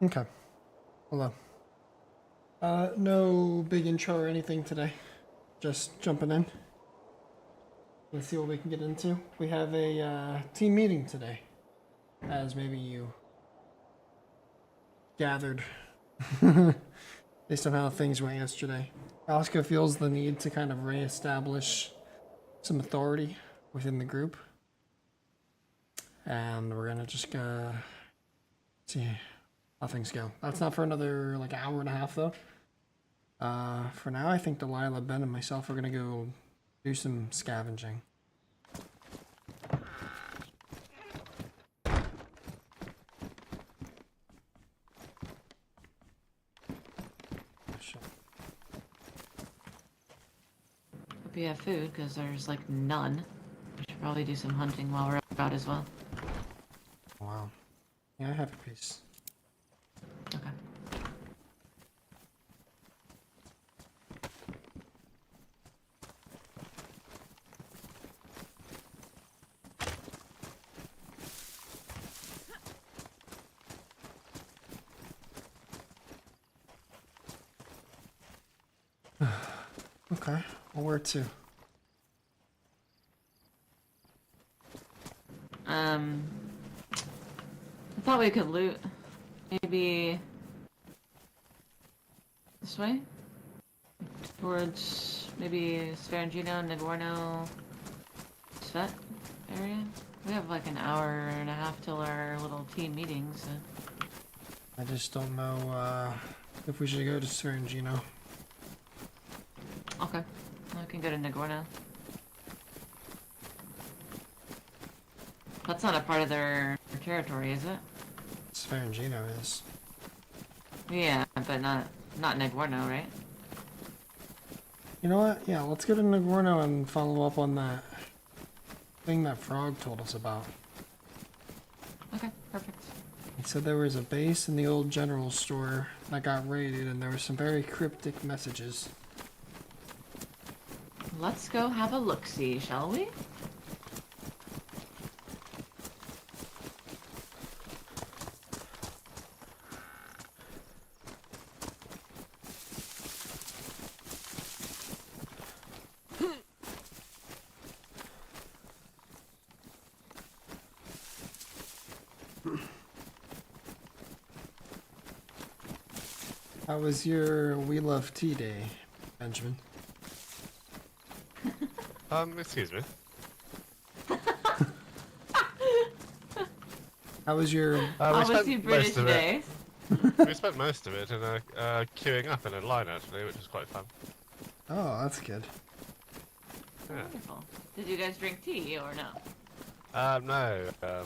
Okay. Hello. No big intro or anything today. Just jumping in. Let's see what we can get into. We have a team meeting today, as maybe you gathered based on how things went yesterday. Rosco feels the need to kind of reestablish some authority within the group. And we're gonna just see how things go. That's not for another like hour and a half though. For now, I think Delilah, Ben, and myself are gonna go do some scavenging. Hope you have food, because there's like none. We should probably do some hunting while we're out as well. Wow. Yeah, I have a piece. Okay. Okay. Well, where to? I thought we could loot. Maybe this way? Towards maybe Sferangino, Nagorno, Svet area? We have like an hour and a half till our little team meeting, so... I just don't know if we should go to Serengino. Okay. We can go to Nagorno. That's not a part of their territory, is it? Serengino is. Yeah, but not Nagorno, right? You know what? Yeah, let's go to Nagorno and follow up on that thing that Frog told us about. Okay, perfect. He said there was a base in the old general store that got raided and there were some very cryptic messages. Let's go have a look-see, shall we? How was your We Love Tea Day, Benjamin? Excuse me. How was your... Obviously British Day. We spent most of it in queuing up in a line, actually, which was quite fun. Oh, that's good. Yeah. Wonderful. Did you guys drink tea or no? No, I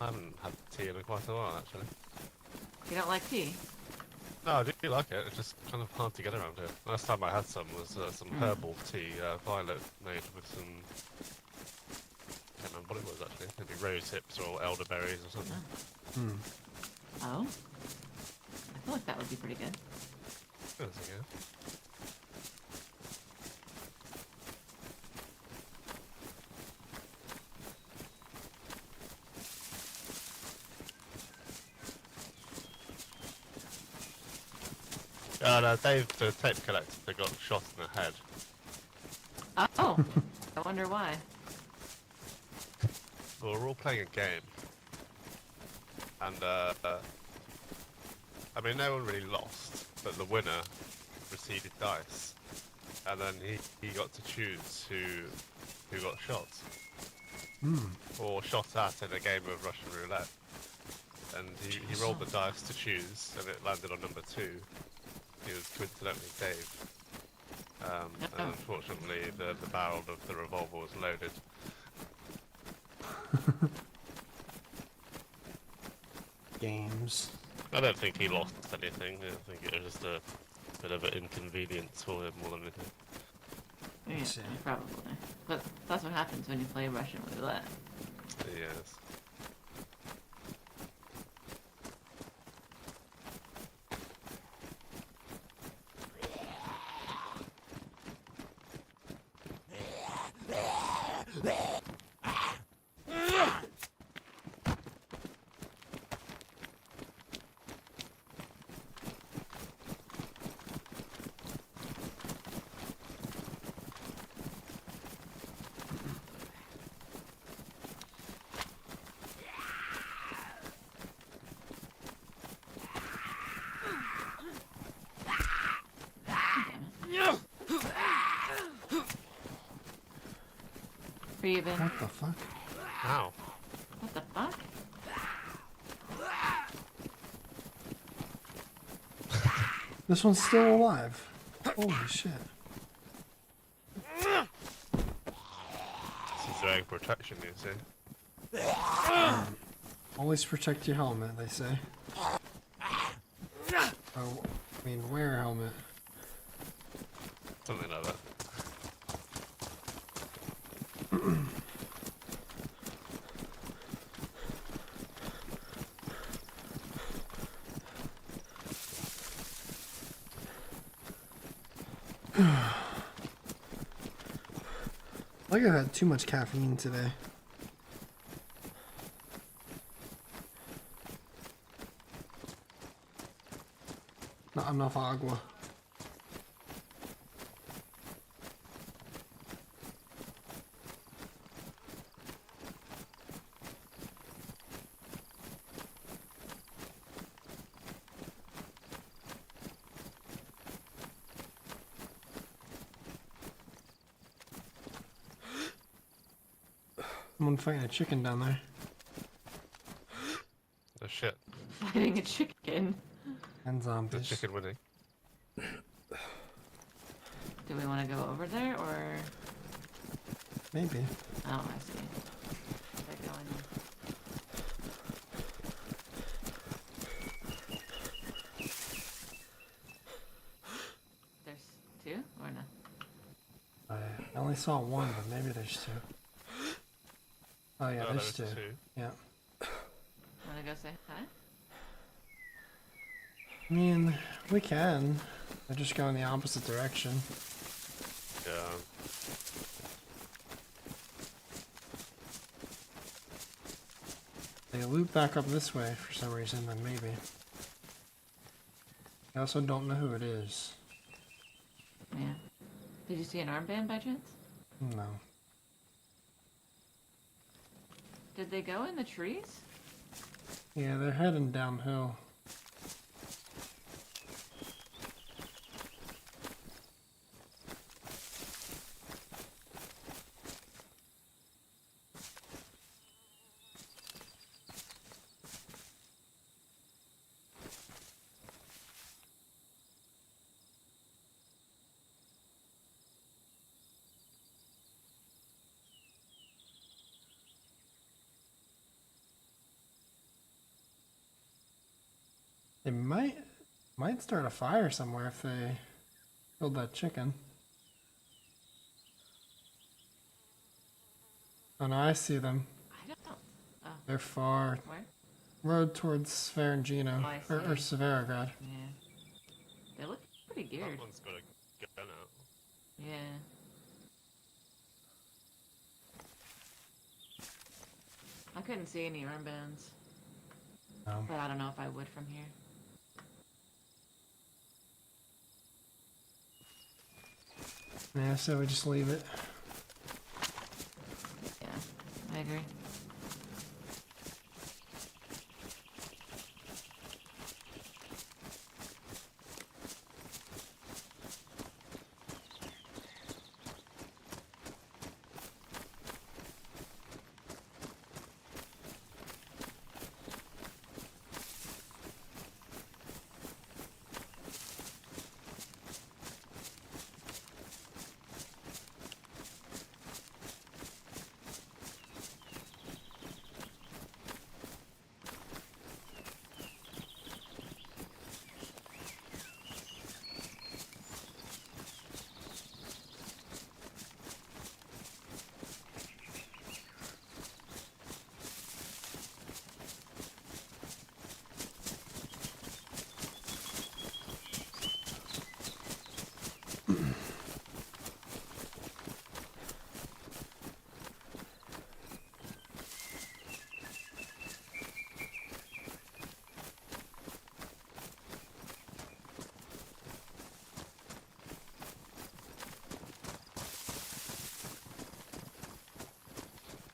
haven't had tea in quite a while, actually. You don't like tea? No, I do like it. It's just kind of hard to get around here. Last time I had some was some herbal tea, violet made with some... I can't remember what it was, actually. Maybe rose hips or elderberries or something. Hmm. Oh? I feel like that would be pretty good. There we go. Dave, the tape collector, got shot in the head. Oh! I wonder why. Well, we're all playing a game. And, I mean, no one really lost, but the winner received dice. And then he got to choose who got shot. Or shot at in a game of Russian roulette. And he rolled the dice to choose, and it landed on number 2. He was coincidentally Dave. And unfortunately, the barrel of the revolver was loaded. Games. I don't think he lost anything. I think it was just a bit of an inconvenience for him more than anything. Yeah, probably. But that's what happens when you play Russian roulette. Yes. For you, Ben. What the fuck? Ow. What the fuck? This one's still alive. Holy shit. This is wearing protection, you see. Always protect your helmet, they say. Oh, I mean, wear a helmet. Something like that. I think I've had too much caffeine today. Not enough agua. Someone fighting a chicken down there. Oh shit. Fighting a chicken. And The zombies. chicken winning. Do we want to go over there or? Maybe. Oh, I see. They're going. There's two or no? I only saw one, but maybe there's two. Oh yeah, Oh, there's there two. was two. Yeah. Want to go say hi? I mean, we can. They're just going the opposite direction. Yeah. They loop back up this way for some reason, then maybe. I also don't know who it is. Yeah. Did you see an armband by chance? No. Did they go in the trees? Yeah, they're heading downhill. They might start a fire somewhere if they killed that chicken. Oh no, I see them. I don't know. Oh, They're far. where? Road towards Sverangino. Oh, I Or see. Severograd. Yeah. They look pretty That geared. one's got a gun out. Yeah. I couldn't see any armbands, No. but I don't know if I would from here. Yeah, so we just leave it. Yeah, I agree.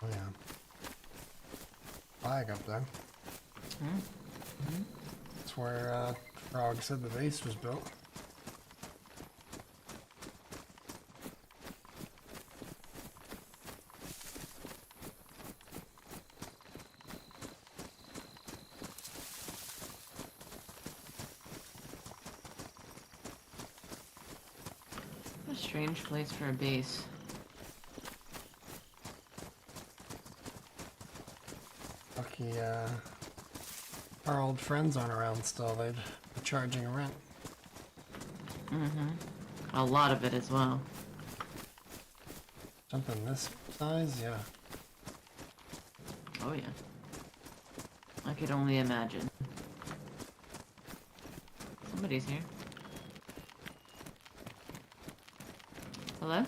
Oh yeah. Flag up there. That's where Frog said the base was built. What a strange place for a base. Lucky, our old friends aren't around still. They'd be charging a rent. Mm-hmm. A lot of it as well. Something this size? Yeah. Oh yeah. I could only imagine. Somebody's here. Hello?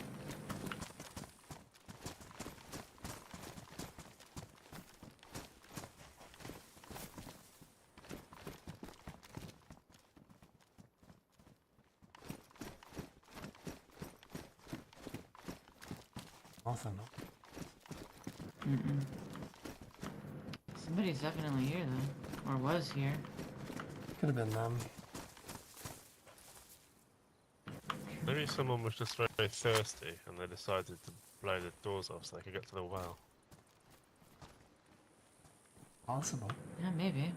Nothing. Mm-mm. Somebody's definitely here though. Or was here. Could have been them. Maybe someone was just very thirsty and they decided to blow the doors off so they could get to the well. Possible. Yeah, maybe.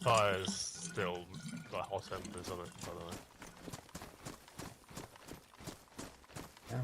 Fire's still got hot embers on it, by the way. Yeah.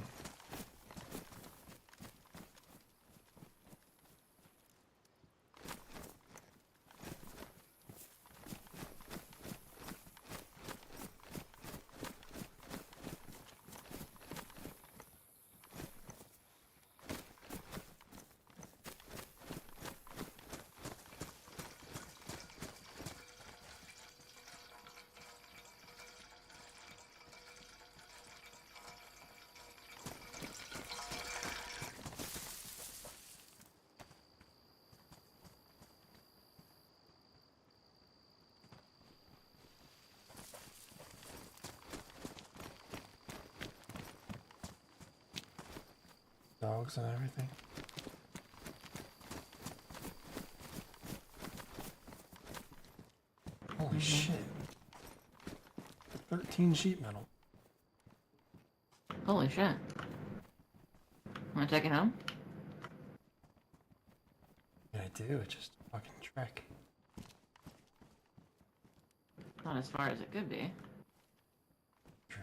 Dogs and everything. Holy shit. 13 sheet metal. Holy shit. Wanna take it home? Yeah, I do. It's just a fucking trek. Not as far as it could be. True.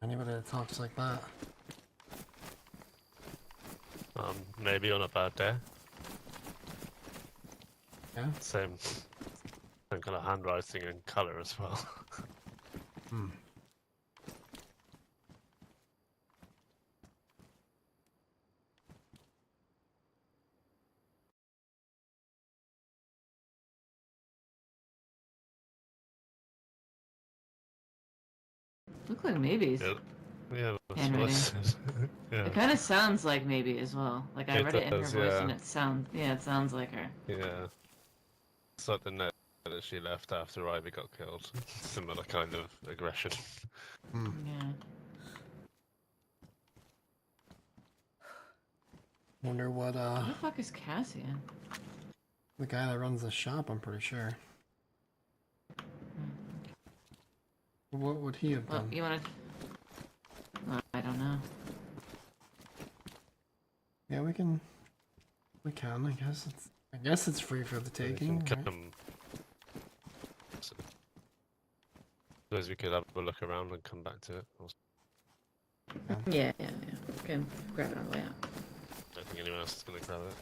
Anybody that talks like that. Maybe on a bad day. Yeah? Same kind of handwriting and colour as well. Hmm. Look like maybes. Yeah, that's what I Handwriting. said. Yeah. It kind of sounds like maybe as well. Like I It read it in her does, voice yeah. and it sounds like her. Yeah. It's like the note that she left after Ivy got killed. Similar kind of aggression. Hmm. Yeah. Wonder what, Who the fuck is Cassian? the guy that runs the shop, I'm pretty sure. What would he have Well, done? you wanna... I don't know. Yeah, we can, I guess it's free for the We taking, can right? come. Suppose we could have a look around and come back to it. Yeah. Okay, grab it on the way out. I don't think anyone else is going to grab it.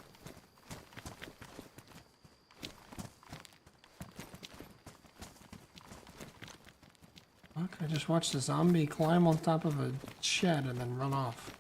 Look, I just watched a zombie climb on top of a shed and then run off.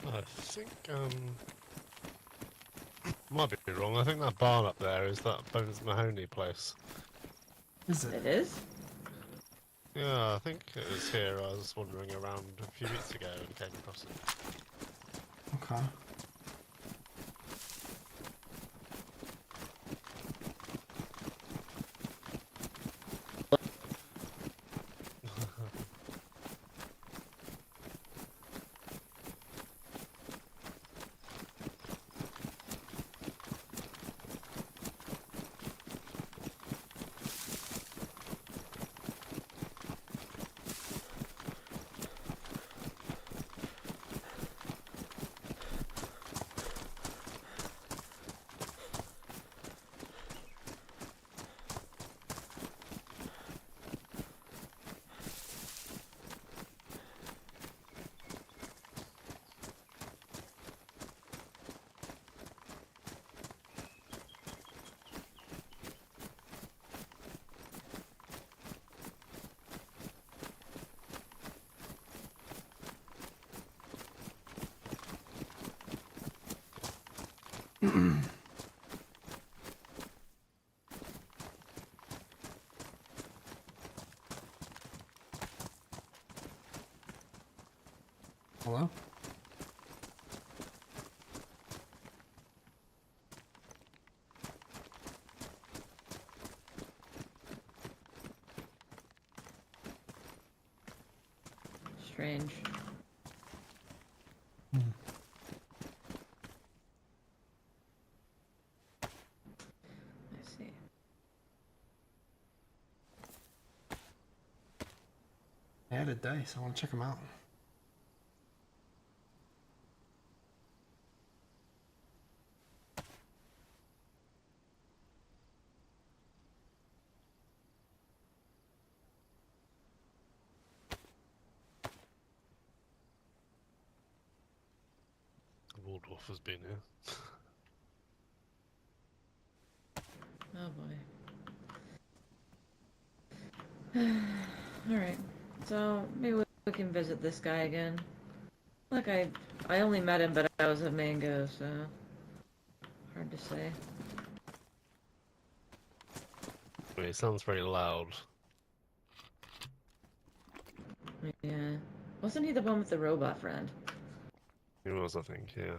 I think, might be wrong. I think that barn up there is that Bones Mahoney place. Is It it? is? Yeah, I think it was here. I was wandering around a few weeks ago and came across it. Okay. Hello? Strange. Hmm. I see. I added dice. I want to check them out. Waldorf has been here. Oh boy. Alright. So maybe we can visit this guy again. Look, I only met him, but I was a mango, so hard to say. I mean, it sounds very loud. Yeah. Wasn't he the one with the robot friend? He was, I think, yeah.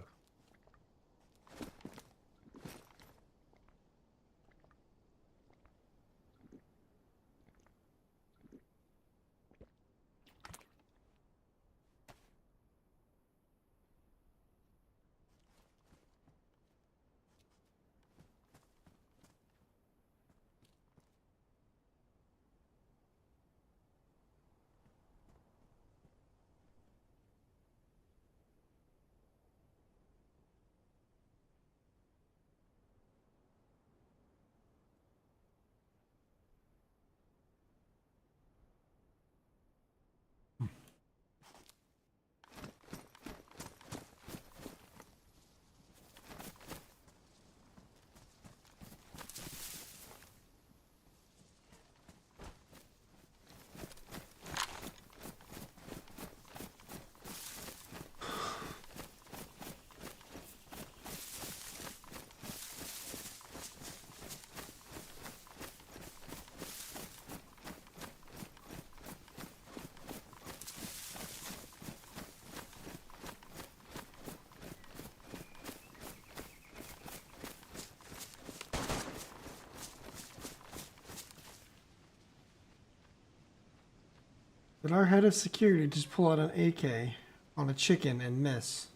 Did our head of security just pull out an AK on a chicken and miss?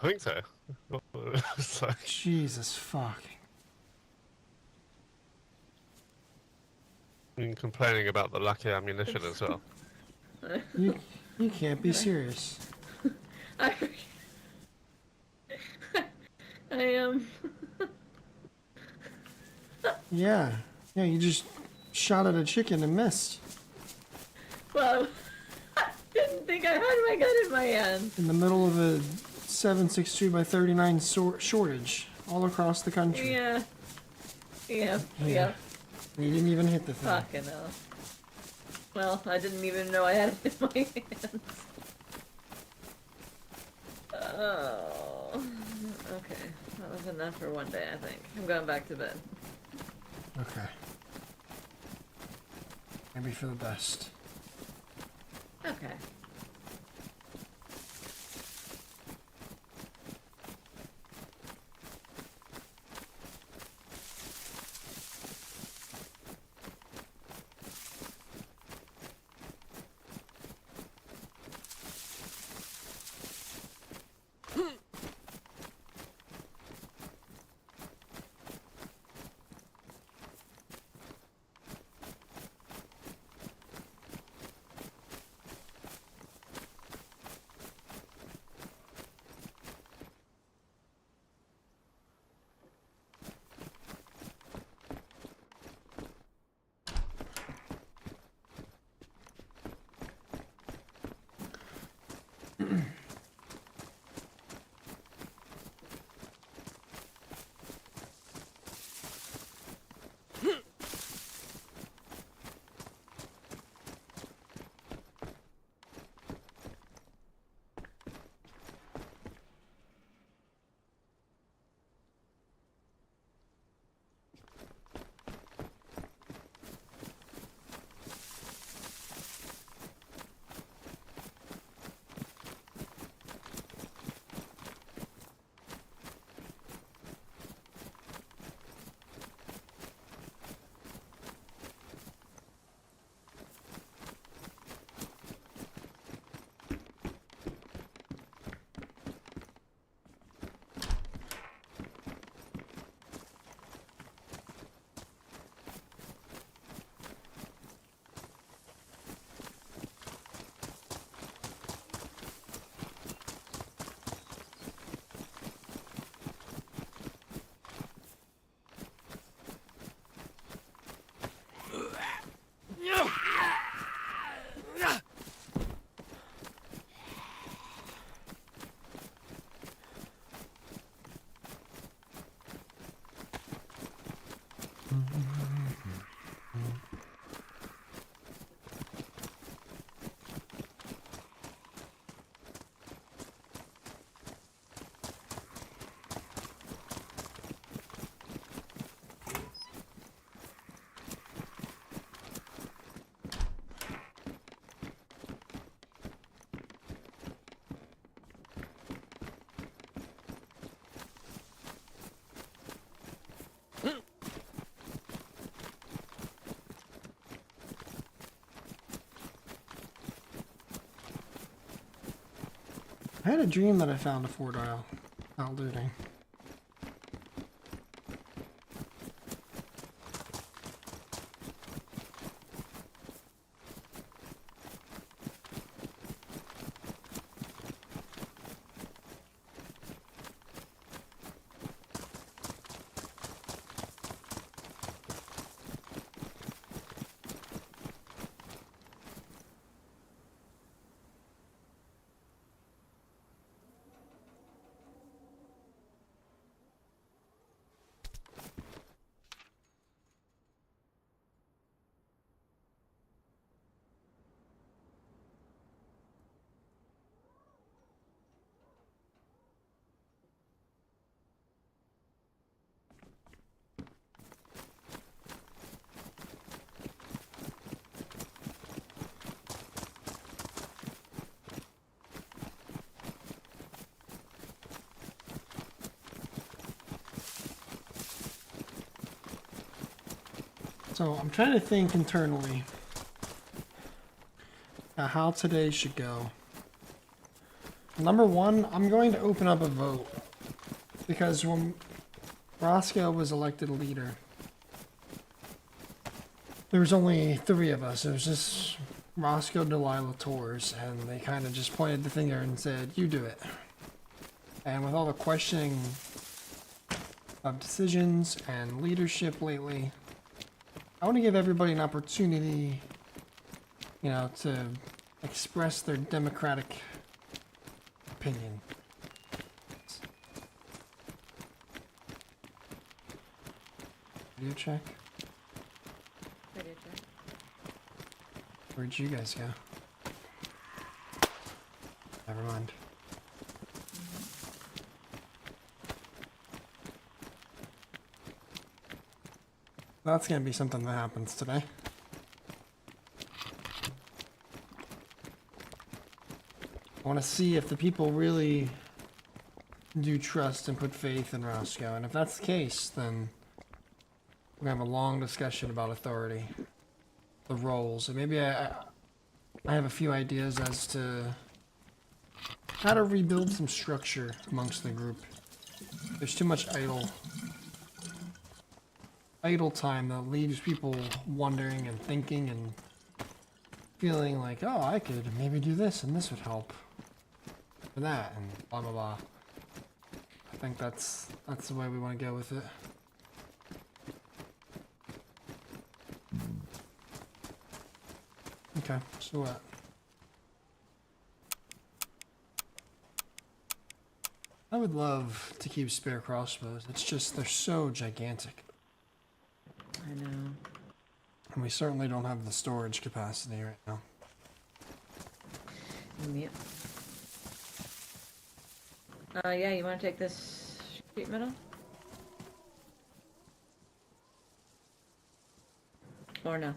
I think so. It's like, Jesus fuck. been complaining about the lack of ammunition as well. You you can't be serious. I am. Yeah. Yeah, you just shot at a chicken and missed. Well, I didn't think I had my gun in my hand. In the middle of a 7.62 by 39 shortage all across the country. Yeah. Yeah. Yeah. Yeah. You didn't even hit the thing. Fucking hell. Well, I didn't even know I had it in my hands. Oh. Okay. That was enough for one day, I think. I'm going back to bed. Okay. Maybe for the best. Okay. I had a dream that I found a Fort Isle out looting. So I'm trying to think internally how today should go. Number one, I'm going to open up a vote because when Rosco was elected leader, there was only 3 of us. It was just Rosco, Delilah, Torres, and they kind of just pointed the finger and said, "You do it." And with all the questioning of decisions and leadership lately, I want to give everybody an opportunity, you know, to express their democratic opinion. Video check? Radio check. Where'd you guys go? Never mind. That's gonna be something that happens today. I want to see if the people really do trust and put faith in Rosco, and if that's the case, then we're gonna have a long discussion about authority, the roles, and maybe I have a few ideas as to how to rebuild some structure amongst the group. There's too much idle time that leaves people wondering and thinking and feeling like, oh, I could maybe do this and this would help for that and blah blah blah. I think that's the way we want to go with it. Okay, so what? I would love to keep spare crossbows. It's just they're so gigantic. I know. And we certainly don't have the storage capacity right now. Yep. Yeah, you want to take this sheet metal? Or no?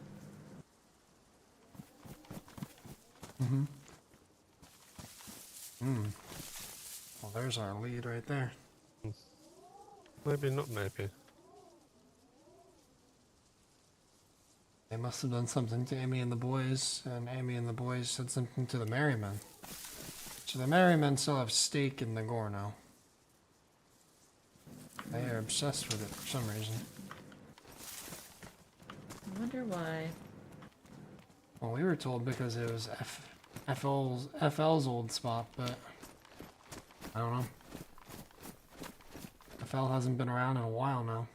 Mm-hmm. Well, there's our lead right there. Maybe not, maybe. They must have done something to Amy and the boys, and Amy and the boys said something to the Merrymen. So the Merrymen still have stake in the Gorno. They are obsessed with it for some reason. I wonder why. Well, we were told because it was FL's old spot, but I don't know. FL hasn't been around in a while now.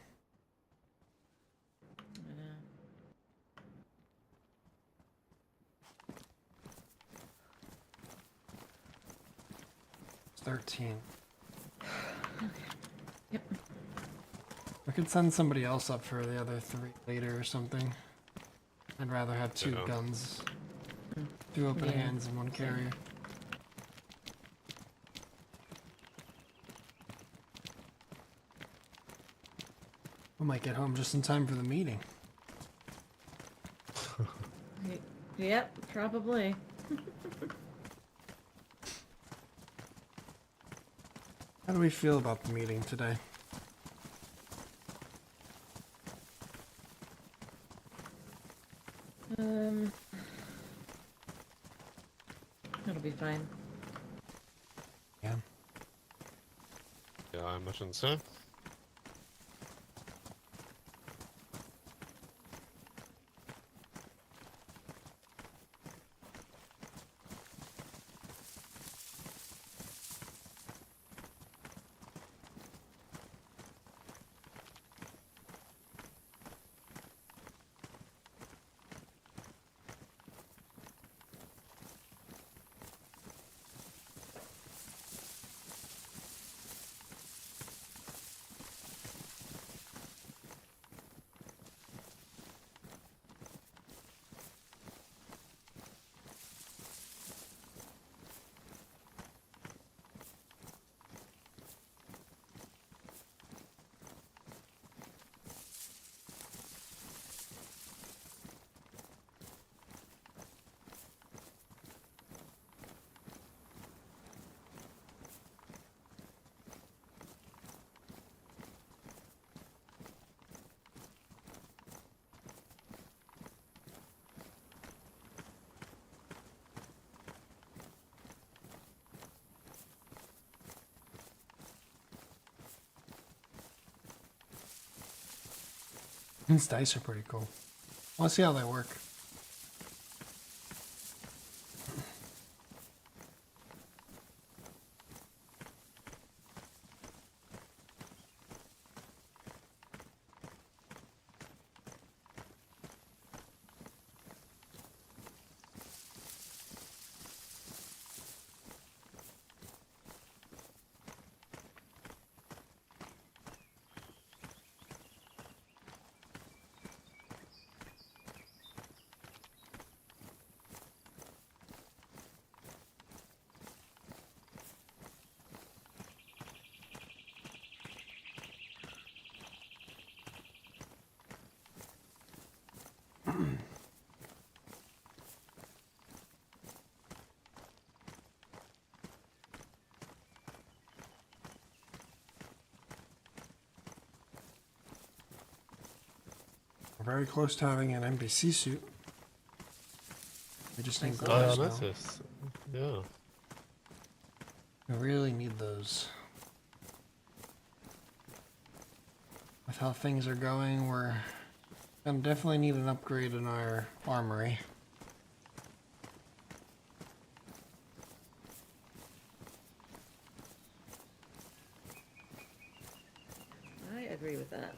I know. It's 13. Okay. Yep. We could send somebody else up for the other 3 later or something. I'd rather have 2 Yeah. guns. 2 open Yeah. hands and 1 carrier. We might get home just in time for the meeting. Yep, probably. How do we feel about the meeting today? It'll be fine. Yeah. Yeah, I imagine so. These dice are pretty cool. I want to see how they work. We're very close to having an NPC suit. We just need Oh, Oh, I gloves now. noticed. Yeah. We really need those. With how things are going, we're gonna definitely need an upgrade in our armory. I agree with that.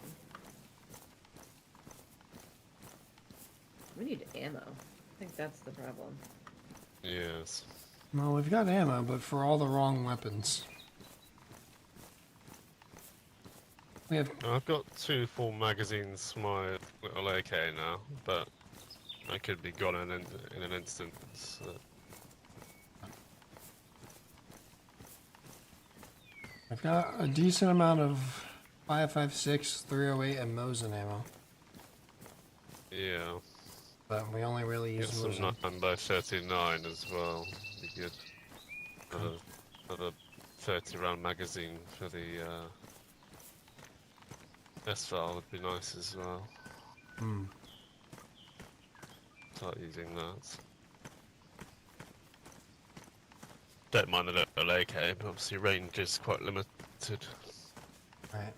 We need ammo. I think that's the problem. Yes. Well, we've got ammo, but for all the wrong weapons. We have... I've got 2 full magazines for my little AK now, but I could be gone in an instant. So. I've got a decent amount of 5.56, 308, and Mosin ammo. Yeah. But we only really Get use some Mosin. 9x39 as well. Be good. Another 30 round magazine for the S-File would be nice as well. Hmm. Start using that. Don't mind the little AK, but obviously range is quite limited. Right.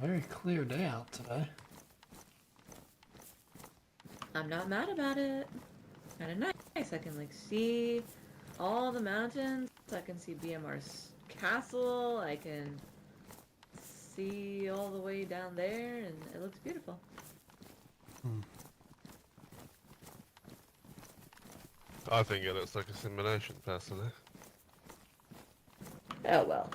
Very clear day out today. I'm not mad about it. Kind of nice. I can like see all the mountains. I can see BMR's castle. I can see all the way down there, and it looks beautiful. I think it looks like a simulation, personally. Oh well.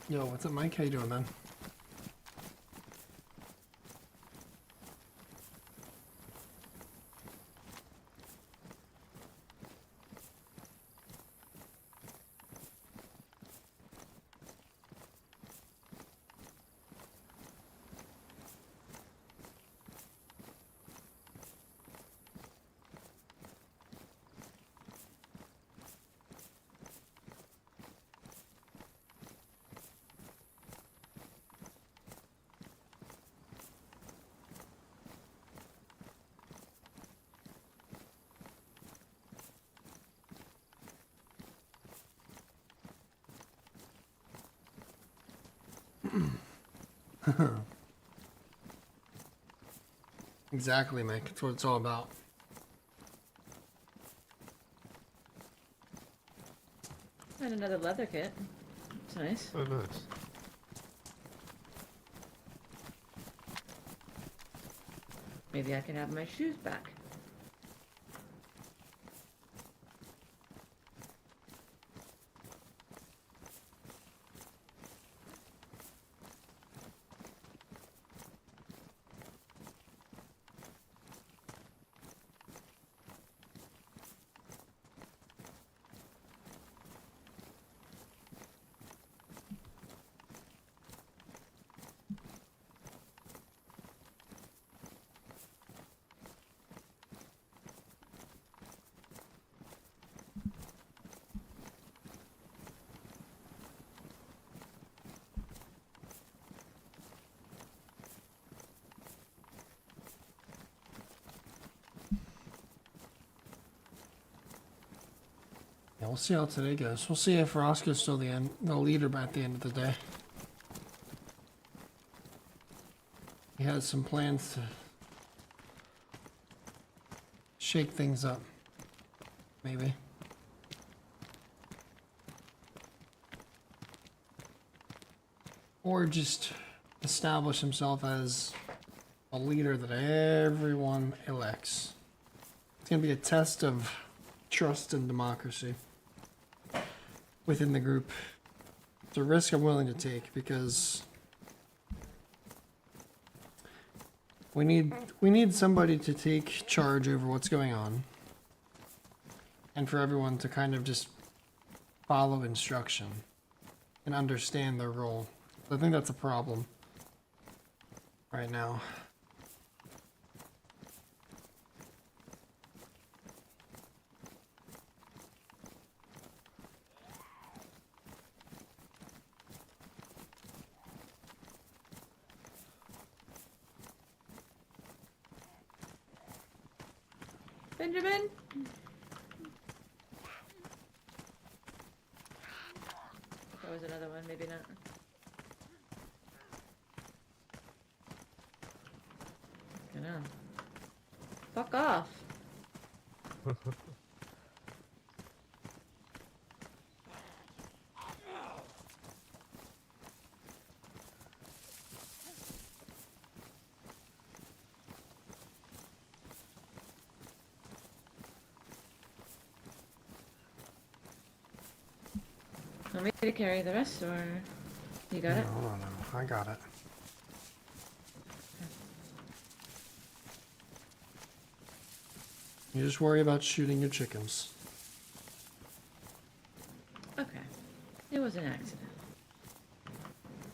Yo, what's up, Mike? How you doing, man? Exactly, Mike. That's what it's all about. And another leather kit. It's nice. Oh, nice. Maybe I can have my shoes back. we'll see how today goes. We'll see if Roscoe's still the leader by the end of the day. He has some plans to shake things up. Maybe. Or just establish himself as a leader that everyone elects. It's going to be a test of trust and democracy within the group. It's a risk I'm willing to take because we need somebody to take charge over what's going on and for everyone to kind of just follow instruction and understand their role. I think that's a problem right now. Benjamin? That was another one, maybe not. Get on. Fuck off. Want me to carry the rest, or you got it? No, I got it. You just worry about shooting your chickens. Okay. It was an accident.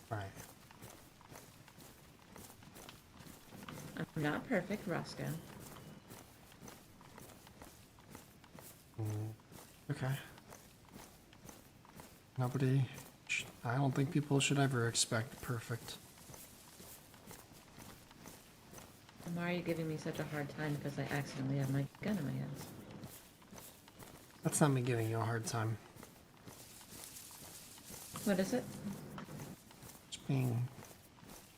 Right. I'm not perfect, Rosco. Okay. I don't think people should ever expect perfect. And why are you giving me such a hard time because I accidentally have my gun in my hands? That's not me giving you a hard time. What is it? Just being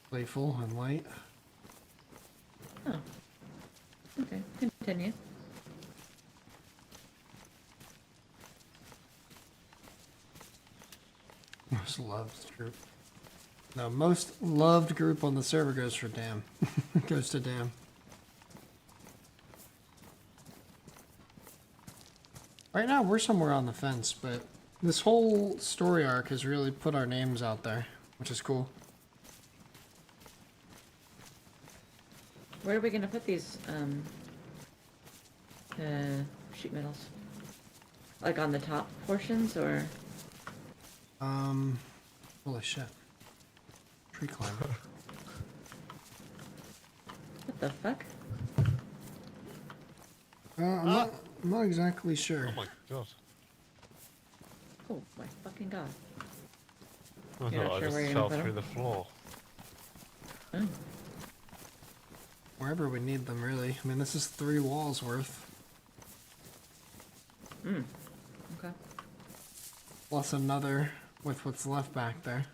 playful and light. Oh. Okay, continue. Most loved group. No, most loved group on the server goes for damn. Goes to damn. Right now we're somewhere on the fence, but this whole story arc has really put our names out there, which is cool. Where are we gonna put these, sheet metals? Like on the top portions, or? Holy shit. Tree climber. What the fuck? I'm not exactly sure. Oh my god. Oh my fucking god. I You're not thought I sure where just you're fell gonna put through 'em? the floor. Oh. Wherever we need them, really. I mean, this is 3 walls worth. Okay. Plus another with what's left back there.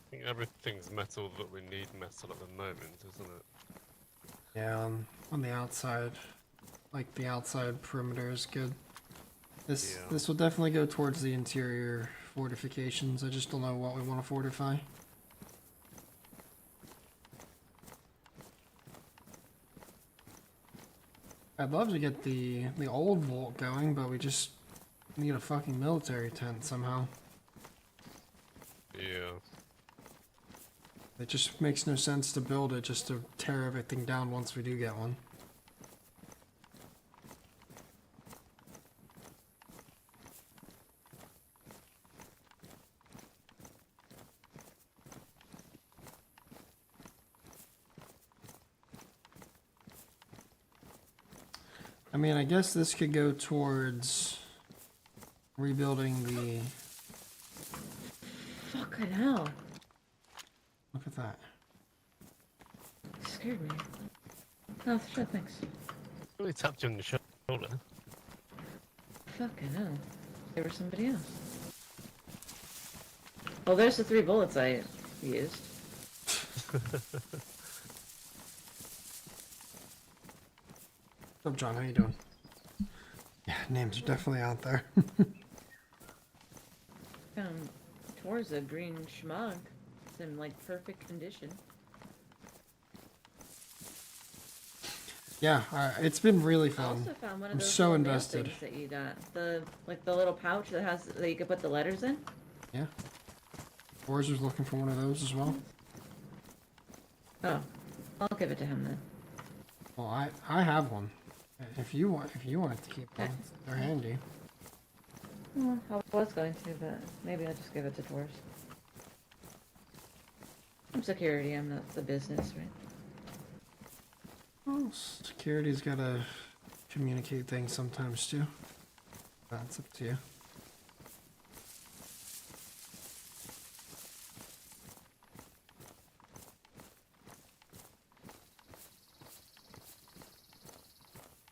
I think everything's metal that we need metal at the moment, isn't it? Yeah, on the outside. Like, the outside perimeter is good. This will definitely go towards the interior fortifications. I just don't know what we want to fortify. I'd love to get the old vault going, but we just need a fucking military tent somehow. Yeah. It just makes no sense to build it just to tear everything down once we do get one. mean, I guess this could go towards rebuilding the... Fucking hell. Look at that. You scared me. Oh, sure, thanks. Really tapped you on the shoulder. Fucking hell. There was somebody else. Well, there's the 3 bullets I used. What's up, John? How you doing? Yeah, names are definitely out there. Found towards a green schmug. It's in like perfect condition. Yeah, it's been really I fun. also found one of I'm those so little mail invested. things that you got. The little pouch that you could put the letters in. Yeah. Boris was looking for one of those as well. Oh, I'll give it to him then. Well, I have one. If you want to keep one, they're handy. Well, I was going to, but maybe I'll just give it to Doris. I'm security. I'm not the business, right? Well, security's gotta communicate things sometimes too. That's up to you.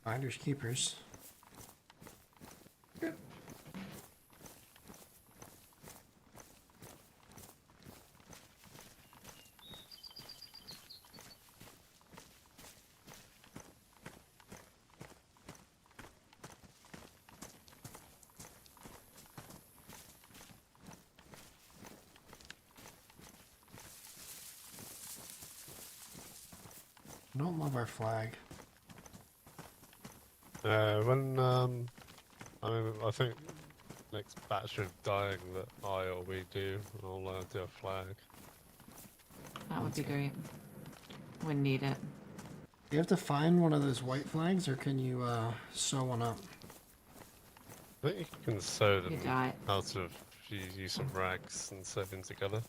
Finders keepers. I don't love our flag. I think next batch of dying that I or we do, I'll do a flag. That would be great. Would need it. Do you have to find one of those white flags, or can you sew one up? I think you can sew them You die. out of, you use some rags and sew them together,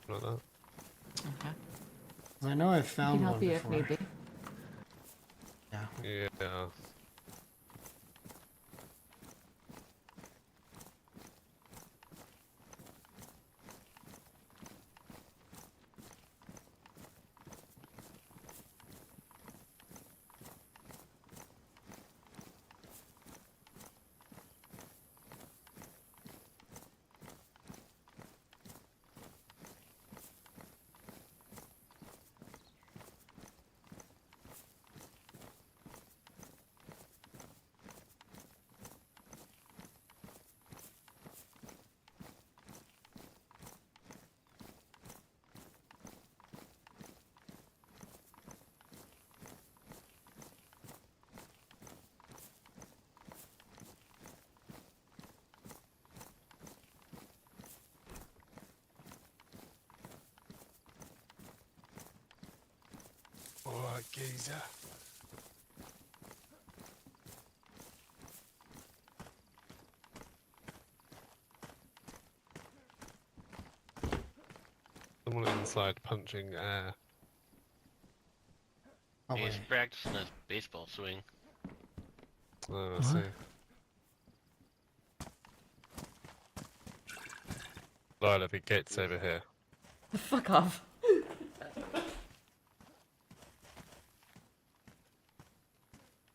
like that. Okay. 'Cause I know I I found can one help you if before. need be. Yeah. Yeah. Alright, geezer. Someone inside punching air. Probably. He's practicing his baseball swing. Oh, I see. Lila, the gate's over here. Fuck off.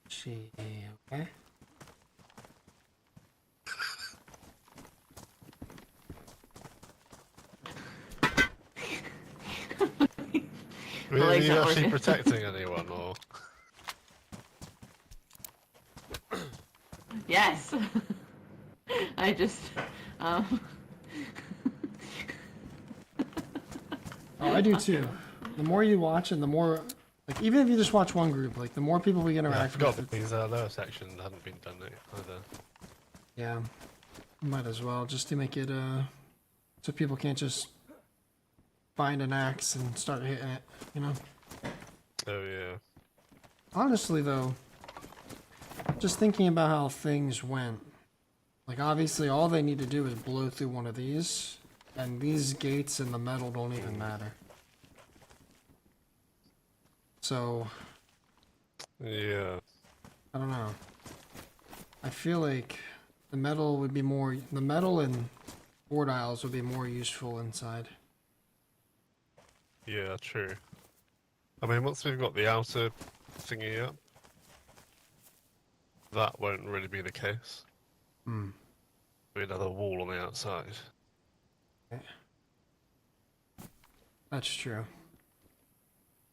She okay? Are legs you not actually working. protecting anyone, or? Yes. I just, um... Oh, I do too. The more you watch, and the more, like, even if you just watch one group, like, the more people we Yeah, I interact forgot with. that these lower sections hadn't been done either. Yeah, might as well, just to make it so people can't just find an axe and start hitting it, you know. Oh yeah. Honestly, though, just thinking about how things went, like, obviously all they need to do is blow through one of these, and these gates and the metal don't even matter. So, Yeah. I don't know. I feel like the metal would be more. The metal and board aisles would be more useful inside. Yeah, true. I mean, once we've got the outer thingy up, that won't really be the case. Hmm. Be another wall on the outside. That's true.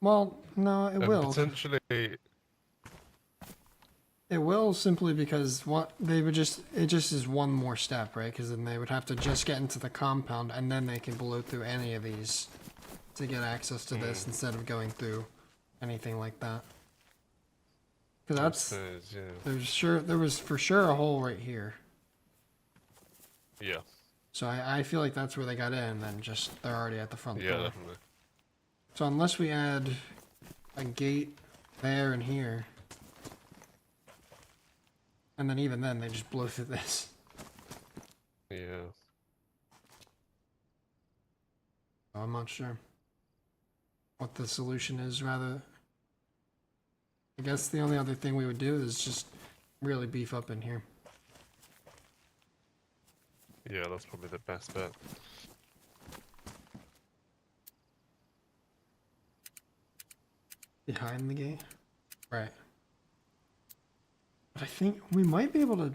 Well, no, it And will. potentially, It will simply because what they would just it just is one more step, right? Because then they would have to just get into the compound and then they can blow through any of these to get access to this instead of going through anything like that. Because I that's suppose, yeah. there was for sure a hole right here. Yeah, So I feel like that's where they got in, and then just they're already at the front yeah, door. definitely. So unless we add a gate there and here, and then even then they just blow through this. Yeah. I'm not sure what the solution is. Rather, I guess the only other thing we would do is just really beef up in here. Yeah, that's probably the best bet. Behind the gate? Right. But I think we might be able to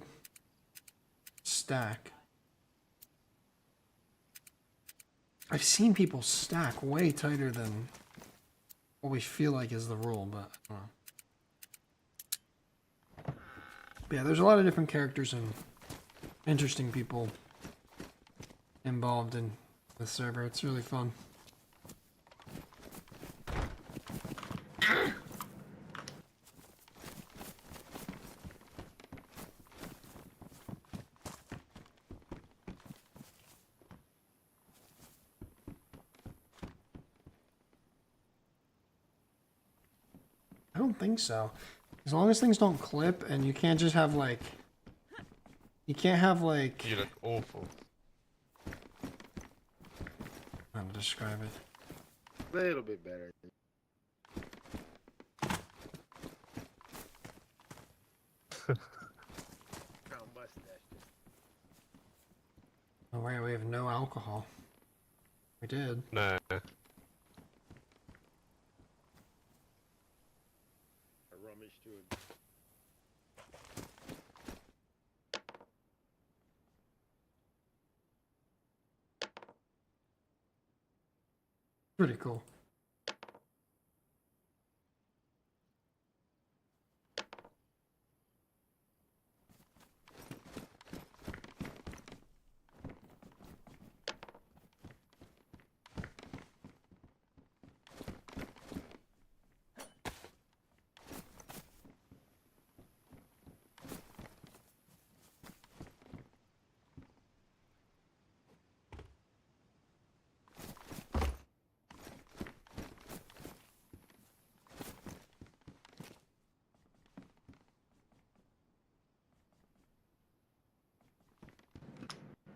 stack. I've seen people stack way tighter than what we feel like is the rule, but I don't know. But yeah, there's a lot of different characters and interesting people involved in the server. It's really fun. I don't think so. As long as things don't clip and you can't just have like... You can't have like... You look awful. How to describe it. A little bit better. Crown mustache. Oh wait, we have no alcohol. We did. No. A rummage to it. Pretty cool.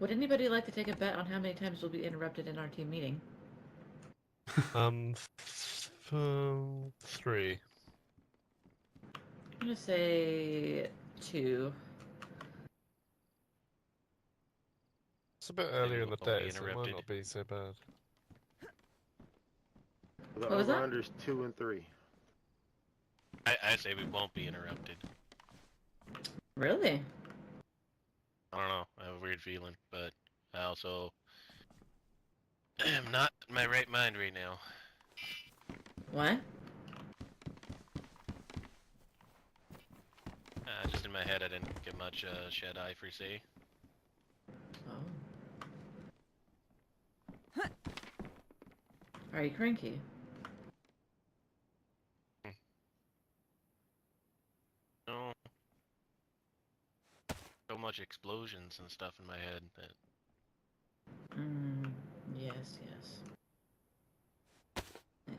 Would anybody like to take a bet on how many times we'll be interrupted in our team meeting? 3. I'm gonna say 2. It's a bit earlier in the we'll be day, so it might interrupted. not be so bad. The What was that? over-unders 2 and 3. I say we won't be interrupted. Really? I don't know. I have a weird feeling, but I also am not in my right mind right now. What? Just in my head, I didn't get much shed-eye for say. Oh. Are you cranky? No. So much explosions and stuff in my head that Yes, yes. Yeah.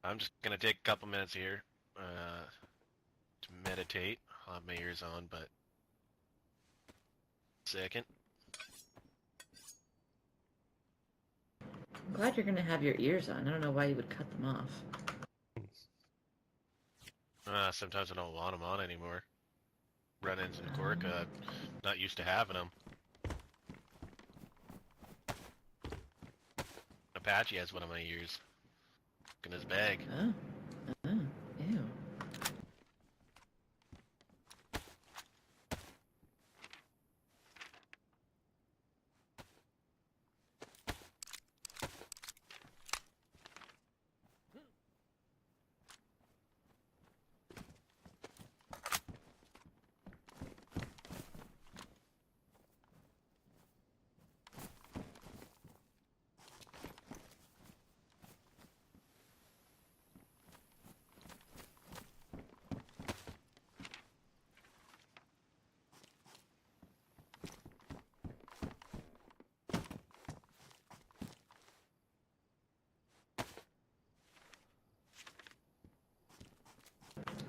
I'm just gonna take a couple minutes here to meditate. I'll have my ears on, but second. I'm glad you're gonna have your ears on. I don't know why you would cut them off. Sometimes I don't want them on anymore. Run-ins in Cork, not used to having them. Apache has one of my ears in his bag. Oh. Oh. Ew.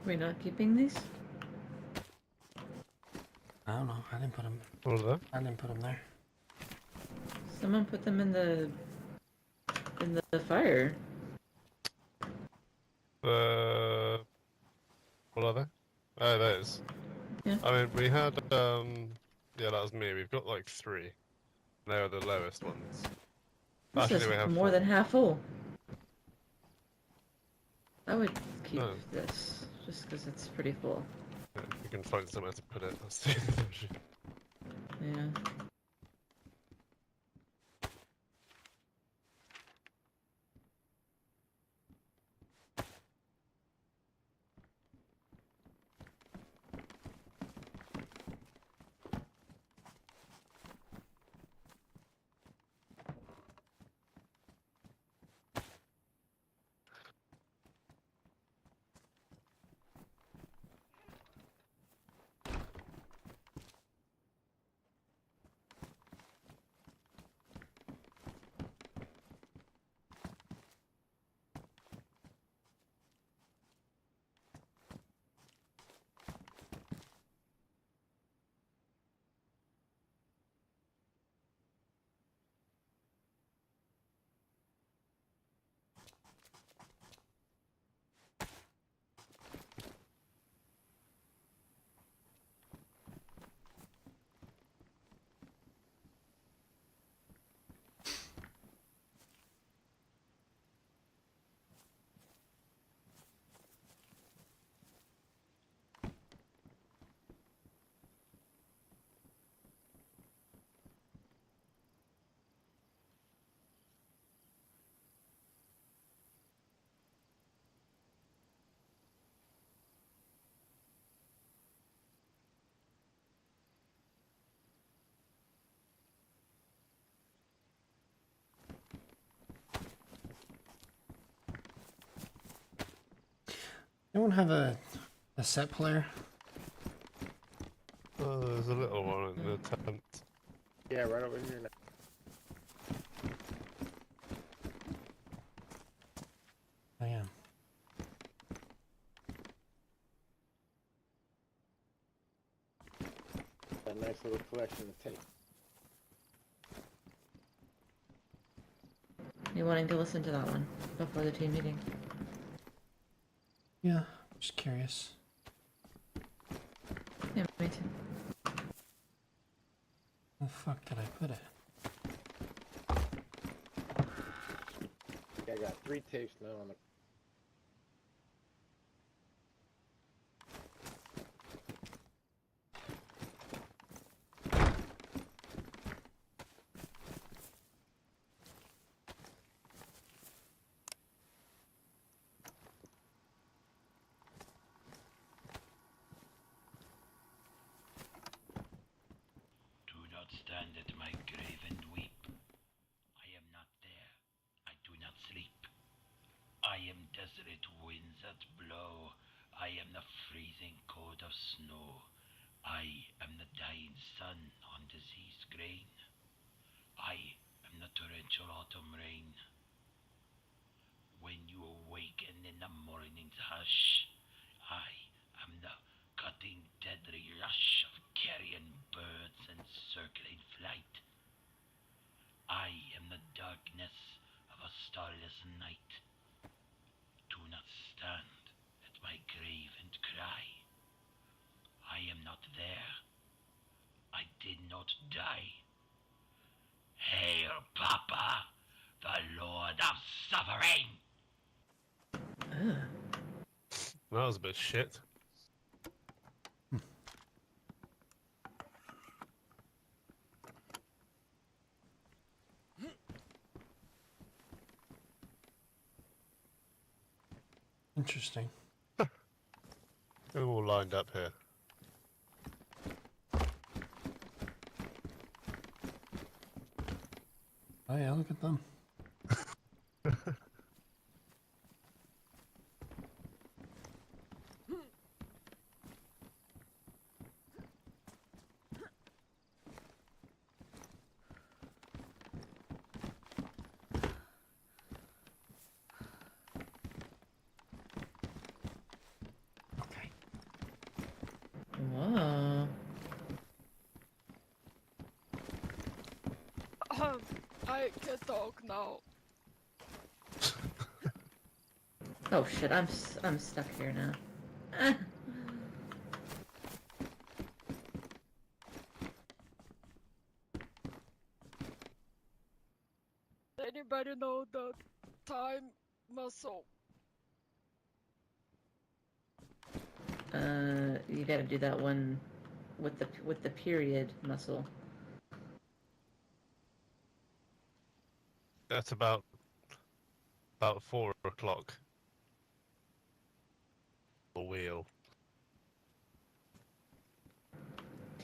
We're not keeping these? I don't know. I didn't put them. What are I didn't put them there. Someone put them in the fire. they? What are they? Oh, those. Yeah. I mean, we had yeah, that was me. We've got like 3. They are the lowest ones. This Actually, is we have more 4. than half full. I would keep Oh. this just because it's pretty full. Yeah, we can find somewhere to put it. That's the issue. Yeah. Anyone have a set player? Oh, there's a little one in the tent. Yeah, right over here now. I am. A nice little collection of tape. You wanting to listen to that one before the team meeting? Yeah, just curious. Yeah, me too. Where the fuck did I put it? I got 3 tapes now on the. Do not stand at my grave and weep. I am not there. I do not sleep. I am desert winds that blow. I am the freezing cold of snow. I am the dying sun on diseased grain. I am the torrential autumn rain. When you waken in the morning's hush. I am the cutting deadly rush of carrion birds in circling flight. I am the darkness of a starless night. Do not stand at my grave and cry. I am not there. I did not die. Hail, Papa, the Lord of Suffering! That was a bit shit. Interesting. They're all lined up here. Oh yeah, look at them. Okay. Whoa. I can talk now. Oh shit, I'm stuck here now. Ah. Anybody know the time muscle? You gotta do that one with the period muscle. That's about 4 o'clock. The wheel.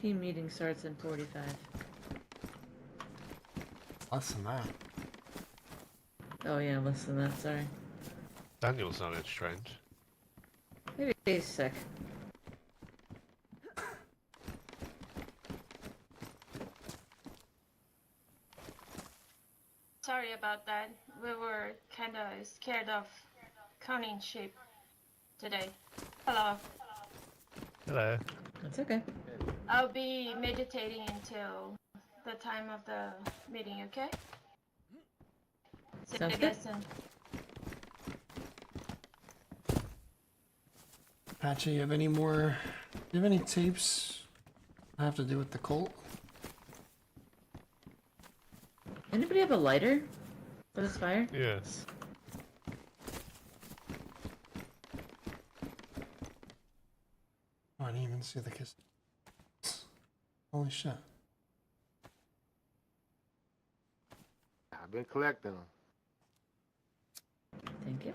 Team meeting starts in 45. Less than that. Oh yeah, less than that, sorry. Daniel sounded strange. Maybe he's sick. Sorry about that. We were kind of scared of counting sheep today. Hello. Hello. That's okay. I'll be meditating until the time of the meeting, okay? See Sounds you good. guys soon. Patchy, you have any more? Do you have any tapes that have to do with the cult? Anybody have a lighter for this fire? Yes. Oh, I didn't even see the kiss. Holy shit. I've been collecting them. Thank you.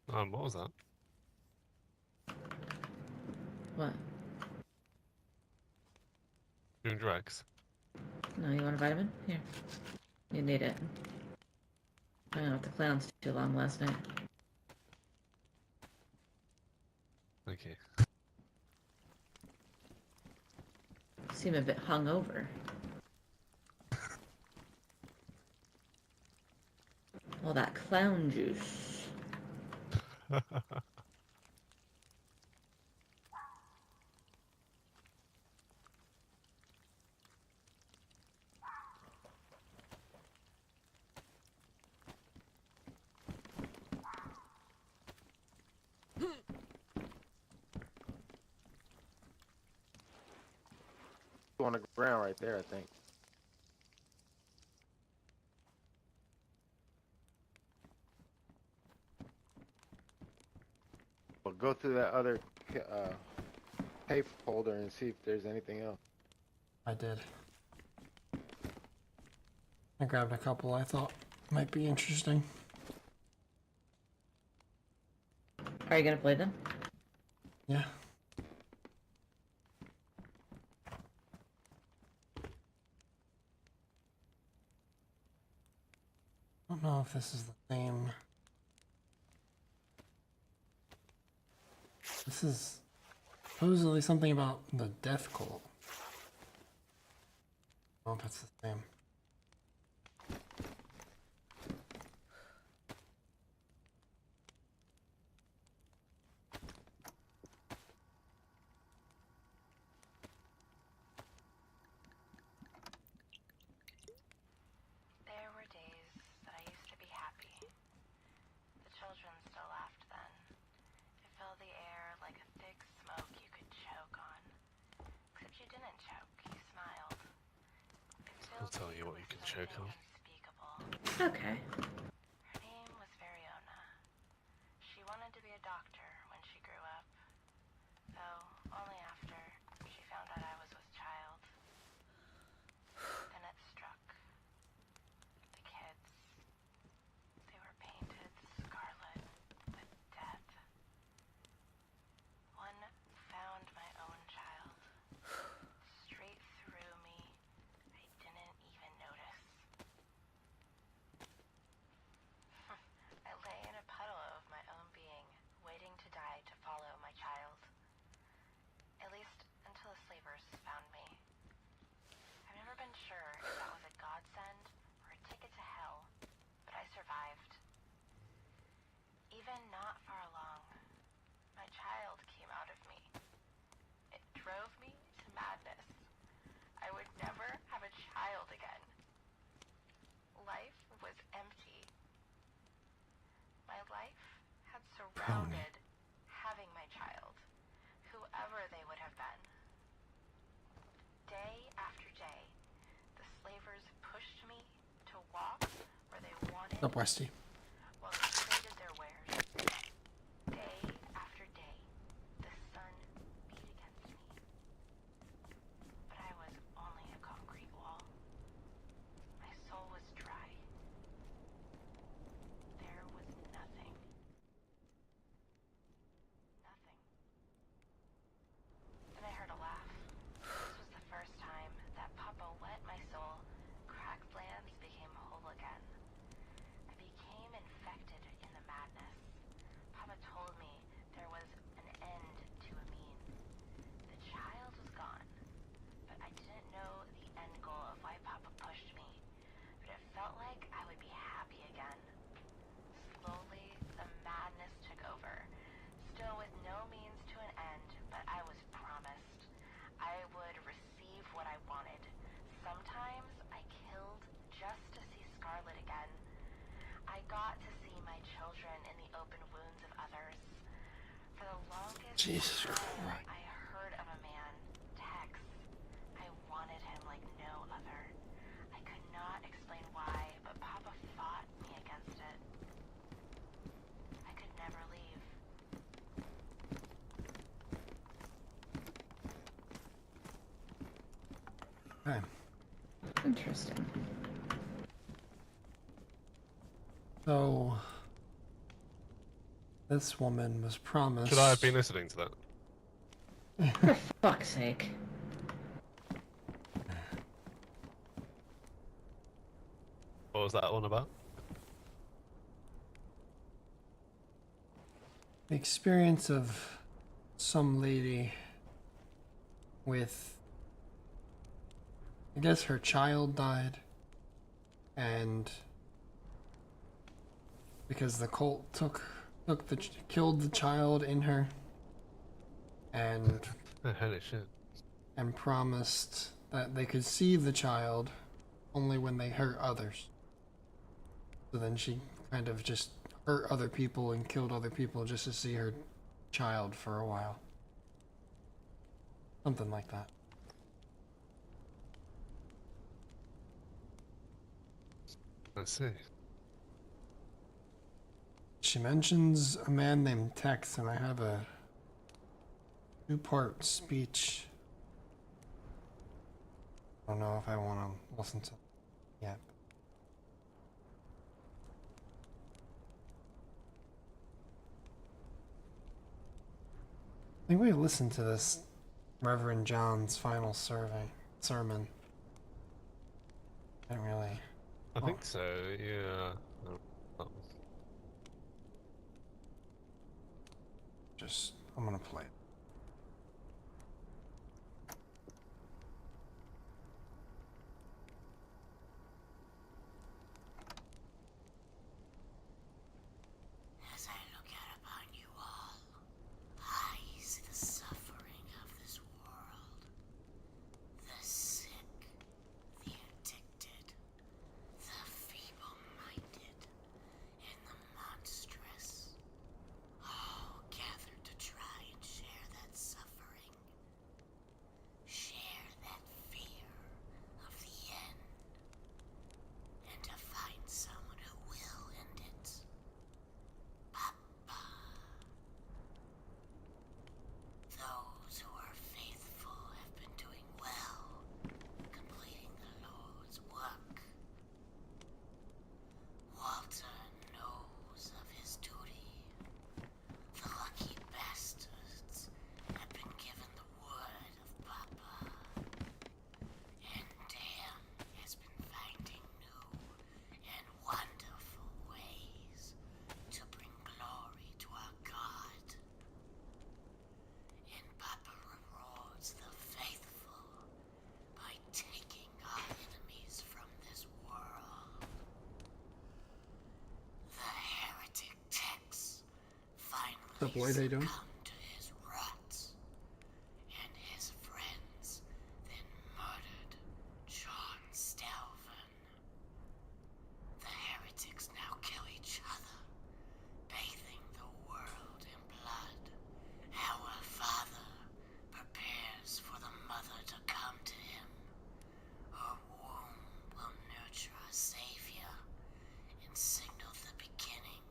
What was that? What? Doing drugs? No, you want a vitamin? Here. You need it. I don't know if the clown's too long last night. Okay. Seem a bit hungover. All that clown juice. On the ground right there, I think. Well, go through that other tape folder and see if there's anything else. I did. I grabbed a couple I thought might be interesting. Are you gonna play them? Yeah. don't know if this is the same. This is supposedly something about the death cult. I don't know if it's the same. There were days that I used to be happy. The children still laughed then. It filled the air like a thick smoke you could choke on. Except you didn't choke, you smiled. It I'll filled tell you what with you can something choke on. unspeakable. Okay. Her name was Veriona. She wanted to be a doctor when she grew up, though only after she found out I was with child. Then it struck. The kids. They were painted scarlet with death. One found my own child. Straight through me. I didn't even notice. I lay in a puddle of my own being, waiting to die to follow my child. At least until the slavers found me. I've never been sure if that was a godsend or a ticket to hell, but I survived. Even not far along, my child came out of me. It drove me to madness. I would never have a child again. Life was empty. My life had surrounded having my child, whoever they would have been. Day after day, the slavers pushed me to walk where they wanted Up, Westy. while they traded their wares. Day after day, the sun beat against me. But I was only a concrete wall. My soul was dry. There was nothing. Nothing. Then I heard a laugh. This was the first time that Papa wet my soul. Cracked lands became whole again. I became infected in the madness. Papa told me there was an end to a mean. The child was gone, but I didn't know the end goal of why Papa pushed me. But it felt like I would be happy again. Slowly, the madness took over. Still with no means to an end, but I was promised. I would receive what I wanted. Sometimes I killed just to see Scarlet again. I got to see my children in the open wounds of others. For the longest Jesus time, Christ. I heard of a man, Tex. I wanted him like no other. I could not explain why, but Papa fought me against it. I could never leave. Okay. Interesting. So this woman was promised. Should I have been listening to that? For fuck's sake. What was that one about? The experience of some lady with, I guess her child died, and because the cult killed the child in her, and Oh, holy shit. promised that they could see the child only when they hurt others. So then she kind of just hurt other people and killed other people just to see her child for a while. Something like that. I see. She mentions a man named Tex, and I have a two-part speech. I don't know if I want to listen to it yet. I think we listened to this Reverend John's final sermon. I didn't really. I think so, yeah. I'm gonna play it. As I look out upon you all, I see the suffering of this world. The sick, the addicted, the feeble-minded, and the monstrous, all gathered to try and share that suffering. Share that fear of the end. And to find someone who will end it. Papa. Those who are faithful have been doing well, completing the Lord's work. Walter knows of his duty. The lucky bastards have been given the word of Papa. And Dan has been finding new and wonderful ways to bring glory to our God. And Papa rewards the faithful by taking our enemies from this world. The heretic Tex What's up, Lloyd? How finally you doing? succumbed to his ruts, and his friends then murdered John Stelvin. The heretics now kill each other, bathing the world in blood. Our Father prepares for the Mother to come to him. Her womb will nurture a Savior and signal the beginning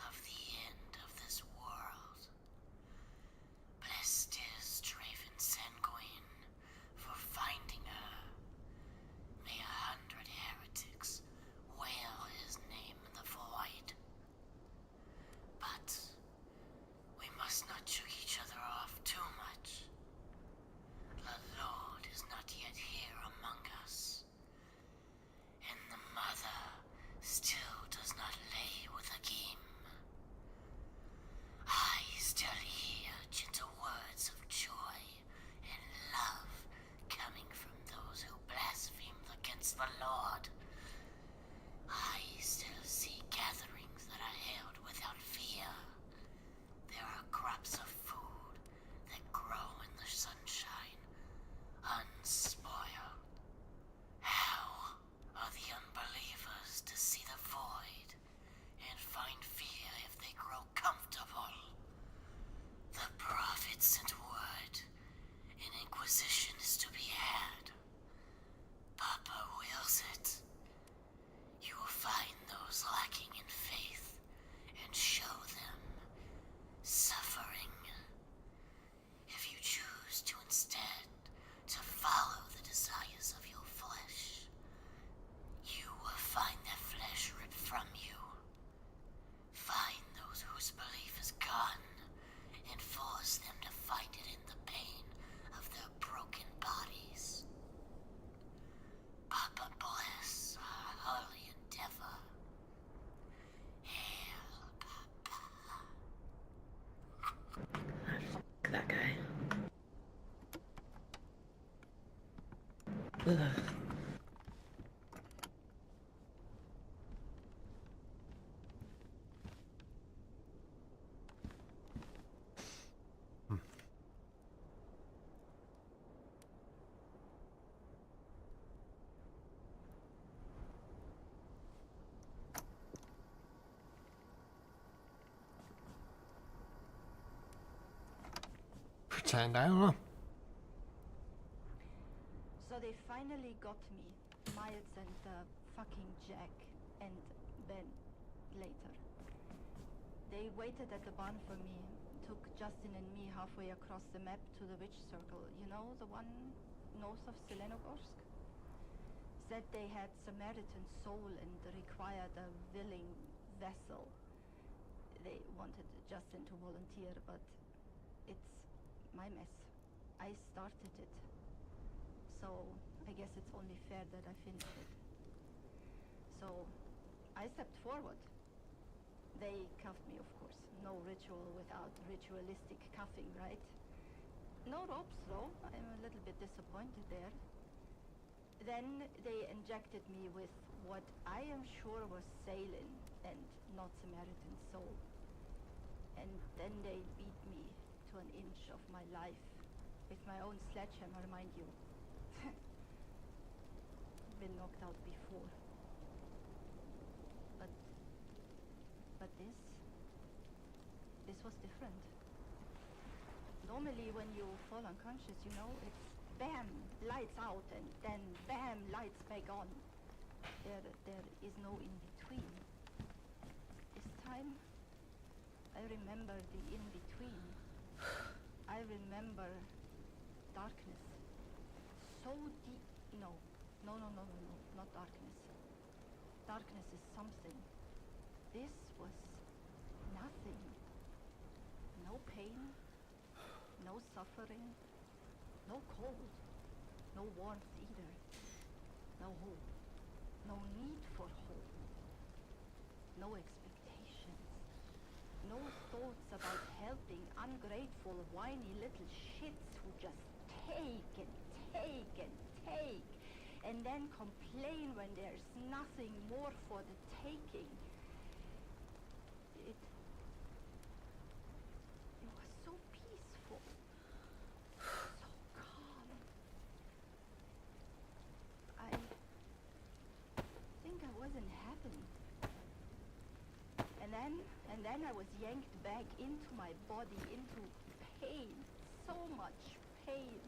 of the end of this world. Blessed is Draven Sanguine for finding her. May 100 heretics wail his name in the void. But we must not choke each other off too much. The Lord is not yet here among us, and the Mother still does not lay with a game. I still hear gentle words of joy and love coming from those who blaspheme against the Lord. I still see gatherings that are held without fear. There are crops of food that grow in the sunshine, unspoiled. How are the unbelievers to see the void and find fear if they grow comfortable? The prophet sent word. An inquisition is to be had. Papa wills it. You will find those lacking in faith and show them suffering. If you choose to instead to follow the desires of your flesh, you will find that flesh ripped from you. Find those whose belief is gone and force them to find it in the pain of their broken bodies. Papa bless our holy endeavor. Hail, Papa. Fuck that guy. Ugh. Pretend, I don't know. So they finally got me, Miles and fucking Jack, and Ben later. They waited at the barn for me, took Justin and me halfway across the map to the witch circle, you know, the one north of Selenogorsk? Said they had Samaritan soul and required a willing vessel. They wanted Justin to volunteer, but it's my mess. I started it. So I guess it's only fair that I finished it. So I stepped forward. They cuffed me, of course. No ritual without ritualistic cuffing, right? No ropes, though. I'm a little bit disappointed there. Then they injected me with what I am sure was saline and not Samaritan soul. And then they beat me to an inch of my life. With my own sledgehammer, mind you. Been knocked out before. But this was different. Normally when you fall unconscious, you know, it's bam, lights out, and then bam, lights back on. There is no in-between. This time, I remember the in-between. I remember darkness. So deep. No, not darkness. Darkness is something. This was nothing. No pain, no suffering, no cold, no warmth either. No hope, no need for hope, no expectations, no thoughts about helping ungrateful, whiny little shits who just take and take and take, and then complain when there's nothing more for the taking. It was so peaceful, so calm. I think I was in heaven. And then I was yanked back into my body, into pain, so much pain.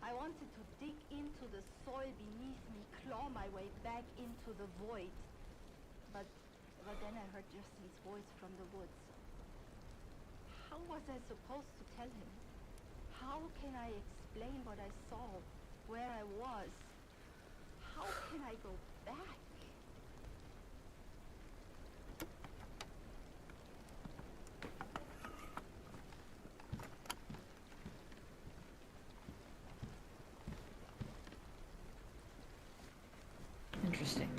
I wanted to dig into the soil beneath me, claw my way back into the void. But then I heard Justin's voice from the woods. How was I supposed to tell him? How can I explain what I saw, where I was? How can I go back? Interesting.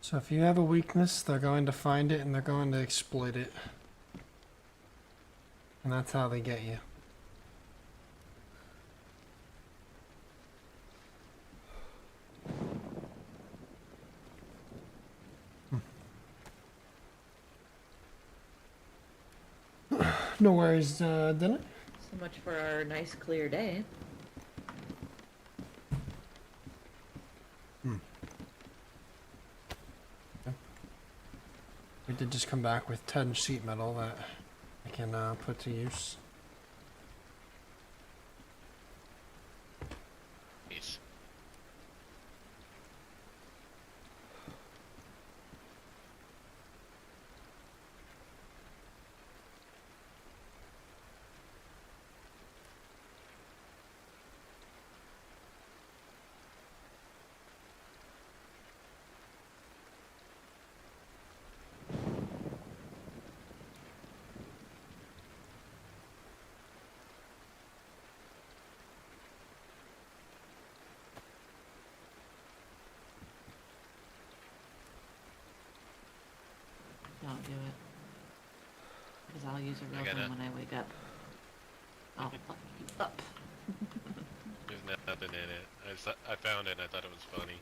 So if you have a weakness, they're going to find it and they're going to exploit it. And that's how they get you. No worries, Dinner. So much for our nice clear day. We did just come back with 10 sheet metal that I can put to use. Peace. Don't do it. Because I'll use a real gun when I wake up. I'll fuck you up. There's nothing in it. I found it and I thought it was funny.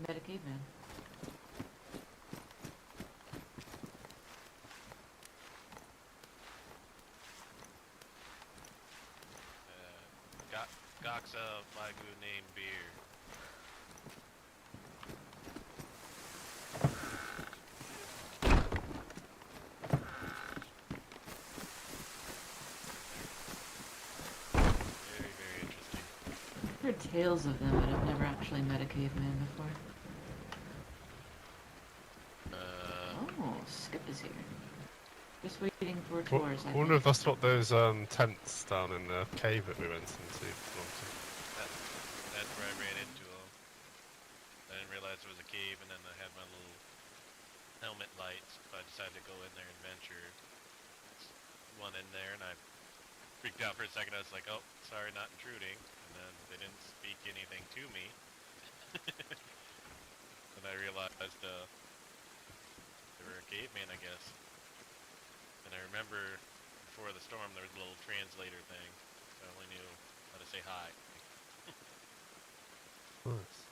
Medicaid man. Goxa Wagyu name beer. Very, very interesting. I've heard tales of them, but I've never actually met a caveman before. Oh, Skip is here. Just waiting for tours. I wonder if that's what those tents down in the cave that we went into belong to. That's where I ran into them. I didn't realize decided to go in there and venture one in there, and I freaked out for a second. I was like, oh, sorry, not intruding. And then they didn't speak anything to me. And I realized they were a caveman, I guess. And I remember before the storm there was a little translator thing, so I only knew how to say hi. Nice.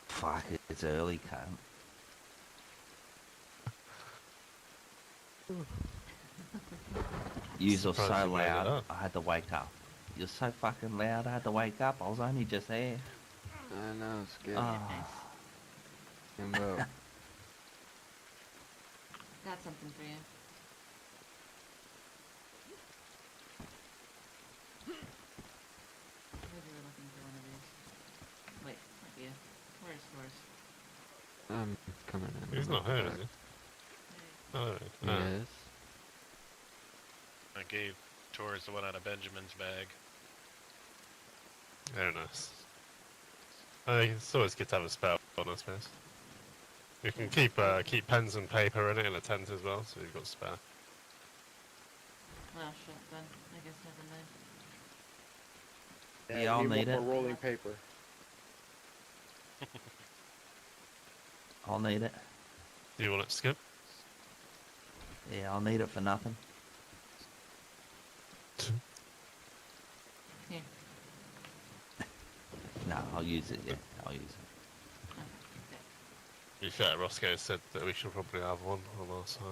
Fuck, it's early, cunt. Yous are so Surprised you made it loud, up. I had to wake up. You're so fucking loud, I had to wake up. I was only just there. I know, it's good. Oh, And well, Got something for you. Maybe we're looking for one of these. Wait, might be a... Where's Horse? I'm coming in. He's not here, is he? Oh, no. Yes. I gave Torres the one out of Benjamin's bag. Very nice. It's always good to have a spare one, I suppose. You can keep pens and paper in it in a tent as well, so you've got spare. Oh shit, then. I guess never mind. Yeah, I'll we need more it. rolling paper. I'll need it. Do you want it to skip? Yeah, I'll need it for nothing. Here. No, I'll use it, yeah, I'll use it. To be fair, Rosco said that we should probably have one on our side.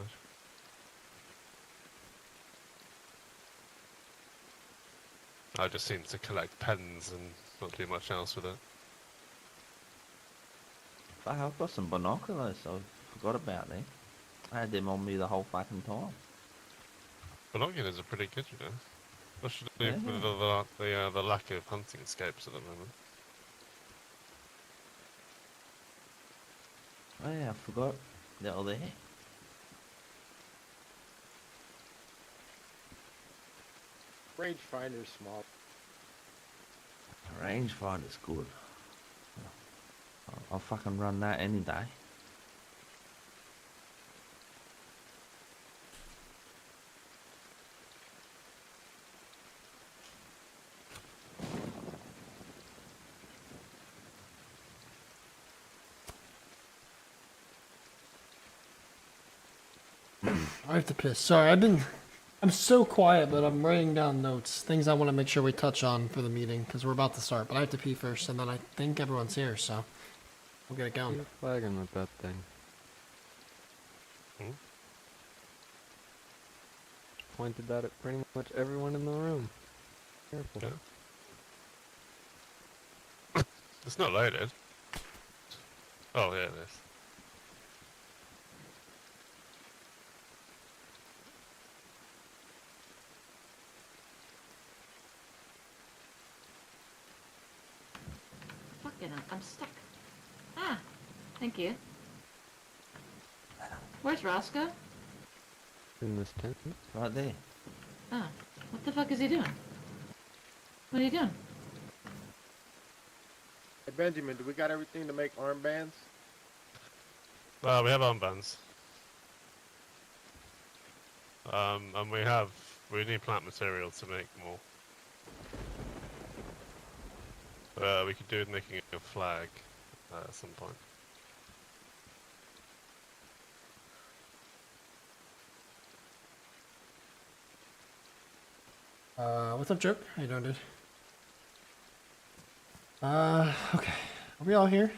I just seem to collect pens and not do much else with it. Fuck, I've got some binoculars, I forgot about them. I had them on me the whole fucking time. Binoculars are pretty good, you know. What should I do Yeah. with the lack of hunting escapes at the moment? Oh yeah, I forgot they're all there. Rangefinder's small. Rangefinder's good. I'll fucking run that any day. I have to piss. Sorry, I'm so quiet, but I'm writing down notes, things I want to make sure we touch on for the meeting, because we're about to start. But I have to pee first, and then I think everyone's here, so we'll get it going. You're flagging with that thing. Hmm? Pointed that at pretty much everyone in the room. Careful. Yeah. It's not loaded. Oh yeah, it is. Fucking hell, I'm stuck. Ah, thank you. Where's Rosco? In this tent. Right there. Ah, what the fuck is he doing? What are you doing? Hey Benjamin, do we got everything to make armbands? Well, we have armbands. And we need plant material to make more. We could do with making a flag at some point. What's up, Joke? How you doing, dude? Okay. Are we all here?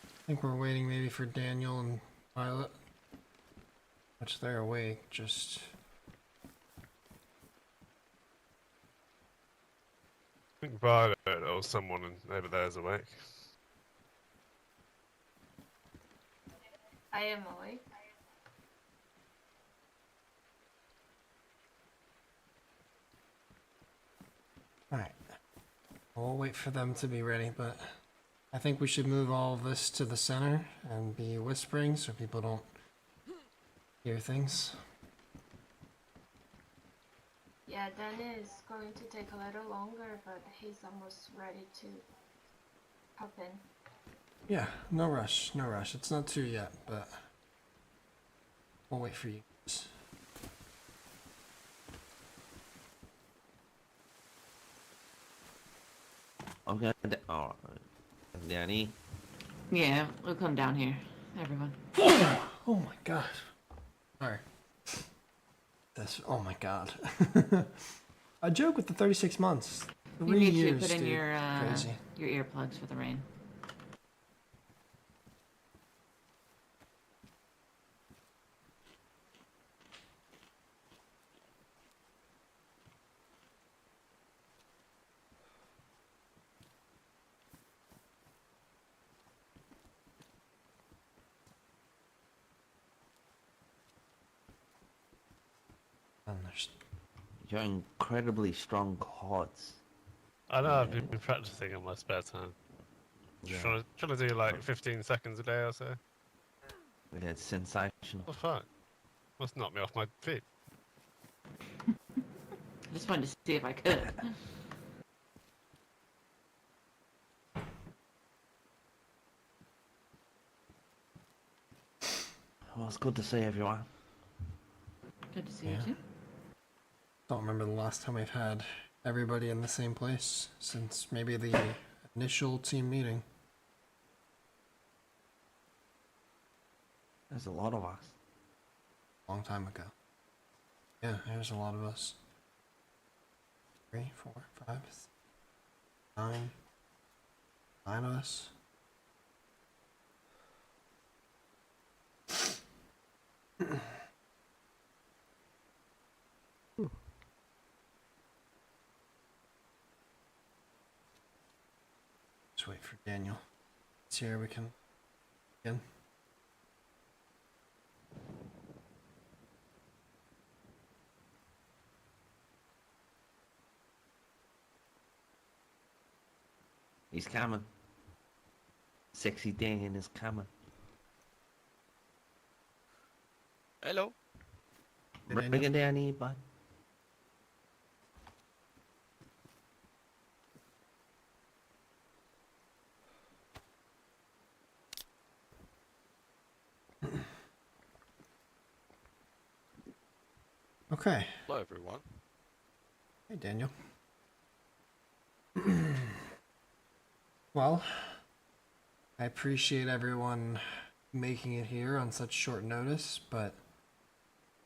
I think we're waiting maybe for Daniel and Violet. Which they're awake, just... I think Violet or someone over there is awake. I am awake. Alright. We'll wait for them to be ready, but I think we should move all of this to the center and be whispering so people don't hear things. Yeah, Dan is going to take a little longer, but he's almost ready to hop in. Yeah, no rush, no rush. It's not 2 yet, but we'll wait for you. I'm going to. Oh, Danny. Yeah, we'll come down here, everyone. Oh my god. Sorry. This. Oh my god. A joke with the 36 months. You 3 need years, to put in dude. Crazy. your earplugs for the rain. And there's You're incredibly strong cards. I know I've been practicing in my spare time. Yeah. Trying to do like 15 seconds a day or so. Yeah, it's sensational. Oh fuck. Must knock me off my feet. I just wanted to see if I could. Well, it's good to see everyone. Good to see Yeah. you too. Don't remember the last time I've had everybody in the same place since maybe the initial team meeting. There's a lot of us. Long time ago. Yeah, there's a lot of us. 3, 4, 5, 6, 9. 9 of us. Just wait for Daniel. It's here, we can begin. He's coming. Sexy Dan is coming. Hello. Hey, Bring it down here, bud. Okay. Hello, everyone. Hey, Daniel. Well, I appreciate everyone making it here on such short notice, but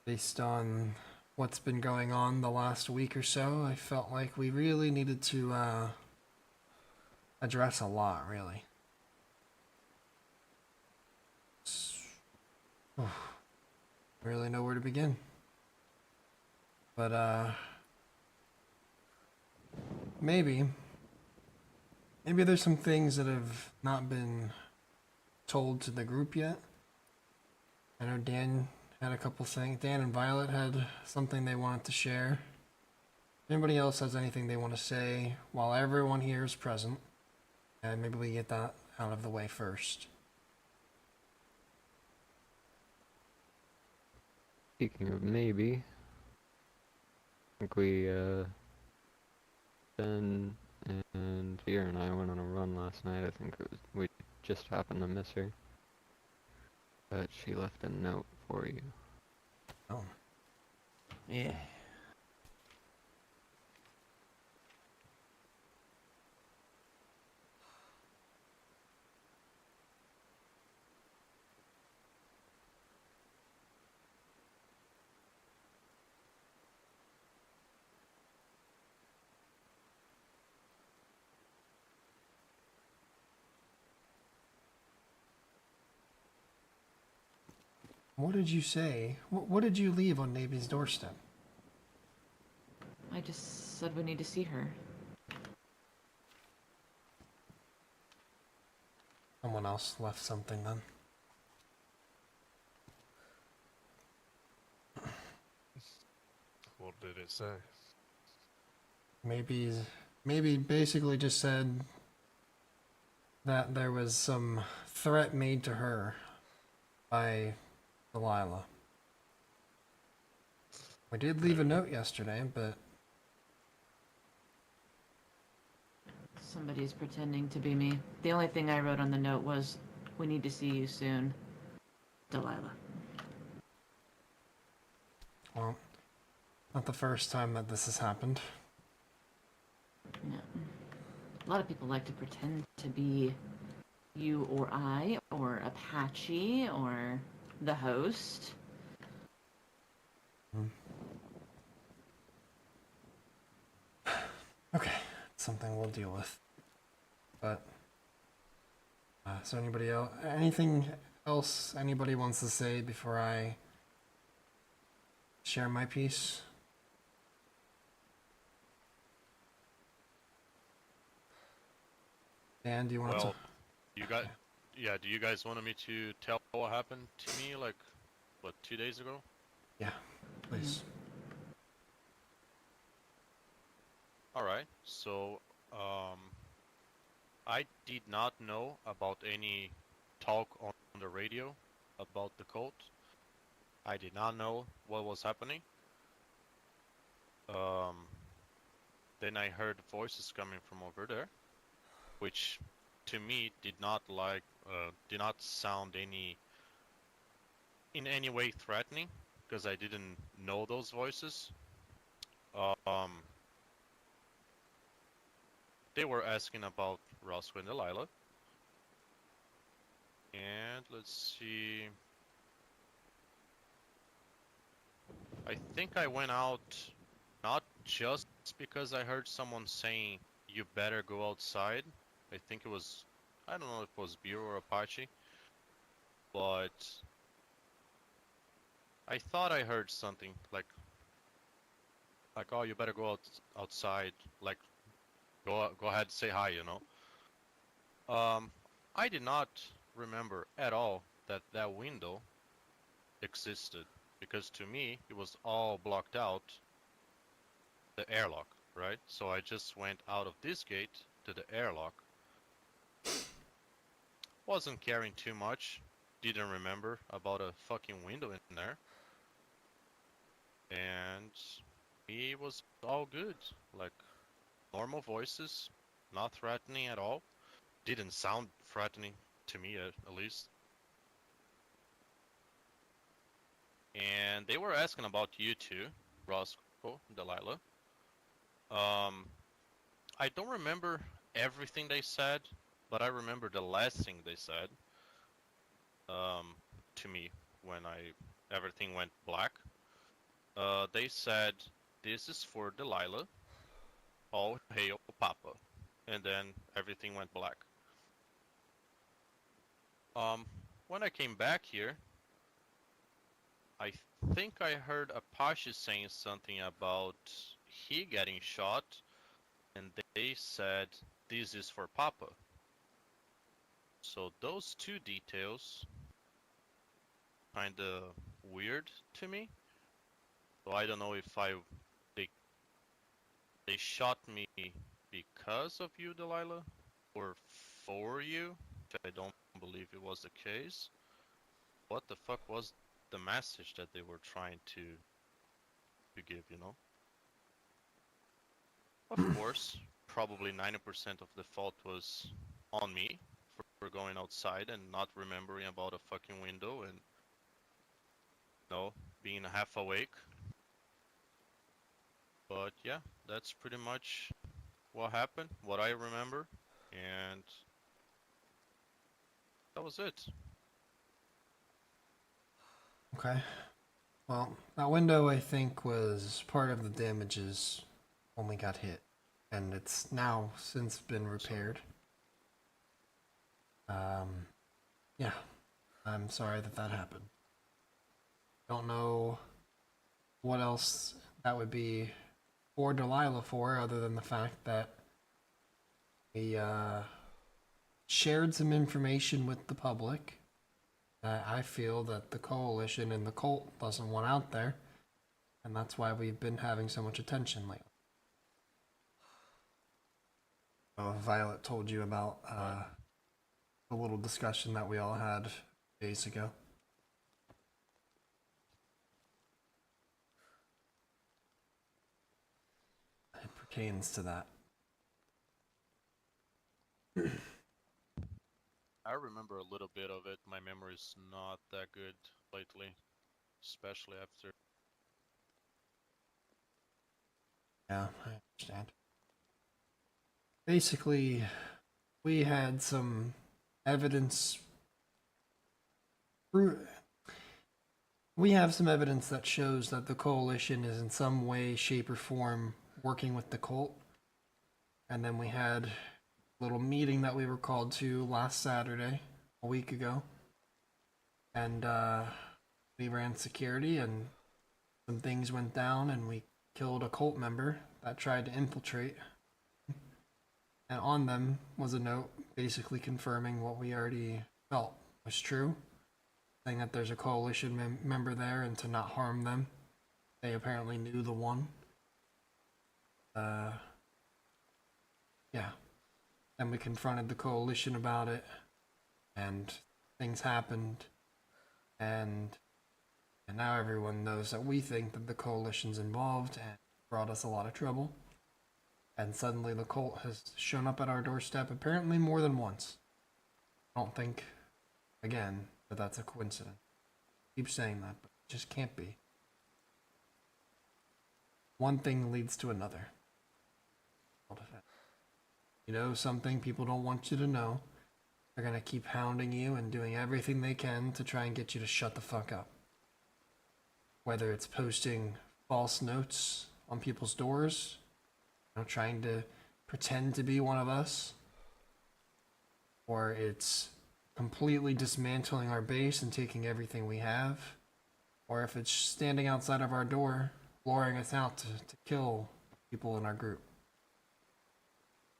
based on what's been going on the last week or so, I felt like we really needed to address a lot, really. I really know where to begin. But maybe there's some things that have not been told to the group yet. I know Dan had a couple things. Dan and Violet had something they wanted to share. If anybody else has anything they want to say while everyone here is present, and maybe we get that out of the way first. Speaking of maybe, I think Ben and Vera and I went on a run last night. I think we just happened to miss her. But she left a note for you. Oh. Yeah. What did you say? What did you leave on Navy's doorstep? I just said we need to see her. Someone else left something then. What did it say? Maybe basically just said that there was some threat made to her by Delilah. We did leave a note yesterday, but Somebody's pretending to be me. The only thing I wrote on the note was, "We need to see you soon, Delilah." Well, not the first time that this has happened. Yeah. A lot of people like to pretend to be you or I, or Apache, or the host. Okay, it's something we'll deal with. But, so anybody else, anything else anybody wants to say before I share my piece? Dan, do you want Well, to? you got, yeah. Do you guys want me to tell what happened to me, like, what, 2 days ago? Yeah, please. All right. So, I did not know about any talk on the radio about the cult. I did not know what was happening. Then I heard voices coming from over there, which to me did not sound in any way threatening, because I didn't know those voices. They were asking about Rosco and Delilah. And let's see. I think I went out not just because I heard someone saying you better go outside. I think it was, I don't know if it was Bureau or Apache, but I thought I heard something like oh, you better go outside, like go ahead, say hi, you know. I did not remember at all that that window existed, because to me it was all blocked out, the airlock, right? So I just went out of this gate to the airlock. Wasn't caring too much, didn't remember about a fucking window in there, and it was all good, like normal voices, not threatening at all. Didn't sound threatening to me, at least. And they were asking about you too, Rosco, Delilah. I don't remember everything they said, but I remember the last thing they said to me when everything went black. They said, "This is for Delilah. All hail Papa." And then everything went black. When I came back here, I think I heard Apache saying something about he getting shot, and they said, "This is for Papa." So those two details kinda weird to me. So I don't know if they shot me because of you, Delilah, or for you. I don't believe it was the case. What the fuck was the message that they were trying to give, you know? Of course, probably 90% of the fault was on me for going outside and not remembering about a fucking window and, you know, being half awake. But yeah, that's pretty much what happened, what I remember, and that was it. Okay. Well, that window I think was part of the damages when we got hit, and it's now since been repaired. Yeah, I'm sorry that that happened. Don't know what else that would be for Delilah for, other than the fact that we shared some information with the public that I feel that the coalition and the cult doesn't want out there, and that's why we've been having so much attention lately. Violet told you about the little discussion that we all had days ago. It pertains to that. I remember a little bit of it. My memory's not that good lately, especially after. Yeah, I understand. Basically, we had some evidence. We have some evidence that shows that the coalition is in some way, shape, or form working with the cult. And then we had a little meeting that we were called to last Saturday, a week ago. And we ran security, and some things went down, and we killed a cult member that tried to infiltrate. And on them was a note basically confirming what we already felt was true, saying that there's a coalition member there and to not harm them. They apparently knew the one. Yeah. Then we confronted the coalition about it, and things happened, and now everyone knows that we think that the coalition's involved and brought us a lot of trouble. And suddenly the cult has shown up at our doorstep apparently more than once. I don't think, again, that that's a coincidence. I keep saying that, but it just can't be. One thing leads to another. You know something people don't want you to know. They're gonna keep hounding you and doing everything they can to try and get you to shut the fuck up. Whether it's posting false notes on people's doors, you know, trying to pretend to be one of us, or it's completely dismantling our base and taking everything we have, or if it's standing outside of our door, luring us out to kill people in our group.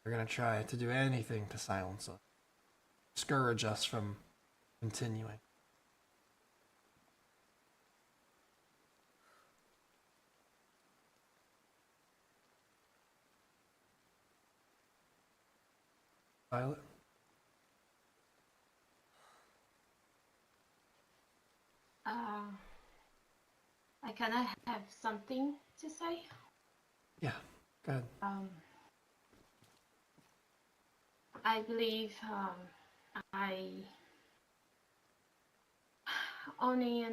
They're gonna try to do anything to silence us, discourage us from continuing. Violet? I kind of have something to say. Yeah, go ahead. I believe I only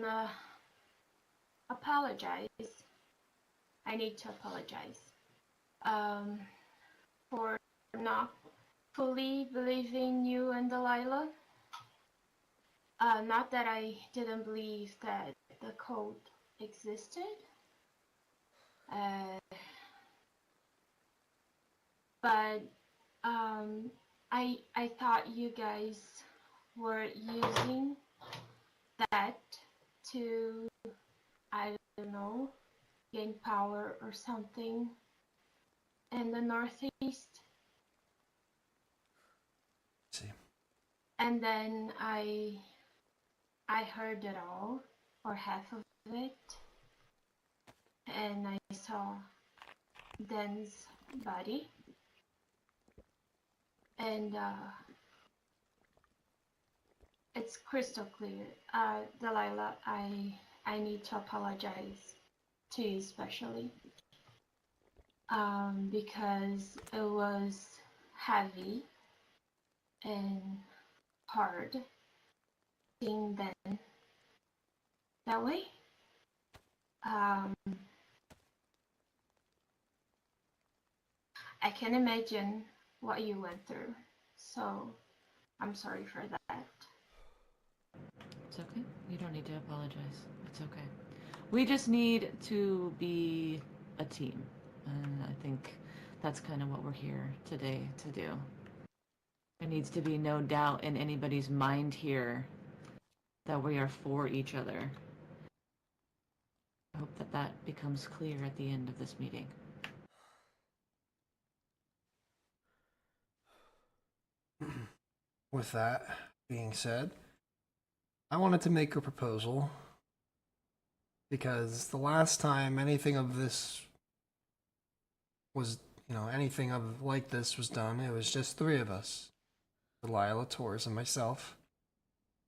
apologize. I need to apologize for not fully believing you and Delilah. Not that I didn't believe that the code existed. But I thought you guys were using that to, I don't know, gain power or something in the Northeast. See. And then I heard it all, or half of it, and I saw Dan's body. And it's crystal clear. Delilah, I need to apologize to you especially. Because it was heavy and hard seeing them that way. I can imagine what you went through, so I'm sorry for that. It's okay. You don't need to apologize. It's okay. We just need to be a team. And I think that's kind of what we're here today to do. There needs to be no doubt in anybody's mind here that we are for each other. I hope that that becomes clear at the end of this meeting. With that being said, I wanted to make a proposal, because the last time anything of this was, anything of like this was done, it was just three of us, Delilah, Torres, and myself.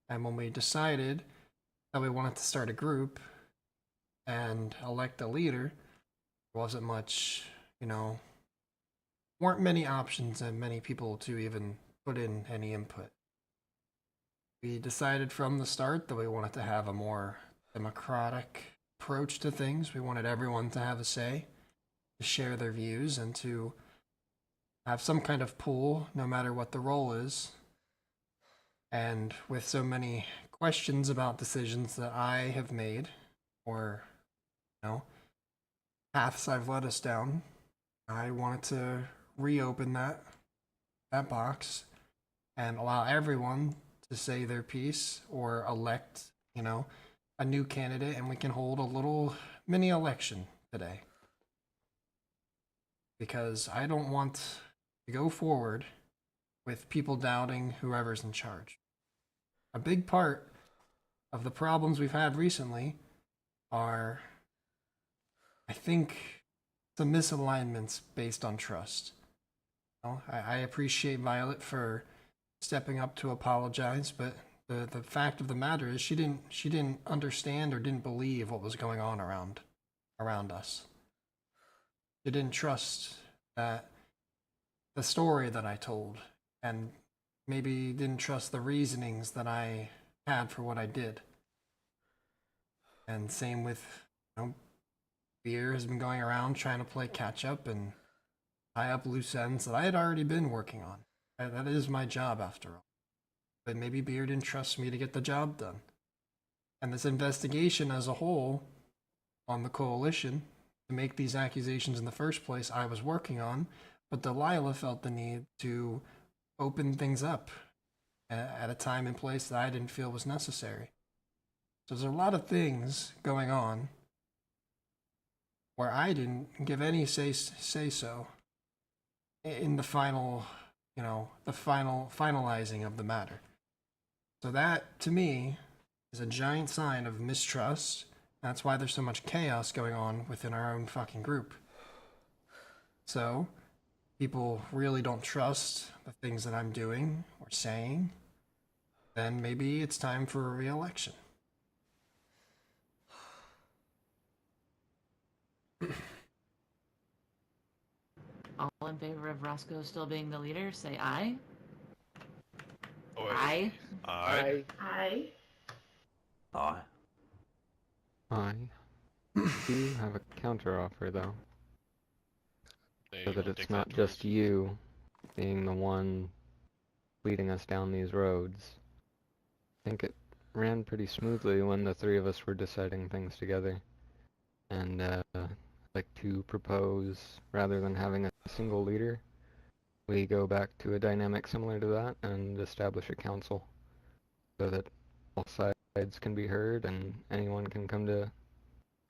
And when we decided that we wanted to start a group and elect a leader, there wasn't much, weren't many options and many people to even put in any input. We decided from the start that we wanted to have a more democratic approach to things. We wanted everyone to have a say, to share their views, and to have some kind of pool, no matter what the role is. And with so many questions about decisions that I have made, or, paths I've led us down, I wanted to reopen that box and allow everyone to say their piece or elect, a new candidate, and we can hold a little mini election today. Because I don't want to go forward with people doubting whoever's in charge. A big part of the problems we've had recently are, I think, some misalignments based on trust. I appreciate Violet for stepping up to apologize, but the fact of the matter is she didn't understand or didn't believe what was going on around us. She didn't trust that the story that I told, and maybe didn't trust the reasonings that I had for what I did. And same with, Beer has been going around trying to play catch up and tie up loose ends that I had already been working on. That is my job after all. But maybe Beer didn't trust me to get the job done. And this investigation as a whole on the coalition to make these accusations in the first place I was working on, but Delilah felt the need to open things up at a time and place that I didn't feel was necessary. So there's a lot of things going on where I didn't give any say so in the final, finalizing of the matter. So that, to me, is a giant sign of mistrust. That's why there's so much chaos going on within our own fucking group. So, people really don't trust the things that I'm doing or saying, then maybe it's time for a re-election. All in favor of Rosco still being the leader, say aye. Oh, wait. Aye. Aye. Aye. Aye. I do have a counter offer though, so that it's not just you being the one leading us down these roads. I think it ran pretty smoothly when the three of us were deciding things together. And I'd like to propose, rather than having a single leader, we go back to a dynamic similar to that and establish a council so that all sides can be heard and anyone can come to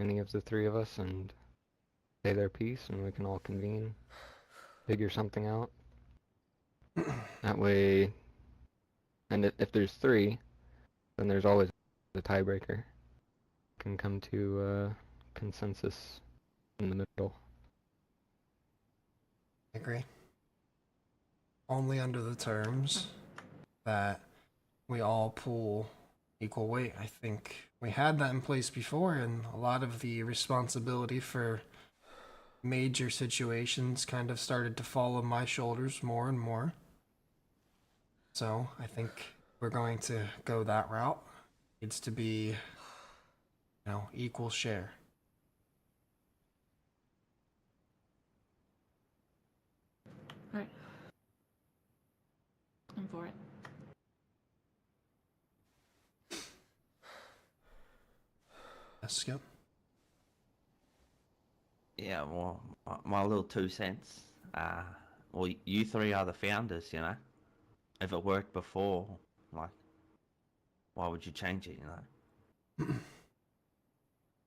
any of the three of us and say their piece, and we can all convene, figure something out. That way, and if there's three, then there's always a tiebreaker. Can come to a consensus in the middle. I agree. Only under the terms that we all pool equal weight. I think we had that in place before, and a lot of the responsibility for major situations kind of started to fall on my shoulders more and more. So I think we're going to go that route. It needs to be, equal share. Alright. I'm for it. Skip. Yeah, well, my little 2 cents. Well, you three are the founders, If it worked before, why would you change it,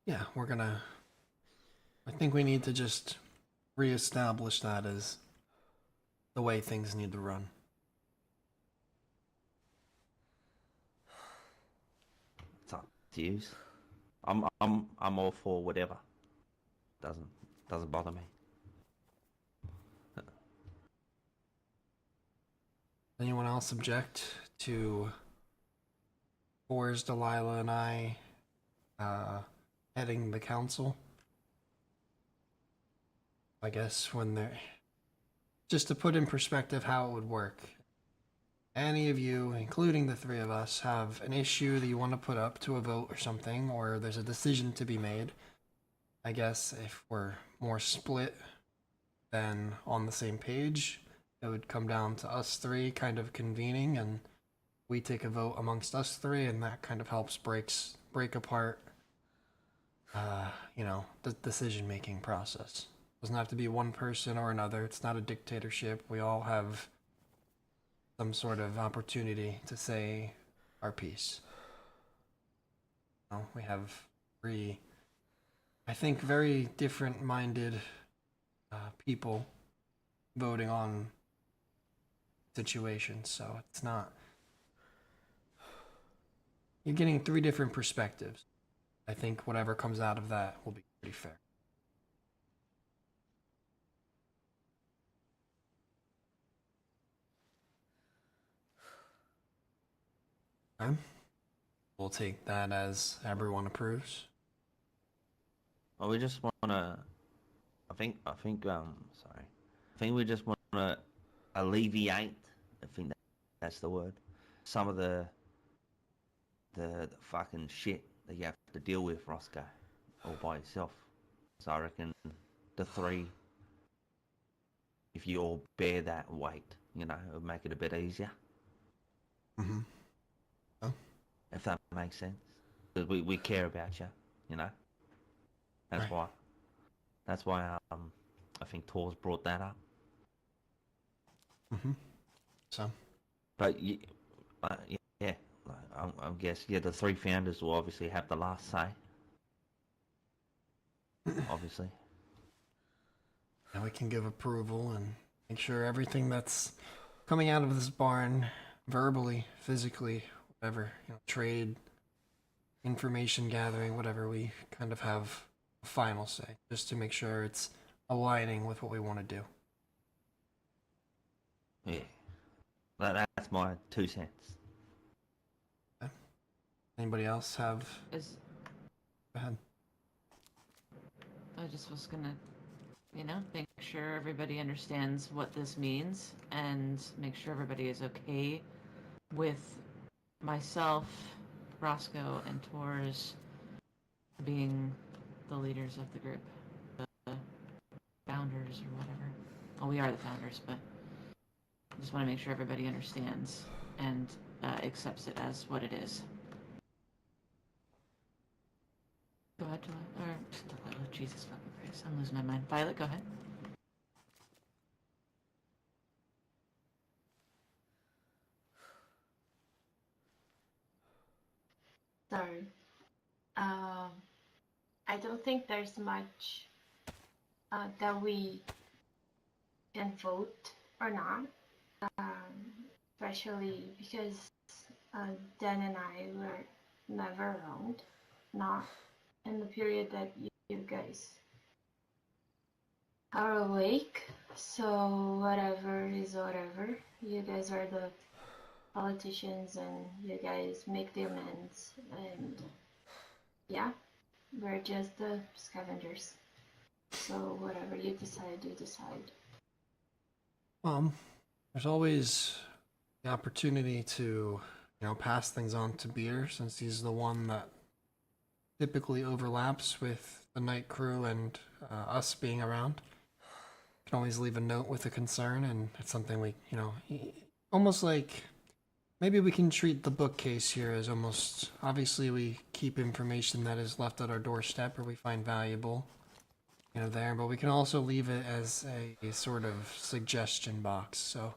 Yeah, I think we need to just reestablish that as the way things need to run. It's up to you. I'm all for whatever. Doesn't bother me. Anyone else object to Boris, Delilah, and I heading the council? I guess when they're... Just to put in perspective how it would work. any of you, including the three of us, have an issue that you want to put up to a vote or something, or there's a decision to be made, I guess if we're more split than on the same page, it would come down to us three kind of convening, and we take a vote amongst us three, and that kind of helps break apart, you know, the decision-making process. It doesn't have to be one person or another. It's not a dictatorship. We all have some sort of opportunity to say our piece. Well, we have three, I think, very different-minded people voting on situations, so it's not... You're getting three different perspectives. I think whatever comes out of that will be pretty fair. Okay. We'll take that as everyone approves. Well, we just wanna. I think sorry. I think we just wanna alleviate. I think that's the word. Some of the fucking shit that you have to deal with, Rosco, all by yourself. So I reckon the three, if you all bear that weight, you know, it'll make it a bit easier. Mm-hmm. Oh. If that makes sense. Because we care about you, you know? That's Right. why. That's why I think Tor's brought that up. Mm-hmm. So. But yeah, I guess the three founders will obviously have the last say. Obviously. Now we can give approval and make sure everything that's coming out of this barn, verbally, physically, whatever, you know, trade, information gathering, whatever, we kind of have a final say, just to make sure it's aligning with what we want to do. Yeah. That's my 2 cents. Okay. Anybody else have... Go ahead. I just was gonna, you know, make sure everybody understands what this means and make sure everybody is okay with myself, Rosco, and Torres being the leaders of the group, the founders or whatever. Well, we are the founders, but I just want to make sure everybody understands and accepts it as what it is. Go ahead, Delilah. Jesus fucking Christ, I'm losing my mind. Violet, go ahead. Sorry. I don't think there's much that we can vote or not, especially because Dan and I were never around, not in the period that you guys are awake. So whatever is whatever. You guys are the politicians and you guys make the amends, and yeah, we're just the scavengers. So whatever you decide, you decide. There's always the opportunity to, you know, pass things on to Beer, since he's the one that typically overlaps with the night crew and us being around. You can always leave a note with a concern, and it's something we, you know, almost like maybe we can treat the bookcase here as almost, obviously we keep information that is left at our doorstep or we find valuable, you know, there, but we can also leave it as a sort of suggestion box. So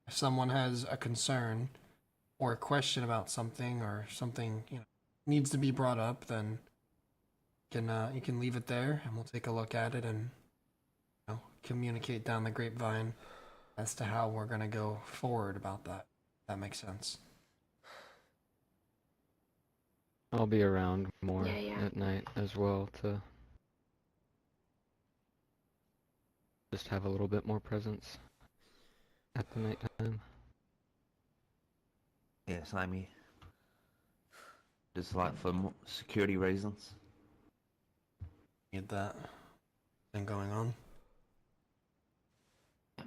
if someone has a concern or a question about something, or something, you know, needs to be brought up, then you can leave it there and we'll take a look at it and, you know, communicate down the grapevine as to how we're gonna go forward about that. That makes sense. I'll be around more Yeah. at night as well to just have a little bit more presence at the nighttime. Yeah, same here. Just like for security reasons. Get that thing going on. Go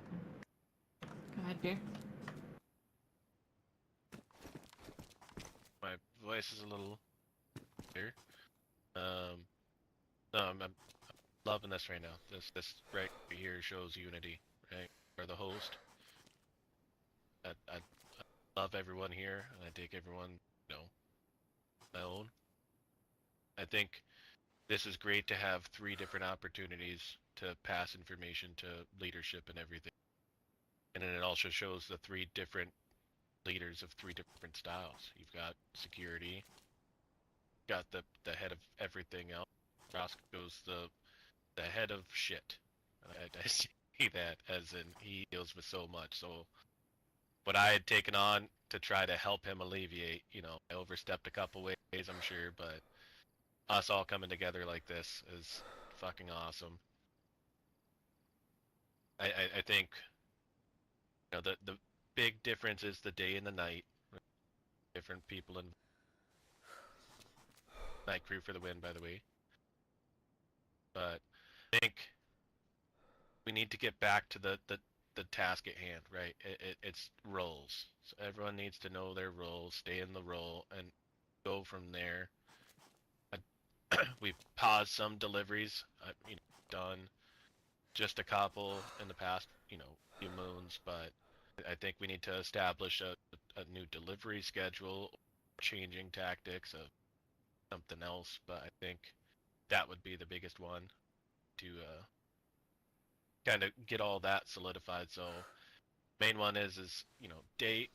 ahead, Beer. voice is a little clear. No, I'm loving this right now. This right here shows unity, right? For the host. I love everyone here, and I take everyone, you know, my own. I think this is great to have 3 different opportunities to pass information to leadership and everything. And then it also shows the 3 different leaders of 3 different styles. You've got security, got the head of everything else. Roscoe's the head of shit. I see that as in he deals with so much. So what I had taken on to try to help him alleviate, you know, I overstepped a couple ways, I'm sure, but us all coming together like this is fucking awesome. I think, you know, the big difference is the day and the night. Different people in night crew for the win, by the way. But I think we need to get back to the task at hand, right? It's roles. So everyone needs to know their role, stay in the role, and go from there. We've paused some deliveries, you know, done just a couple in the past, you know, few moons, but I think we need to establish a new delivery schedule, changing tactics of something else, but I think that would be the biggest one to kind of get all that solidified. So main one is you know, day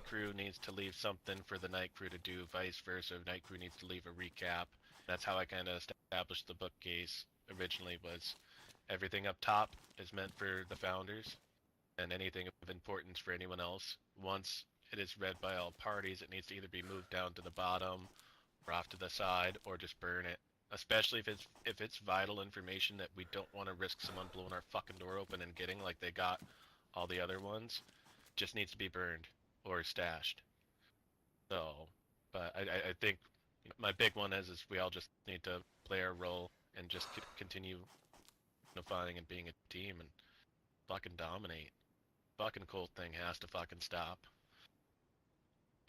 crew needs to leave something for the night crew to do, vice versa. Night crew needs to leave a recap. That's how I kind of established the bookcase originally. Was everything up top is meant for the founders, and anything of importance for anyone else. Once it is read by all parties, it needs to either be moved down to the bottom or off to the side, or just burn it. Especially if it's vital information that we don't want to risk someone blowing our fucking door open and getting like they got all the other ones. Just needs to be burned or stashed. So, but I think my big one is we all just need to play our role and just continue unifying and being a team and fucking dominate. Fucking cold thing has to fucking stop.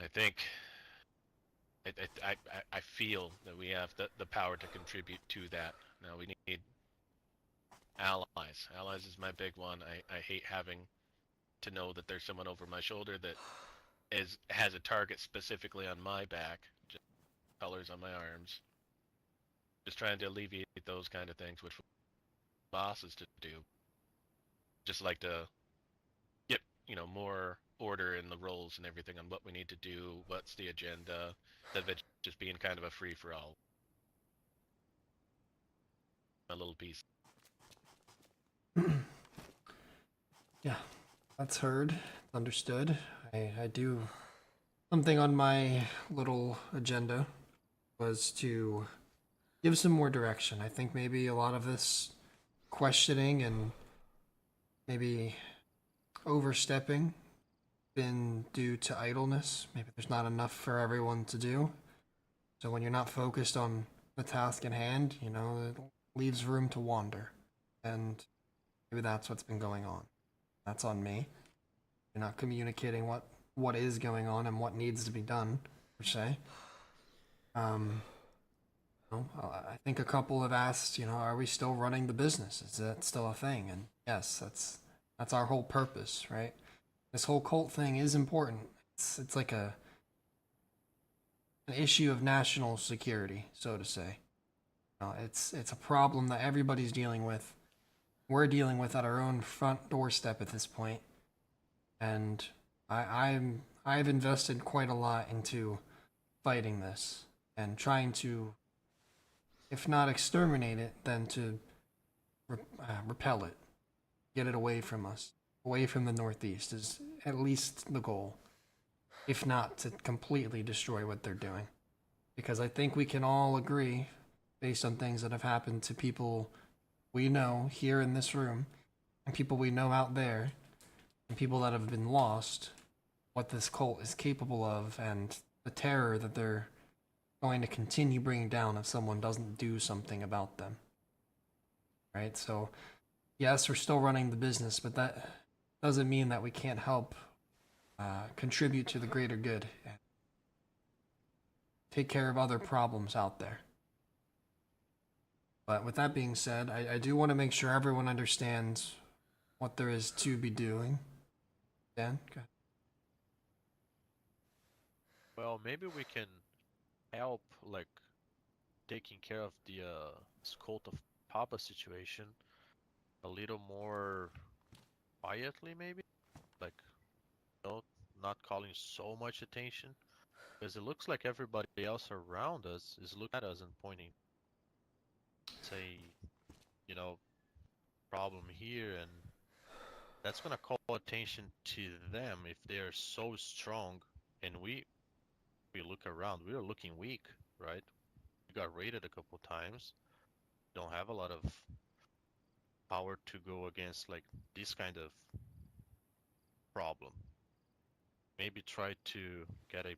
I think I feel that we have the power to contribute to that. Now we need allies. Allies is my big one. I hate having to know that there's someone over my shoulder that has a target specifically on my back, just colors on my arms. Just trying to alleviate those kind of things, which bosses to do. Just like to get, you know, more order in the roles and everything on what we need to do, what's the agenda, instead of it just being kind of a free-for-all. A little piece. Yeah, that's heard, understood. I do something on my little agenda was to give some more direction. I think maybe a lot of this questioning and maybe overstepping been due to idleness. Maybe there's not enough for everyone to do. So when you're not focused on the task in hand, you know, it leaves room to wander. And maybe that's what's been going on. That's on me. You're not communicating what is going on and what needs to be done, per se. I think a couple have asked, you know, are we still running the business? Is that still a thing? And yes, that's our whole purpose, right? This whole cult thing is important. It's like an issue of national security, so to say. It's a problem that everybody's dealing with. We're dealing with at our own front doorstep at this point. And I've invested quite a lot into fighting this and trying to, if not exterminate it, then to repel it, get it away from us, away from the Northeast is at least the goal, if not to completely destroy what they're doing. Because I think we can all agree, based on things that have happened to people we know here in this room, and people we know out there, and people that have been lost, what this cult is capable of, and the terror that they're going to continue bringing down if someone doesn't do something about them. Right? So, yes, we're still running the business, but that doesn't mean that we can't help contribute to the greater good. take care of other problems out there. But with that being said, I do want to make sure everyone understands what there is to be doing. Dan, go ahead. Well, maybe we can help, like, taking care of the Cult of Papa situation a little more quietly, maybe? Like, not calling so much attention. Because it looks like everybody else around us is looking at us and pointing. Say, problem here, and that's gonna call attention to them if they're so strong, and we look around, we are looking weak, right? We got raided a couple times, don't have a lot of power to go against like this kind of problem. Maybe try to get a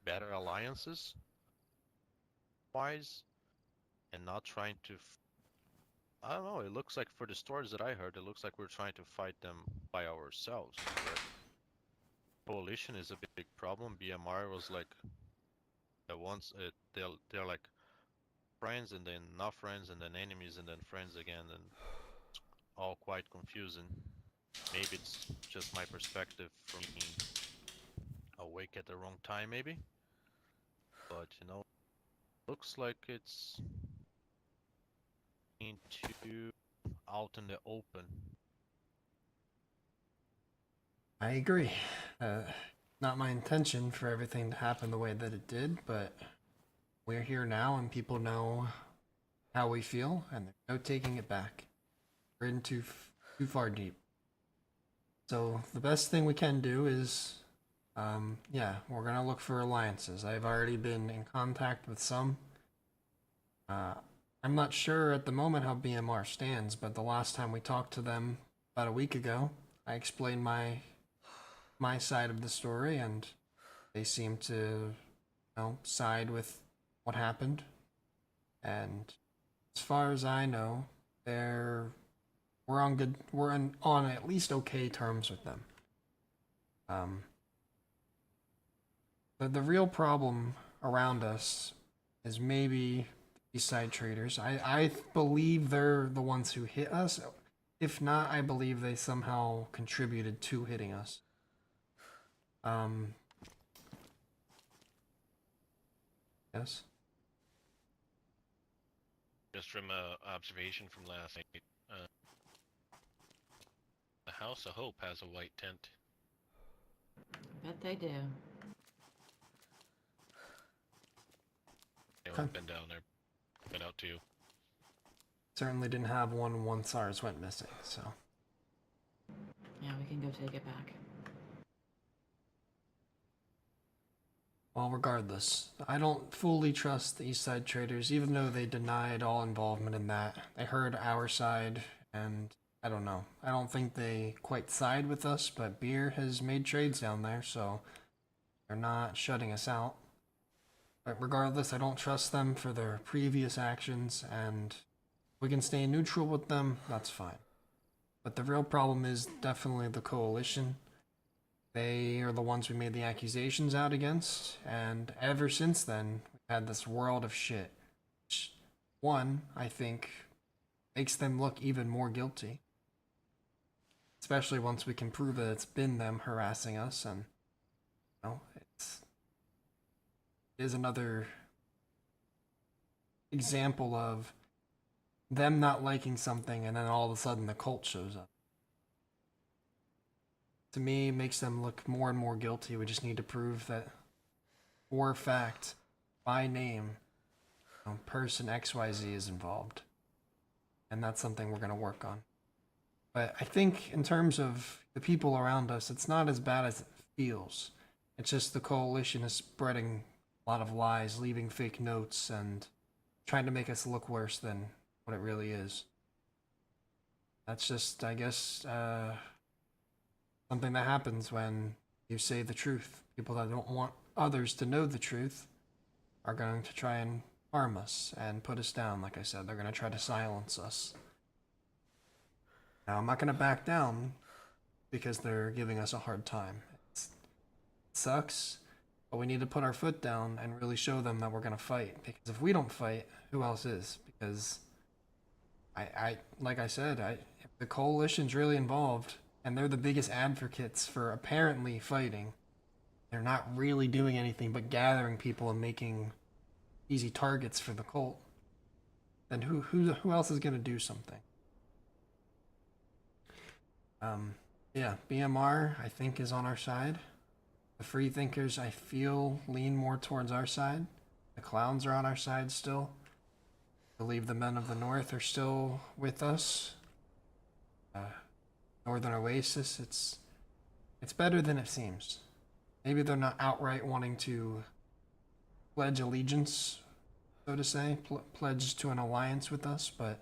better alliances wise, and not trying to I don't know, it looks like for the stories that I heard, it looks like we're trying to fight them by ourselves. But coalition is a big problem. BMR was like the ones they're like friends and then not friends and then enemies and then friends again, and it's all quite confusing. Maybe it's just my perspective from being awake at the wrong time, maybe. But looks like it's into out in the open. I agree. Not my intention for everything to happen the way that it did, but we're here now and people know how we feel, and there's no taking it back. We're in too far deep. So the best thing we can do is, yeah, we're gonna look for alliances. I've already been in contact with some. I'm not sure at the moment how BMR stands, but the last time we talked to them about a week ago, I explained my side of the story, and they seem to, side with what happened. And as far as I know, we're on at least okay terms with them. But the real problem around us is maybe these side traders. I believe they're the ones who hit us. If not, I believe they somehow contributed to hitting us. Yes? Just from observation from last night, the House of Hope has a white tent. Bet they do. I've been down there. Been out too. Certainly didn't have one once ours went missing, so. Yeah, we can go take it back. Well, regardless, I don't fully trust the East Side traders, even though they denied all involvement in that. They heard our side, and I don't know. I don't think they quite side with us, but Beer has made trades down there, so they're not shutting us out. But regardless, I don't trust them for their previous actions, and we can stay neutral with them, that's fine. But the real problem is definitely the coalition. They are the ones we made the accusations out against, and ever since then, we've had this world of shit. Which, one, I think, makes them look even more guilty. Especially once we can prove that it's been them harassing us, and, it is another example of them not liking something and then all of a sudden the cult shows up. To me, it makes them look more and more guilty. We just need to prove that, for a fact, by name, person XYZ is involved. And that's something we're going to work on. But I think in terms of the people around us, it's not as bad as it feels. It's just the coalition is spreading a lot of lies, leaving fake notes, and trying to make us look worse than what it really is. That's just, I guess, something that happens when you say the truth. People that don't want others to know the truth are going to try and harm us and put us down. Like I said, they're going to try to silence us. Now, I'm not going to back down because they're giving us a hard time. It sucks, But we need to put our foot down and really show them that we're going to fight. Because if we don't fight, who else is? Because like I said, if the coalition's really involved and they're the biggest advocates for apparently fighting, they're not really doing anything but gathering people and making easy targets for the cult, then who else is going to do something? Yeah, BMR, I think, is on our side. The free thinkers, I feel, lean more towards our side. The clowns are on our side still. I believe the men of the north are still with us. Northern Oasis, it's better than it seems. Maybe they're not outright wanting to pledge allegiance, so to say, pledge to an alliance with us, but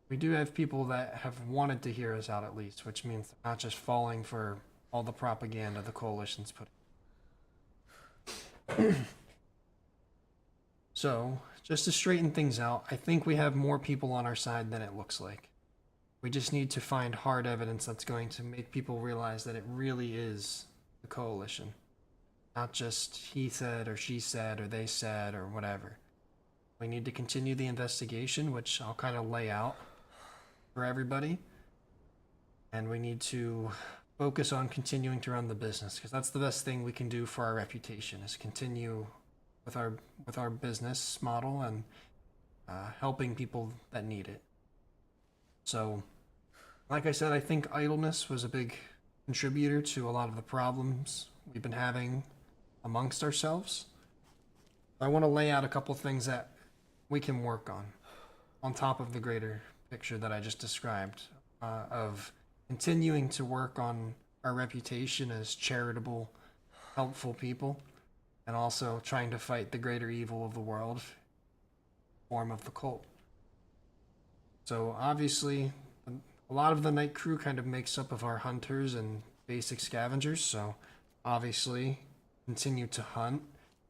we do have people that have wanted to hear us out at least, which means they're not just falling for all the propaganda the coalition's putting. So, just to straighten things out, I think we have more people on our side than it looks like. We just need to find hard evidence that's going to make people realize that it really is the coalition. Not just he said or she said or they said or whatever. We need to continue the investigation, which I'll kind of lay out for everybody. And we need to focus on continuing to run the business, because that's the best thing we can do for our reputation, is continue with our business model and helping people that need it. So, like I said, I think idleness was a big contributor to a lot of the problems we've been having amongst ourselves. I want to lay out a couple things that we can work on top of the greater picture that I just described, of continuing to work on our reputation as charitable, helpful people, and also trying to fight the greater evil of the world, form of the cult. So obviously, a lot of the night crew kind of makes up of our hunters and basic scavengers, so obviously continue to hunt,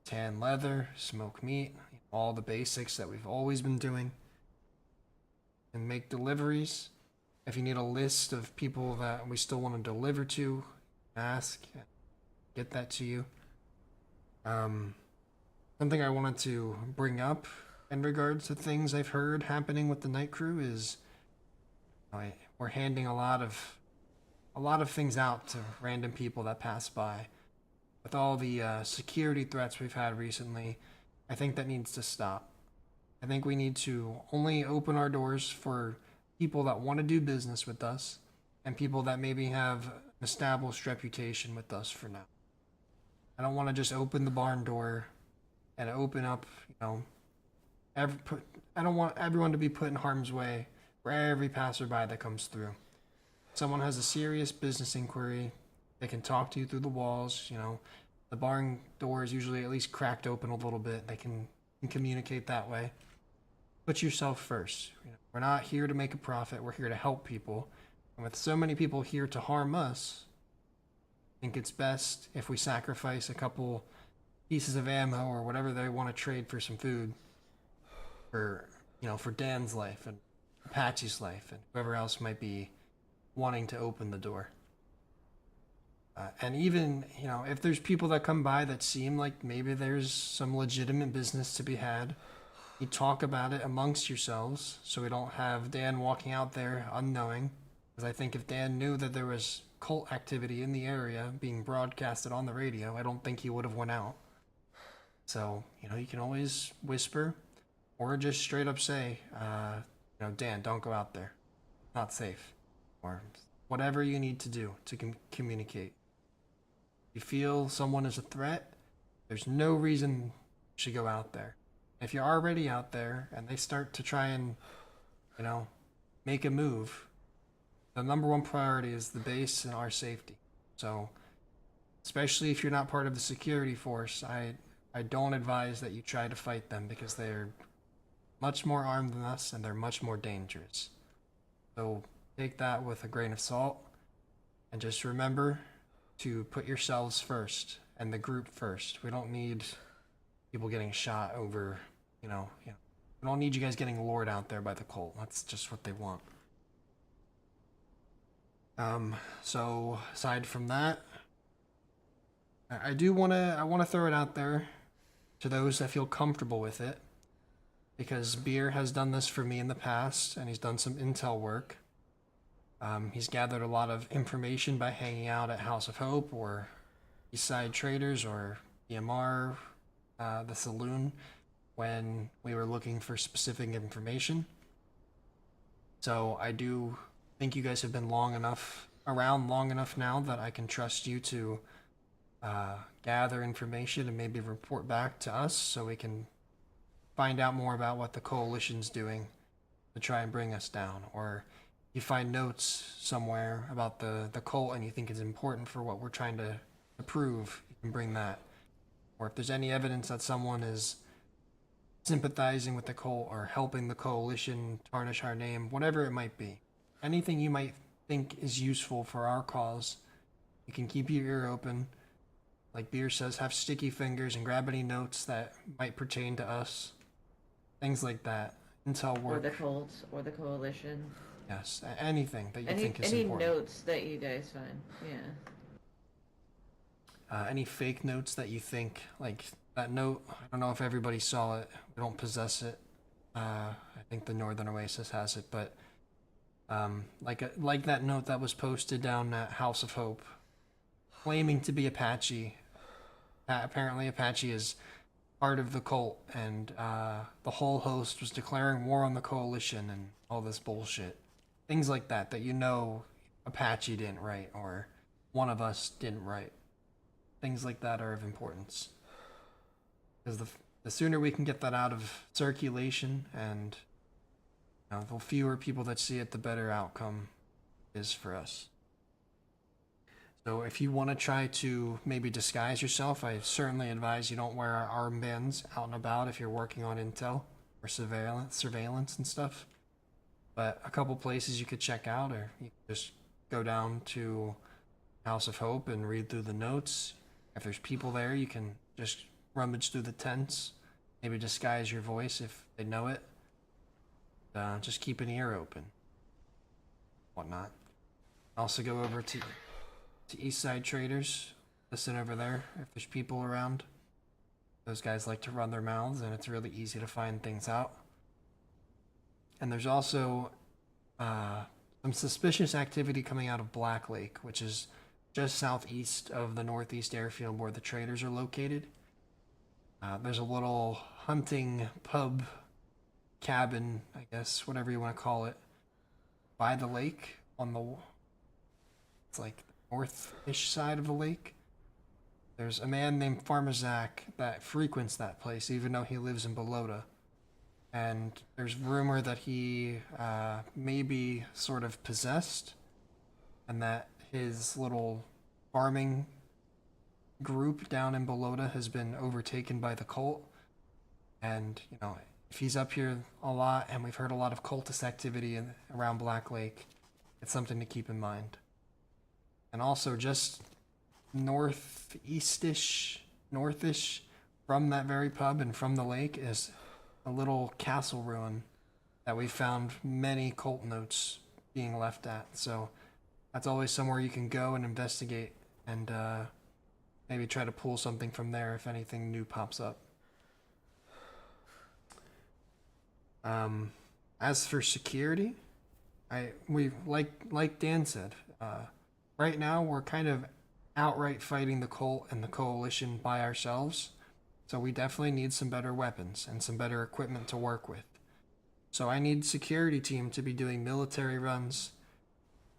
tan leather, smoke meat, all the basics that we've always been doing, and make deliveries. If you need a list of people that we still want to deliver to, ask, get that to you. Something I wanted to bring up in regards to things I've heard happening with the night crew is we're handing a lot of things out to random people that pass by. With all the security threats we've had recently, I think that needs to stop. I think we need to only open our doors for people that want to do business with us and people that maybe have an established reputation with us for now. I don't want to just open the barn door and open up, I don't want everyone to be put in harm's way for every passerby that comes through. If someone has a serious business inquiry, they can talk to you through the walls, the barn door is usually at least cracked open a little bit. They can communicate that way. Put yourself first. We're not here to make a profit. We're here to help people. And with so many people here to harm us, I think it's best if we sacrifice a couple pieces of ammo or whatever they want to trade for some food for Dan's life and Apache's life and whoever else might be wanting to open the door. And even, if there's people that come by that seem like maybe there's some legitimate business to be had, you talk about it amongst yourselves so we don't have Dan walking out there unknowing. Because I think if Dan knew that there was cult activity in the area being broadcasted on the radio, I don't think he would have went out. So, you can always whisper or just straight up say, Dan, don't go out there. Not safe. Or whatever you need to do to communicate. If you feel someone is a threat, there's no reason you should go out there. If you're already out there and they start to try and, make a move, the number one priority is the base and our safety. So, especially if you're not part of the security force, I don't advise that you try to fight them because they're much more armed than us and they're much more dangerous. So, take that with a grain of salt and just remember to put yourselves first and the group first. We don't need people getting shot over, we don't need you guys getting lured out there by the cult. That's just what they want. So aside from that, I do wanna throw it out there to those that feel comfortable with it, because Beer has done this for me in the past, and he's done some intel work. He's gathered a lot of information by hanging out at House of Hope or Eastside Traders or EMR, the saloon, when we were looking for specific information. So I do think you guys have been around long enough now that I can trust you to gather information and maybe report back to us so we can find out more about what the coalition's doing to try and bring us down. Or you find notes somewhere about the cult and you think it's important for what we're trying to prove, you can bring that. Or if there's any evidence that someone is sympathizing with the cult or helping the coalition tarnish our name, whatever it might be, anything you might think is useful for our cause, you can keep your ear open. Like Beer says, have sticky fingers and grab any notes that might pertain to us. Things like that. Intel work. Or the cults, or the coalition. Yes, anything that you think is any important. Any notes that you guys find, yeah. Any fake notes that you think, like that note, I don't know if everybody saw it, we don't possess it. I think the Northern Oasis has it, but like that note that was posted down at House of Hope, claiming to be Apache. Apparently Apache is part of the cult, and the whole host was declaring war on the coalition and all this bullshit. Things like that you know Apache didn't write, or one of us didn't write. Things like that are of importance. Because the sooner we can get that out of circulation and the fewer people that see it, the better outcome is for us. So if you want to try to maybe disguise yourself, I certainly advise you don't wear armbands out and about if you're working on intel or surveillance and stuff. But a couple places you could check out, or you could just go down to House of Hope and read through the notes. If there's people there, you can just rummage through the tents, maybe disguise your voice if they know it. Just keep an ear open, whatnot. Also go over to Eastside Traders, listen over there if there's people around. Those guys like to run their mouths, and it's really easy to find things out. And there's also some suspicious activity coming out of Black Lake, which is just southeast of the Northeast Airfield where the traders are located. There's a little hunting pub, cabin, I guess, whatever you want to call it, by the lake on it's like the north-ish side of the lake. There's a man named Farmer Zach that frequents that place, even though he lives in Balota. And there's rumor that he may be sort of possessed, and that his little farming group down in Balota has been overtaken by the cult. And, if he's up here a lot, and we've heard a lot of cultist activity around Black Lake, it's something to keep in mind. And also just northish from that very pub and from the lake is a little castle ruin that we found many cult notes being left at. So that's always somewhere you can go and investigate, and maybe try to pull something from there if anything new pops up. As for security, like Dan said, right now we're kind of outright fighting the cult and the coalition by ourselves, so we definitely need some better weapons and some better equipment to work with. So I need security team to be doing military runs.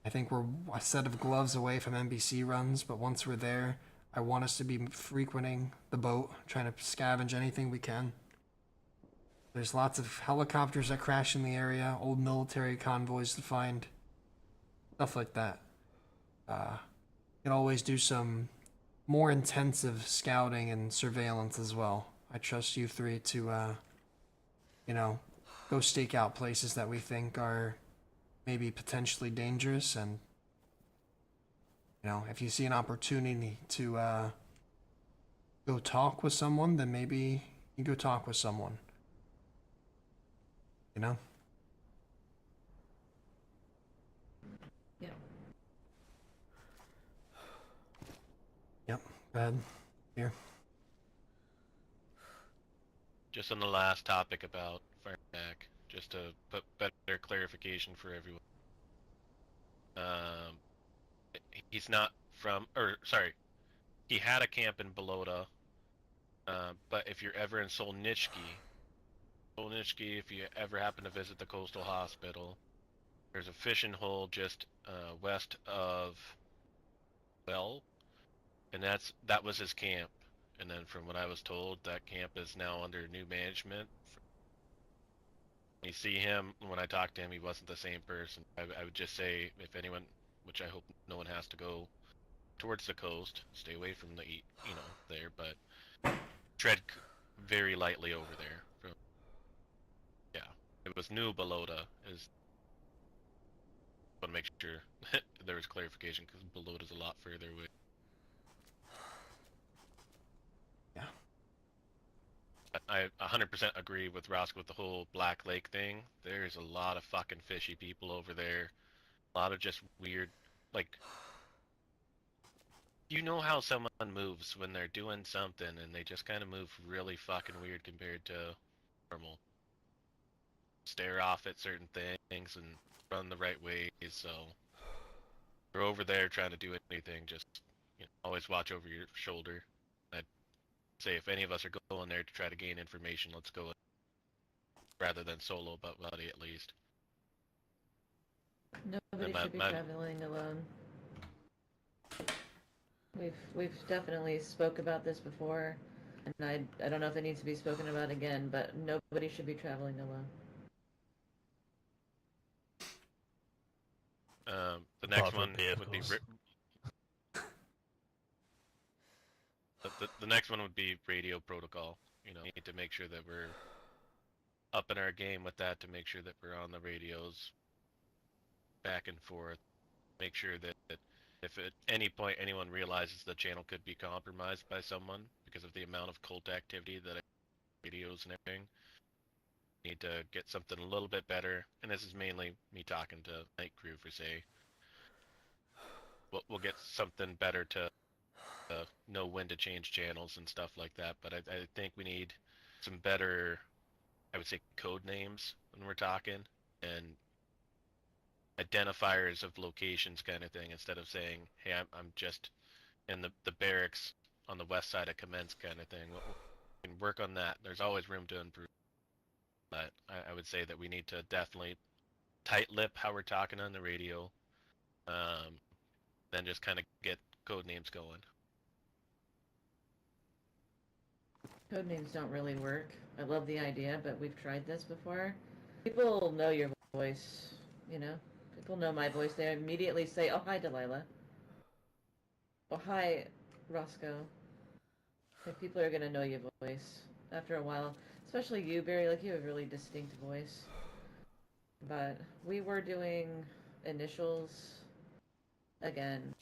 I think we're a set of gloves away from NBC runs, but once we're there, I want us to be frequenting the boat, trying to scavenge anything we can. There's lots of helicopters that crash in the area, old military convoys to find, stuff like that. You can always do some more intensive scouting and surveillance as well. I trust you three to, go stake out places that we think are maybe potentially dangerous, and, if you see an opportunity to go talk with someone, then maybe you go talk with someone. Yeah. Yep, go ahead. Yeah. Just on the last topic about Fireback, just to put better clarification for everyone. He's not from, or sorry, he had a camp in Balota, but if you're ever in Solnitsky, if you ever happen to visit the coastal hospital, there's a fishing hole just west of Well, and that was his camp. And then from what I was told, that camp is now under new management. You see him, when I talked to him, he wasn't the same person. I would just say, if anyone, which I hope no one has to go towards the coast, stay away from the, there, but tread very lightly over there. Yeah, it was New Balota. Is want to make sure there was clarification, because Balota's a lot further away. I 100% agree with Rosco with the whole Black Lake thing. There's a lot of fucking fishy people over there. A lot of just weird, like, you know how someone moves when they're doing something and they just kind of move really fucking weird compared to normal. Stare off at certain things and run the right ways, so if you're over there trying to do anything, just always watch over your shoulder. I'd say if any of us are going there to try to gain information, let's go rather than solo, but buddy at least. Nobody should be traveling alone. We've definitely spoke about this before, and I don't know if it needs to be spoken about again, but nobody should be traveling alone. The next one would be the next one would be radio protocol. We need to make sure that we're up in our game with that, to make sure that we're on the radios back and forth. Make sure that if at any point anyone realizes the channel could be compromised by someone because of the amount of cult activity that radios and everything, need to get something a little bit better. And this is mainly me talking to night crew for say. We'll get something better to know when to change channels and stuff like that. But I think we need some better, I would say, code names when we're talking, and identifiers of locations kind of thing, instead of saying, hey, I'm just in the barracks on the west side of Commence kind of thing. We can work on that. There's always room to improve. But I would say that we need to definitely tight-lip how we're talking on the radio, then just kind of get code names going. Code names don't really work. I love the idea, but we've tried this before. People know your voice, People know my voice. They immediately say, oh, hi, Delilah. Oh, hi, Rosco. Like, people are going to know your voice after a while. Especially you, Barry. Like, you have a really distinct voice. But we were doing initials. Again,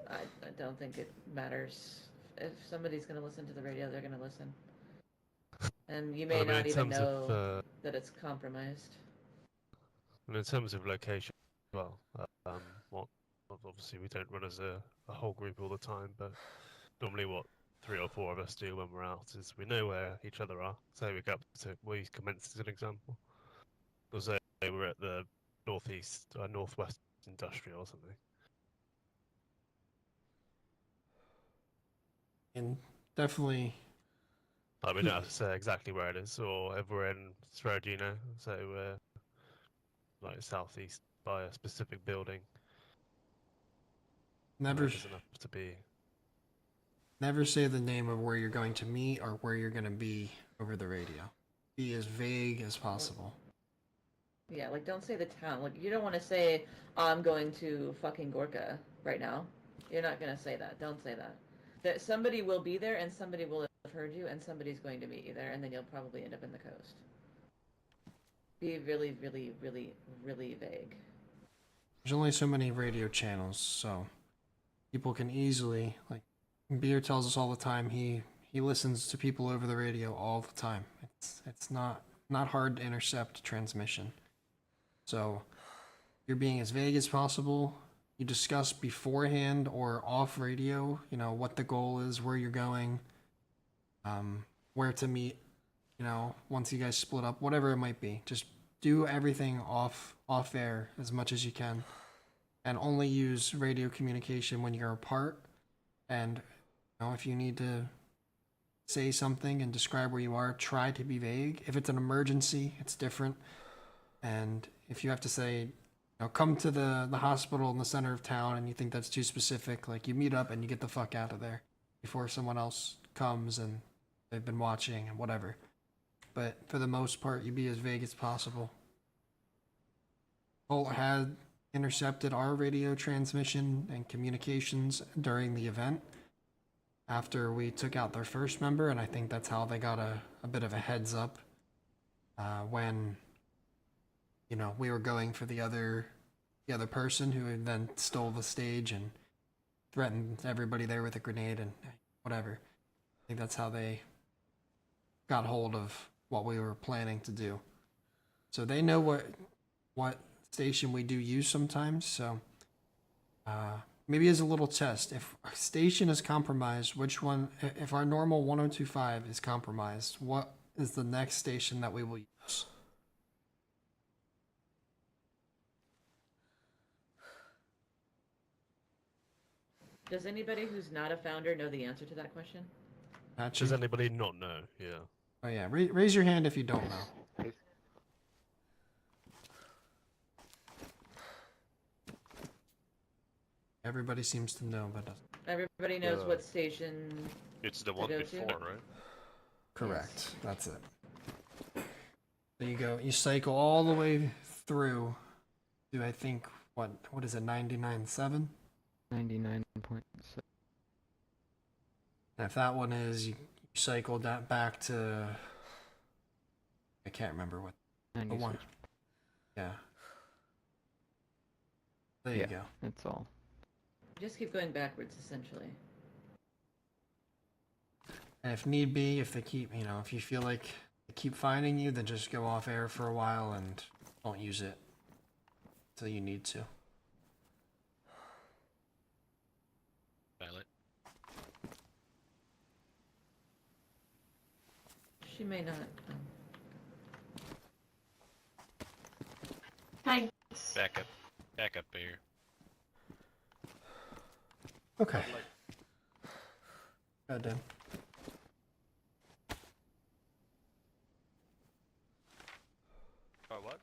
I don't think it matters. If somebody's going to listen to the radio, they're going to listen. And you may not even know that it's compromised. And in terms of location, well, obviously we don't run as a whole group all the time, but normally what 3 or 4 of us do when we're out is we know where each other are. So we go up to, we Commence as an example. Or say we're at the northwest industrial or something. And definitely. Like we don't have to say exactly where it is, or if we're in Sverigino, so we're like southeast by a specific building. Never. It doesn't have to be. Never say the name of where you're going to meet or where you're going to be over the radio. Be as vague as possible. Yeah, like, don't say the town. Like, you don't want to say, I'm going to fucking Gorka right now. You're not going to say that. Don't say that. That somebody will be there, and somebody will have heard you, and somebody's going to meet you there, and then you'll probably end up in the coast. Be really, really, really, really vague. There's only so many radio channels, so people can easily, like, Beer tells us all the time, he listens to people over the radio all the time. It's not hard to intercept transmission. So you're being as vague as possible. you discuss beforehand or off radio, you know, what the goal is, where you're going, where to meet, you know, once you guys split up, whatever it might be. Just do everything off air as much as you can, and only use radio communication when you're apart. And you know, if you need to say something and describe where you are, try to be vague. If it's an emergency, it's different. And if you have to say, you know, come to the hospital in the center of town, and you think that's too specific, like, you meet up and you get the fuck out of there before someone else comes and they've been watching and whatever. But for the most part, you be as vague as possible. Colt had intercepted our radio transmission and communications during the event after we took out their first member, and I think that's how they got a bit of a heads up when, you know, we were going for the other person who had then stole the stage and threatened everybody there with a grenade and whatever. I think that's how they got hold of what we were planning to do. So they know what station we do use sometimes, so maybe as a little test, if a station is compromised, which one, if our normal 1025 is compromised, what is the next station that we will use? Does anybody who's not a founder know the answer to that question? Does anybody not know? Yeah. Oh yeah, raise your hand if you don't know. Everybody seems to know, but doesn't. Everybody knows what station. It's the one to go before, to? right? Correct. That's it. There you go. You cycle all the way through to, I think, what is it, 99.7? 99.7. And if that one is, you cycled that back to, I can't remember what the one. Yeah. There you go. That's all. Just keep going backwards, essentially. And if need be, if they keep, you know, if you feel like they keep finding you, then just go off air for a while and don't use it until you need to. Violet. She may not. Thanks. Back up here. Okay. Go Dan. Oh, what?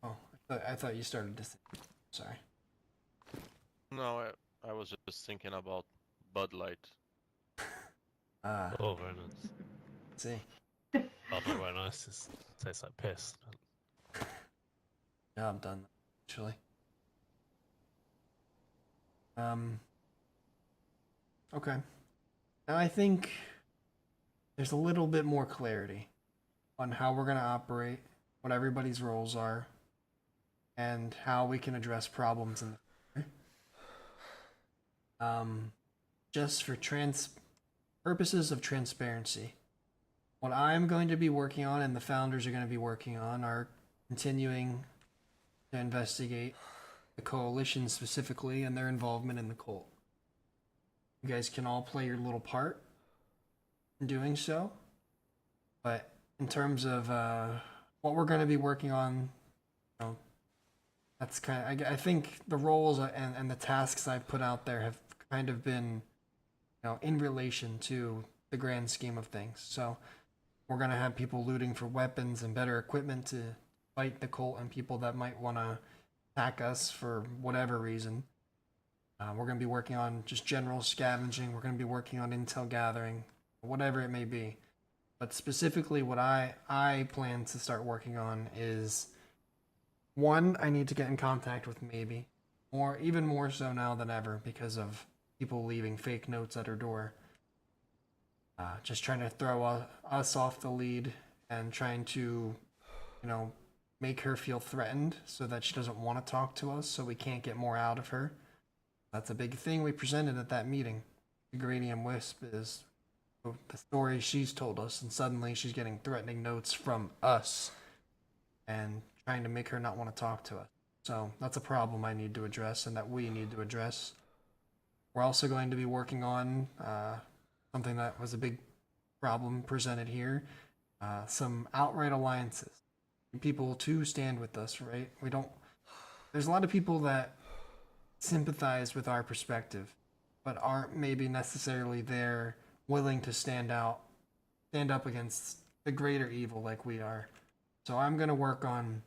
Oh, I thought you started to say. Sorry. No, I was just thinking about Bud Light. Oh, very nice. See. Oh, not very nice. It tastes like piss. Job done, actually. Okay. Now I think there's a little bit more clarity on how we're going to operate, what everybody's roles are, and how we can address problems in the future. Just for purposes of transparency, what I'm going to be working on and the founders are going to be working on are continuing to investigate the coalition specifically and their involvement in the cult. You guys can all play your little part in doing so, but in terms of what we're going to be working on, you know, that's kind of, I think the roles and the tasks I've put out there have kind of been, you know, in relation to the grand scheme of things. So we're going to have people looting for weapons and better equipment to fight the cult and people that might want to attack us for whatever reason. We're going to be working on just general scavenging. We're going to be working on intel gathering, whatever it may be. But specifically what I plan to start working on is, one, I need to get in contact with Maybe, or even more so now than ever because of people leaving fake notes at her door. Just trying to throw us off the lead and trying to, you know, make her feel threatened so that she doesn't want to talk to us, so we can't get more out of her. That's a big thing we presented at that meeting. The Gradium Wisp is the story she's told us, and suddenly she's getting threatening notes from us and trying to make her not want to talk to us. So that's a problem I need to address and that we need to address. We're also going to be working on something that was a big problem presented here, some outright alliances. People to stand with us, right? There's a lot of people that sympathize with our perspective, but aren't maybe necessarily there willing to stand up against the greater evil like we are. So I'm going to work on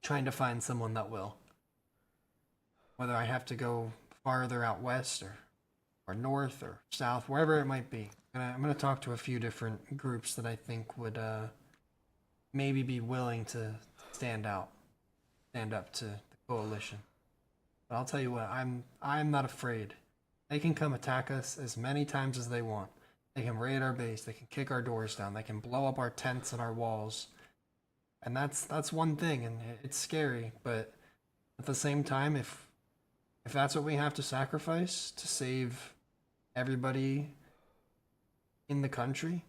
trying to find someone that will. Whether I have to go farther out west or north or south, wherever it might be. I'm going to talk to a few different groups that I think would maybe be willing to stand up to the coalition. But I'll tell you what, I'm not afraid. They can come attack us as many times as they want. They can raid our base, they can kick our doors down, they can blow up our tents and our walls. And that's one thing, and it's scary, but at the same time, if that's what we have to sacrifice to save everybody in the country,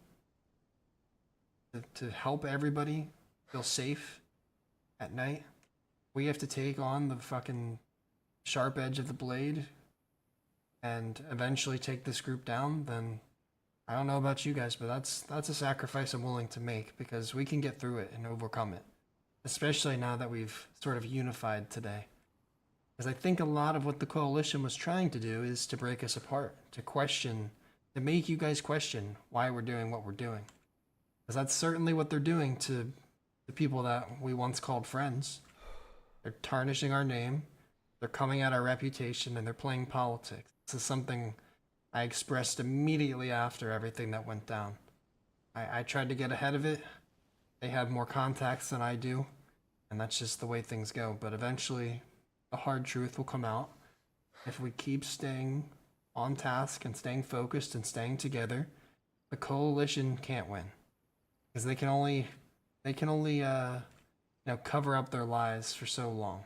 to help everybody feel safe at night, we have to take on the fucking sharp edge of the blade and eventually take this group down, then I don't know about you guys, but that's a sacrifice I'm willing to make, because we can get through it and overcome it, especially now that we've sort of unified today. Because I think a lot of what the coalition was trying to do is to break us apart, to make you guys question why we're doing what we're doing. Because that's certainly what they're doing to the people that we once called friends. They're tarnishing our name, they're coming at our reputation, and they're playing politics. This is something I expressed immediately after everything that went down. I tried to get ahead of it. They have more contacts than I do, and that's just the way things go. But eventually, the hard truth will come out. If we keep staying on task and staying focused and staying together, the coalition can't win. Because they can only cover up their lies for so long.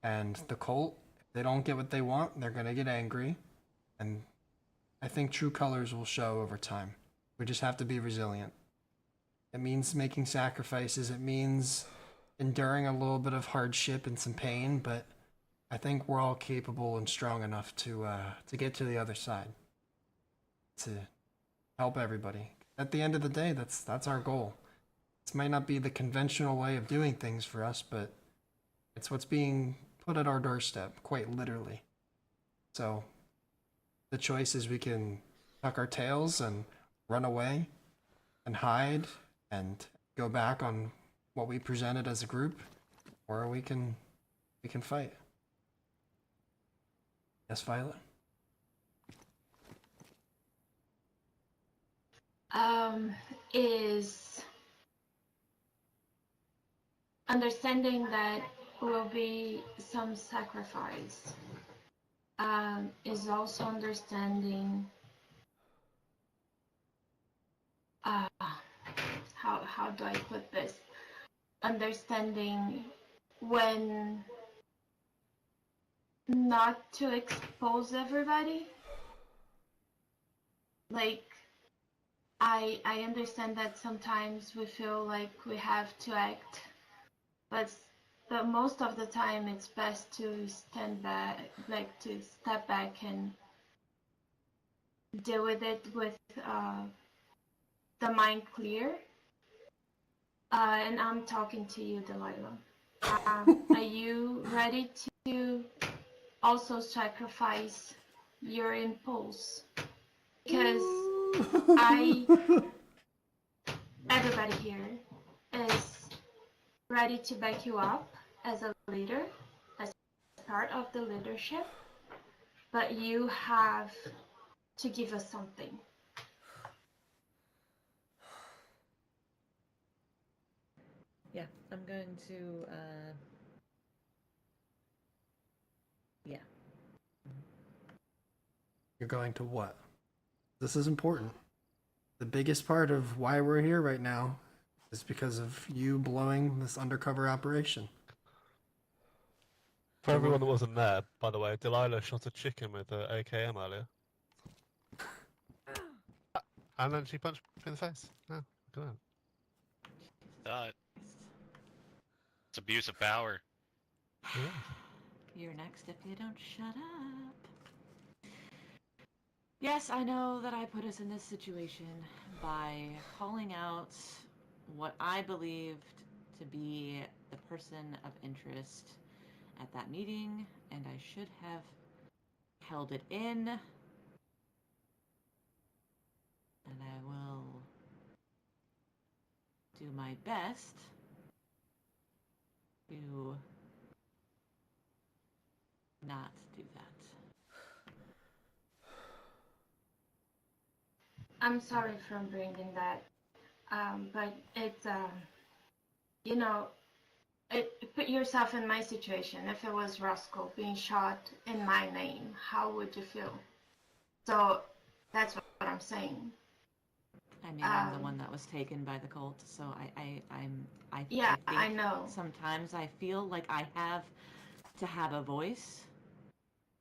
And the cult, if they don't get what they want, they're gonna get angry. And I think true colors will show over time. We just have to be resilient. It means making sacrifices, it means enduring a little bit of hardship and some pain, but I think we're all capable and strong enough to get to the other side. To help everybody. At the end of the day, that's our goal. This might not be the conventional way of doing things for us, but it's what's being put at our doorstep, quite literally. So the choice is we can tuck our tails and run away and hide and go back on what we presented as a group, or we can fight. Yes, Violet? Is understanding that will be some sacrifice. Is also understanding how do I put this? Understanding when not to expose everybody. Like, I understand that sometimes we feel like we have to act, but most of the time it's best to stand back, like to step back and deal with it with the mind clear. And I'm talking to you, Delilah. Are you ready to also sacrifice your impulse? Because everybody here is ready to back you up as a leader, as part of the leadership, but you have to give us something. Yeah, I'm going to, yeah. You're going to what? This is important. The biggest part of why we're here right now is because of you blowing this undercover operation. For everyone that wasn't there, by the way, Delilah shot a chicken with an AKM earlier. And then she punched me in the face. Oh, look at that. That. It's abuse of power. You're next if you don't shut up. Yes, I know that I put us in this situation by calling out what I believed to be the person of interest at that meeting, and I should have held it in. And I will do my best to not do that. I'm sorry for bringing that, but it's, you know, put yourself in my situation. If it was Rosco being shot in my name, how would you feel? So that's what I'm saying. I mean, I'm the one that was taken by the cult, so Yeah, I I think know. sometimes I feel like I have to have a voice,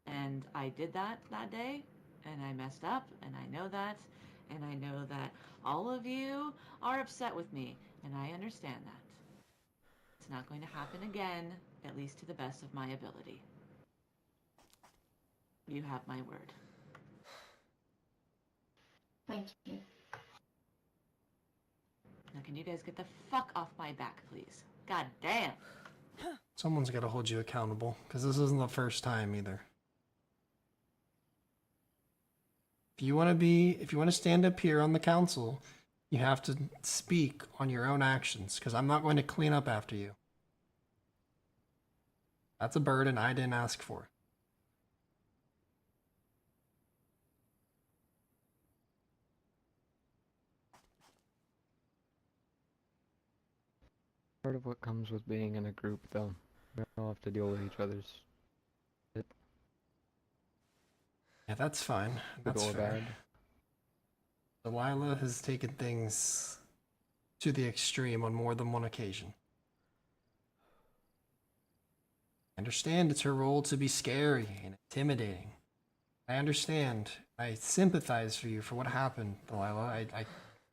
and I did that day, and I messed up, and I know that, and I know that all of you are upset with me, and I understand that. It's not going to happen again, at least to the best of my ability. You have my word. Thank you. Now, can you guys get the fuck off my back, please? God damn. Someone's got to hold you accountable, because this isn't the first time either. If you want to stand up here on the council, you have to speak on your own actions, because I'm not going to clean up after you. That's a burden I didn't ask for. Part of what comes with being in a group, though. We all have to deal with each other's shit. Yeah, that's fine. Good That's or fair. bad. Delilah has taken things to the extreme on more than one occasion. I understand it's her role to be scary and intimidating. I understand. I sympathize for you for what happened, Delilah. I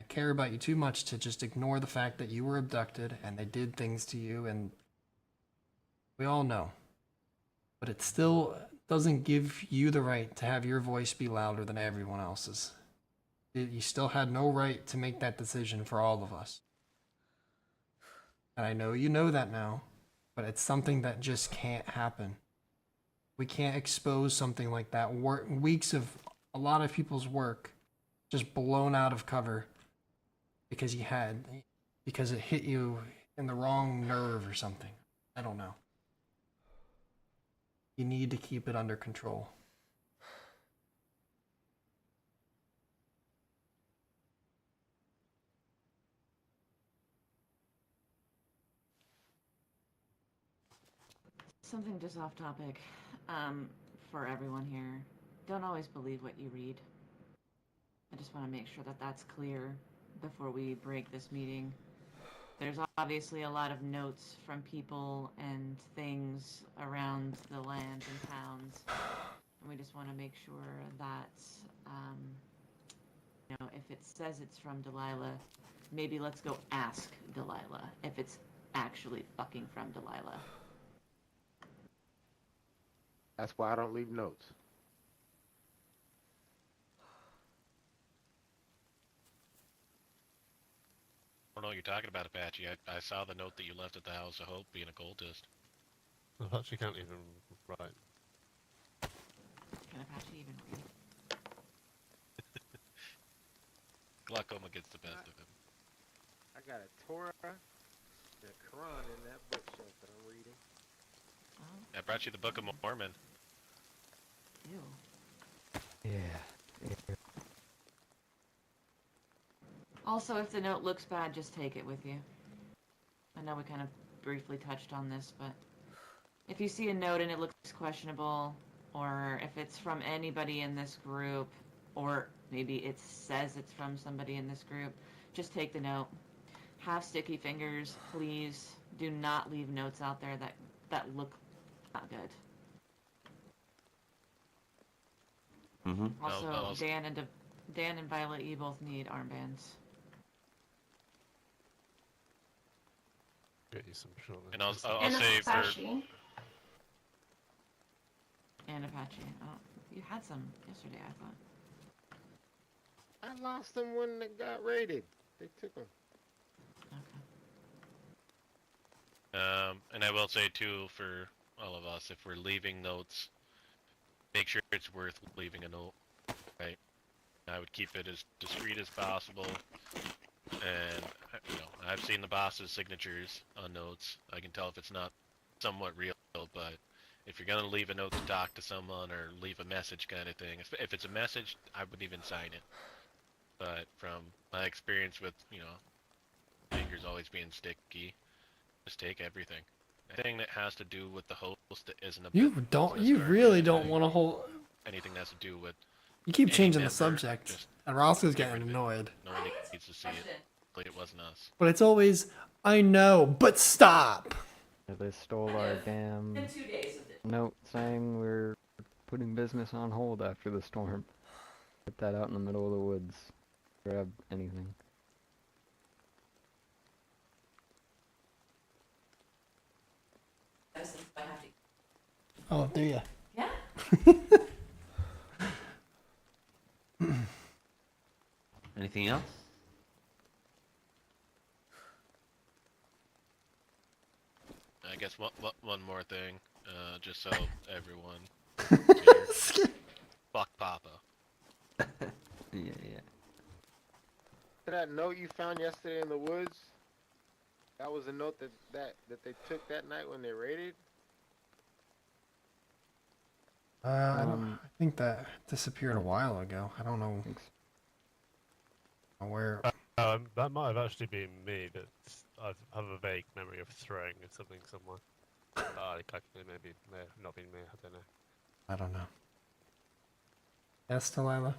care about you too much to just ignore the fact that you were abducted and they did things to you, and we all know. But it still doesn't give you the right to have your voice be louder than everyone else's. You still had no right to make that decision for all of us. And I know you know that now, but it's something that just can't happen. We can't expose something like that. Weeks of a lot of people's work just blown out of cover because it hit you in the wrong nerve or something. I don't know. You need to keep it under control. Something just off topic. For everyone here, don't always believe what you read. I just want to make sure that that's clear before we break this meeting. There's obviously a lot of notes from people and things around the land and towns, and we just want to make sure that, you know, if it says it's from Delilah, maybe let's go ask Delilah if it's actually fucking from Delilah. That's why I don't leave notes. I don't know what you're talking about, Apache. I saw the note that you left at the House of Hope being a cultist. Apache can't even write. Can Apache even read? Glaucoma gets the best of him. I got a Torah and a Quran in that bookshelf that I'm reading. I brought you the Book of Mormon. Ew. Yeah. Also, if the note looks bad, just take it with you. I know we kind of briefly touched on this, but if you see a note and it looks questionable, or if it's from anybody in this group, or maybe it says it's from somebody in this group, just take the note. Have sticky fingers, please. Do not leave notes out there that look not good. Mm-hmm. Also, Dan and Violet, you both need armbands. Get you some shortly. And I'll And say for Apache. And Apache. Oh, you had some yesterday, I thought. I lost them when they got raided. They took them. and I will say too for all of us, if we're leaving notes, make sure it's worth leaving a note, right? I would keep it as discreet as possible, and I've seen the boss's signatures on notes. I can tell if it's not somewhat real, but if you're gonna leave a note to talk to someone or leave a message kind of thing, if it's a message, I wouldn't even sign it. But from my experience with, fingers always being sticky, just take everything. Anything that has to do with the host that isn't a You really don't want to hold. anything that has to do with. You keep any changing the member, subject, just and Rosco's get rid getting of it. annoyed. No one needs to see it. Like it wasn't us. But it's always, I know, but stop. Yeah, they stole our damn 2 days of it. note saying we're putting business on hold after the storm. Put that out in the middle of the woods. Grab anything. Oh, do ya? Yeah. Anything else? I guess one more thing, just so everyone. Fuck Papa. Yeah. That note you found yesterday in the woods, that was a note that they took that night when they raided? I think that disappeared a while ago. I don't know where. That might have actually been me, but I have a vague memory of throwing something somewhere. Maybe may have not been me. I don't know. I don't know. Yes, Delilah.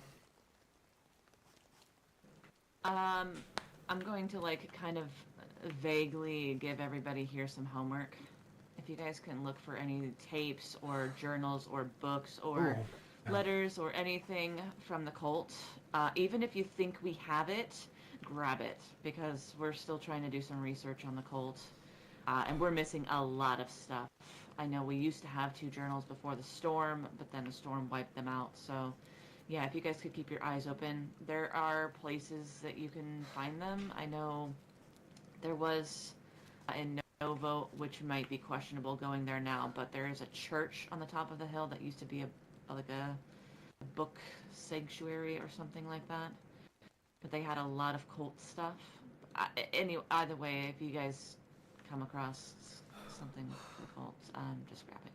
I'm going to kind of vaguely give everybody here some homework. If you guys can look for any tapes or journals or books or letters or anything from the cult, even if you think we have it, grab it, because we're still trying to do some research on the cult, and we're missing a lot of stuff. I know we used to have 2 journals before the storm, but then the storm wiped them out, so yeah, if you guys could keep your eyes open. There are places that you can find them. I know there was in Novo, which might be questionable going there now, but there is a church on the top of the hill that used to be a book sanctuary or something like that. But they had a lot of cult stuff. Either way, if you guys come across something for the cult, just grab it.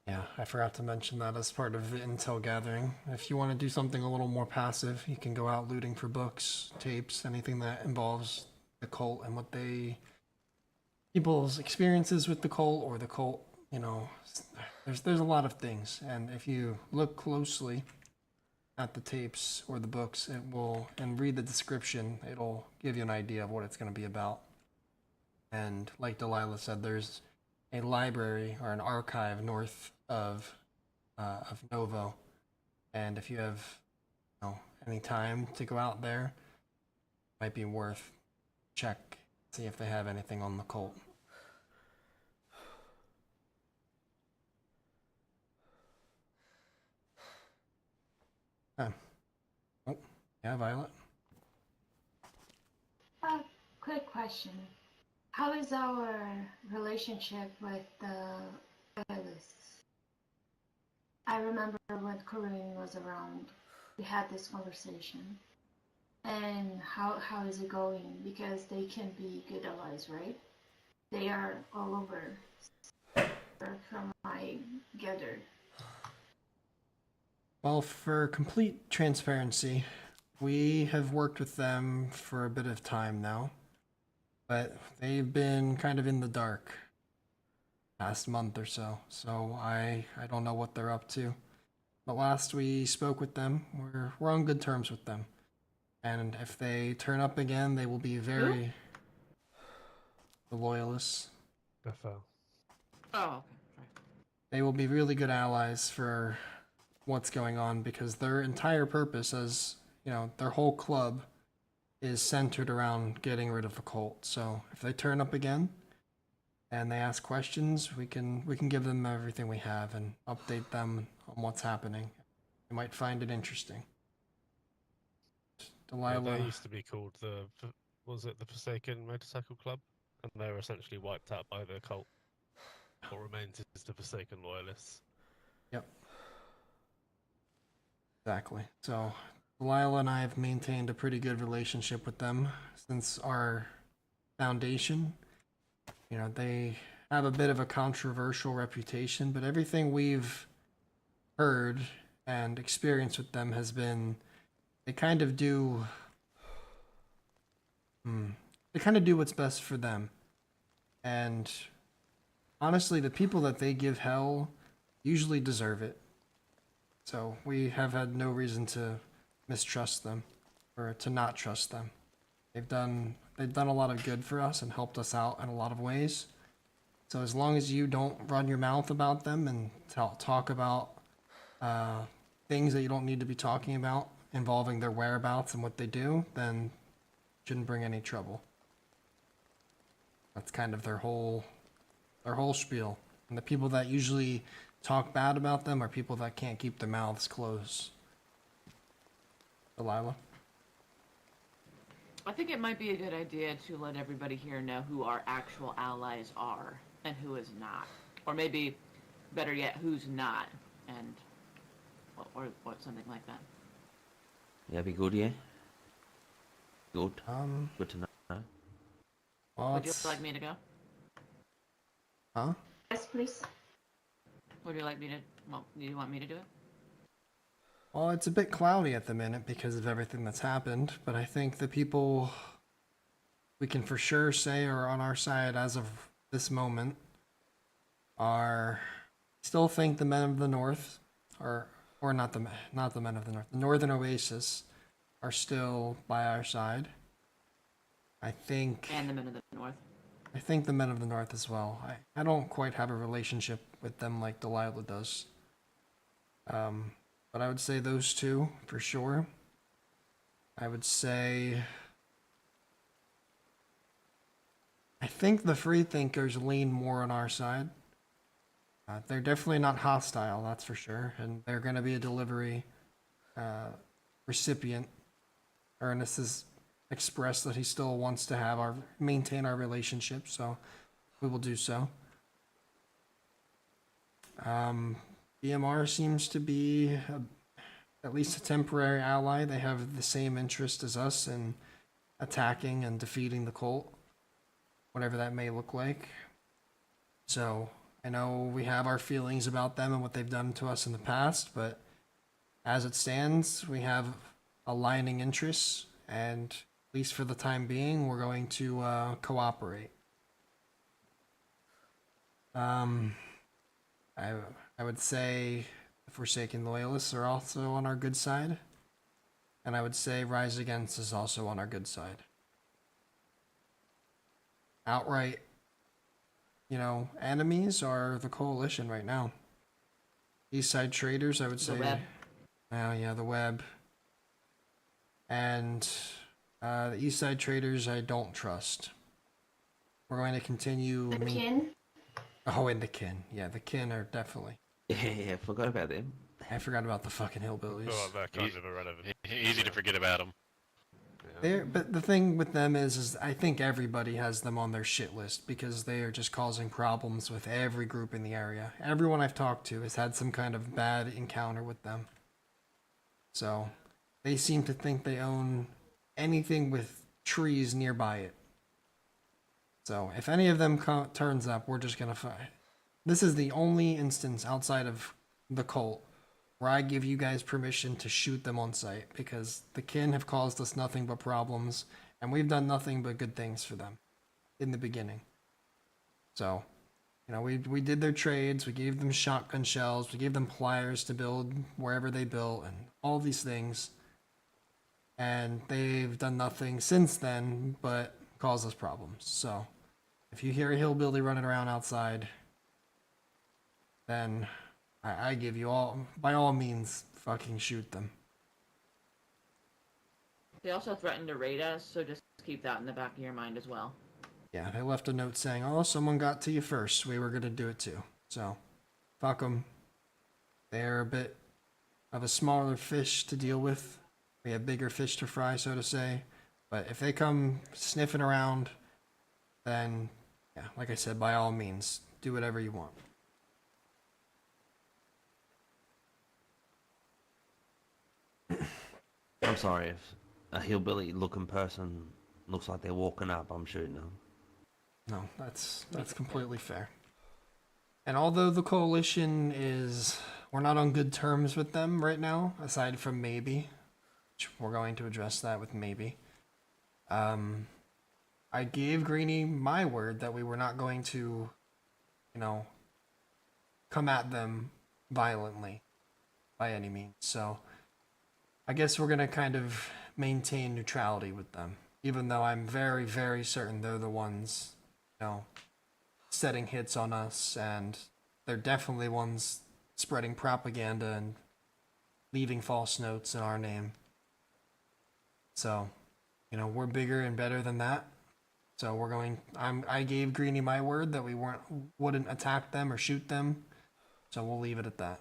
Yeah, I forgot to mention that as part of the intel gathering. If you want to do something a little more passive, you can go out looting for books, tapes, anything that involves the cult and what people's experiences with the cult or the cult. There's a lot of things, and if you look closely at the tapes or the books, and read the description, it'll give you an idea of what it's going to be about. And like Delilah said, there's a library or an archive north of Novo, and if you have any time to go out there, it might be worth see if they have anything on the cult. Oh, yeah, Violet. Quick question. How is our relationship with the loyalists? I remember when Corinne was around, we had this conversation. And how is it going? Because they can be good allies, right? They are all over, from my gathered. Well, for complete transparency, we have worked with them for a bit of time now, but they've been kind of in the dark past month or so, so I don't know what they're up to. But last we spoke with them, we're on good terms with them. And if they turn up again, they will be very... The loyalists. FL. Oh, okay. They will be really good allies for what's going on, because their entire purpose, as their whole club is centered around getting rid of the cult. So if they turn up again and they ask questions, we can give them everything we have and update them on what's happening. They might find it interesting. Yeah, Delilah. they used to be called was it the Forsaken Motorcycle Club? And they were essentially wiped out by the cult. What remains is the Forsaken Loyalists. Yep. Exactly. So Delilah and I have maintained a pretty good relationship with them since our foundation. You know, they have a bit of a controversial reputation, but everything we've heard and experienced with them has been they kind of do what's best for them. And honestly, the people that they give hell usually deserve it. So we have had no reason to mistrust them or to not trust them. They've done a lot of good for us and helped us out in a lot of ways. So as long as you don't run your mouth about them and talk about things that you don't need to be talking about involving their whereabouts and what they do, then it shouldn't bring any trouble. That's kind of their whole spiel. And the people that usually talk bad about them are people that can't keep their mouths closed. Delilah? I think it might be a good idea to let everybody here know who our actual allies are and who is not. Or maybe, better yet, who's not, and or something like that. Yeah, be good, yeah? Good. Good to know. Well, Would you like me to go? Huh? Yes, please. Would you like me to, well, do you want me to do it? Well, it's a bit cloudy at the minute because of everything that's happened, but I think the people we can for sure say are on our side as of this moment are still think the men of the North or not the men of the North, the Northern Oasis are still by our side. I think And the men of the North. I think the men of the North as well. I don't quite have a relationship with them like Delilah does. But I would say those two for sure. I would say I think the free thinkers lean more on our side. They're definitely not hostile, that's for sure, and they're going to be a delivery recipient. Ernest has expressed that he still wants to maintain our relationship, so we will do so. BMR seems to be at least a temporary ally. They have the same interest as us in attacking and defeating the cult, whatever that may look like. So I know we have our feelings about them and what they've done to us in the past, but as it stands, we have aligning interests, and at least for the time being, we're going to cooperate. I would say the Forsaken Loyalists are also on our good side, and I would say Rise Against is also on our good side. Outright, enemies are the Coalition right now. Eastside Traders, I would say. The Web. Oh yeah, the Web. And the Eastside Traders, I don't trust. We're going to continue. The kin? Oh, and the kin. Yeah, the kin are definitely. Yeah, I forgot about them. I forgot about the fucking hillbillies. Oh, they're kind of irrelevant. Easy to forget about them. But the thing with them is I think everybody has them on their shit list because they are just causing problems with every group in the area. Everyone I've talked to has had some kind of bad encounter with them. So they seem to think they own anything with trees nearby it. So if any of them turns up, we're just gonna fight. This is the only instance outside of the cult where I give you guys permission to shoot them on sight, because the kin have caused us nothing but problems, and we've done nothing but good things for them in the beginning. So, we did their trades, we gave them shotgun shells, we gave them pliers to build wherever they built, and all these things. And they've done nothing since then but cause us problems. So, if you hear a hillbilly running around outside, then I give you by all means, fucking shoot them. They also threatened to raid us, so just keep that in the back of your mind as well. Yeah, they left a note saying, "Oh, someone got to you first. We were gonna do it too." So, fuck them. They're a bit of a smaller fish to deal with. We have bigger fish to fry, so to say. But if they come sniffing around, then, yeah, like I said, by all means, do whatever you want. I'm sorry if a hillbilly-looking person looks like they're walking up. I'm shooting them. No, that's completely fair. And although the coalition we're not on good terms with them right now, aside from maybe, which we're going to address that with maybe. I gave Greenie my word that we were not going to, come at them violently by any means. So I guess we're going to kind of maintain neutrality with them, even though I'm very, very certain they're the ones, setting hits on us, and they're definitely ones spreading propaganda and leaving false notes in our name. So, we're bigger and better than that. So I gave Greenie my word that we wouldn't attack them or shoot them. So we'll leave it at that.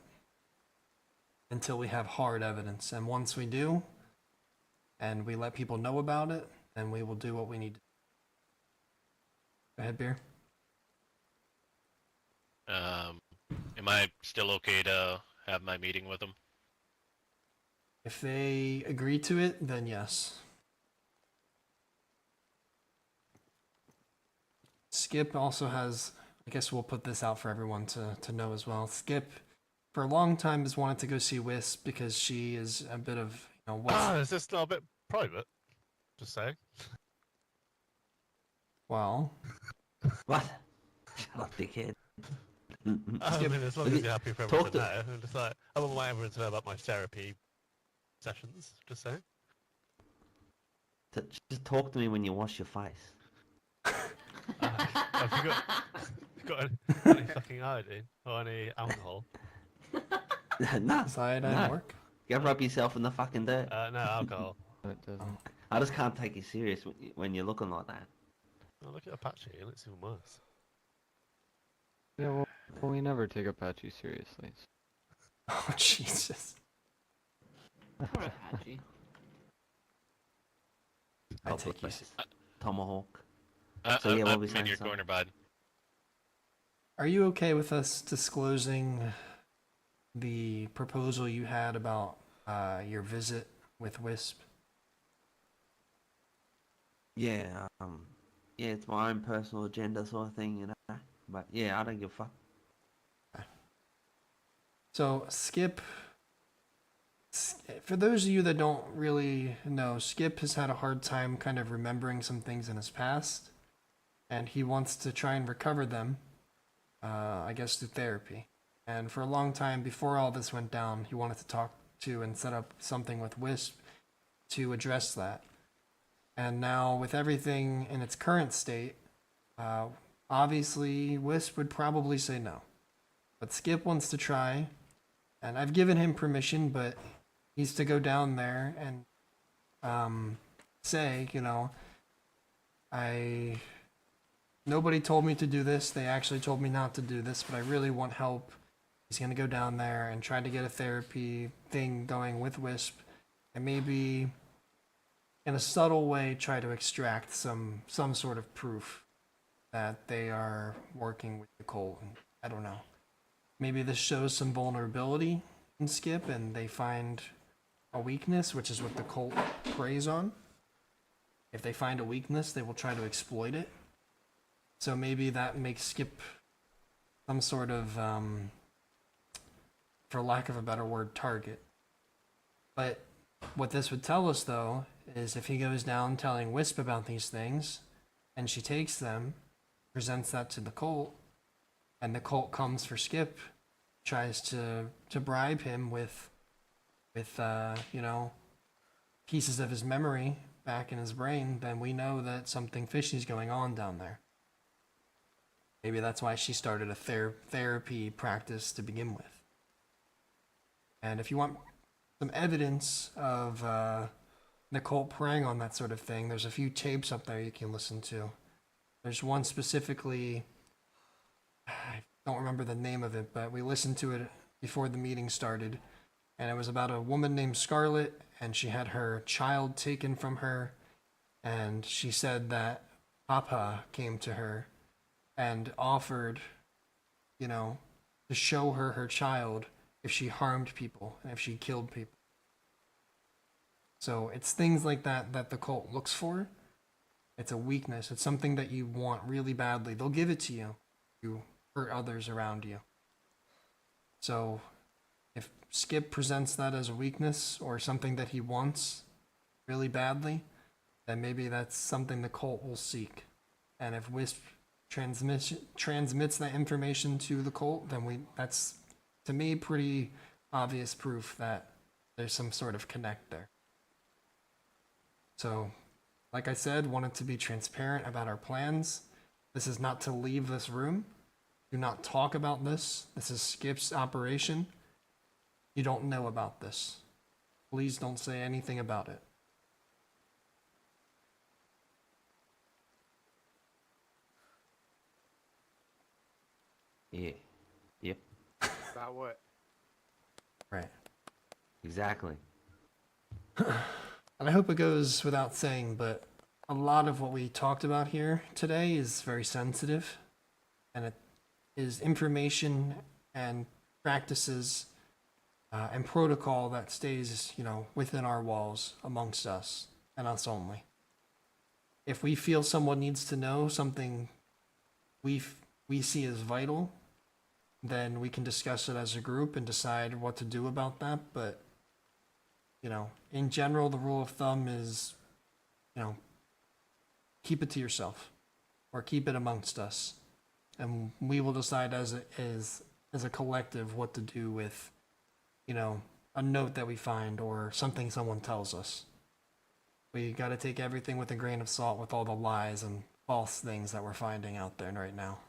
Until we have hard evidence. And once we do, and we let people know about it, then we will do what we need to do. Go ahead, Beer. Am I still okay to have my meeting with them? If they agree to it, then yes. Skip also has, I guess we'll put this out for everyone to know as well. Skip, for a long time, has wanted to go see Wisp because she is a bit of, is this not a bit private? Just saying. Well. What? Shut up, dickhead. I mean, as long as you're happy for everyone to know. I'm just like, I wouldn't want everyone to know about my therapy sessions. Just saying. Just talk to me when you wash your face. Have you got any fucking iodine or any alcohol? No. Iodine work? Go rub yourself in the fucking dirt. No alcohol. It doesn't. I just can't take you serious when you're looking like that. Oh, look at Apache, and it's even worse. Yeah, well, we never take Apache seriously. Oh, Jesus. Poor Apache. I take you. Tomahawk. So yeah, I'm in your corner, bud. Are you okay with us disclosing the proposal you had about your visit with Wisp? Yeah, yeah, it's my own personal agenda sort of thing, But yeah, I don't give a fuck. So, Skip, for those of you that don't really know, Skip has had a hard time kind of remembering some things in his past, and he wants to try and recover them, I guess through therapy. And for a long time, before all this went down, he wanted to talk to and set up something with Wisp to address that. And now, with everything in its current state, obviously, Wisp would probably say no. But Skip wants to try, and I've given him permission, but he's to go down there and say, nobody told me to do this. They actually told me not to do this, but I really want help. He's going to go down there and try to get a therapy thing going with Wisp, and maybe in a subtle way try to extract some sort of proof that they are working with the cult. I don't know. Maybe this shows some vulnerability in Skip and they find a weakness, which is what the cult preys on. If they find a weakness, they will try to exploit it. So maybe that makes Skip some sort of, for lack of a better word, target. But what this would tell us, though, is if he goes down telling Wisp about these things, and she takes them, presents that to the cult, and the cult comes for Skip, tries to bribe him with pieces of his memory back in his brain, then we know that something fishy is going on down there. Maybe that's why she started a therapy practice to begin with. And if you want some evidence of the cult preying on that sort of thing, there's a few tapes up there you can listen to. There's one specifically, I don't remember the name of it, but we listened to it before the meeting started, and it was about a woman named Scarlett, and she had her child taken from her, and she said that Papa came to her and offered, you know, to show her her child if she harmed people and if she killed people. So it's things like that that the cult looks for. It's a weakness. It's something that you want really badly. They'll give it to you. You hurt others around you. So if Skip presents that as a weakness or something that he wants really badly, then maybe that's something the cult will seek. And if Wisp transmits that information to the cult, then that's, to me, pretty obvious proof that there's some sort of connect there. So, like I said, wanted to be transparent about our plans. This is not to leave this room. Do not talk about this. This is Skip's operation. You don't know about this. Please don't say anything about it. Yeah. Yep. About what? Right. Exactly. And I hope it goes without saying, but a lot of what we talked about here today is very sensitive, and it is information and practices and protocol that stays, you know, within our walls amongst us and us only. If we feel someone needs to know something we see as vital, then we can discuss it as a group and decide what to do about that. But, you know, in general, the rule of thumb is, you know, keep it to yourself or keep it amongst us. And we will decide as a collective what to do with, you know, a note that we find or something someone tells us. We got to take everything with a grain of salt with all the lies and false things that we're finding out there right now.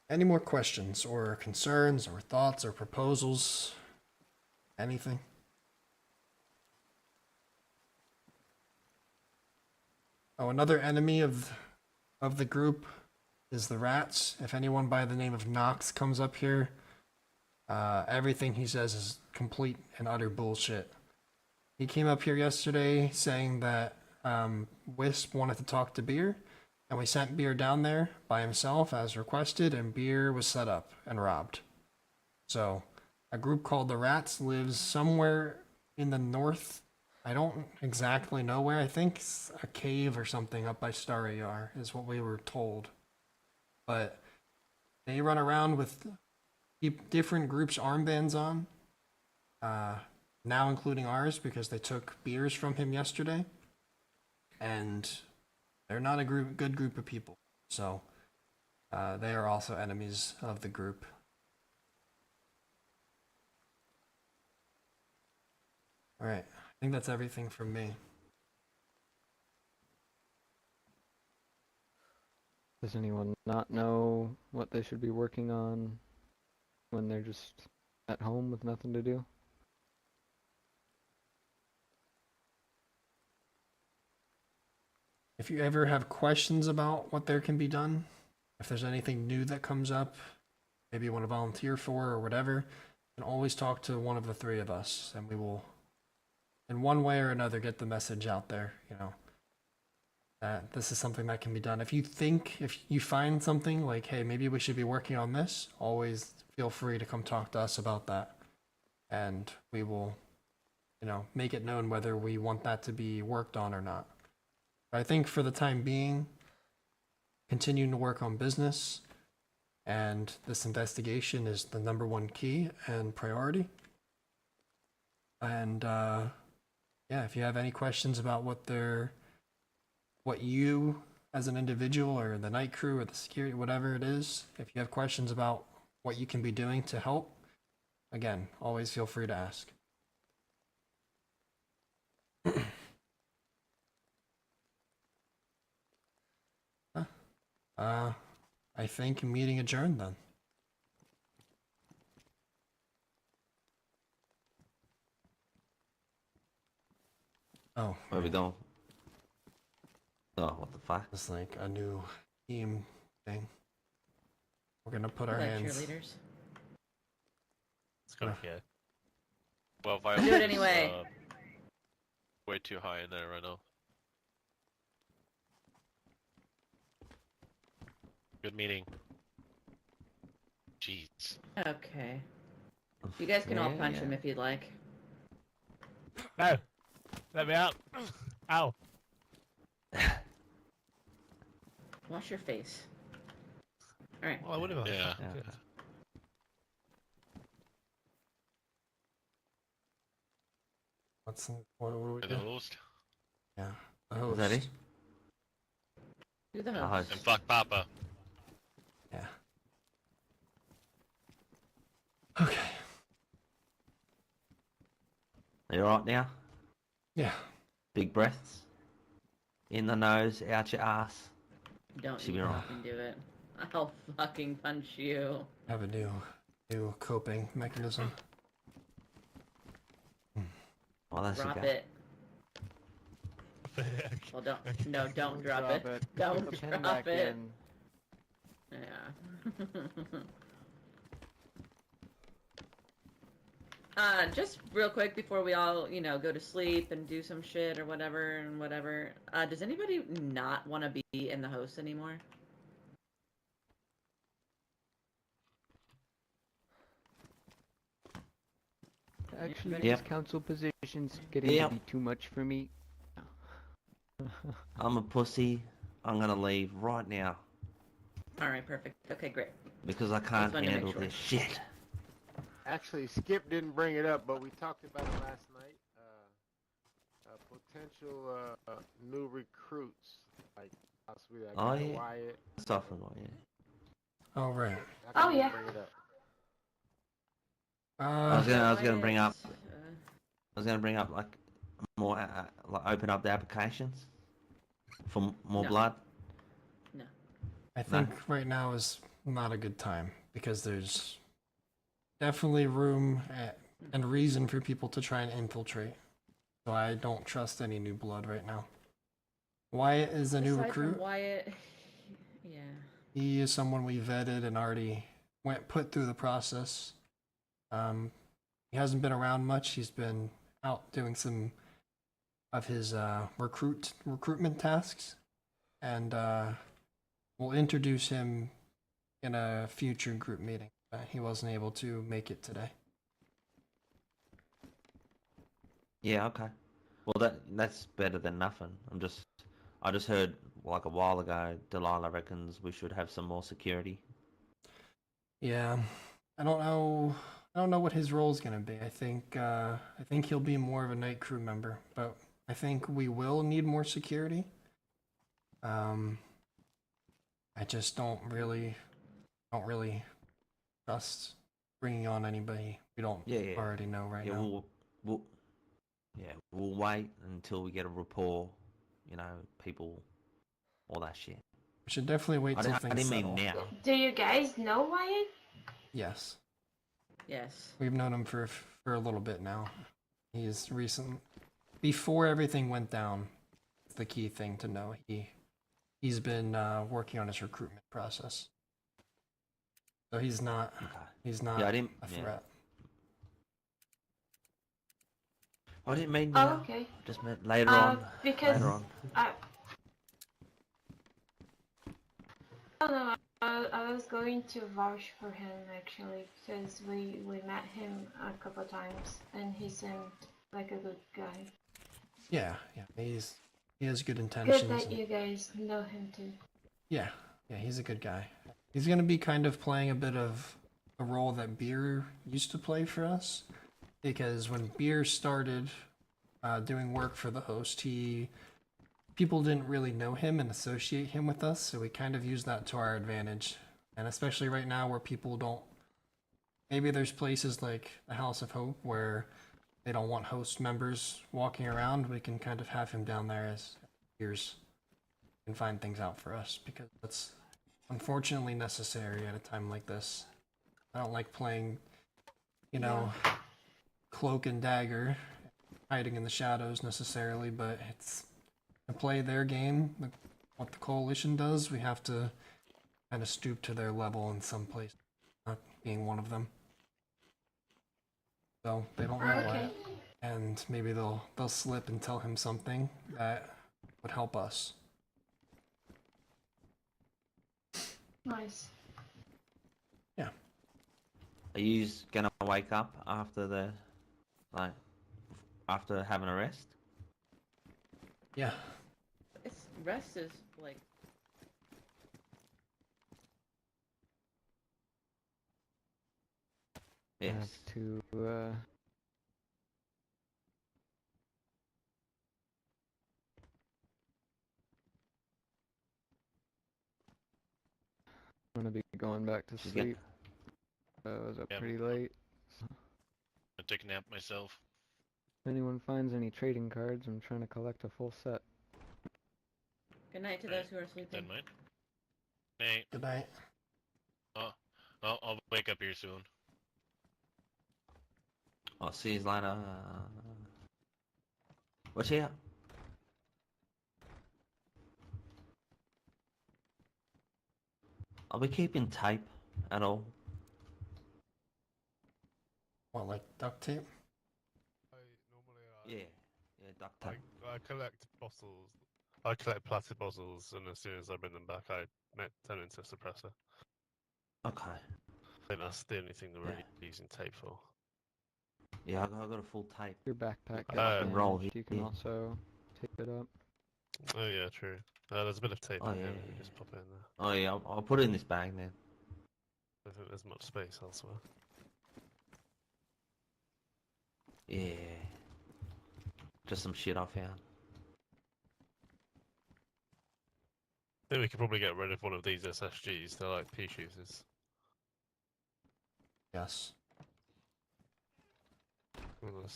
Any more questions or concerns or thoughts or proposals? Anything? Oh, another enemy of the group is the rats. If anyone by the name of Knox comes up here, everything he says is complete and utter bullshit. He came up here yesterday saying that Wisp wanted to talk to Beer, and we sent Beer down there by himself as requested, and Beer was set up and robbed. So, a group called the Rats lives somewhere in the north. I don't exactly know where. I think it's a cave or something up by Starayar is what we were told. But they run around with different groups' armbands on, now including ours because they took beers from him yesterday. And they're not a good group of people. So they are also enemies of the group. Alright, I think that's everything from me. Does anyone not know what they should be working on when they're just at home with nothing to do? If you ever have questions about what there can be done, if there's anything new that comes up, maybe you want to volunteer for or whatever, you can always talk to one of the three of us, and we will, in one way or another, get the message out there, you know, that this is something that can be done. If you find something like, hey, maybe we should be working on this, always feel free to come talk to us about that. And we will, you know, make it known whether we want that to be worked on or not. I think for the time being, continuing to work on business and this investigation is the #1 key and priority. And yeah, if you have any questions about what you as an individual or the night crew or the security, whatever it is, if you have questions about what you can be doing to help, again, always feel free to ask. I think meeting adjourned then. Oh. Where we going? Oh, what the fuck? It's like a new team thing. We're gonna put our Like hands. cheerleaders. Let's go here. Well, Do violators it anyway. way too high in there right now. Good meeting. Jeez. Okay. You guys can all punch him if you'd like. No! Let me out! Ow! Wash your face. Alright. Well, I would have. Yeah. What do we The do? host. Yeah. The host. Is that it? Do the The host. And fuck Papa. Yeah. Okay. Are you alright now? Yeah. Big breaths. In the nose, out your ass. Don't Should you be right. fucking do it. I'll fucking punch you. Have a new coping mechanism. Well, that's Drop okay. it. Well, don't drop it. Put Don't the pen drop back it. in. Yeah. Just real quick before we all, go to sleep and do some shit or whatever and whatever. Does anybody not want to be in the host anymore? Actually, Yep. these council positions getting Yep. to be too much for me. I'm a pussy. I'm gonna leave right now All right, perfect. Okay, great. because I can't wanted to make handle sure. this shit. Actually, Skip didn't bring it up, but we talked about it last night. Potential new recruits, like possibly that Oh guy yeah. Wyatt. Stuff and all, yeah. Oh right. How come Oh, you yeah. Bring it up? I was gonna bring up. Wyatt, I was gonna bring up like more, like open up the applications for more No. blood. I think right now is not a good time because there's definitely room and reason for people to try and infiltrate. So I don't trust any new blood right now. Wyatt is a new aside from recruit. Wyatt, yeah. He is someone we vetted and already put through the process. He hasn't been around much. He's been out doing some of his recruitment tasks, and we'll introduce him in a future group meeting. He wasn't able to make it today. Yeah, okay. Well, that's better than nothing. I just heard like a while ago, Delilah reckons we should have some more security. Yeah, I don't know what his role is gonna be. I think he'll be more of a night crew member, but I think we will need more security. I just don't really trust bringing on anybody we don't already know right now. We'll wait until we get a rapport, people, all that shit. We should definitely wait till I things didn't settle. mean now. Do you guys know Wyatt? Yes. Yes. We've known him for a little bit now. He's recent, before everything went down, the key thing to know. He's been working on his recruitment process. So he's not Yeah, I didn't- a yeah. threat. I didn't mean Oh, now. okay. Just meant later Uh, on. because Later on. I was going to vouch for him actually because we met him a couple times and he seemed like a good guy. Yeah. He has good intentions. Good that and- you guys know him too. Yeah, he's a good guy. He's gonna be kind of playing a bit of a role that Beer used to play for us, because when Beer started doing work for the host, people didn't really know him and associate him with us, so we kind of used that to our advantage. And especially right now where people don't, maybe there's places like the House of Hope where they don't want host members walking around, we can kind of have him down there as Beer's can find things out for us, because that's unfortunately necessary at a time like this. I don't like playing, cloak and dagger hiding in the shadows necessarily, but it's to play their game, what the coalition does, we have to kind of stoop to their level in some place, not being one of them. So they don't know Okay. it, and maybe they'll slip and tell him something that would help us. Nice. Yeah. Are you gonna wake up after the, like, after having a rest? Yeah. It's rest is like I have to, I'm gonna be going back to sleep. I was up Yeah, pretty late. I'll take a nap myself. If anyone finds any trading cards, I'm trying to collect a full set. good night to those who are sleeping. Then mine. Night. Good night. Oh, I'll wake up here soon. I'll see you later. Watch out. Are we keeping tape at all? What, like duct tape? Yeah, duct tape. I collect bottles. I collect plastic bottles, and as soon as I bring them back, I turn into a suppressor. Okay. I think that's the only thing that we're really using tape for. Yeah, I got a full tape. Your backpack I gets can roll damaged, you can here. also tape it up. Oh yeah, true. There's a bit of tape Oh in yeah. here. We can just pop it in there. Oh yeah, I'll put it in this bag then. I don't think there's much space elsewhere. Yeah. Just some shit I found. I think we could probably get rid of one of these SSGs. They're like pea shooters. Yes.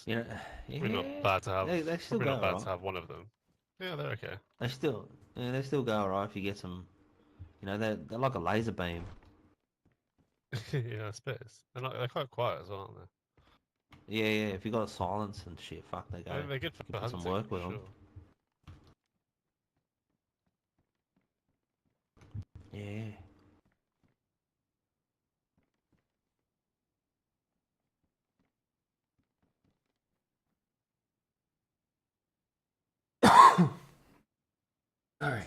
Yeah, Probably not bad to have. They still Probably go not bad alright. to have one of them. Yeah, they're okay. They still go alright if you get some. You know, they're like a laser beam. Yeah, I suppose. They're quite quiet as well, aren't they? Yeah, if you got silence and shit, fuck, they go. I mean, they're good You for can put some hunting, work for with them. sure. Yeah. All right.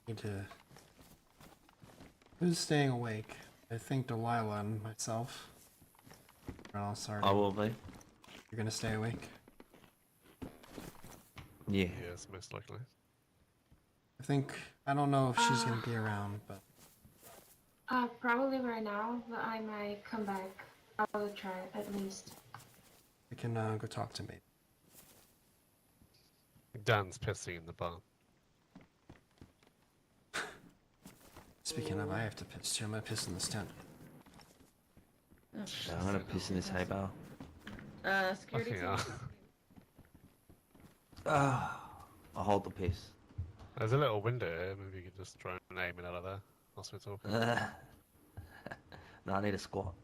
Need to. Who's staying awake? I think Delilah and myself. Oh, sorry. I will be. You're gonna stay awake? Yeah. Yes, most likely. I don't know if she's gonna be around, but Probably right now, but I might come back. I will try at least. we can go talk to me. Dan's pissing in the barn. Speaking of, I have to piss too. I'm gonna piss in this tent. Oh, I'm gonna piss in this hay bale. Security Fucking team. hell. I'll hold the piss. There's a little window here. Maybe you could just try and aim it out of there whilst we're talking. No, I need a squat.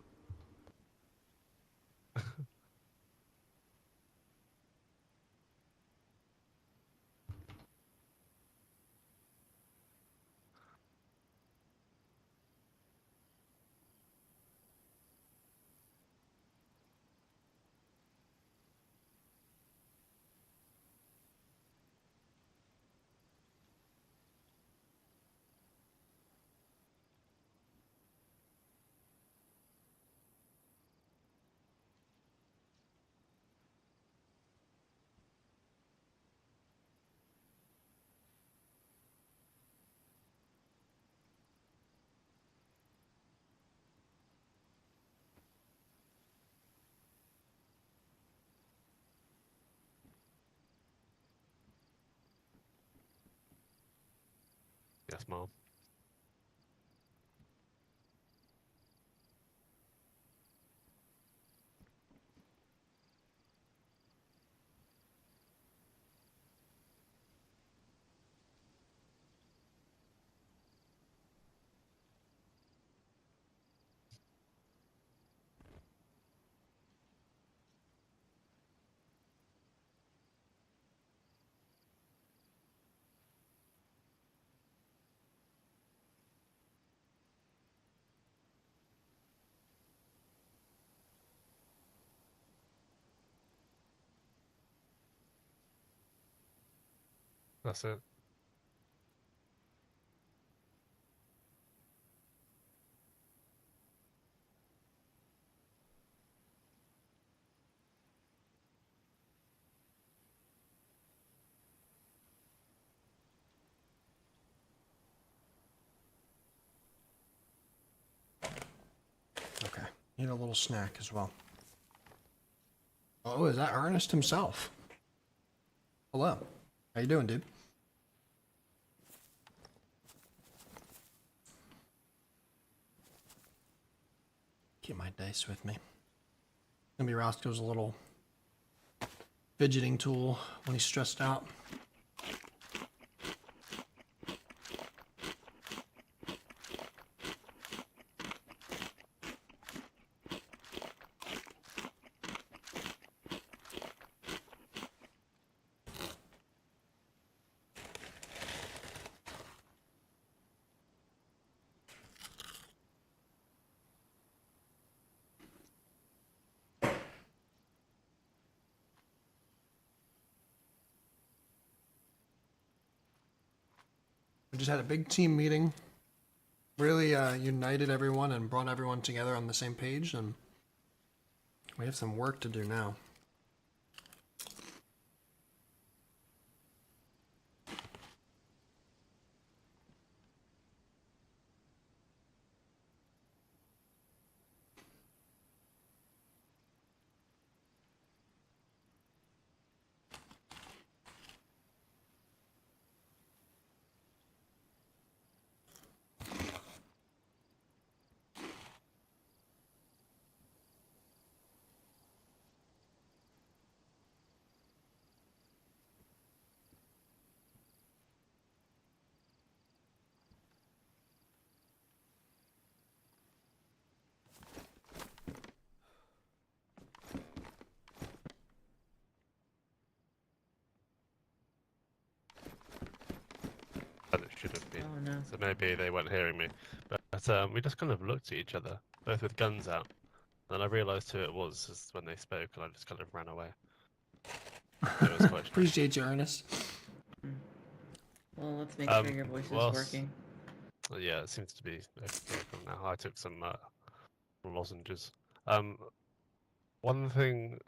Yes, Mom. That's it. Okay. Need a little snack as well. Oh, is that Ernest himself? Hello. How you doing, dude? Keep my dice with me. Gonna be Roscoe's little fidgeting tool when he's stressed out. We just had a big team meeting. Really united everyone and brought everyone together on the same page, and we have some work to do now. But it should have been. Oh, no. So maybe they weren't hearing me. But we just kind of looked at each other, both with guns out. And I realised who it was when they spoke, and I just kind of ran away. It was quite Appreciate you, Ernest. Well, let's make sure your voice is working. Yeah, it seems to be from now. I took some lozenges. One thing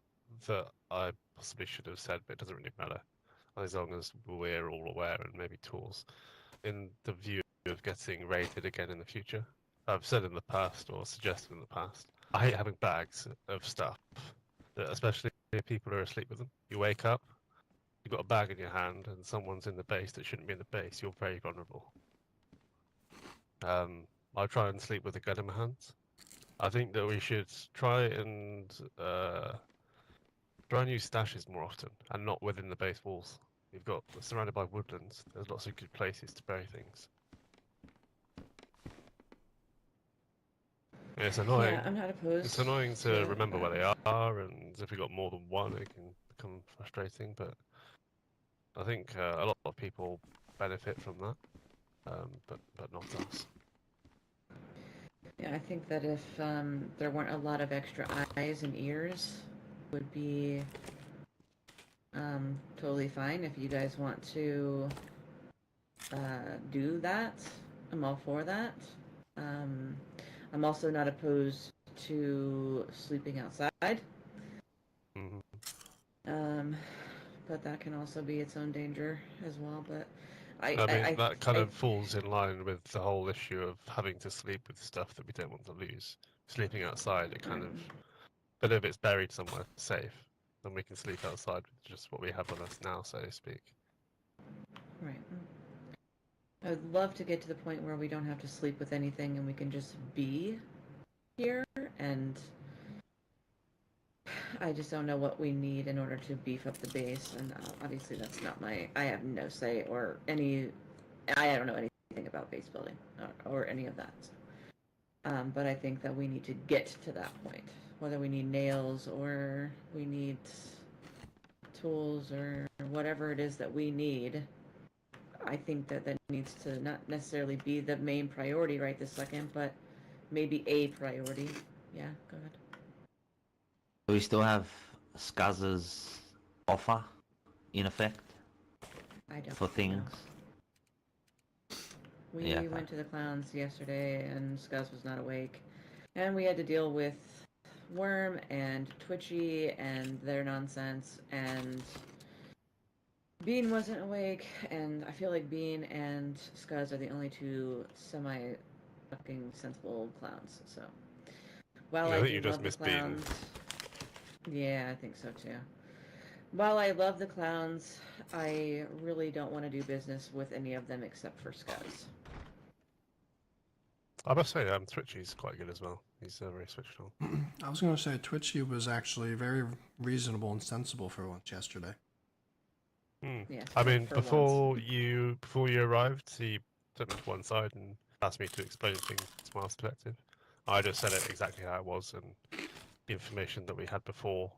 that I possibly should have said, but it doesn't really matter, as long as we're all aware and maybe tools, in the view of getting raided again in the future. I've said in the past, or suggested in the past, I hate having bags of stuff, especially if people are asleep with them. You wake up, you've got a bag in your hand, and someone's in the base that shouldn't be in the base. You're very vulnerable. I try and sleep with a gun in my hands. I think that we should try and use stashes more often, and not within the base walls. We're surrounded by woodlands. There's lots of good places to bury things. It's annoying. Yeah, I'm not opposed. It's annoying to remember where they are, and if we got more than one, it can become frustrating. But I think a lot of people benefit from that, but not us. Yeah, I think that if there weren't a lot of extra eyes and ears, would be totally fine. If you guys want to do that, I'm all for that. I'm also not opposed to sleeping outside. But that can also be its own danger as well. But that kind of falls in line with the whole issue of having to sleep with stuff that we don't want to lose. Sleeping outside, it kind of, but if it's buried somewhere safe, then we can sleep outside with just what we have on us now, so to speak. Right. I would love to get to the point where we don't have to sleep with anything and we can just be here, and I just don't know what we need in order to beef up the base, and obviously that's not I have no say or I don't know anything about base building or any of that. But I think that we need to get to that point, whether we need nails or we need tools or whatever it is that we need. I think that needs to not necessarily be the main priority right this second, but maybe a priority. Yeah, go ahead. Do we still have Skaz's offer in effect? I don't for things? know. We Yeah, okay. went to the clowns yesterday, and Scuzz was not awake, and we had to deal with Worm and Twitchy and their nonsense, and Bean wasn't awake, and I feel like Bean and Scuzz are the only two semi-fucking sensible clowns. So, while Yeah, I I think do you just love the missed Bean. clowns, yeah, I think so too. While I love the clowns, I really don't want to do business with any of them except for Scuzz. I must say, Twitchy's quite good as well. He's very switched on. I was going to say Twitchy was actually very reasonable and sensible for once yesterday. Yeah, I mean, for before you arrived, he took me to one side and asked me to explain things from our perspective. I just said it exactly how it was, and the information that we had before.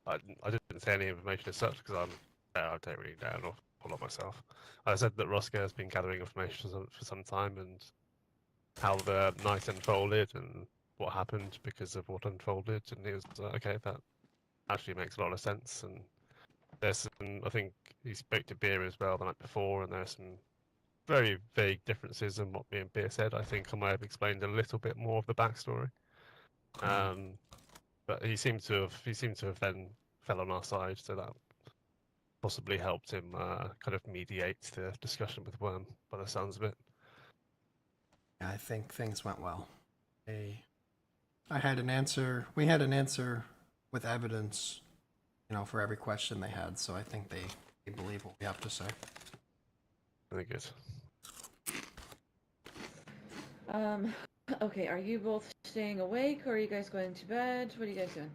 I didn't say any information as such because I don't really know an awful lot myself. I said that Rosco has been gathering information for some time and how the night unfolded and what happened because of what unfolded, and he was like, okay, that actually makes a lot of sense. And there's some, I think he spoke to Beer as well the night before, and there's some very vague differences in what me and Beer said. I think I might have explained a little bit more of the backstory. But he seemed to have then fell on our side, so that possibly helped him kind of mediate the discussion with Worm, by the sounds of it. Yeah, I think things went well. I had an answer. We had an answer with evidence, for every question they had. So I think they believe what we have to say. Very good. Okay, are you both staying awake, or are you guys going to bed? What are you guys doing?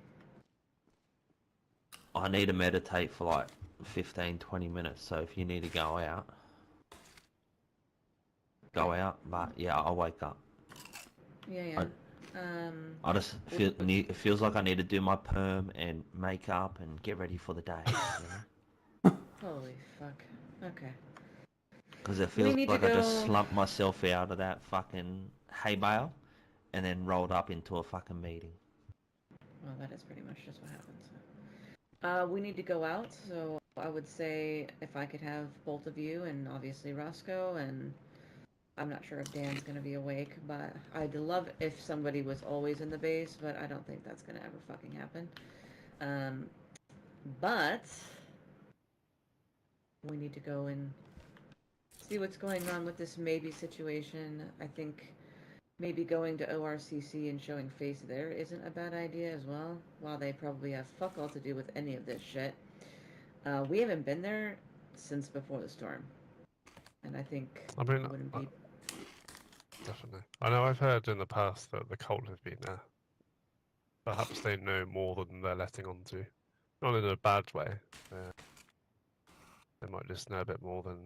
I need to meditate for like 15-20 minutes, so if you need to go out, go out, but yeah, I'll wake up. Yeah. I just feel it feels like I need to do my perm and makeup and get ready for the day. Holy fuck. Okay. Because it feels like I just slumped myself out of that fucking hay bale and then rolled up into a fucking meeting. Well, that is pretty much just what happens. We need to go out, so I would say if I could have both of you, and obviously Rosco, and I'm not sure if Dan's gonna be awake, but I'd love if somebody was always in the base, but I don't think that's gonna ever fucking happen. But we need to go and see what's going on with this maybe situation. I think maybe going to ORCC and showing face there isn't a bad idea as well, while they probably have fuck all to do with any of this shit. We haven't been there since before the storm, and I think I mean, it wouldn't be... Definitely. I know I've heard in the past that the cult have been there. Perhaps they know more than they're letting on to. Not in a bad way. They might just know a bit more than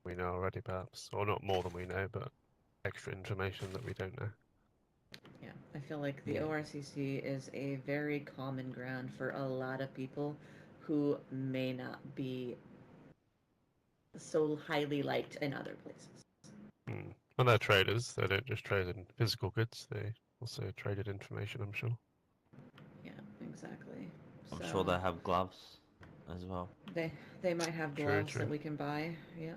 we know already, perhaps. Or not more than we know, but extra information that we don't know. Yeah, I feel like the ORCC is a very common ground for a lot of people who may not be so highly liked in other places. And they're traders. They don't just trade in physical goods. They also traded information, I'm sure. Yeah, exactly. I'm sure they have gloves as well. They might have gloves that we can buy, yeah.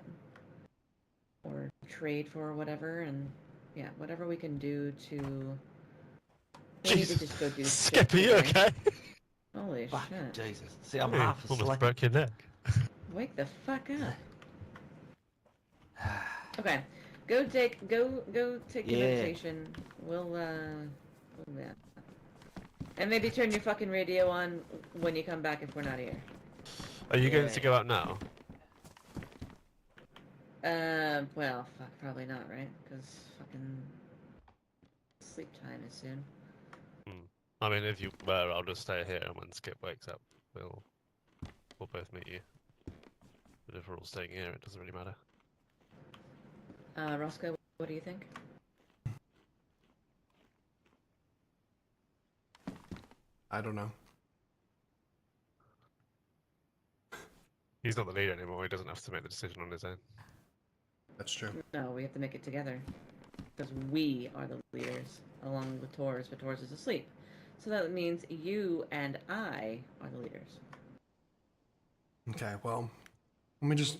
Or trade for whatever, and yeah, whatever we can do to... We need to just go do Skip, are you okay? Holy shit. Jesus. See, I'm half asleep. Almost broke your neck. Wake the fuck up. Okay. Go take your meditation. We'll yeah. And maybe turn your fucking radio on when you come back if we're not here. Are you going to go out now? Well, fuck, probably not, right? Because fucking sleep time is soon. I mean, if you were, I'll just stay here, and when Skip wakes up, we'll both meet you. But if we're all staying here, it doesn't really matter. Rosco, what do you think? I don't know. He's not the leader anymore. He doesn't have to make the decision on his own. That's true. No, we have to make it together. Because we are the leaders, along with Torres, but Torres is asleep. So that means you and I are the leaders. Okay, well, let me just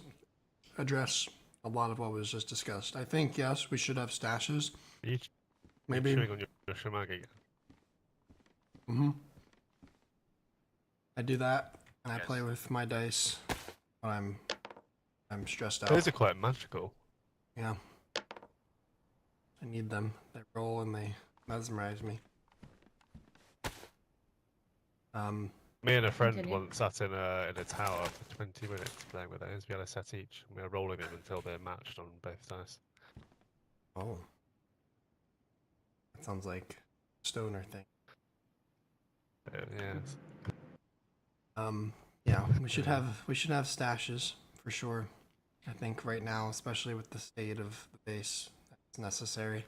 address a lot of what was just discussed. I think, yes, we should have stashes. Maybe. Chewing on your shemag again. Mm-hmm. I do that, and I play with my dice when I'm stressed out. Those are quite magical. Yeah. I need them. They roll and they mesmerize me. Me and a friend Continue. once sat in a tower for 20 minutes playing with those. We had a set each, and we were rolling them until they're matched on both dice. Oh. That sounds like a stoner thing. Yes. Yeah, we should have stashes for sure. I think right now, especially with the state of the base, that's necessary.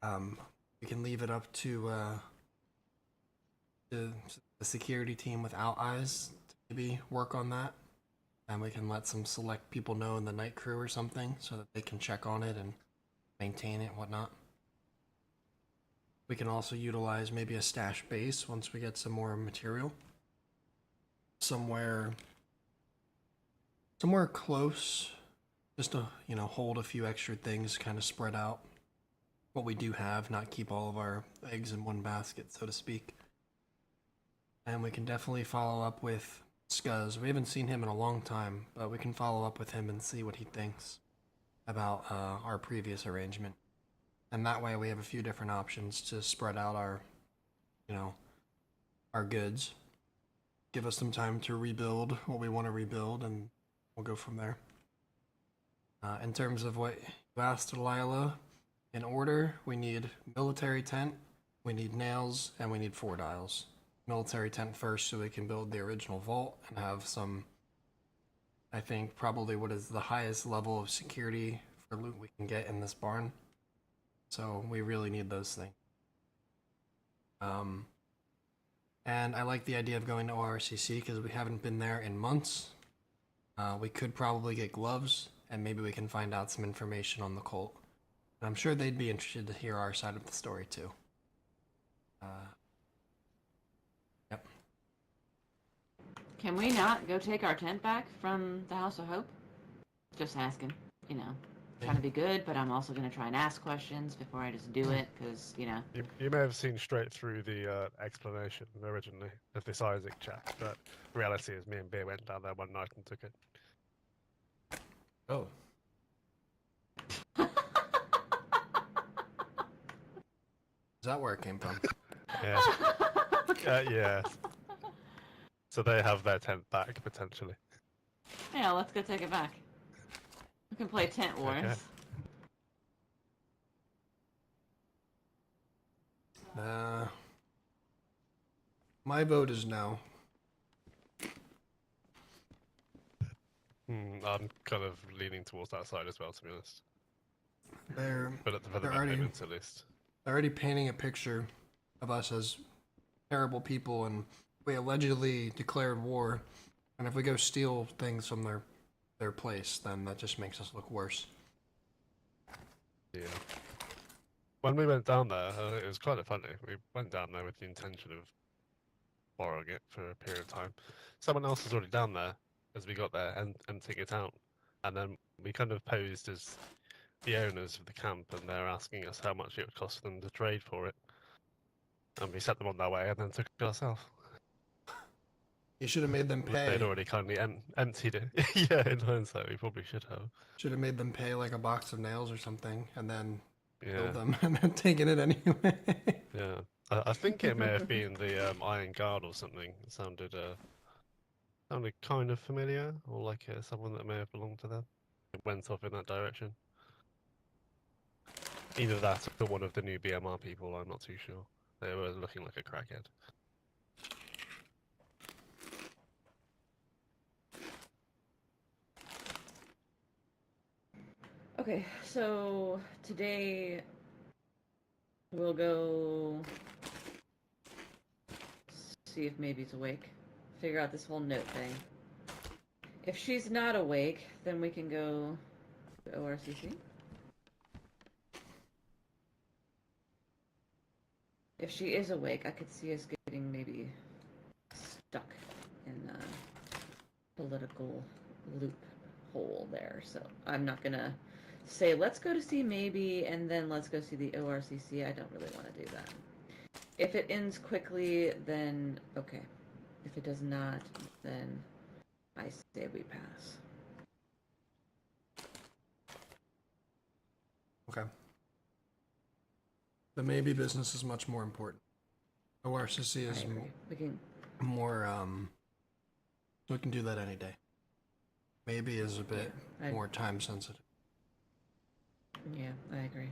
We can leave it up to the security team without eyes to maybe work on that, and we can let some select people know in the night crew or something so that they can check on it and maintain it and whatnot. We can also utilize maybe a stash base once we get some more material. Somewhere close, just to, hold a few extra things, kind of spread out what we do have, not keep all of our eggs in one basket, so to speak. And we can definitely follow up with Scuzz. We haven't seen him in a long time, but we can follow up with him and see what he thinks about our previous arrangement. And that way we have a few different options to spread out our, our goods. Give us some time to rebuild what we want to rebuild, and we'll go from there. In terms of what you asked, Delilah, in order, we need military tent, we need nails, and we need 4 dials. Military tent first so we can build the original vault and have some, I think, probably what is the highest level of security for loot we can get in this barn. So we really need those things. And I like the idea of going to ORCC because we haven't been there in months. We could probably get gloves, and maybe we can find out some information on the cult. And I'm sure they'd be interested to hear our side of the story too. Yep. Can we not go take our tent back from the House of Hope? Just asking, trying to be good, but I'm also going to try and ask questions before I just do it, because, You may have seen straight through the explanation originally of this Isaac chat, but the reality is me and Beer went down there one night and took it. Oh. Is that where it came from? Yeah. Yeah. So they have their tent back, potentially. Yeah, let's go take it back. We can play Tent Wars. Okay. My vote is no. I'm kind of leaning towards that side as well, to be honest. They're for the moment, at least. They're already painting a picture of us as terrible people, and we allegedly declared war. And if we go steal things from their place, then that just makes us look worse. Yeah. When we went down there, it was kind of funny. We went down there with the intention of borrowing it for a period of time. Someone else was already down there as we got there and emptying it out. And then we kind of posed as the owners of the camp, and they're asking us how much it would cost them to trade for it. And we set them on their way and then took it ourselves. You should have made them pay. They'd already kindly emptied it. Yeah, in hindsight, we probably should have. Should have made them pay like a box of nails or something, and then Yeah. build them, and then taken it anyway. Yeah. I think it may have been the Iron Guard or something. It sounded kind of familiar, or like someone that may have belonged to them. It went off in that direction. Either that or one of the new BMR people, I'm not too sure. They were looking like a crackhead. Okay, so today we'll go see if maybe's awake. Figure out this whole note thing. If she's not awake, then we can go to ORCC. If she is awake, I could see us getting maybe stuck in political loophole there. So I'm not gonna say let's go to see maybe and then let's go see the ORCC. I don't really want to do that. If it ends quickly, then okay. If it does not, then I say we pass. Okay. The maybe business is much more important. ORCC is more, we can do that any day. Maybe is a bit more time sensitive. Yeah, I agree.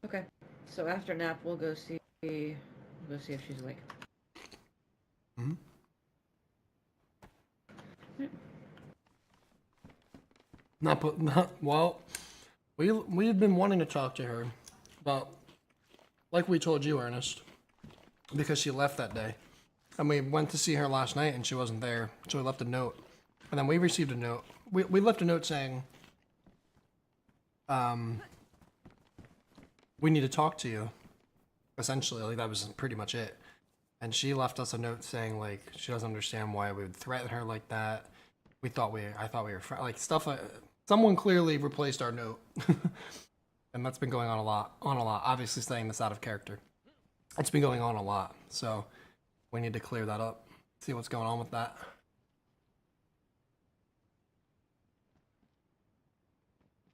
Okay, so after nap, we'll go see if she's awake. Hmm. Well, we had been wanting to talk to her, but like we told you, Ernest, because she left that day, and we went to see her last night and she wasn't there, so we left a note, and then we received a note. We left a note saying, we need to talk to you. Essentially, like that was pretty much it. And she left us a note saying like she doesn't understand why we would threaten her like that. I thought we were like stuff like someone clearly replaced our note, and that's been going on a lot. Obviously, saying this out of character, it's been going on a lot. So we need to clear that up. See what's going on with that.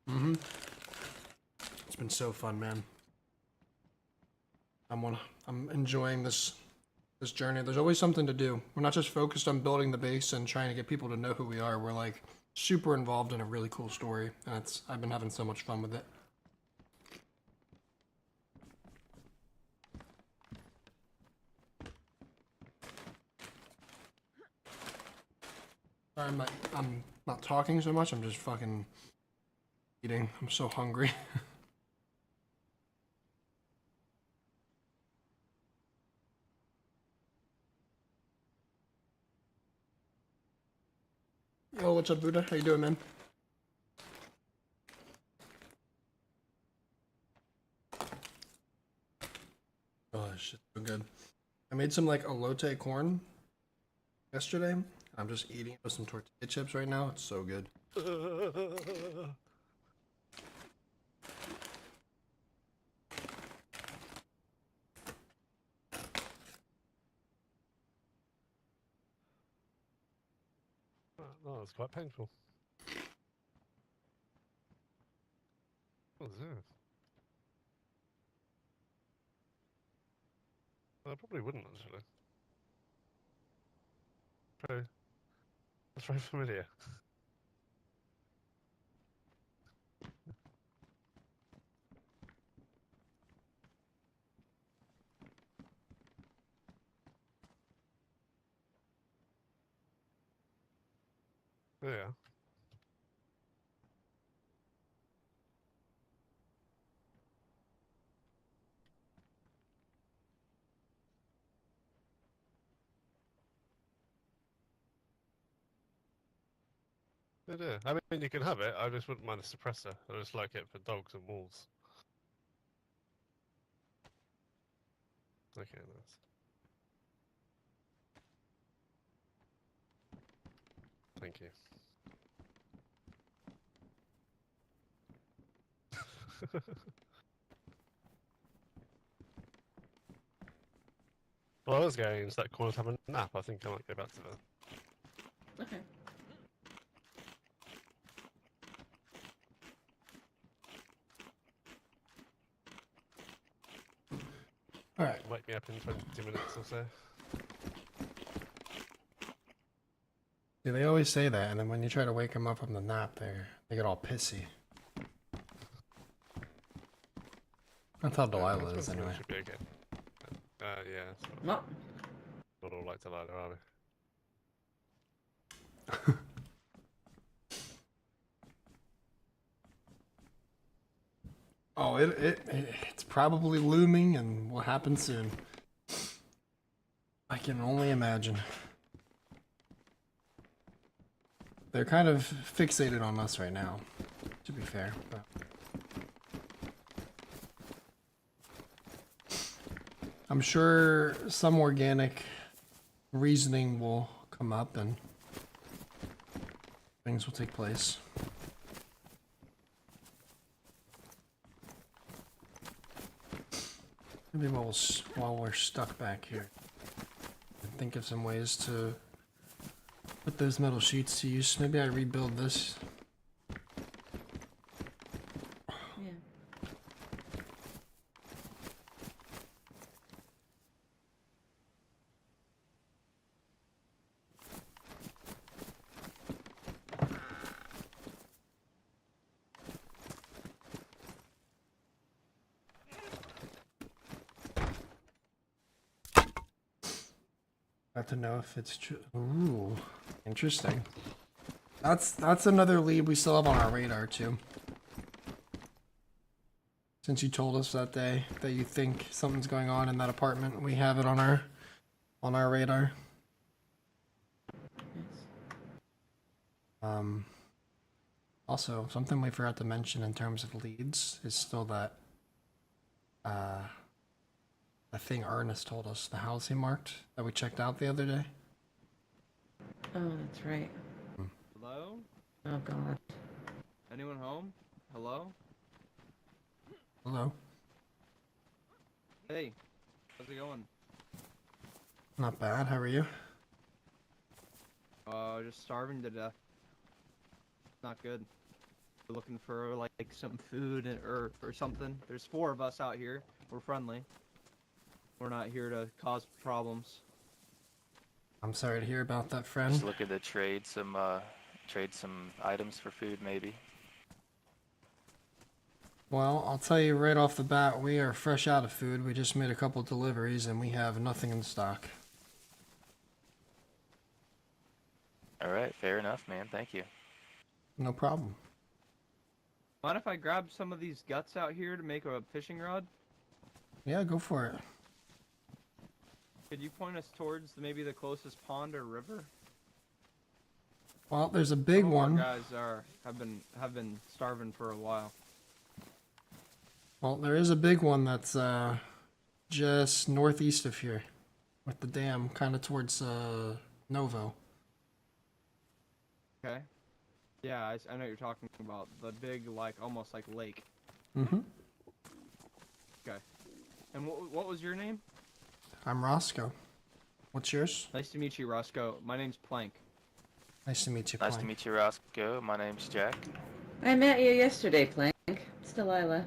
Mm-hmm. It's been so fun, man. I'm enjoying this journey. There's always something to do. We're not just focused on building the base and trying to get people to know who we are. We're like super involved in a really cool story, and I've been having so much fun with it. Sorry, I'm not talking so much. I'm just fucking eating. I'm so hungry. Yo, what's up, Buddha? How you doing, man? Oh, shit, so good. I made some like elote corn yesterday. I'm just eating it with some tortilla chips right now. It's so good. Oh, it's quite painful. What is this? I probably wouldn't actually. That's very familiar. Yeah. It is. I mean, you can have it. I just wouldn't mind a suppressor. I just like it for dogs and wolves. Okay, nice. Thank you. Well, I was going into that corner to have a nap. I think I might go back to that. Okay. All right. Wake me up in 20 minutes or so. Yeah, they always say that, and then when you try to wake them up from the nap, they get all pissy. That's how Delilah is, anyway. Should be okay. Yeah. Not all like Delilah, are we? Oh, it's probably looming and will happen soon. I can only imagine. They're kind of fixated on us right now, to be fair. But I'm sure some organic reasoning will come up and things will take place. Maybe while we're stuck back here, think of some ways to put those metal sheets to use. Maybe I rebuild this. Yeah. Got to know if it's true. Ooh, interesting. That's another lead we still have on our radar too. Since you told us that day that you think something's going on in that apartment, we have it on our radar. Also, something we forgot to mention in terms of leads is still that the thing Ernest told us, the house he marked that we checked out the other day. Oh, that's right. Hello? Oh God. Anyone home? Hello? Hello. Hey, how's it going? Not bad. How are you? Just starving to death. Not good. We're looking for like some food or something. There's 4 of us out here. We're friendly. We're not here to cause problems. I'm sorry to hear about that, friend. Just looking to trade some items for food, maybe. Well, I'll tell you right off the bat, we are fresh out of food. We just made a couple deliveries and we have nothing in stock. Alright, fair enough, man. Thank you. No problem. Mind if I grab some of these guts out here to make a fishing rod? Yeah, go for it. Could you point us towards maybe the closest pond or river? Well, there's a big Some of our one. guys have been starving for a while. Well, there is a big one that's just northeast of here, with the dam, kind of towards Novo. Okay. Yeah, I know what you're talking about. The big, like, almost like lake. Mm-hmm. Okay. And what was your name? I'm Rosco. What's yours? Nice to meet you, Rosco. My name's Plank. Nice to meet you, Nice Plank. to meet you, Rosco. My name's Jack. I met you yesterday, Plank. It's Delilah.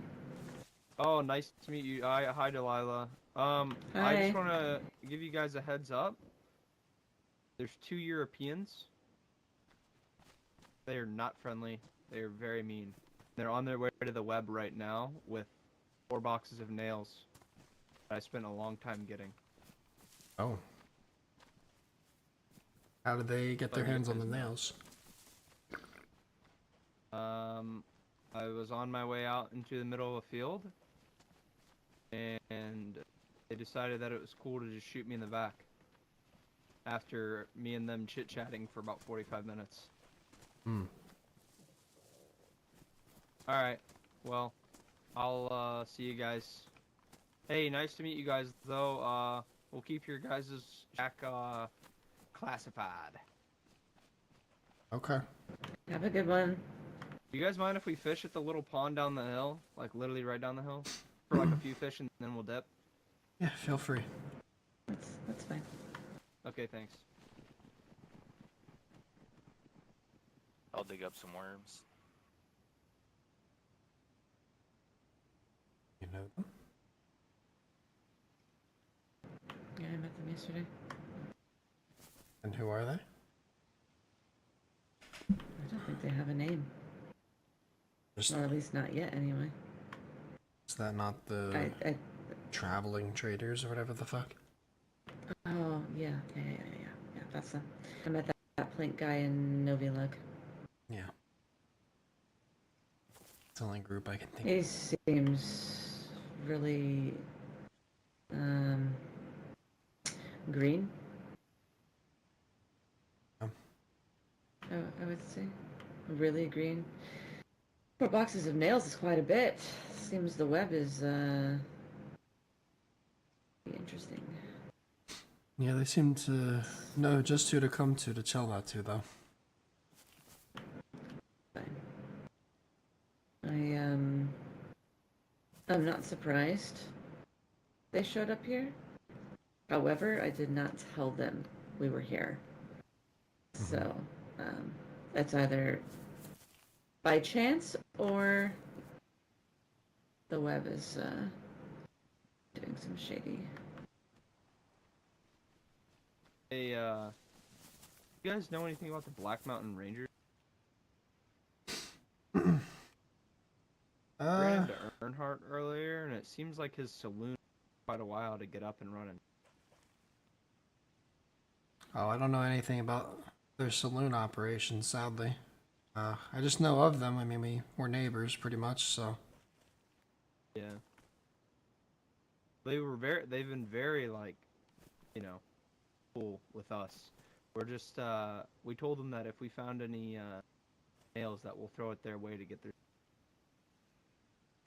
Oh, nice to meet you. Hi, Delilah. I Hi. just want to give you guys a heads up. There's 2 Europeans. They are not friendly. They are very mean. They're on their way to the web right now with 4 boxes of nails that I spent a long time getting. Oh. How did they get their hands on the nails? I was on my way out into the middle of a field, and they decided that it was cool to just shoot me in the back after me and them chit-chatting for about 45 minutes. Hmm. Alright, well, I'll see you guys. Hey, nice to meet you guys, though. We'll keep your guys' Jack classified. Okay. Have a good one. You guys mind if we fish at the little pond down the hill? Like, literally right down the hill? For like a few fish and then we'll dip? Yeah, feel free. That's fine. Okay, thanks. I'll dig up some worms. You know them? Yeah, I met them yesterday. And who are they? I don't think they have a name. Or at least not yet, anyway. Is that not the traveling traders or whatever the fuck? Oh, yeah, that's them. I met that Plank guy in Novi Lug. Yeah. It's the only group I can think He of. seems really, green. Oh. I would say. Really green. 4 boxes of nails is quite a bit. Seems the web is, interesting. Yeah, they seem to know just who to come to chill out to, though. I'm not surprised they showed up here. However, I did not tell them we were here. So, that's either by chance or the web is doing some shady. Hey, you guys know anything about the Black Mountain Rangers? Ran into Earnhardt earlier, and it seems like his saloon took quite a while to get up and running. Oh, I don't know anything about their saloon operations, sadly. I just know of them. I mean, we're neighbors pretty much, so. Yeah. They've been very, like, you know, cool with us. We're just, we told them that if we found any, nails that we'll throw it their way to get their...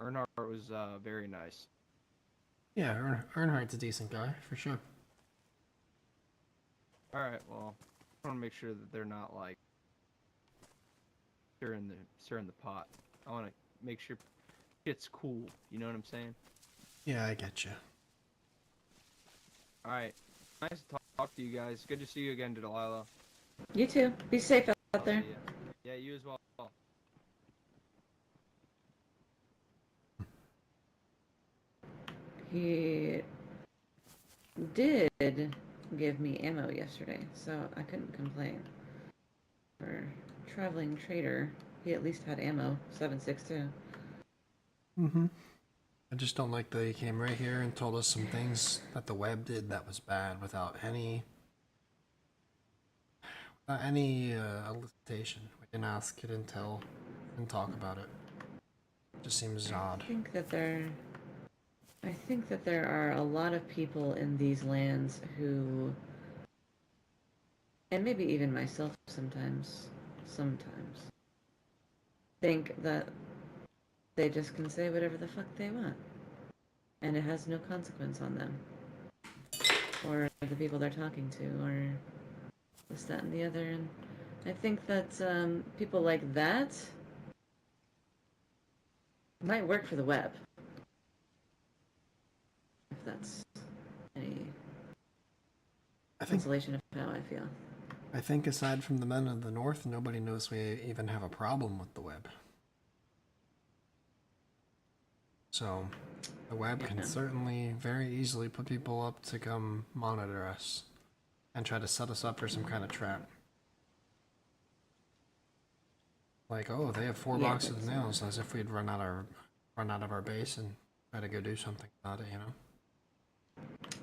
Earnhardt was, very nice. Yeah, Earnhardt's a decent guy, for sure. Alright, well, I want to make sure that they're not, like, stirring the pot. I want to make sure it's cool, you know what I'm saying? Yeah, I get you. Alright, nice to talk to you guys. Good to see you again, Delilah. You too. Be safe out there. Yeah, you as well. He did give me ammo yesterday, so I couldn't complain. For traveling trader, he at least had ammo, 7.62. I just don't like that he came right here and told us some things that the web did that was bad without any elicitation. We didn't ask, didn't tell, didn't talk about it. Just seems odd. I think that there are a lot of people in these lands who, and maybe even myself sometimes, think that they just can say whatever the fuck they want. And it has no consequence on them. Or the people they're talking to, or this, that, and the other. And I think that people like that might work for the web. If that's any consolation of how I feel. I think aside from the men of the north, nobody knows we even have a problem with the web. So, the web can certainly very easily put people up to come monitor us and try to set us up for some kind of trap. Like, oh, they have 4 boxes of nails, as if we'd run out of our base and try to go do something about it, you know?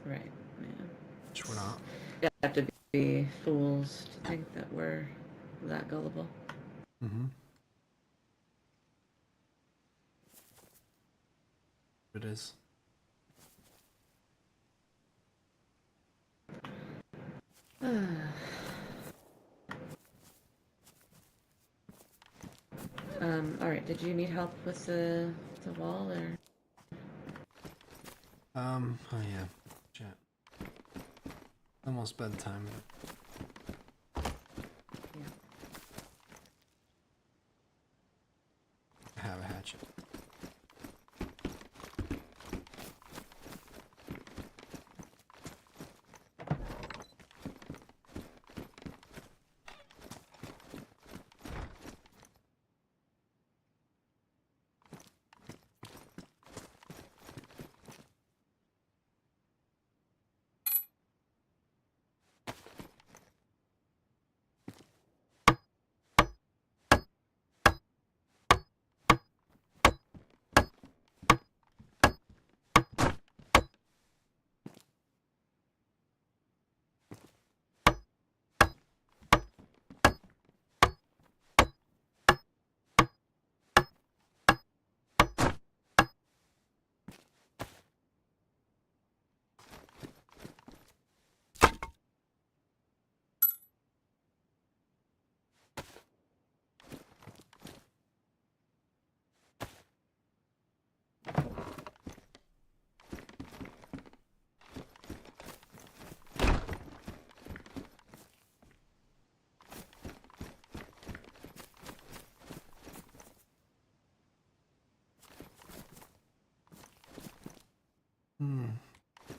Right, yeah. Which we're not. You have to be fools to think that we're that gullible. It is. Alright, did you need help with the wall, or? Oh yeah, chat. Almost bedtime. I have a hatchet.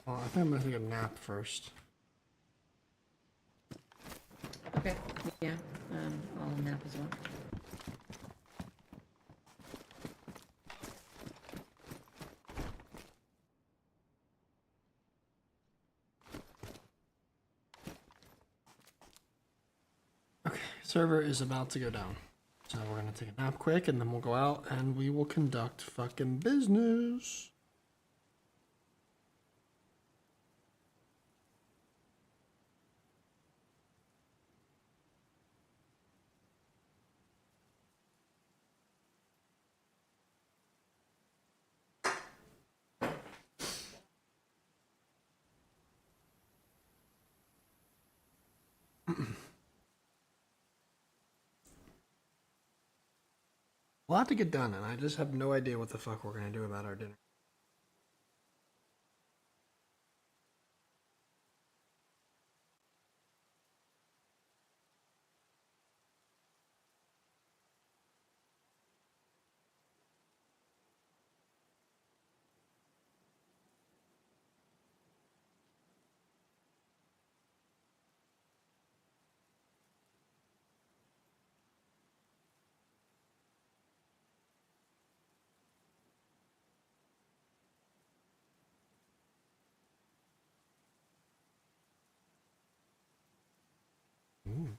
Well, I think I'm gonna take a nap first. Okay, yeah, I'll nap as well. Server is about to go down. So we're gonna take a nap quick and then we'll go out and we will conduct fucking business. A lot to get done, and I just have no idea what the fuck we're gonna do about our dinner. Ooh.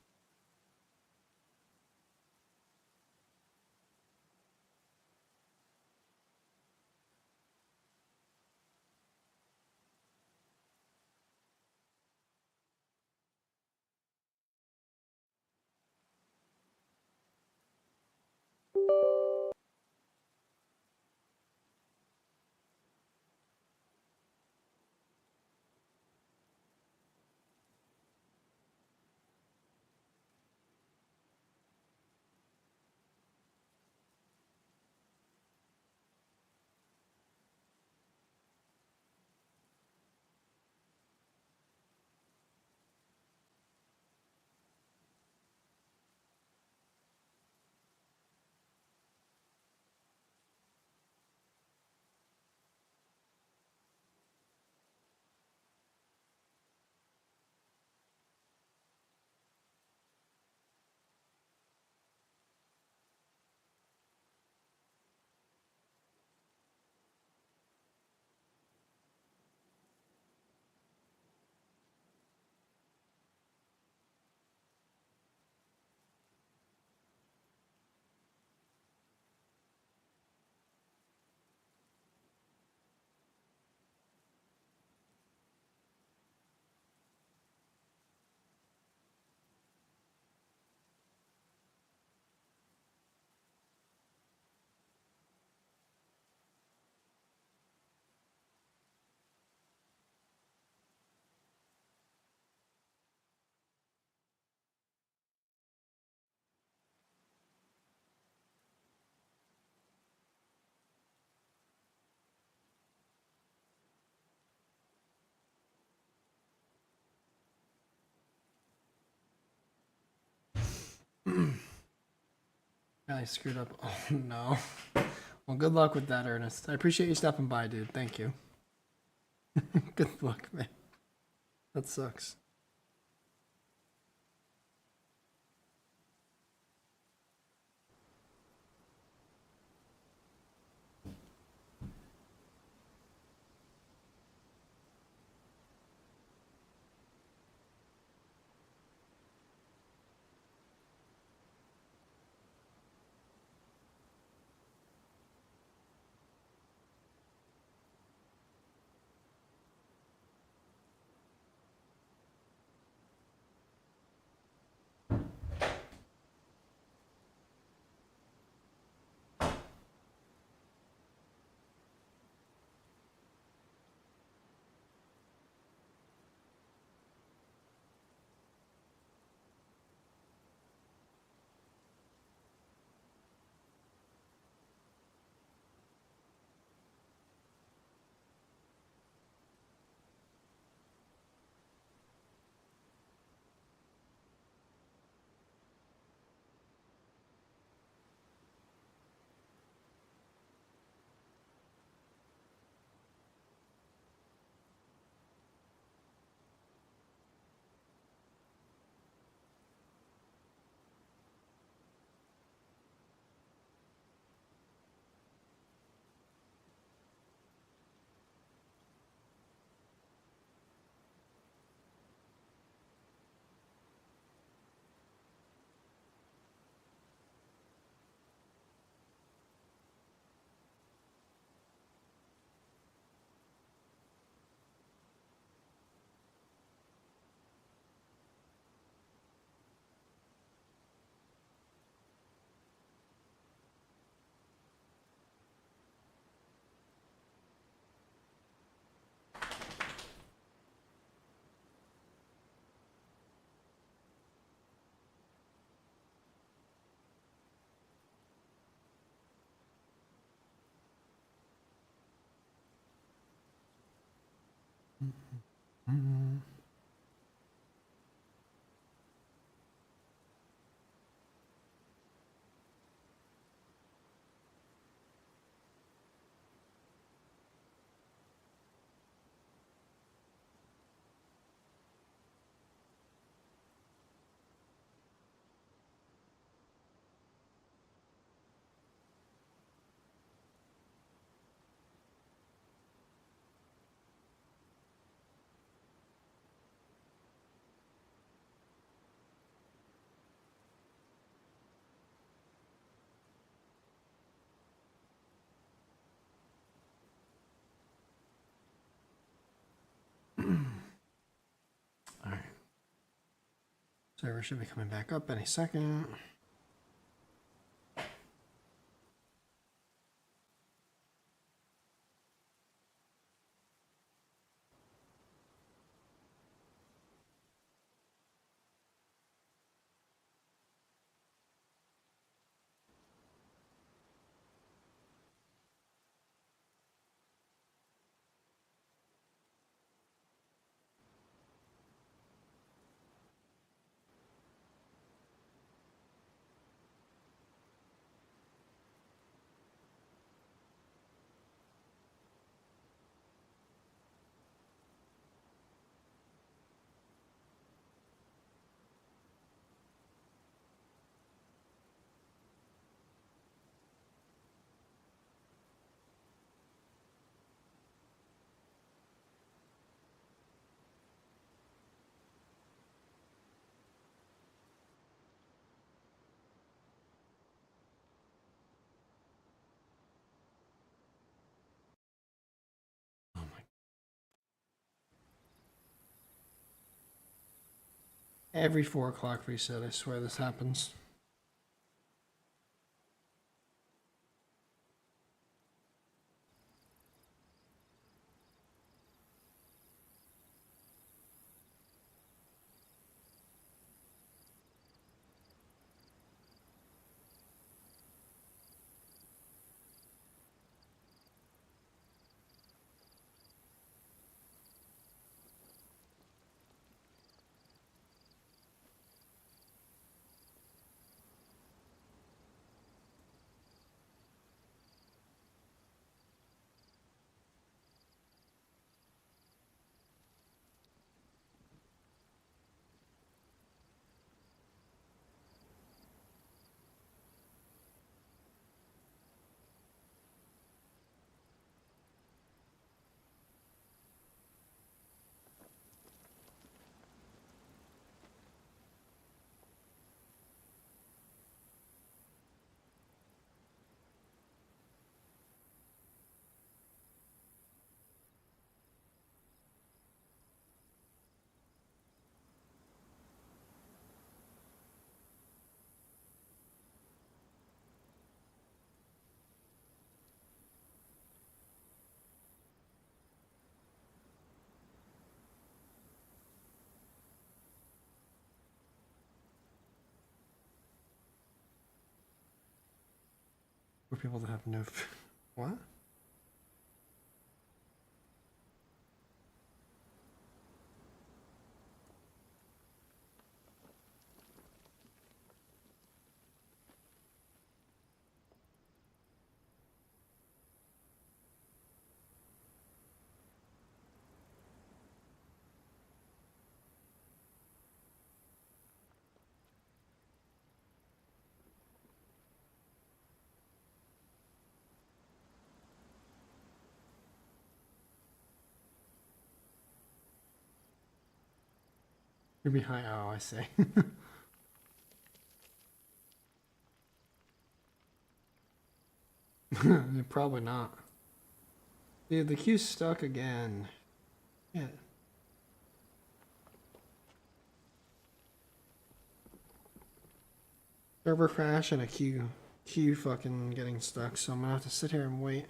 I screwed up. Oh no. Well, good luck with that, Ernest. I appreciate you stopping by, dude. Thank you. Good luck, man. That sucks. Alright. Server should be coming back up any second. Every 4 o'clock reset, I swear this happens. For people that have no... What? You're behind. Oh, I see. Probably not. Dude, the queue's stuck again. Yeah. Server crash and a queue fucking getting stuck, so I'm gonna have to sit here and wait.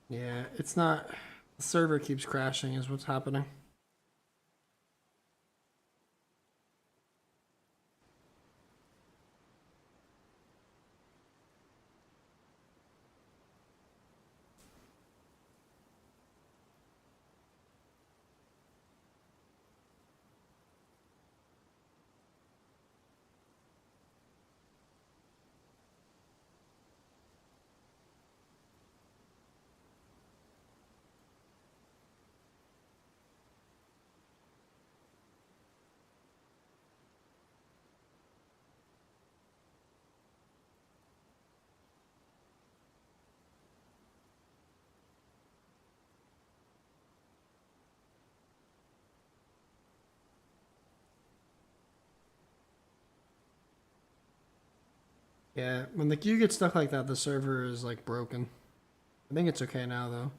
Yeah, it's not. The server keeps crashing, is what's happening. Yeah, when the queue gets stuck like that, the server is like broken. I think it's okay now though.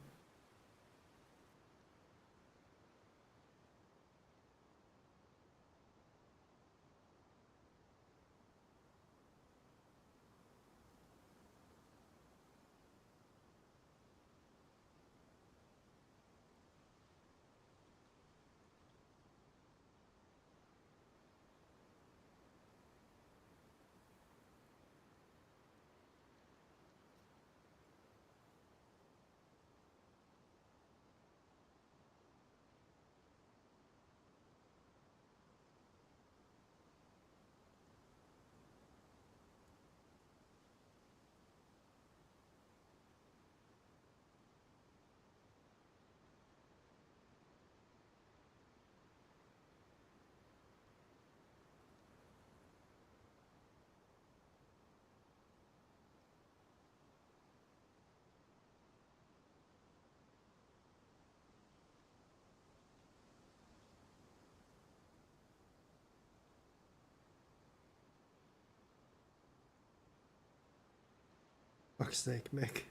Fuck's sake, Mick.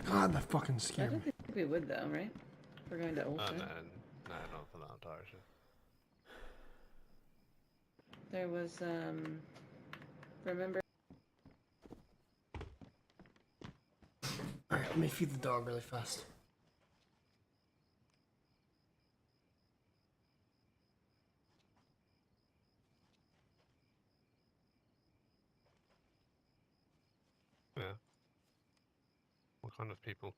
God, that fucking I scared don't me. think we would though, right? We're going to No, Ulster. no, not for that direction. There was remember Alright, let me feed the dog really fast. Yeah. What kind of people?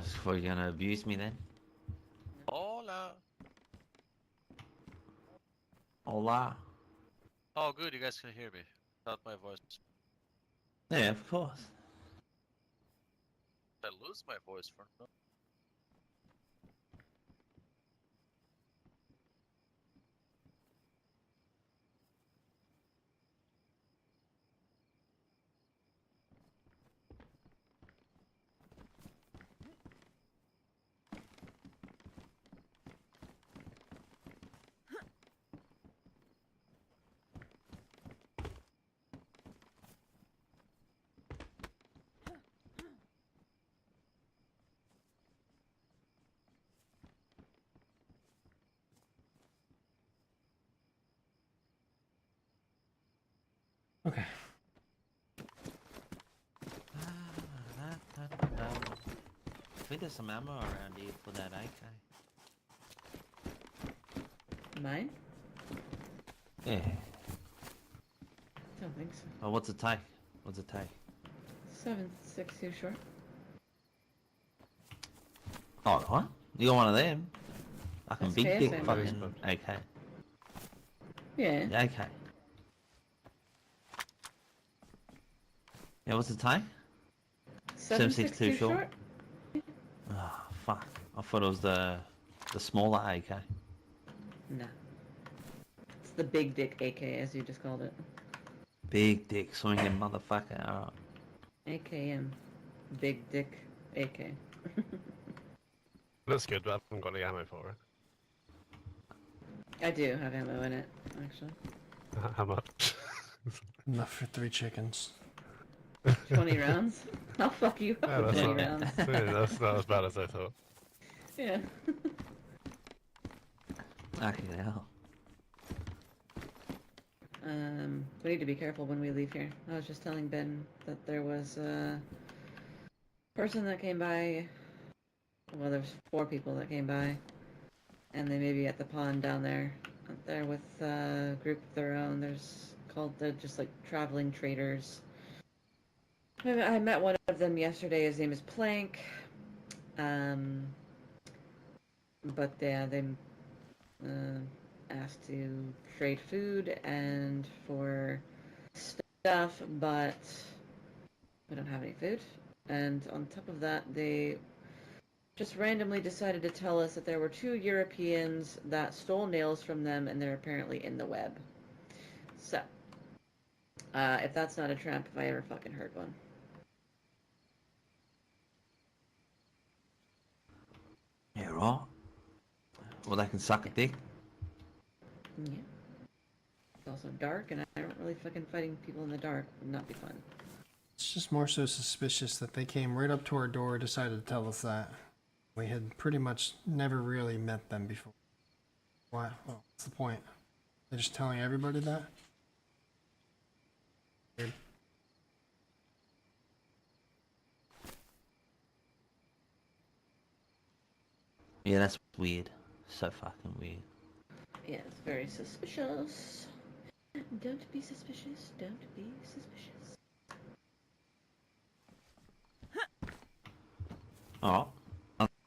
So you're gonna abuse me then? Hola. Hola. Oh, good. You guys can hear me. Not my voice. Yeah, of course. I lose my voice for no. Okay. I think there's some ammo around here for that AK. Mine? Yeah. Don't think so. Oh, what's it take? What's it take? 7.62 short. Oh, what? You got one of them? Like a That's big KS dick ammo. fucking AK. Yeah. The AK. Yeah, what's it take? 7.62 short? Oh, fuck. I thought it was the smaller AK. No. It's the big dick AK, as you just called it. Big dick swinging motherfucker. Alright. AKM. Big dick AK. Looks good, but I haven't got any ammo for it. I do have ammo in it, actually. How much? Enough for 3 chickens. 20 rounds? I'll fuck you up Yeah, with that's 20 not, rounds. yeah, that's not as bad as I thought. Yeah. Fucking hell. We need to be careful when we leave here. I was just telling Ben that there was a person that came by. Well, there's 4 people that came by, and they may be at the pond down there, up there with a group of their own. They're just like traveling traders. I met one of them yesterday. His name is Plank. But yeah, they asked to trade food and for stuff, but we don't have any food. And on top of that, they just randomly decided to tell us that there were 2 Europeans that stole nails from them, and they're apparently in the web. So, if that's not a tramp, if I ever fucking heard one. Yeah, right. Well, they can suck a dick. Yeah. It's also dark, and I don't really fucking fighting people in the dark would not be fun. It's just more so suspicious that they came right up to our door, decided to tell us that. We had pretty much never really met them before. Why? Well, what's the point? They're just telling everybody that? Weird. Yeah, that's weird. So fucking weird. Yeah, it's very suspicious. Don't be suspicious. Don't be suspicious. Oh,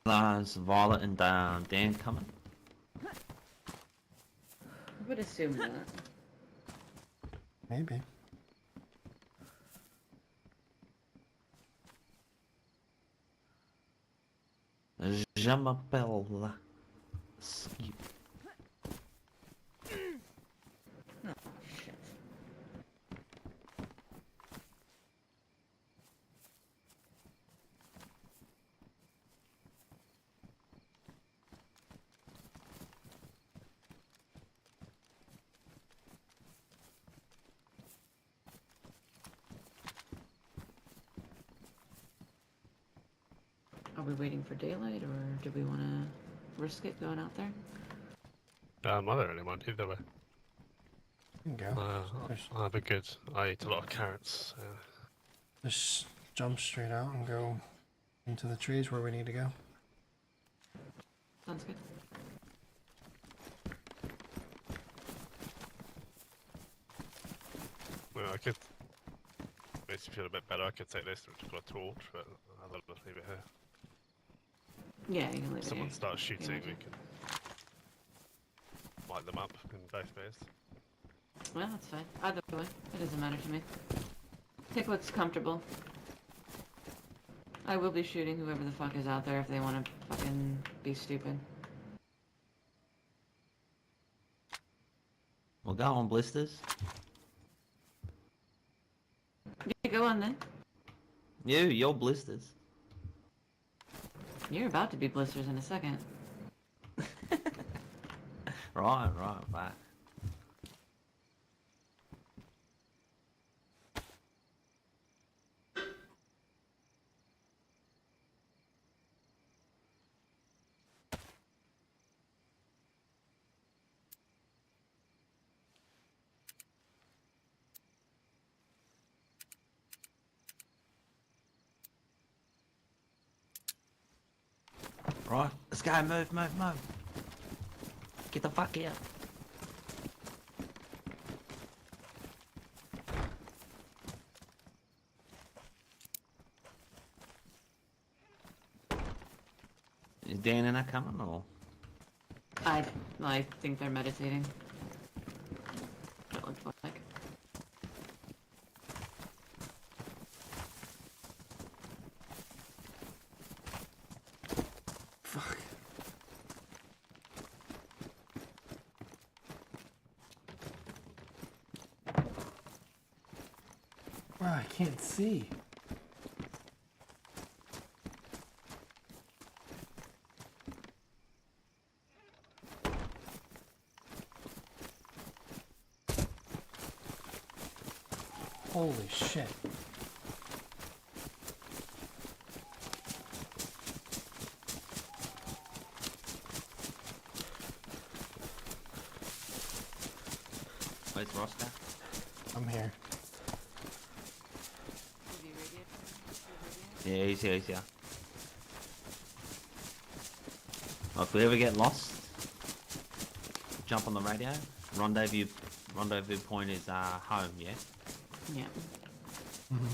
there's Violet and Dan coming. I would assume that. Maybe. Je m'appelle Skip. Oh, shit. Are we waiting for daylight, or do we want to risk it going out there? I don't really mind either way. You can go. I'll be good. I eat a lot of carrots. So. Just jump straight out and go into the trees where we need to go. Sounds good. Well, I could makes me feel a bit better. I could take this, which is got a torch, but I'll just leave it here. Yeah, you can leave If it someone here. starts If you shooting, want we to. can light them up in both ways. Well, that's fine. Either way, it doesn't matter to me. Take what's comfortable. I will be shooting whoever the fuck is out there if they want to fucking be stupid. Well, go on, blisters. Yeah, go on then. You're blisters. You're about to be blisters in a second. Right. Right, let's go, move. Get the fuck out. Is Dan and I coming, or? I think they're meditating. That looks like. Fuck. Wow, I can't see. Holy shit. Where's Rosco? I'm here. Yeah, he's here. Well, if we ever get lost, jump on the radio. Rendezvous point is home, yeah? Yeah. Mm-hmm.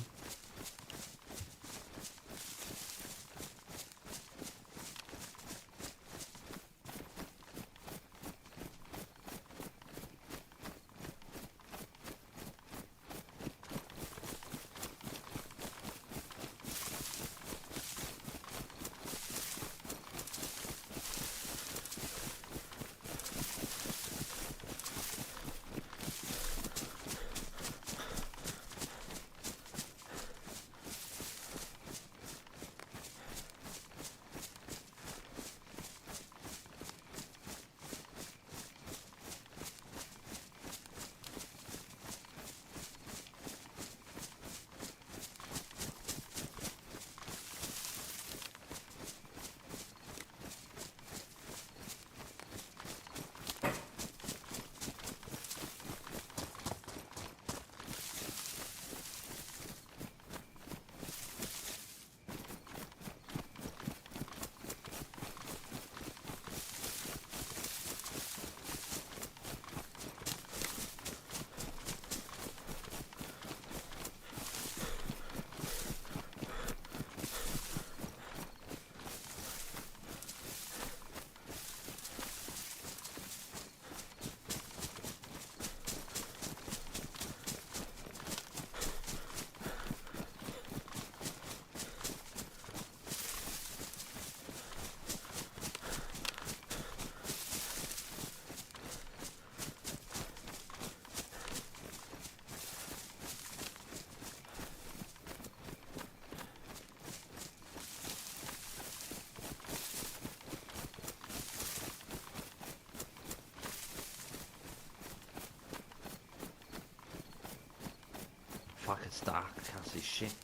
Fuck, it's dark. I can't see shit.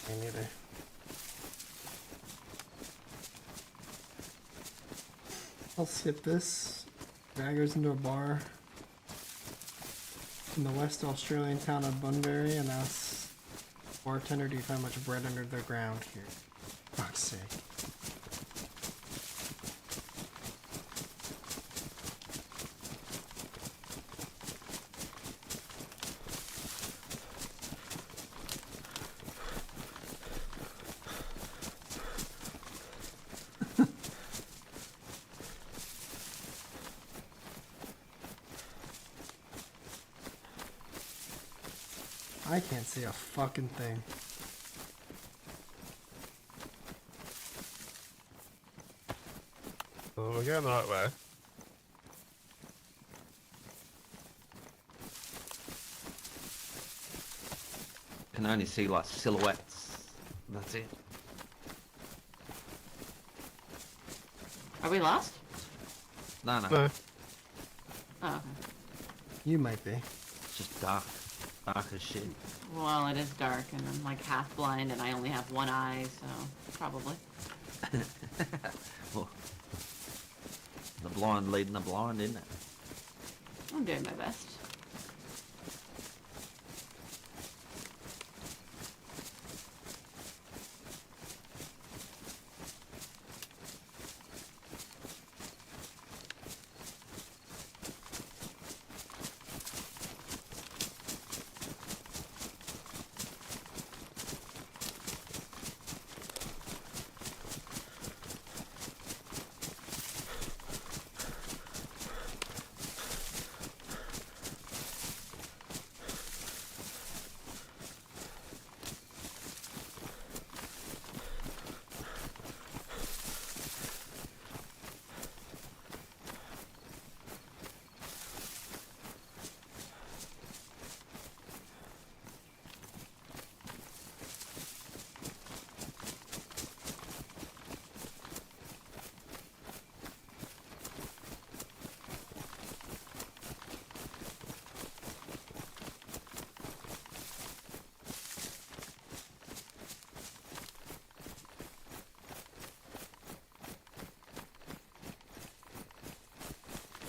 Me neither. I'll skip this. Guy goes into a bar in the West Australian town of Bunbury and asks bartender, do you find much bread under the ground here? Fuck's sake. I can't see a fucking thing. Oh, we're going the right way. Can only see like silhouettes. That's it. Are we lost? No, no. No. Oh, okay. You might be. It's just dark. Dark as shit. Well, it is dark, and I'm like half blind, and I only have one eye, so probably. Well, the blind leading the blind, isn't it? I'm doing my best.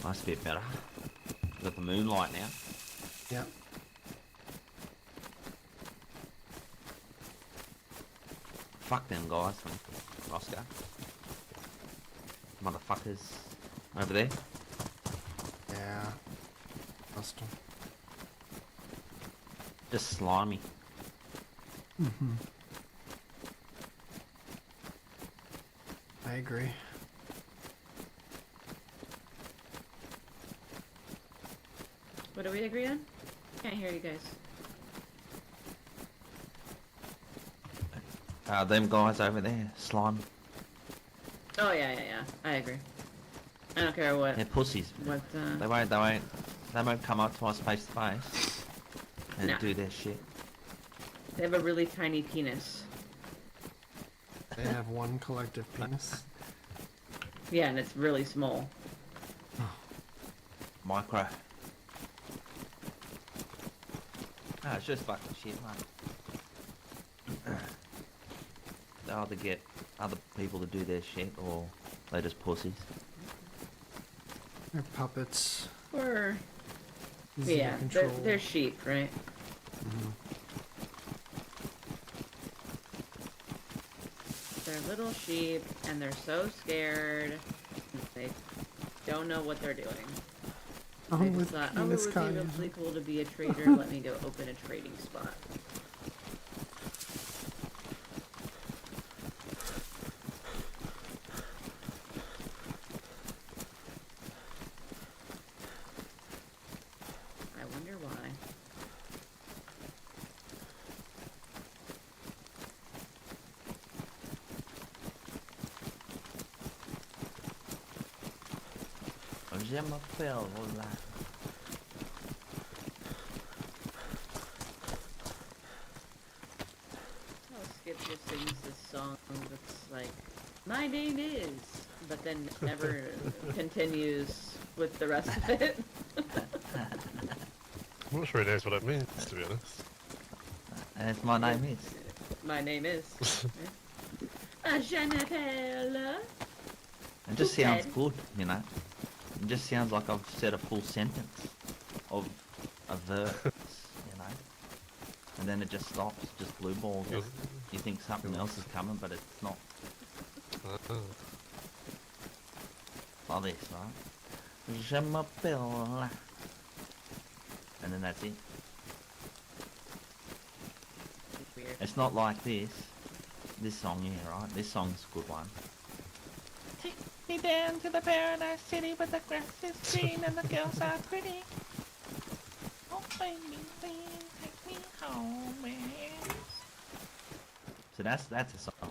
Nice bit better. Got the moonlight now. Yep. Fuck them guys from Rosco. Motherfuckers. Over there. Yeah. Must have. Just slimy. Mm-hmm. I agree. What do we agree on? Can't hear you guys. Them guys over there, slimy. Oh yeah. I agree. I don't care what. They're pussies. What? They won't come up to us face to face and Nah. do their shit. They have a really tiny penis. They have one collective penis. Yeah, and it's really small. Micro. Ah, it's just fucking shit, mate. They either get other people to do their shit or they're just pussies. They're puppets. Or Easy to yeah, control. they're sheep, right? Mhm. They're little sheep, and they're so scared. They don't know what they're doing. Oh, They just with thought, oh, it penis would kind. be really cool to be a trader. Let me go open a trading spot. I wonder why. Je m'appelle, voilà. Oh, Skip just sings this song that's like, my name is, but then never continues with the rest of it. I'm not sure he knows what it means, to be honest. And my name is. My name is. Je m'appelle. It just sounds Poupette. good, you know. It just sounds like I've said a full sentence of a verse, you know. And then it just stops, just blue balls. You think something else is coming, but it's not. Like this, right? Je m'appelle. And then that's it. Weird. It's not like this. This song here, right? This song's a good one. Take me down to the paradise city where the grass is green and the girls are pretty. Oh, So that's a song. I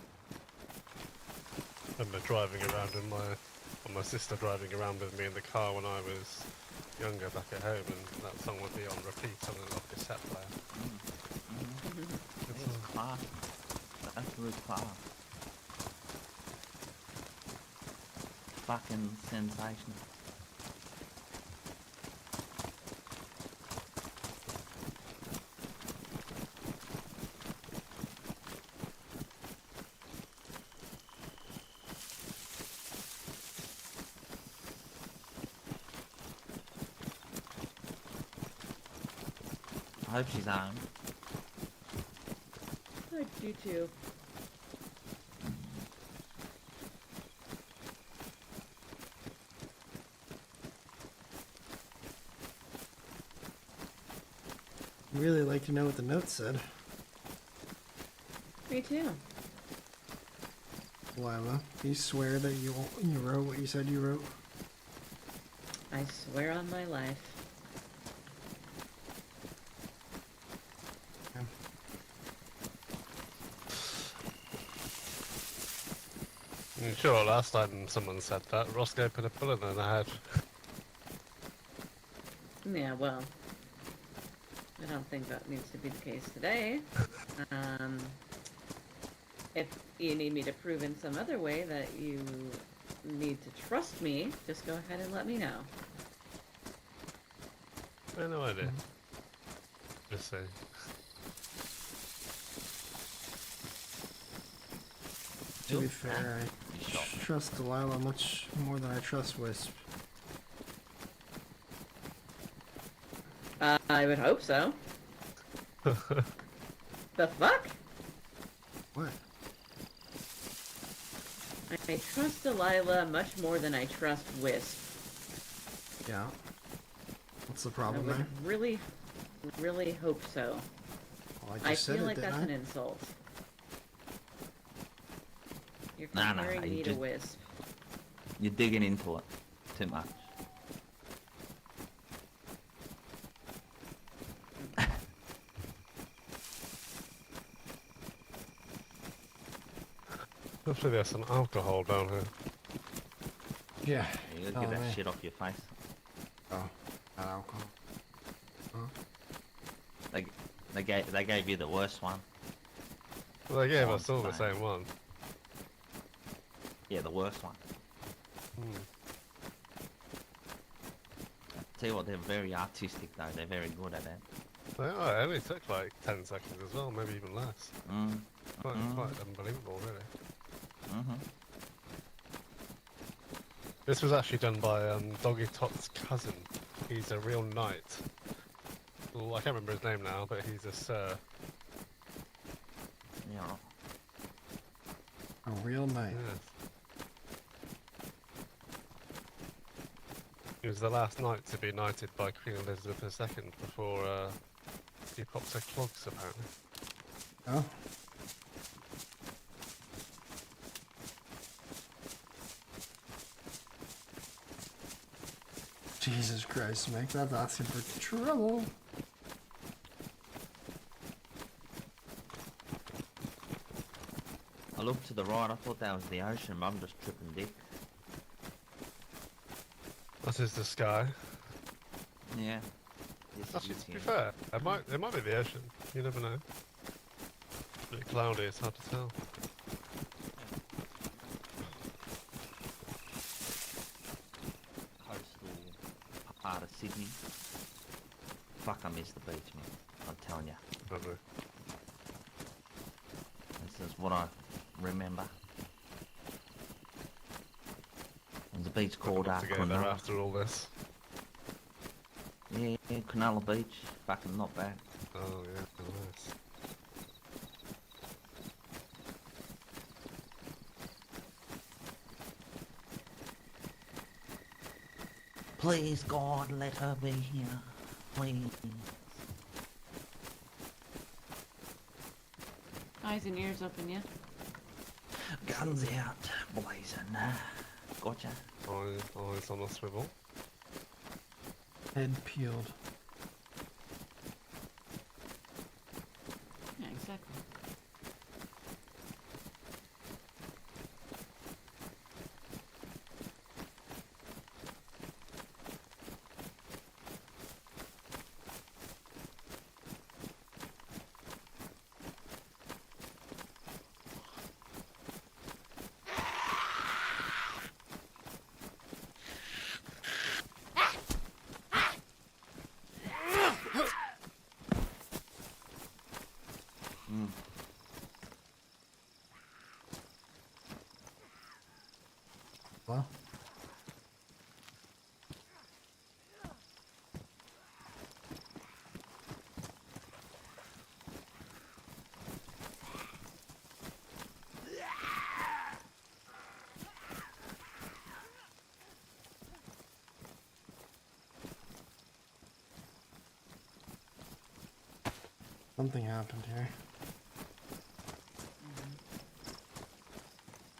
remember driving around in my sister driving around with me in the car when I was younger back at home, and that song would be on repeat on a cassette player. Good It's song. class. That's really class. Fucking sensational. I hope she's home. I do too. Really like to know what the note said. Me too. Lila, you swear that you wrote what you said you wrote? I swear on my life. I'm sure last time someone said that, Rosco put a bullet in the head. Yeah, well, I don't think that needs to be the case today. If you need me to prove in some other way that you need to trust me, just go ahead and let me know. I have no idea. Just saying. To be fair, I trust Delilah much more than I trust Wisp. I would hope so. The fuck? What? I trust Delilah much more than I trust Wisp. Yeah. What's the I problem would there? really, really hope so. Well, I just said feel it, like didn't that's I? an insult. You're Nah, comparing me you to just- Wisp. You're digging into it too much. Hopefully there's some alcohol down here. Yeah. You gotta get that shit off your face. Oh, not alcohol. Huh? They gave you the worst one. Well, they gave Oh, us all the fine. same one. Yeah, the worst one. Tell you what, they're very artistic though. They're very good at that. They are, it only took like 10 seconds as well, maybe even less. Quite unbelievable, really. This was actually done by Doggy Tot's cousin. He's a real knight. Well, I can't remember his name now, but he's a sir. Yeah. A real knight. Yes. He was the last knight to be knighted by Queen Elizabeth II before she popped her clogs, apparently. Oh. Jesus Christ, Mick, that's asking for trouble. I looked to the right, I thought that was the ocean, but I'm just tripping dick. That is the sky. Yeah. Yes, it Actually, is, to be yeah. fair, it might be the ocean. You never know. A bit cloudy, it's hard to tell. Coastal part of Sydney. Fuck, I miss the beach, man. I'm telling ya. Lovely. This is what I remember. There's a beach called To go there Cronulla. after all this. Yeah, Cronulla Beach. Fucking not bad. Oh yeah, nice. Please, God, let her be here. Please. Eyes and ears open, yeah? Guns out, blazing. Gotcha. Eyes on a swivel. Head peeled. Well. Something happened here.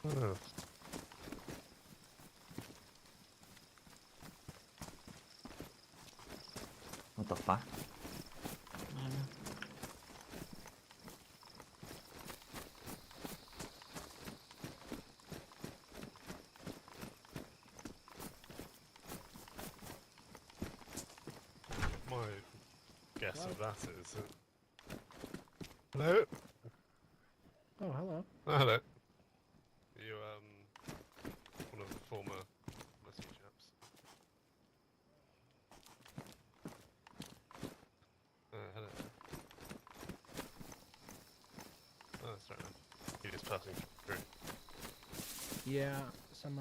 Oh. What the fuck? My guess of that is. Hello? Oh, hello. Oh, hello. You, one of the former Musty chaps. Hello. Oh, that's right enough. You're just passing through. Yeah, some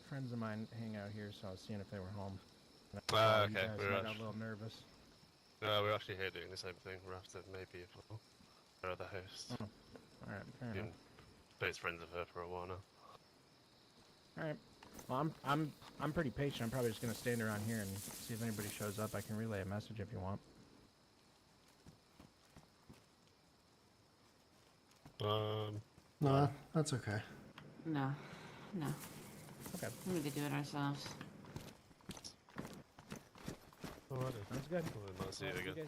friends of mine hang out here, so I was seeing if they were home. Okay. You guys, We're and I got actually, a little nervous. no, we're actually here doing the same thing. We're after maybe her other host. Oh, all right, fair enough. Been friends of her for a while now. All right. Well, I'm pretty patient. I'm probably just gonna stand around here and see if anybody shows up. I can relay a message if you want. No, that's okay. No. Okay. We need to do it ourselves. Alrighty. Sounds good. Well, nice to see you again.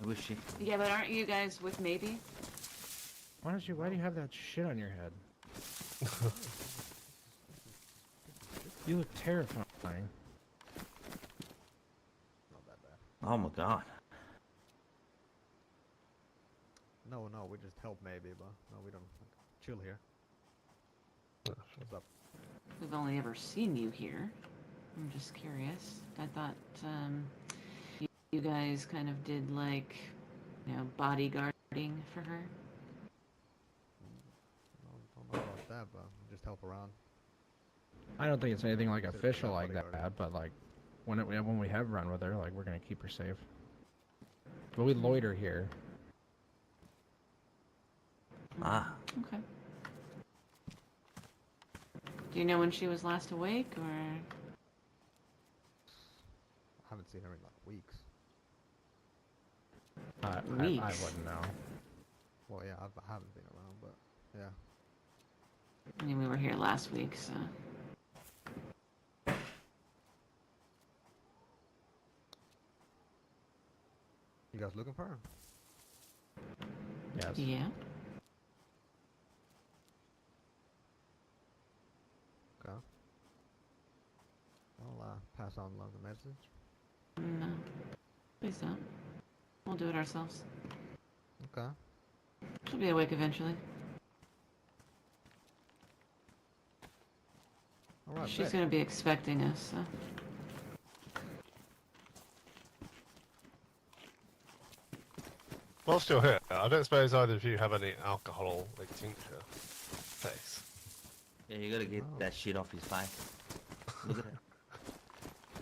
I wish you. Yeah, but aren't you guys with maybe? Why do you have that shit on your head? You look terrifying. Not that bad. Oh my god. No, we just help maybe, but no, we don't. Chill here. What's up? We've only ever seen you here. I'm just curious. I thought you guys kind of did like, bodyguarding for her. Don't know about that, but we just help around. I don't think it's anything like official like that, but like when we have run with her, like we're gonna keep her safe. But we loiter here. Ah. Okay. Do you know when she was last awake, or? I haven't seen her in like weeks. I wouldn't know. Well, yeah, I haven't been around, but yeah. I mean, we were here last week, so. You guys looking for her? Yes. Yeah. Okay. I'll pass on along the message. No. Please don't. We'll do it ourselves. Okay. She'll be awake eventually. Alright, She's gonna be expecting us, so. Whilst you're here, I don't suppose either of you have any alcohol, like tincture, face. Yeah, you gotta get that shit off his face. Look at it.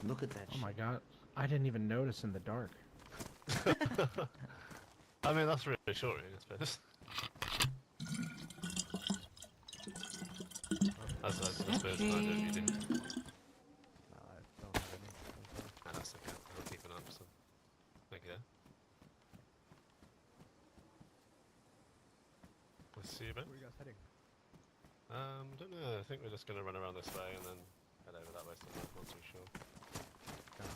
Look at that shit. Oh my god. I didn't even notice in the dark. I mean, that's reassuring, I suppose. I suppose neither of you do. I don't have any. Ah, that's okay. I'll keep an eye for some. Thank you. Let's see you, Ben. Where are you guys heading? Don't know. I think we're just gonna run around this way and then head over that way somewhere. Not too sure. Okay.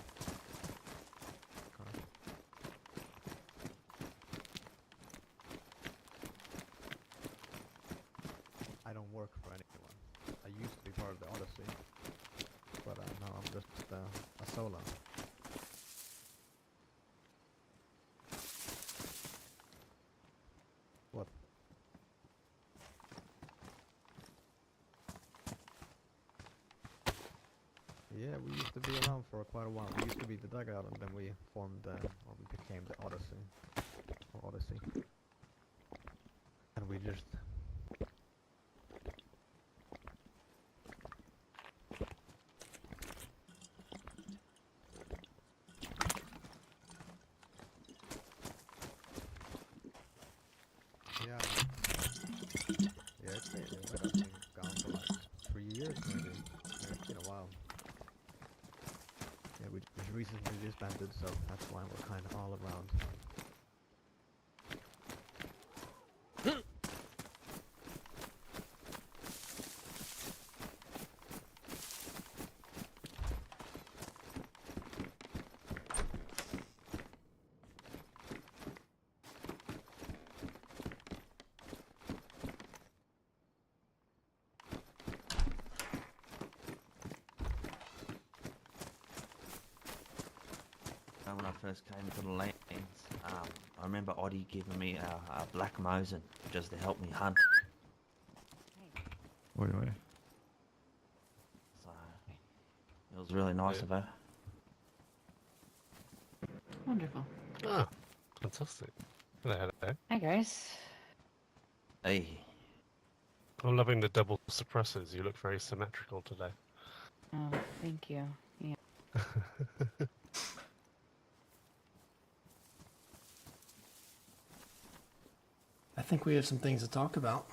work for anyone. I used to be part of the Odyssey, but now I'm just a solo. What? Yeah, we used to be around for quite a while. We used to be the Dugout, and then we formed, or we became the Odyssey, or Odyssey. And we just... Yeah. Yeah, it's been gone for like 3 years maybe. Yeah, it's been a while. Yeah, we just recently disbanded, so that's why we're kind of all around. When I first came to the lands, I remember Oddie giving me a black Mosin just to help me hunt. Wait. So it was really nice of her. Wonderful. Ah, fantastic. Hello. Hi, guys. Hey. I'm loving the double suppressors. You look very symmetrical today. Oh, thank you. Yeah. I think we have some things to talk about.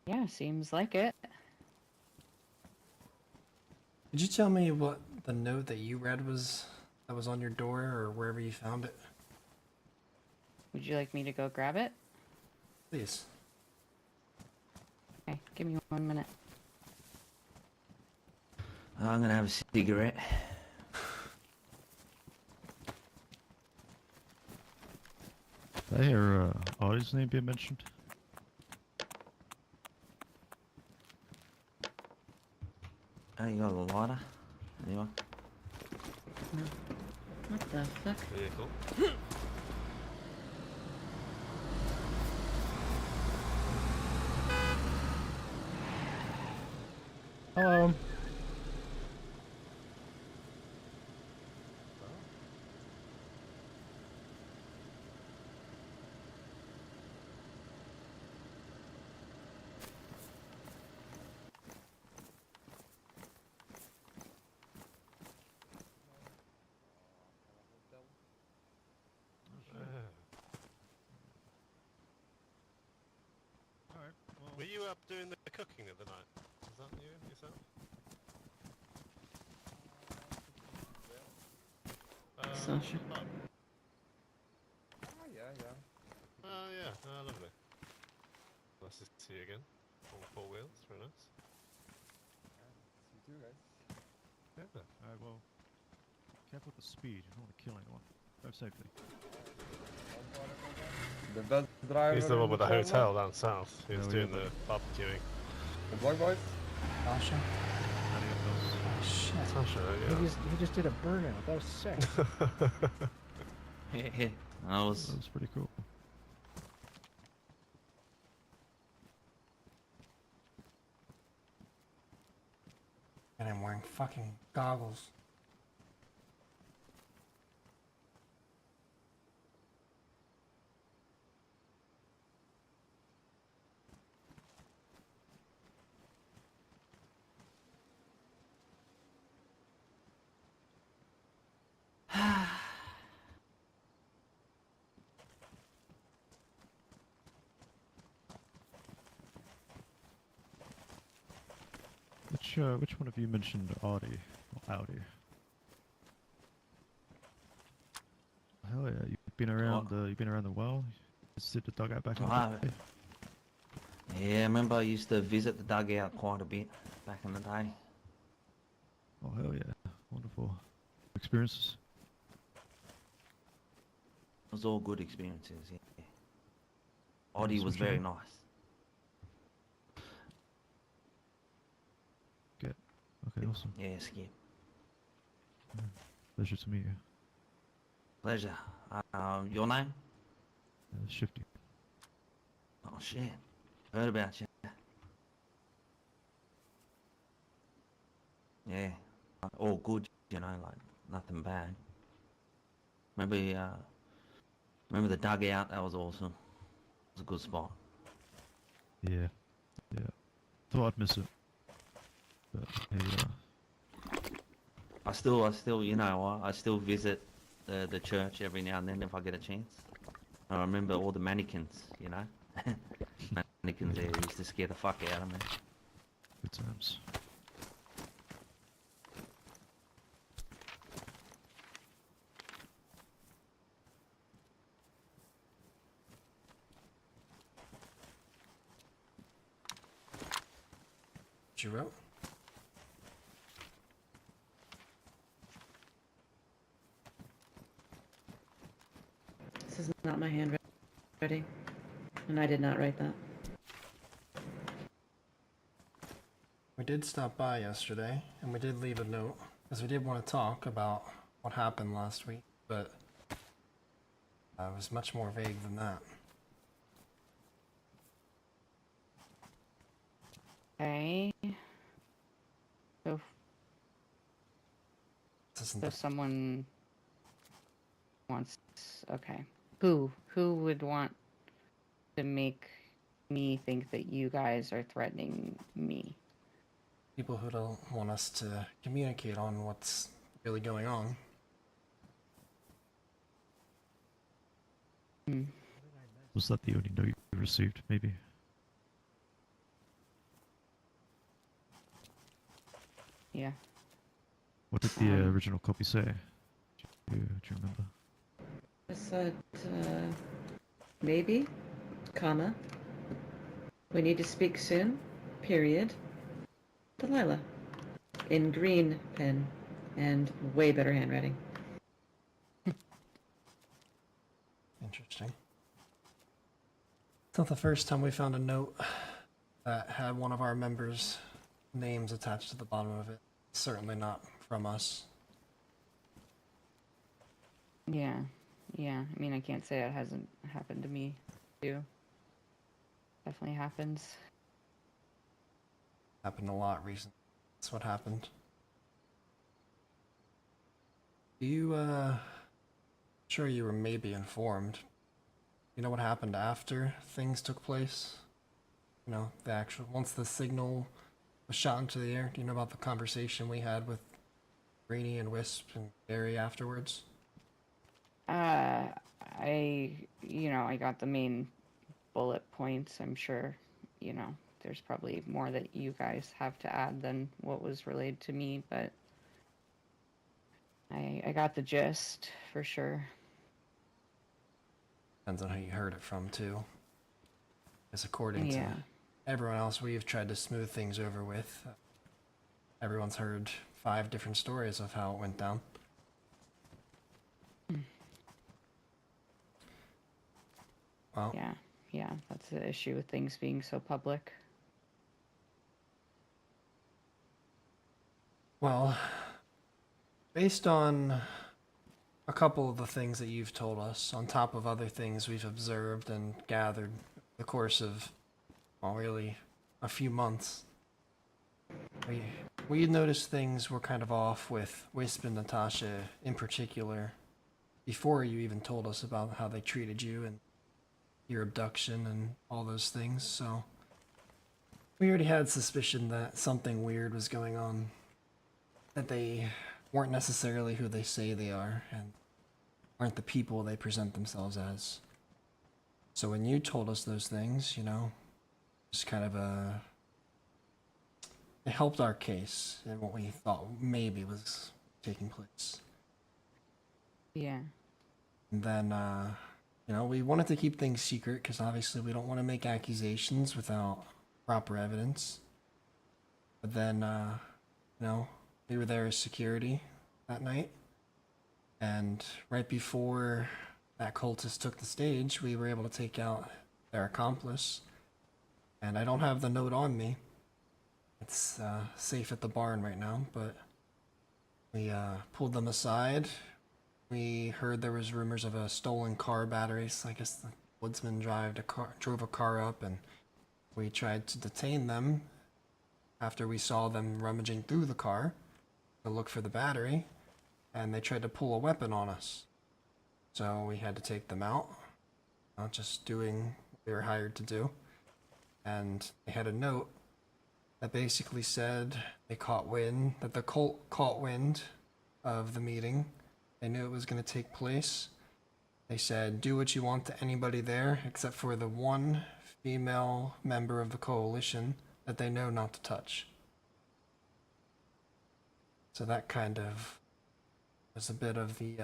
Yeah, seems like it. Did you tell me what the note that you read was that was on your door or wherever you found it? Would you like me to go grab it? Please. Okay, give me 1 minute. I'm gonna have a cigarette. Did I hear Ollie's name being mentioned? Oh, you got a lighter? Anyone? No. What the fuck? Vehicle. Hello. Were you up doing the cooking the other night? Was that you yourself? Sasha. Yeah. Oh yeah, lovely. Nice to see you again. On 4 wheels, very nice. You too, guys. Yeah. Alright, well, careful with the speed. You don't want to kill anyone. Drive safely. The best driver. He's the one with the channel. hotel down south. He was Oh, doing yeah, the barbecuing. The black boys. Sasha? Oh shit. Sasha, yeah. He just did a burnout. That was sick. Yeah, that was pretty cool. And I'm wearing fucking goggles. Which one of you mentioned Audi? Or Audi? Hell yeah, you've been around the well? You sit the dugout back in the day? Yeah, I remember I used to visit the dugout quite a bit back in the day. Oh hell yeah, wonderful experiences. It was all good experiences, yeah. Audi was what you very know. nice. Okay, awesome. Yeah, Skip. Pleasure to meet you. Pleasure. Your name? Shifty. Oh shit. Heard about you. Yeah. All good, you know, like nothing bad. Remember the dugout? That was awesome. It was a good spot. Yeah. Yeah. Thought I'd miss it. But hey, I still, you know, I still visit the church every now and then if I get a chance. I remember all the mannequins, you know. Mannequins there used to scare the fuck out of me. good times. What you wrote? This is not my handwriting, and I did not write that. We did stop by yesterday, and we did leave a note, because we did want to talk about what happened last week, but it was much more vague than that. Okay. So, so someone wants. Okay. Who would want to make me think that you guys are threatening me? People who don't want us to communicate on what's really going on. Was that the only note you received, maybe? Yeah. What did the original copy say? Do you remember? It said, maybe, comma, we need to speak soon, period, Delilah, in green pen, and way better handwriting. Interesting. It's not the first time we found a note that had one of our members' names attached to the bottom of it. Certainly not from us. Yeah. Yeah. I mean, I can't say it hasn't happened to me, too. Definitely happens. Happened a lot recently. That's what happened. Sure you were maybe informed. You know what happened after things took place? You know, the actual, once the signal was shot into the air, do you know about the conversation we had with Rainy and Wisp and Gary afterwards? I got the main bullet points. I'm sure, there's probably more that you guys have to add than what was relayed to me, but I got the gist for sure. Depends on who you heard it from, too. Because according to Yeah. everyone else we've tried to smooth things over with, everyone's heard 5 different stories of how it went down. Well, Yeah, that's the issue with things being so public. Well, based on a couple of the things that you've told us, on top of other things we've observed and gathered the course of, well, really, a few months, we noticed things were kind of off with Wisp and Natasha in particular, before you even told us about how they treated you and your abduction and all those things, so we already had suspicion that something weird was going on, that they weren't necessarily who they say they are, and aren't the people they present themselves as. So when you told us those things, just kind of it helped our case and what we thought maybe was taking place. Yeah. And then, we wanted to keep things secret because obviously we don't want to make accusations without proper evidence. But then, we were there as security that night. And right before that cultist took the stage, we were able to take out their accomplice. And I don't have the note on me, it's safe at the barn right now, but we pulled them aside. We heard there was rumors of a stolen car battery, so I guess the woodsman drove a car up, and we tried to detain them after we saw them rummaging through the car to look for the battery, and they tried to pull a weapon on us. So we had to take them out, not just doing what we were hired to do. And they had a note that basically said they caught wind, that the cult caught wind of the meeting. They knew it was going to take place. They said, do what you want to anybody there, except for the one female member of the coalition that they know not to touch. So that kind of was a bit of the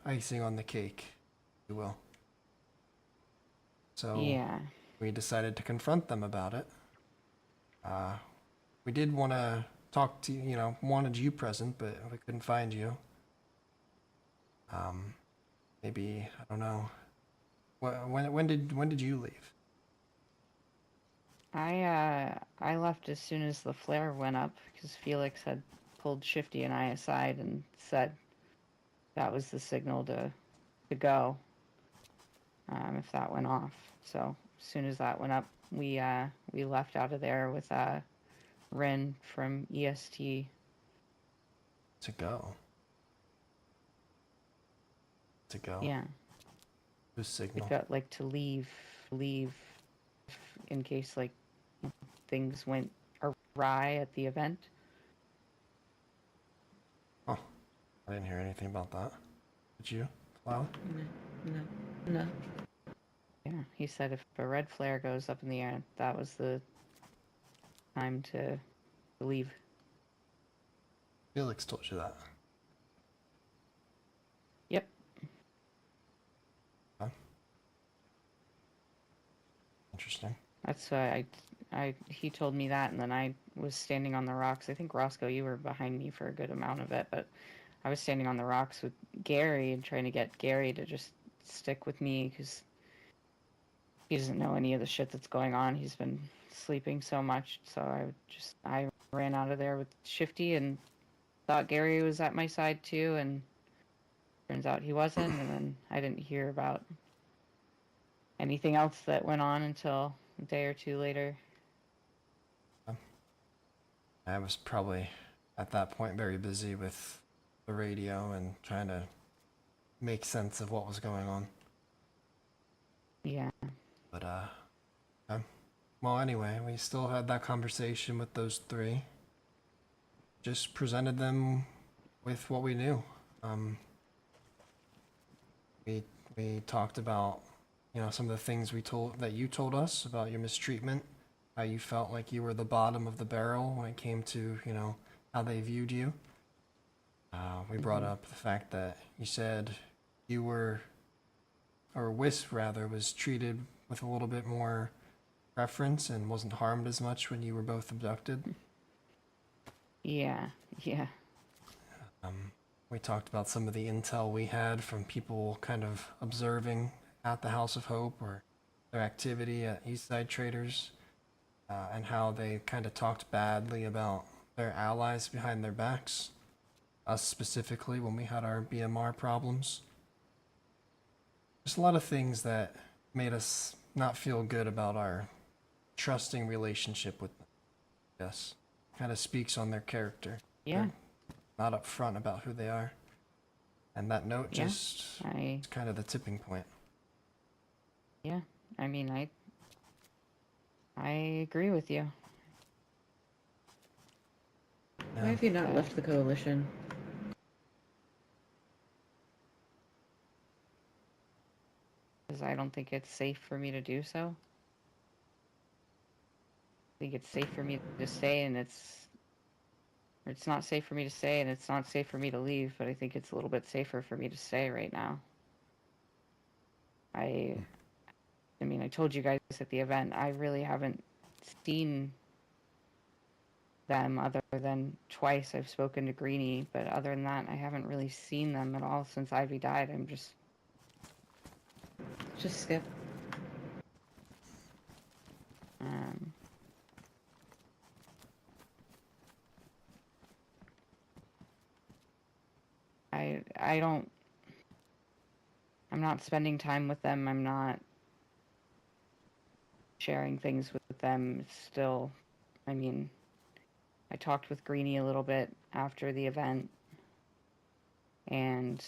icing on the cake, if you will. So Yeah. we decided to confront them about it. We did want to talk to you, wanted you present, but we couldn't find you. Maybe, I don't know. When did you leave? I left as soon as the flare went up because Felix had pulled Shifty and I aside and said that was the signal to go if that went off. So as soon as that went up, we left out of there with Ren from EST. To go. Yeah. Whose signal? We got like to leave in case like things went awry at the event. Oh, I didn't hear anything about that. Did you, Flower? No. Yeah, he said if a red flare goes up in the air, that was the time to leave. Felix told you that. Yep. Huh? Interesting. That's why he told me that, and then I was standing on the rocks. I think Rosco, you were behind me for a good amount of it, but I was standing on the rocks with Gary and trying to get Gary to just stick with me because he doesn't know any of the shit that's going on. He's been sleeping so much, so I ran out of there with Shifty and thought Gary was at my side too, and turns out he wasn't, and then I didn't hear about anything else that went on until a day or two later. I was probably at that point very busy with the radio and trying to make sense of what was going on. Yeah. But okay. Well, anyway, we still had that conversation with those three. Just presented them with what we knew. We talked about, some of the things that you told us about your mistreatment, how you felt like you were the bottom of the barrel when it came to, how they viewed you. We brought up the fact that you said you were, or Wisp rather, was treated with a little bit more preference and wasn't harmed as much when you were both abducted. Yeah. We talked about some of the intel we had from people kind of observing at the House of Hope or their activity at Eastside Traders, and how they kind of talked badly about their allies behind their backs, us specifically when we had our BMR problems. Just a lot of things that made us not feel good about our trusting relationship with them. Yes, kind of speaks on their character. Yeah. They're not upfront about who they are. And that note is kind of the tipping point. Yeah, I mean, I agree with you. Why have you not left the coalition? Because I don't think it's safe for me to do so. I think it's safe for me to stay, and it's not safe for me to stay, and it's not safe for me to leave, but I think it's a little bit safer for me to stay right now. I mean, I told you guys at the event, I really haven't seen them other than twice I've spoken to Greenie, but other than that, I haven't really seen them at all since Ivy died. I'm just skip. I'm not spending time with them. I'm not sharing things with them. It's still, I mean, I talked with Greenie a little bit after the event and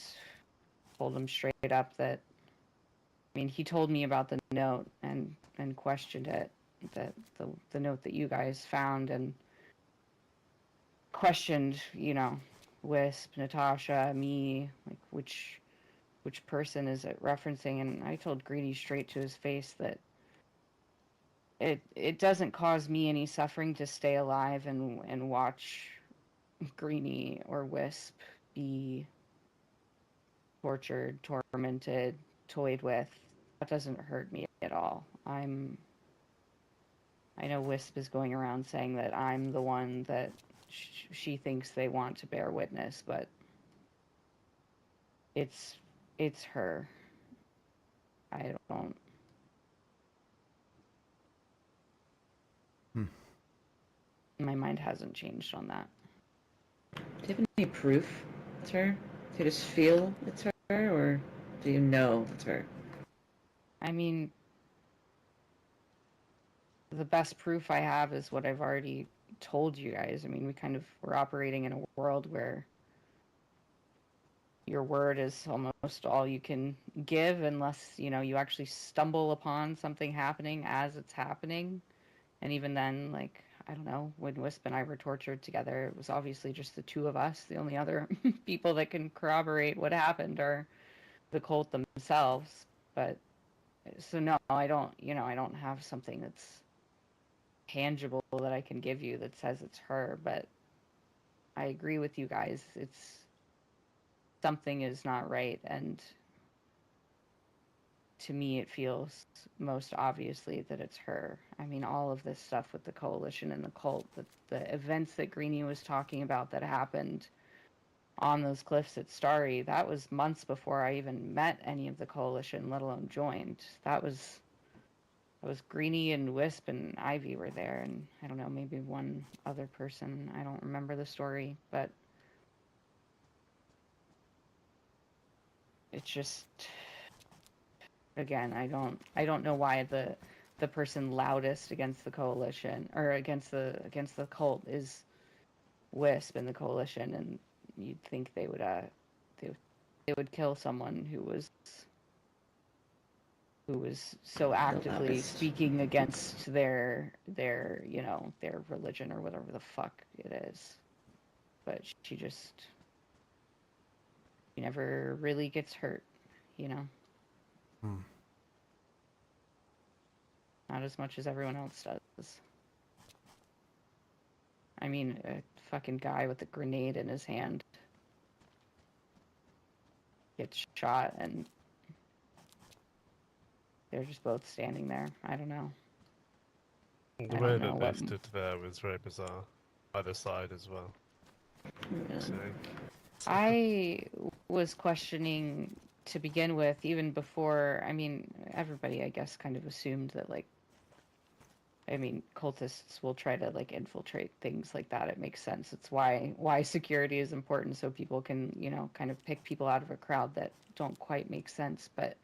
told him straight up that, I mean, he told me about the note and questioned it, that the note that you guys found, and questioned, you know, Wisp, Natasha, me, like which person is it referencing? And I told Greenie straight to his face that it doesn't cause me any suffering to stay alive and watch Greenie or Wisp be tortured, tormented, toyed with. That doesn't hurt me at all. I know Wisp is going around saying that I'm the one that she thinks they want to bear witness, but it's her. I don't. My mind hasn't changed on that. Do you have any proof it's her? Do you just feel it's her, or do you know it's her? I mean, the best proof I have is what I've already told you guys. I mean, we're operating in a world where your word is almost all you can give, unless, you know, you actually stumble upon something happening as it's happening. And even then, like, I don't know, when Wisp and I were tortured together, it was obviously just the two of us. The only other people that can corroborate what happened are the cult themselves. But, so no, I don't have something that's tangible that I can give you that says it's her, but I agree with you guys. Something is not right, and to me it feels most obviously that it's her. I mean, all of this stuff with the coalition and the cult, the events that Greenie was talking about that happened on those cliffs at Starry, that was months before I even met any of the coalition, let alone joined. That was Greenie and Wisp and Ivy were there, and I don't know, maybe one other person. I don't remember the story, but it's just, again, I don't know why the person loudest against the coalition or against the cult is Wisp and the coalition, and you'd think they would kill someone who was so actively loudest. speaking against their you know, their religion or whatever the fuck it is. But she never really gets hurt, you know. Not as much as everyone else does. I mean, a fucking guy with a grenade in his hand gets shot and they're just both standing there. I don't know. The way that they stood there was very bizarre. Either side as well. Yeah. So, I was questioning to begin with, even before, I mean, everybody, I guess, kind of assumed that, like, I mean, cultists will try to, like, infiltrate things like that. It makes sense. It's why security is important, so people can, you know, kind of pick people out of a crowd that don't quite make sense. But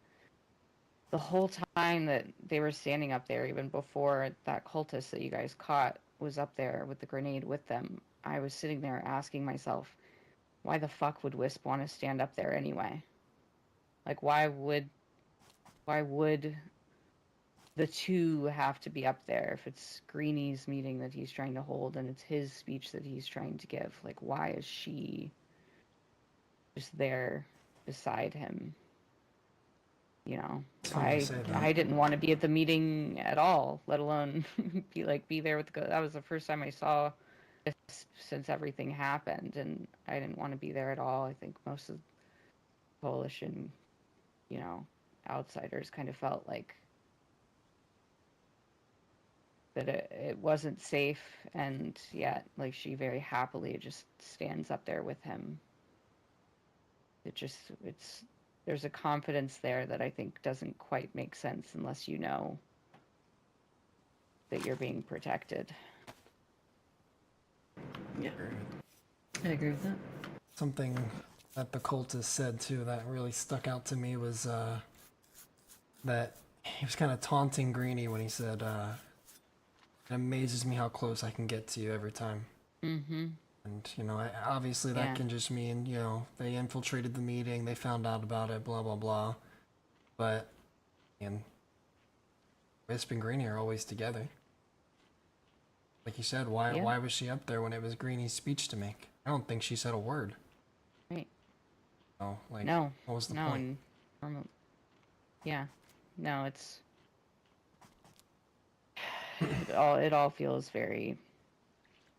the whole time that they were standing up there, even before that cultist that you guys caught was up there with the grenade with them, I was sitting there asking myself, why the fuck would Wisp want to stand up there anyway? Like, why would the two have to be up there if it's Greenie's meeting that he's trying to hold and it's his speech that he's trying to give? Like, why is she just there beside him? You know, I didn't want to be at the meeting at all, let alone be there with that was the first time I saw this since everything happened, and I didn't want to be there at all. I think most of the coalition, you know, outsiders kind of felt like that it wasn't safe, and yet, like, she very happily just stands up there with him. There's a confidence there that I think doesn't quite make sense unless you know that you're being protected. Yeah, I agree with that. Something that the cultist said too that really stuck out to me was that he was kind of taunting Greenie when he said, "It amazes me how close I can get to you every time." Mm-hmm. And obviously that Yeah. can just mean they infiltrated the meeting, they found out about it, blah blah blah. But and Wisp and Greenie are always together. Like you said, Yeah. why was she up there when it was Greenie's speech to make? I don't think she said a word. Right. Oh, like No. what was the No, point? and yeah. No, it's it all feels very,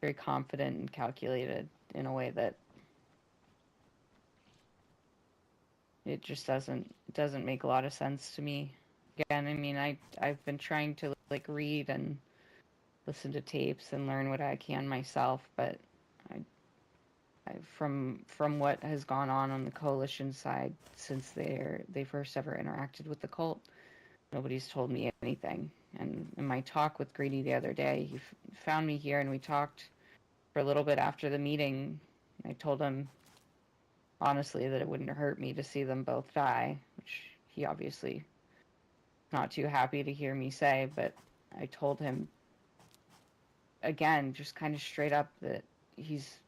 very confident and calculated in a way that it just doesn't make a lot of sense to me. Again, I mean, I've been trying to like read and listen to tapes and learn what I can myself, but from what has gone on the coalition side since they first ever interacted with the cult, nobody's told me anything. And in my talk with Greedy the other day, he found me here and we talked for a little bit after the meeting. I told him honestly that it wouldn't hurt me to see them both die, which he obviously not too happy to hear me say, but I told him again, just kind of straight up, that he's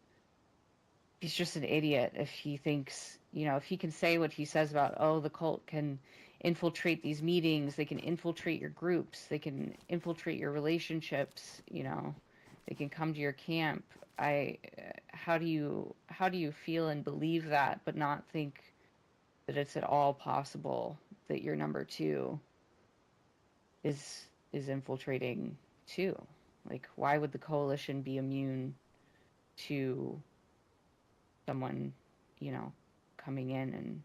just an idiot if he thinks, if he can say what he says about, oh, the cult can infiltrate these meetings, they can infiltrate your groups, they can infiltrate your relationships, they can come to your camp. How do you feel and believe that, but not think that it's at all possible that your number two is infiltrating too? Like, why would the coalition be immune to someone, coming in and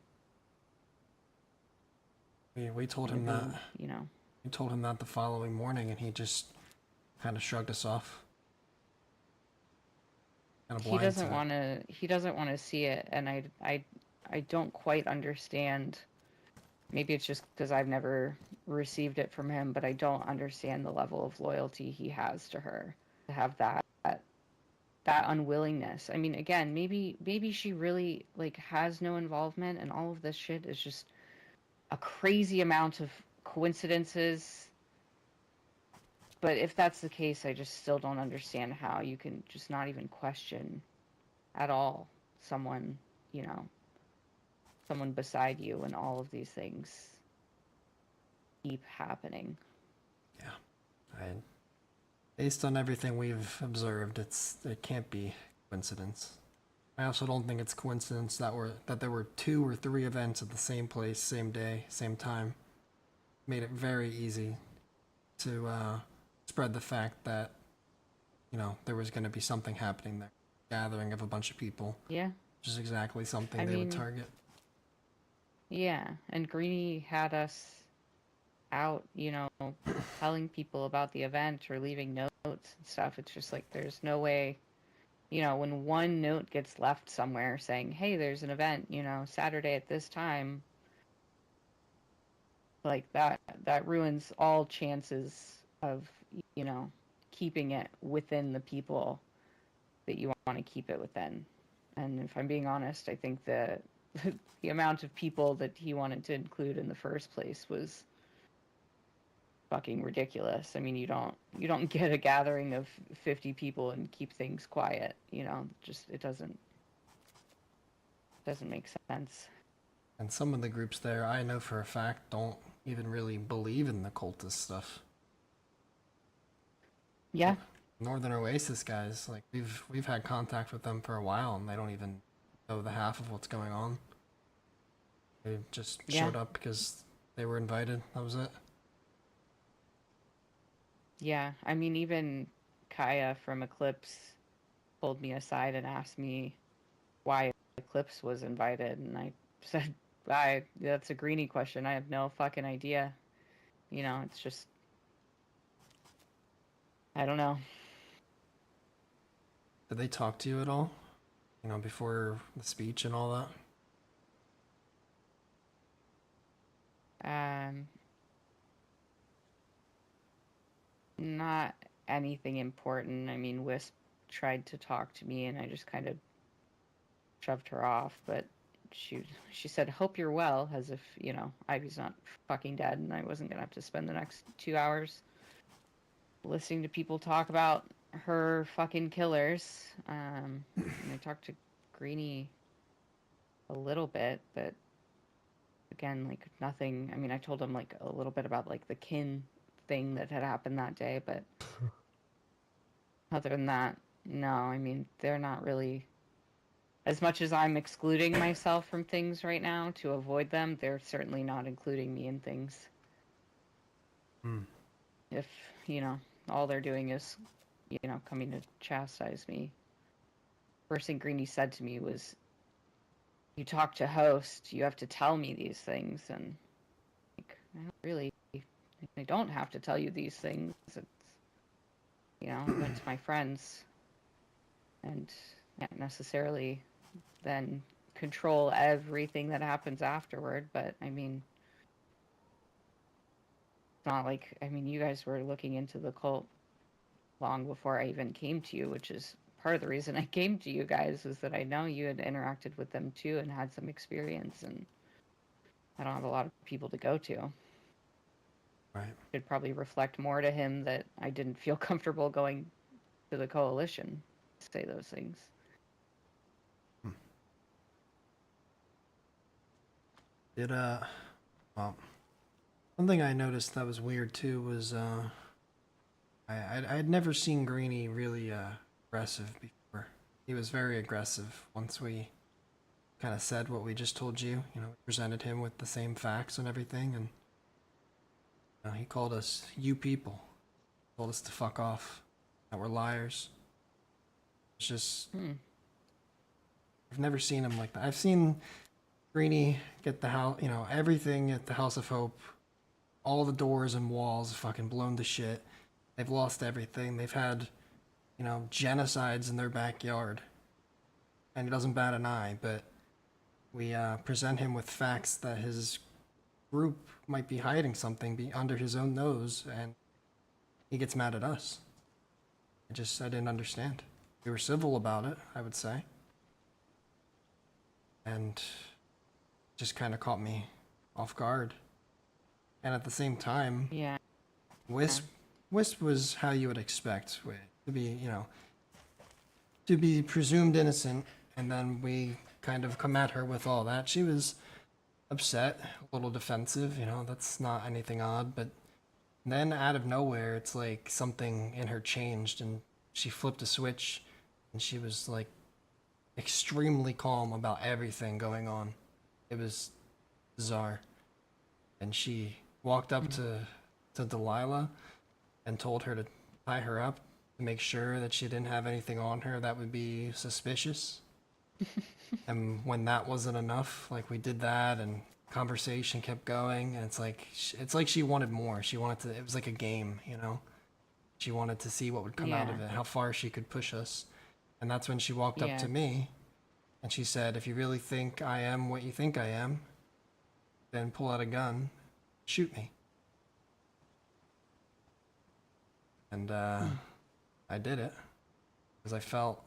We told him that. being, We told him that the following morning, and he just kind of shrugged us off. Kind of he blind doesn't to it. want to. He doesn't want to see it, and I don't quite understand. Maybe it's just because I've never received it from him, but I don't understand the level of loyalty he has to her to have that unwillingness. I mean, again, maybe she really like has no involvement, and all of this shit is just a crazy amount of coincidences. But if that's the case, I just still don't understand how you can just not even question at all someone, someone beside you when all of these things keep happening. Based on everything we've observed, it can't be coincidence. I also don't think it's coincidence that there were 2 or 3 events at the same place, same day, same time. Made it very easy to spread the fact that there was going to be something happening there, gathering of a bunch of people. Yeah. Which is exactly something I they would mean, target. Yeah, and Greenie had us out, telling people about the event or leaving notes and stuff. It's just like there's no way, when one note gets left somewhere saying, hey, there's an event, Saturday at this time, like that ruins all chances of, keeping it within the people that you want to keep it within. And if I'm being honest, I think that the amount of people that he wanted to include in the first place was fucking ridiculous. I mean, you don't get a gathering of 50 people and keep things quiet, just it doesn't make sense. And some of the groups there, I know for a fact, don't even really believe in the cultist stuff. Yeah. Northern Oasis guys, like we've had contact with them for a while, and they don't even know the half of what's going on. They just showed up because they were invited. That was it. Yeah, I mean, even Kaya from Eclipse pulled me aside and asked me why Eclipse was invited, and I said, that's a Greenie question. I have no fucking idea. It's just, I don't know. Did they talk to you at all? Before the speech and all that? Not anything important. I mean, Wisp tried to talk to me and I just kind of shoved her off, but she said, "Hope you're well," as if, you know, Ivy's not fucking dead, and I wasn't gonna have to spend the next 2 hours listening to people talk about her fucking killers. And I talked to Greenie a little bit, but again, like, nothing. I mean, I told him like a little bit about like the kin thing that had happened that day, but other than that, no. I mean, they're not really. As much as I'm excluding myself from things right now to avoid them, they're certainly not including me in things. If, you know, all they're doing is, you know, coming to chastise me. First thing Greenie said to me was, "You talk to host, you have to tell me these things," and like, I don't have to tell you these things. It's, you know, I went to my friends and can't necessarily then control everything that happens afterward, but I mean, it's not like, I mean, you guys were looking into the cult long before I even came to you, which is part of the reason I came to you guys, was that I know you had interacted with them too and had some experience, and I don't have a lot of people to go to. Right. It'd probably reflect more to him that I didn't feel comfortable going to the coalition to say those things. Well, one thing I noticed that was weird too was, I had never seen Greenie really, aggressive before. He was very aggressive once we kind of said what we just told you. You know, we presented him with the same facts and everything, and he called us "you people," told us to fuck off, that we're liars. It's just, I've never seen him like that. I've seen Greenie get the house, you know, everything at the House of Hope, all the doors and walls fucking blown to shit. They've lost everything. They've had, you know, genocides in their backyard. And he doesn't bat an eye, but we present him with facts that his group might be hiding something under his own nose, and he gets mad at us. I didn't understand. We were civil about it, I would say. And just kind of caught me off guard. And at the same time, yeah, Wisp was how you would expect to be, you know, to be presumed innocent, and then we kind of come at her with all that. She was upset, a little defensive, you know, that's not anything odd, but then out of nowhere, it's like something in her changed, and she flipped a switch, and she was like extremely calm about everything going on. It was bizarre. And she walked up to Delilah and told her to tie her up to make sure that she didn't have anything on her that would be suspicious. And when that wasn't enough, like, we did that, and conversation kept going, and it's like she wanted more. She wanted to, it was like a game, you know? She wanted to see what would come out of it, how far she could push us. And that's when she walked up to me, and she said, "If you really think I am what you think I am, then pull out a gun, shoot me." And I did it, because I felt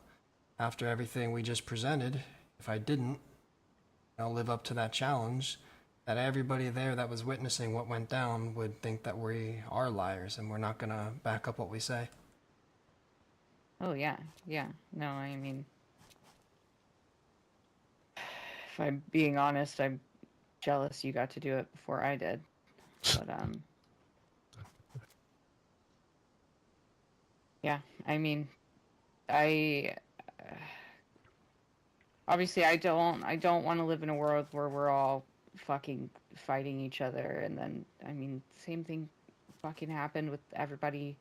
after everything we just presented, if I didn't, you know, live up to that challenge, that everybody there that was witnessing what went down would think that we are liars, and we're not gonna back up what we say. Oh, yeah. Yeah. No, I mean, if I'm being honest, I'm jealous you got to do it before I did. But, yeah, I mean, obviously I don't want to live in a world where we're all fucking fighting each other, and then, I mean, same thing fucking happened with everybody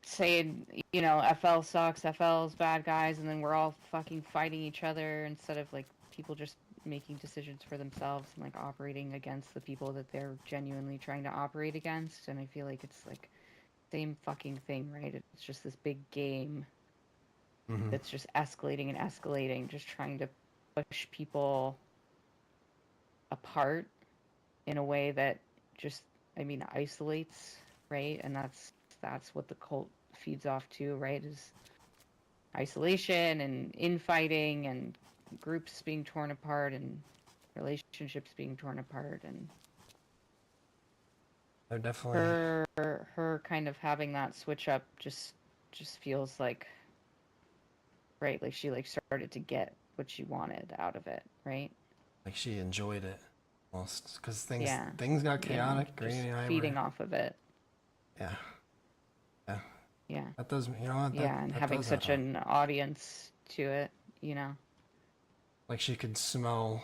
saying, you know, FL sucks, FL's bad guys, and then we're all fucking fighting each other instead of, like, people just making decisions for themselves and, like, operating against the people that they're genuinely trying to operate against. And I feel like it's, like, same fucking thing, right? It's just this big game that's just escalating and escalating, just trying to push people apart in a way that just, I mean, isolates, right? And that's what the cult feeds off to, right? Is isolation and infighting and groups being torn apart and relationships being torn apart, and They're definitely her kind of having that switch up just feels like, right, like she like started to get what she wanted out of it, right? like she enjoyed it almost because things Yeah. got You know, chaotic. just Granny and I feeding were, off of it. yeah, yeah, Yeah. that does, you know what, Yeah, and that having does such add up. an audience to it, you know. Like she could smell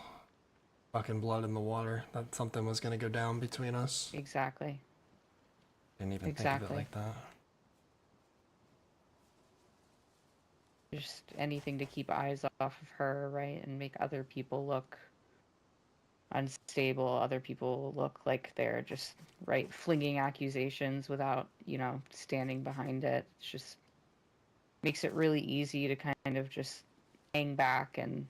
fucking blood in the water, that something was gonna go down between us. Exactly. Didn't even think of it like that. Just anything to keep eyes off of her, right? And make other people look unstable, other people look like they're just, right, flinging accusations without, you know, standing behind it. It's just makes it really easy to kind of just hang back and,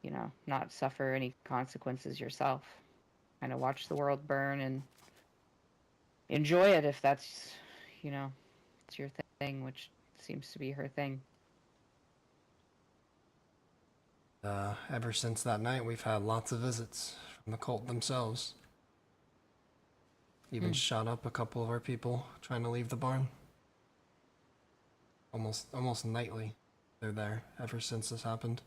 you know, not suffer any consequences yourself. Kind of watch the world burn and enjoy it if that's, you know, it's your thing, which seems to be her thing. Ever since that night, we've had lots of visits from the cult themselves. Even shot up a couple of our people trying to leave the barn. Almost nightly, they're there ever since this happened.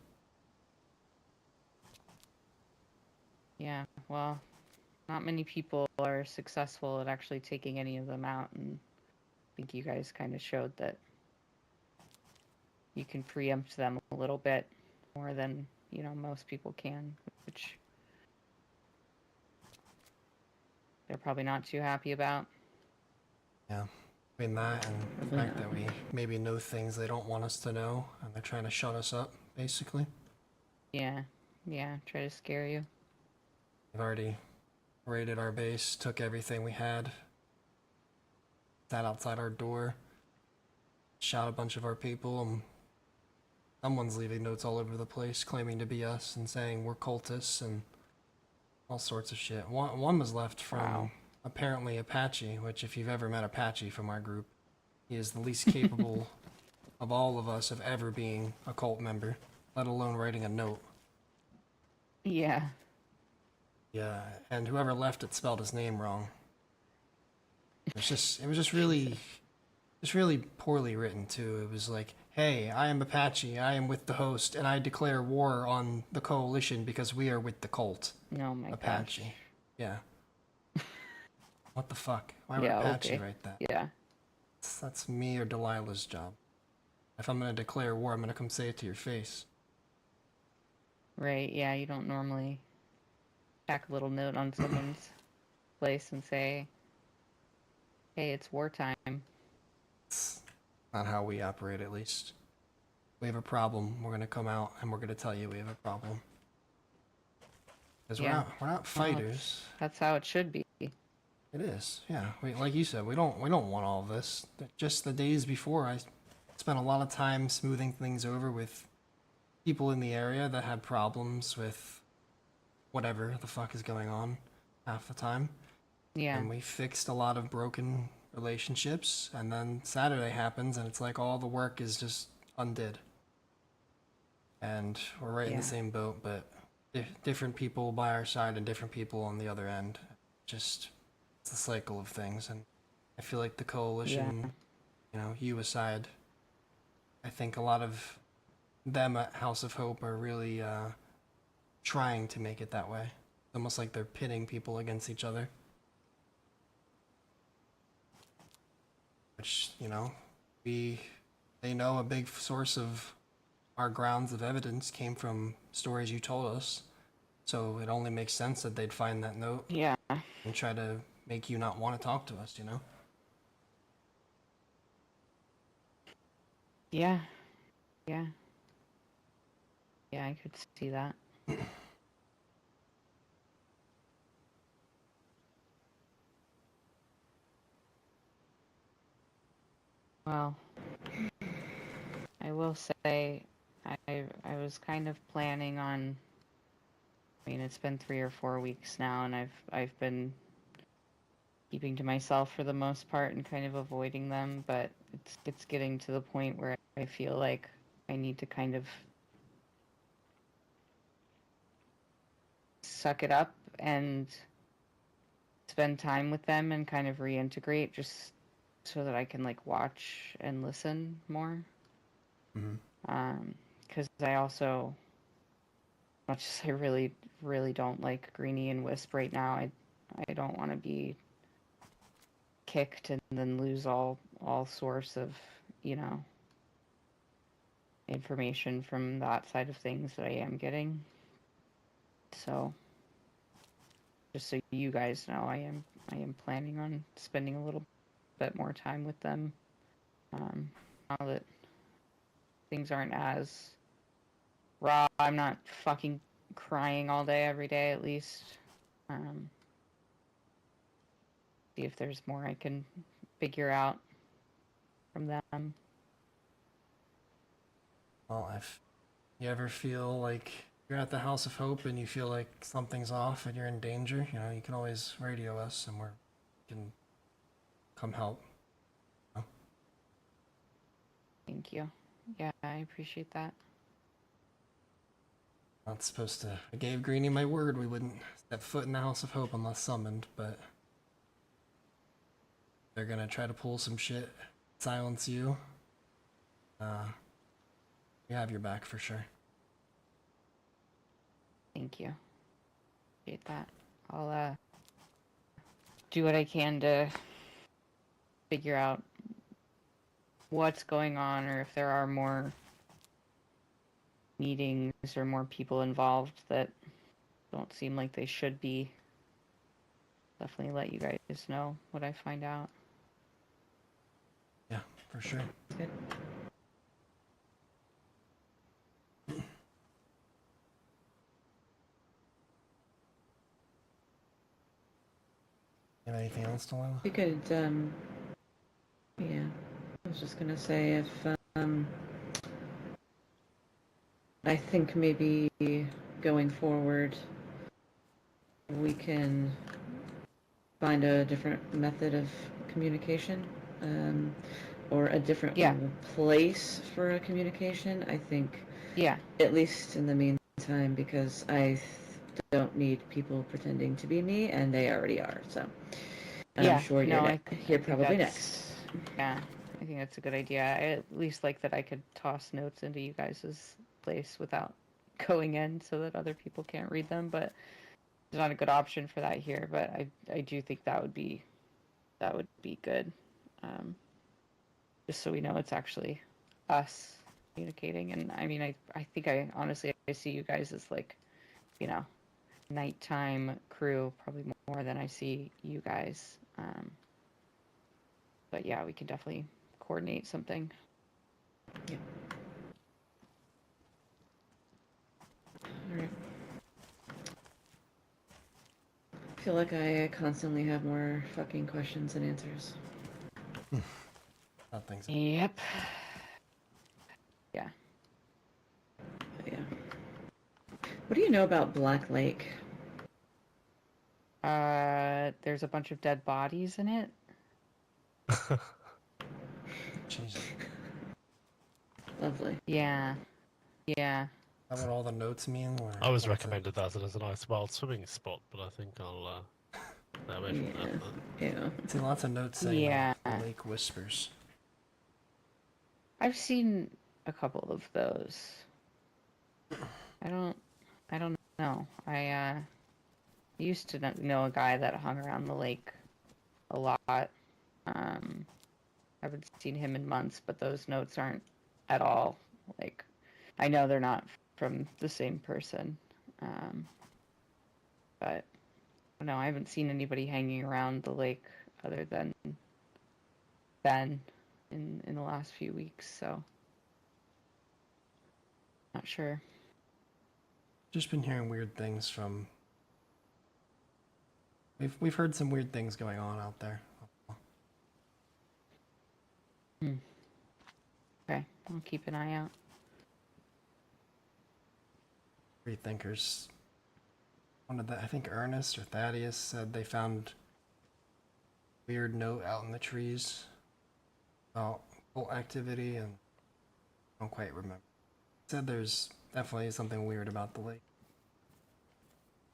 Yeah, well, not many people are successful at actually taking any of them out, and I think you guys kind of showed that you can preempt them a little bit more than, you know, most people can, which they're probably not too happy about. Yeah, between that and the fact that we maybe know things they don't want us to know, and they're trying to shut us up, basically. Yeah, try to scare you. They've already raided our base, took everything we had, sat outside our door, shot a bunch of our people, and someone's leaving notes all over the place claiming to be us and saying we're cultists and all sorts of shit. One was left from apparently Apache, which if you've ever met Apache from our group, he is the least capable of all of us of ever being a cult member, let alone writing a note. Yeah. Yeah, and whoever left it spelled his name wrong. It was just really poorly written too. It was like, hey, I am Apache, I am with the host, and I declare war on the coalition because we are with the cult. Oh my Apache. gosh. Yeah. What the fuck? Why would Apache write that? Yeah. That's me or Delilah's job. If I'm gonna declare war, I'm gonna come say it to your face. Right, yeah, you don't normally tack a little note on someone's place and say, hey, it's wartime. It's not how we operate, at least. We have a problem, we're gonna come out and we're gonna tell you we have a problem. Because we're not fighters. That's how it should be. It is, yeah. Like you said, we don't want all of this. Just the days before, I spent a lot of time smoothing things over with people in the area that had problems with whatever the fuck is going on half the time. Yeah. And we fixed a lot of broken relationships, and then Saturday happens and it's like all the work is just undid. And we're right in the same boat, but different people by our side and different people on the other end. Just, it's a cycle of things, and I feel like the coalition, you know, you aside, I think a lot of them at House of Hope are really trying to make it that way. Almost like they're pitting people against each other. Which, you know, they know a big source of our grounds of evidence came from stories you told us. So it only makes sense that they'd find that note. Yeah. And try to make you not want to talk to us, you know? Yeah. Yeah. Yeah, I could see that. Well, I will say I was kind of planning on, I mean, it's been 3 or 4 weeks now, and I've been keeping to myself for the most part and kind of avoiding them, but it's getting to the point where I feel like I need to kind of suck it up and spend time with them and kind of reintegrate just so that I can like watch and listen more. Because I also, much as I really don't like Greenie and Wisp right now, I don't want to be kicked and then lose all source of, you know, information from that side of things that I am getting. So just so you guys know, I am planning on spending a little bit more time with them now that things aren't as raw. I'm not fucking crying all day every day, at least. See if there's more I can figure out from them. Well, if you ever feel like you're at the House of Hope and you feel like something's off and you're in danger, you know, you can always radio us and we can come help. You know? Thank you. Yeah, I appreciate that. Not supposed to. I gave Greenie my word we wouldn't step foot in the House of Hope unless summoned, but they're gonna try to pull some shit, silence you. We have your back for sure. Thank you. Appreciate that. I'll do what I can to figure out what's going on or if there are more meetings or more people involved that don't seem like they should be. Definitely let you guys know what I find out. Yeah, for sure. Good. You have anything else, Delilah? You could, yeah. I was just gonna say if, I think maybe going forward we can find a different method of communication, or a different place for a communication. I think, at least in the meantime, because I don't need people pretending to be me, and they already are. So, and I'm sure you're here probably next. Yeah, I think that's a good idea. I at least like that I could toss notes into you guys' place without going in so that other people can't read them, but there's not a good option for that here. But I do think that would be good, just so we know it's actually us communicating. And I mean, I think I honestly see you guys as like, you know, nighttime crew probably more than I see you guys. But yeah, we can definitely coordinate something. Yeah. All right. I feel like I constantly have more fucking questions and answers. I think so. Yep. Yeah. Yeah. What do you know about Black Lake? There's a bunch of dead bodies in it. Jesus. Lovely. Yeah. Yeah. Is that what all the notes mean? Or I was what's it? recommended that as a nice wild swimming spot, but I think I'll stay away from that. Yeah. See lots of notes saying Yeah. Lake Whispers. I've seen a couple of those. I don't know. I used to know a guy that hung around the lake a lot. I haven't seen him in months, but those notes aren't at all like, I know they're not from the same person. But no, I haven't seen anybody hanging around the lake other than Ben in the last few weeks, so not sure. Just been hearing weird things from. We've heard some weird things going on out there. Okay, I'll keep an eye out. Free thinkers. One of the, I think Ernest or Thaddeus said they found a weird note out in the trees about cult activity, and I don't quite remember. Said there's definitely something weird about the lake.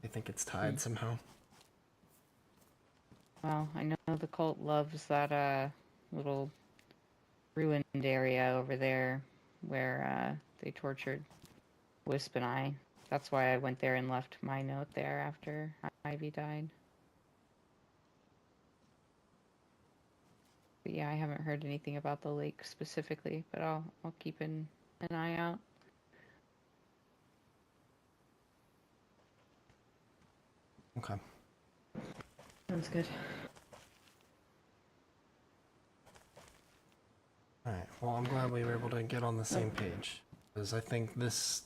They think it's tied somehow. Well, I know the cult loves that little ruined area over there where they tortured Wisp and I. That's why I went there and left my note there after Ivy died. But yeah, I haven't heard anything about the lake specifically, but I'll keep an eye out. Okay. Sounds good. Alright, well, I'm glad we were able to get on the same page. Because I think this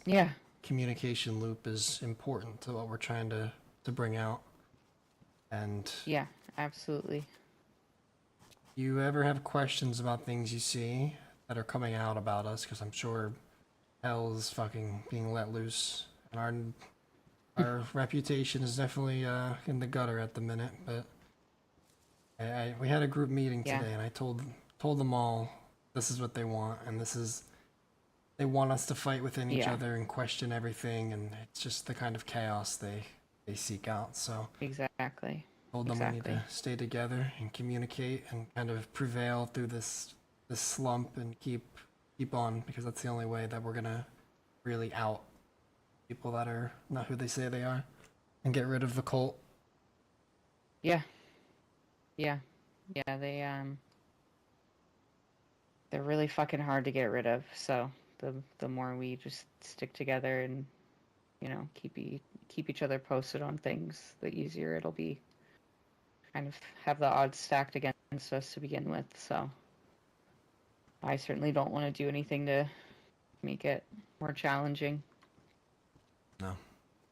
communication loop is important to what we're trying to bring out. And yeah, absolutely. You ever have questions about things you see that are coming out about us, because I'm sure hell is fucking being let loose. And our reputation is definitely in the gutter at the minute, but we had a group meeting today, and I told them all this is what they want, and they want us to fight within each other and question everything, and it's just the kind of chaos they seek out. So exactly. Told them we need to stay together and communicate and kind of prevail through this slump and keep on, because that's the only way that we're gonna really out people that are not who they say they are and get rid of the cult. Yeah. They're really fucking hard to get rid of, so the more we just stick together and, you know, keep each other posted on things, the easier it'll be. Kind of have the odds stacked against us to begin with, so I certainly don't want to do anything to make it more challenging. No,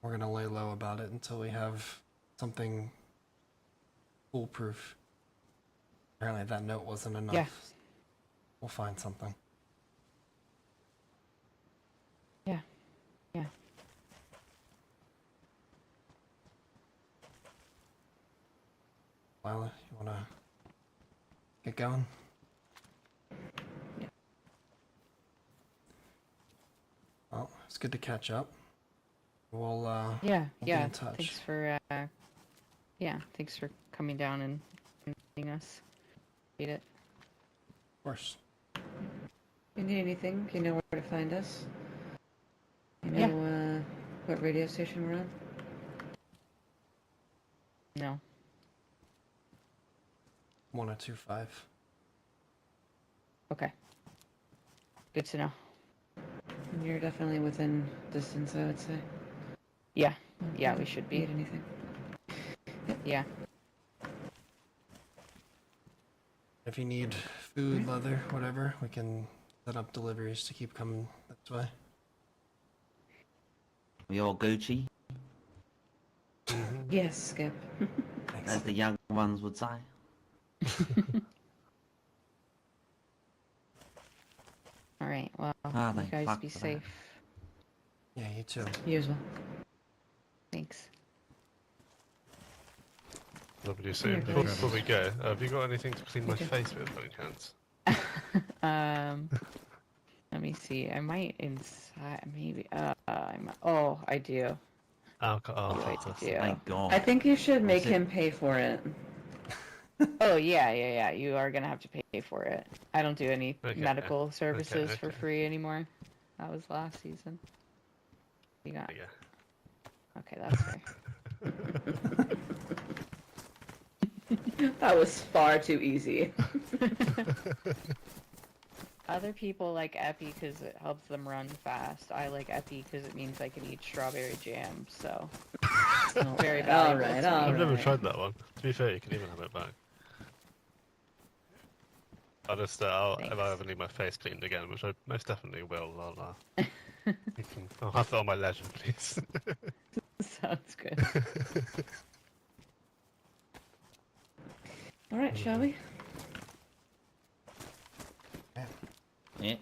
we're gonna lay low about it until we have something foolproof. Apparently that note wasn't enough. Yeah. We'll find something. Yeah. Lila, you wanna get going? Yeah. Well, it's good to catch up. We'll be yeah. in touch. Thanks for coming down and meeting us. Read it. Of course. If you need anything, you know where to find us. You know what radio station we're on? No. 1025. Okay. Good to know. And you're definitely within distance, I would say. Yeah, we should be. Need anything? Yeah. If you need food, leather, whatever, we can set up deliveries to keep coming this way. We all Gucci, Yes, Skip. as the young ones would say. All right. Well, Ah, you thank guys fuck be for that. safe. Yeah, you too. You as well. Thanks. Lovely to see you. Before we go, have you got anything to clean my face with, by any chance? Let me see. I might inside maybe. I do. Alcohol. I do. Thank God. I think you should make him pay for it. Oh yeah. You are gonna have to pay for it. I don't do any medical services for free anymore. That was last season. You got. Okay, that's fair. That was far too easy. Other people like Epi because it helps them run fast. I like Epi because it means I can eat strawberry jam. So very valuable. Alright, I've never tried that one. To be fair, you can even have it back. I'll just, if I ever need my face cleaned again, which I most definitely will, I'll have that on my leisure, please. Sounds good. Alright, shall we? Yeah.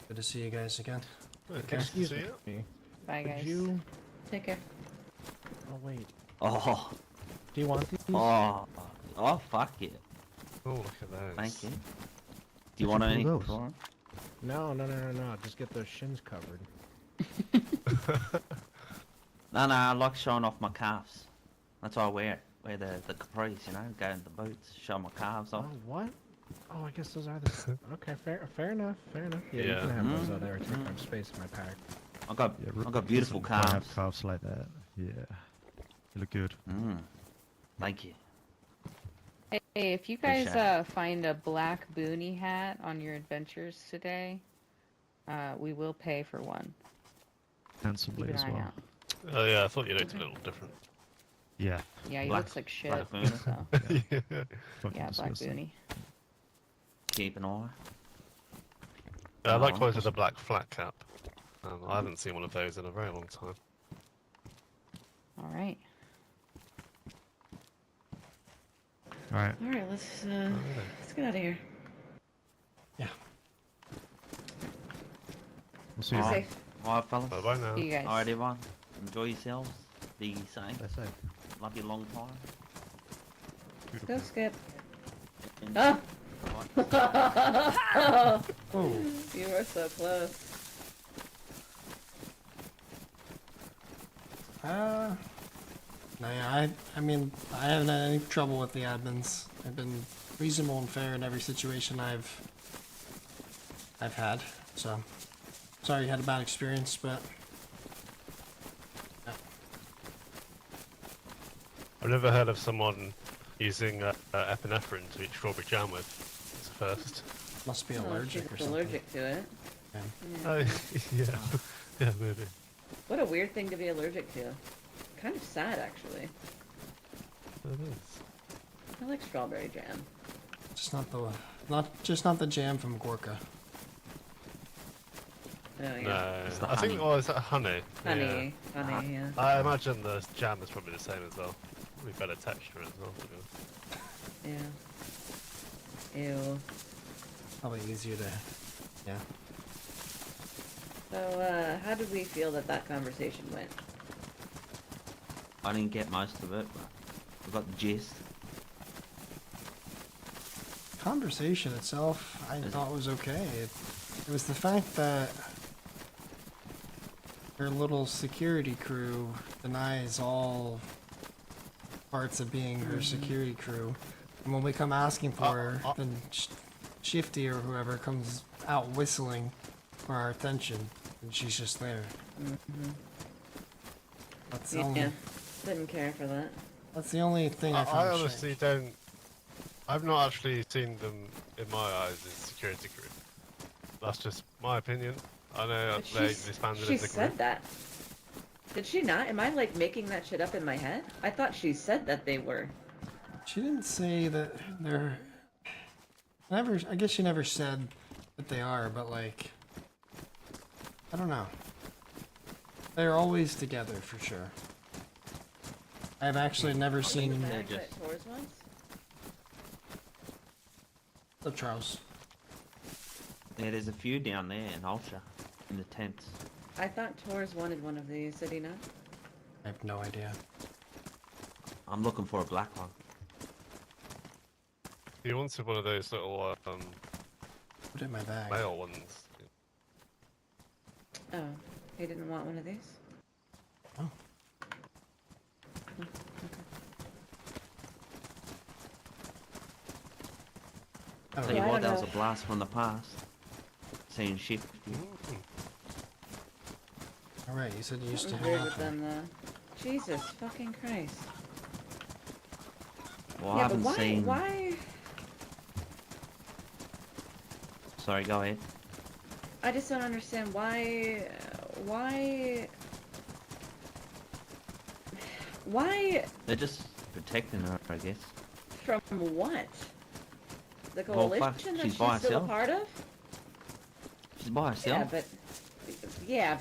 Good to see you guys again. Excuse me. Bye, Could guys. you... Take care. Oh, wait. Oh. Do you want these? Oh, fuck it. Oh, look at those. Thank you. Do you want any? No. Just get those shins covered. No, I like showing off my calves. That's why I wear it. Wear the capris, you know, go in the boots, show my calves off. Oh, what? Oh, I guess those are the... Okay, fair enough, fair enough. Yeah, you Yeah. can have those out there. Take up space in my pack. I got beautiful Can't have calves. calves like that. Yeah. You look good. Thank you. Hey, if you Appreciate guys find a black boonie hat on your adventures today, we will pay for one. Handsomely Keep an as eye well. out. Oh yeah, I thought you looked a little different. Yeah. Yeah, he Black- looks like shit. black boonie? So. Yeah. Fucking Yeah, black disgusting. boonie. Keep an eye. Likewise with the black flat cap. I haven't seen one of those in a very long time. All right. Alright. All right, let's get out of here. We'll see you. Be then. safe. Alright, fellas. Bye now. See you guys. Alright, everyone. Enjoy yourselves. Be safe. Stay safe. Love you long time. Go, Skip. And- Ah! Oh. You were so close. No, yeah, I mean, I haven't had any trouble with the admins. I've been reasonable and fair in every situation I've had. So, sorry you had a bad experience, but yeah. I've never heard of someone using epinephrine to eat strawberry jam with. It's a first. Must be Oh, allergic she's or something. allergic to it. Yeah. Oh, yeah. Yeah, maybe. What a weird thing to be allergic to. Kind of sad, actually. It is. I like strawberry jam. Just not the jam from Gorka. Oh, yeah. No, It's the I think, honey. oh, is that honey? Honey, honey, yeah. I imagine the jam is probably the same as well. Probably better texture as well, to be honest. Yeah. Ew. Probably easier to, yeah. So, how did we feel that conversation went? I didn't get most of it, but I got the gist. Conversation itself, I thought was okay. It was the fact that her little security crew denies all parts of being her security crew. And when we come asking for her, then Shifty or whoever comes out whistling for our attention, and she's just there. That's the only, Didn't care for that. that's the only thing I I found honestly don't. I've not actually seen them in my eyes as security crew. That's just my opinion. I know But they she's- disbanded She as a said group. that. Did she not? Am I like making that shit up in my head? I thought she said that they were. She didn't say that they're. I guess she never said that they are, but like. I don't know. They're always together for sure. I've actually never seen. Tours once? The Charles. Yeah, there's a few down there in Ultra, in the tents. I thought Tours wanted one of these, did he not? I have no idea. I'm looking for a black one. He wanted one of those little Put it in my bag. male ones. Oh, he didn't want one of these? Oh. Tell don't you know. what, that was a blast from the past. Seeing Shifty. Alright, you said you used to Something hang weird out with there. them, though. Jesus fucking Christ. Well, I yeah, but haven't why, seen. why? Sorry, go ahead. I just don't understand why, why They're just protecting her, I guess. from what? The Well, coalition fuck, that she's she's by still a herself. part of? She's by herself. Yeah,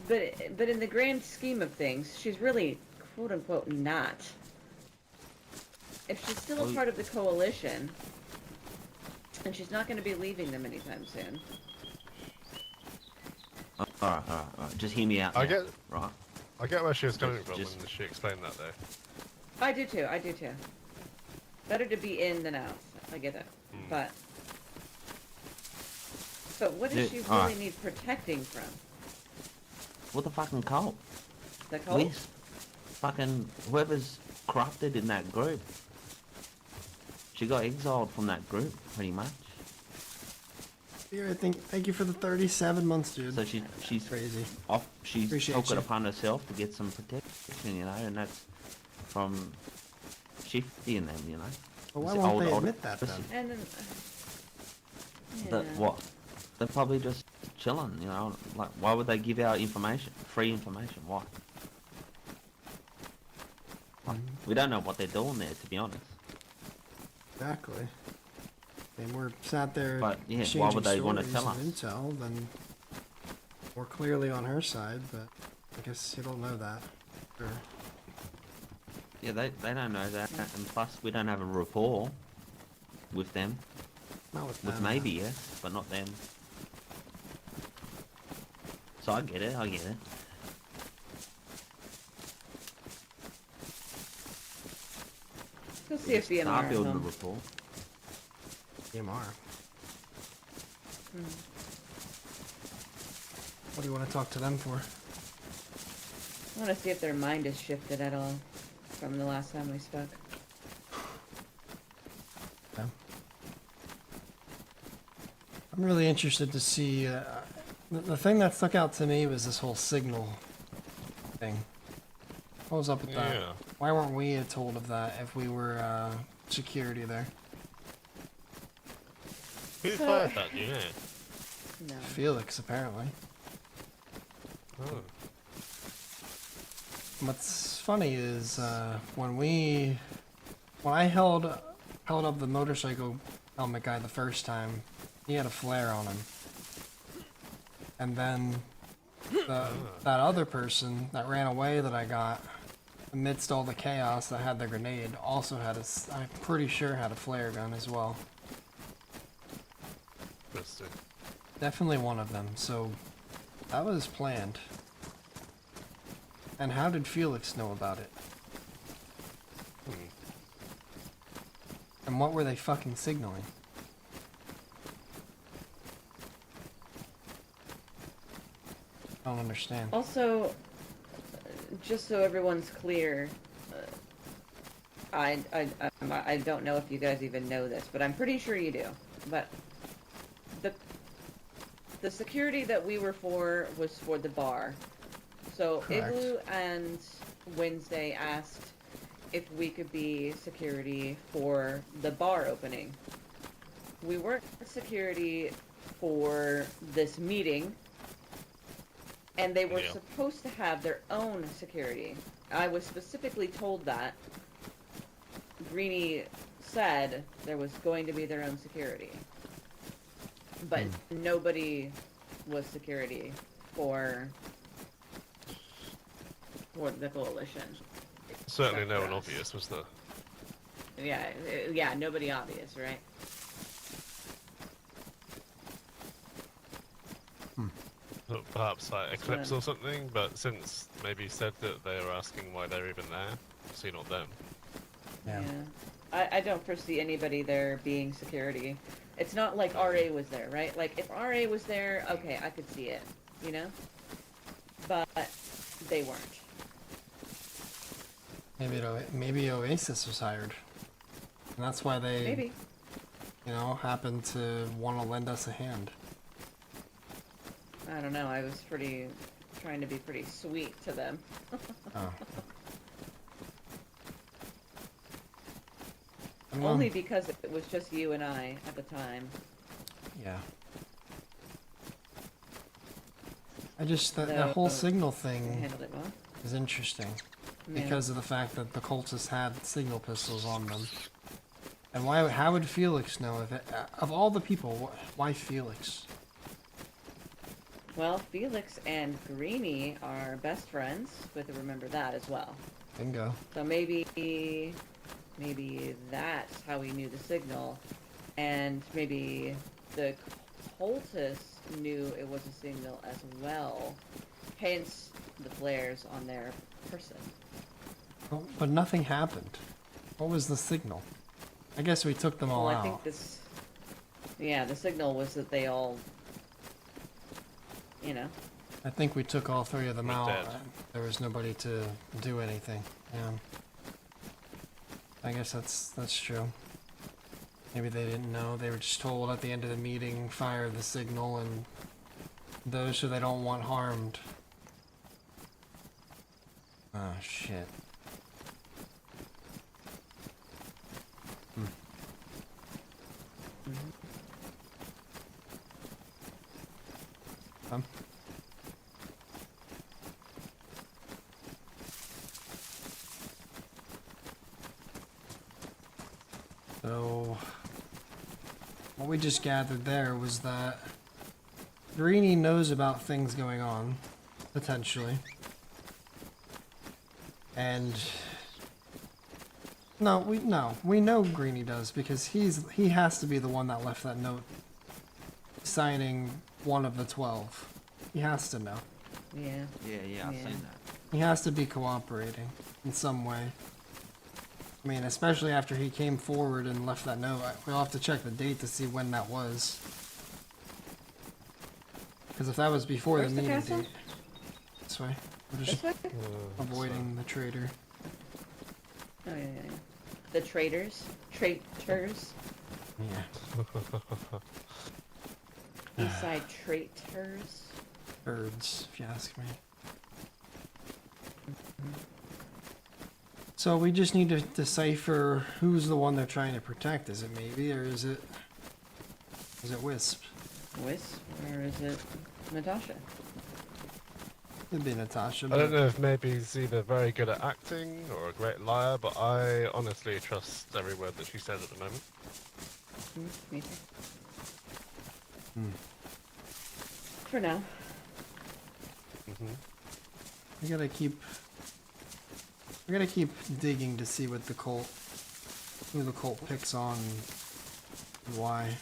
but in the grand scheme of things, she's really quote unquote not. If she's still a Well, part of the coalition, and she's not going to be leaving them anytime soon. Alright. Just hear me out. I now, get. Right. I get where she was coming from Just- when she explained that though. I do too. Better to be in than out. I get it. But what does Dude, she really alright. need protecting from? What the fucking cult? The cult? We fucking whoever's corrupted in that group. She got exiled from that group, pretty much. Here, thank you for the 37 months, dude. So she's crazy. She Appreciate took it you. upon herself to get some protection, you know, and that's from Shifty and them, you know. But why It's won't they old admit that then? And then, But yeah. what? They're probably just chilling, you know. Like, why would they give out information, free information? Why? Like, we don't know what they're doing there, to be honest. Exactly. They were sat there But, yeah, why exchanging would they wanna stories tell and intel, then we're clearly on her side, but I guess you don't know that. Sure. Yeah, they don't know that, and plus we don't have a rapport with them. Not with With them, maybe, yes, but not them. So I get it, I get it. Go see if BMR Start is building the home. rapport. BMR. Hmm. What do you want to talk to them for? I want to see if their mind has shifted at all from the last time we spoke. Yeah. I'm really interested to see. The thing that stuck out to me was this whole signal thing. What was up with that? Yeah. Why weren't we told of that if we were security there? Who fired that, do you know? No. Felix, apparently. Oh. What's funny is when I held up the motorcycle helmet guy the first time, he had a flare on him, and then that other person that ran away that I got, amidst all the chaos that had the grenade, also had I'm pretty sure had a flare gun as well. Interesting. Definitely one of them. So that was planned. And how did Felix know about it? And what were they fucking signaling? I don't understand. Also, just so everyone's clear, I don't know if you guys even know this, but I'm pretty sure you do. But the security that we were for was for the bar. So Correct. Igloo and Wednesday asked if we could be security for the bar opening. We weren't security for this meeting, and they were supposed to have their own security. I was specifically told that. Greenie said there was going to be their own security. But nobody was security for the coalition. Certainly Except no for one us. obvious, was there? Yeah, nobody obvious, right? Perhaps like Eclipse So- or something, but since maybe you said that they were asking why they're even there, see not them. Yeah. I don't foresee anybody there being security. It's not like RA was there, right? Like, if RA was there, okay, I could see it, you know? But they weren't. Maybe Oasis was hired. And that's why they, Maybe. you know, happened to want to lend us a hand. I don't know, I was trying to be pretty sweet to them. Oh. Only because it was just you and I at the time. Yeah. I just, that So, whole signal they thing handled it well. is interesting. Yeah. Because of the fact that the cultists had signal pistols on them. And how would Felix know if it, of all the people, why Felix? Well, Felix and Greenie are best friends, but remember that as well. Bingo. So maybe that's how he knew the signal, and maybe the cultists knew it was a signal as well, hence the flares on their person. But nothing happened. What was the signal? I guess we took them all Well, I out. think the signal was that they all, you know, I think we took all three of them We're out. dead. There was nobody to do anything. Yeah. I guess that's true. Maybe they didn't know. They were just told at the end of the meeting, fire the signal, and those who they don't want harmed. Oh, shit. So, what we just gathered there was that Greenie knows about things going on, potentially. And we know Greenie does, because he has to be the one that left that note signing one of the 12. He has to know. Yeah. Yeah, I've seen that. He has to be cooperating in some way. I mean, especially after he came forward and left that note. We'll have to check the date to see when that was. Because if that was before Where's the the meeting castle? date. This way. We're just This way? avoiding the traitor. Oh, yeah. The traitors? Traitors? Yeah. Eastside traitors? Birds, if you ask me. So we just need to decipher who's the one they're trying to protect. Is it maybe, or is it Wisp? Wisp? Or is it Natasha? It'd be Natasha. I don't know if maybe he's either very good at acting or a great liar, but I honestly trust every word that she says at the moment. Me too. For now. We gotta keep digging to see what who the cult picks on and why.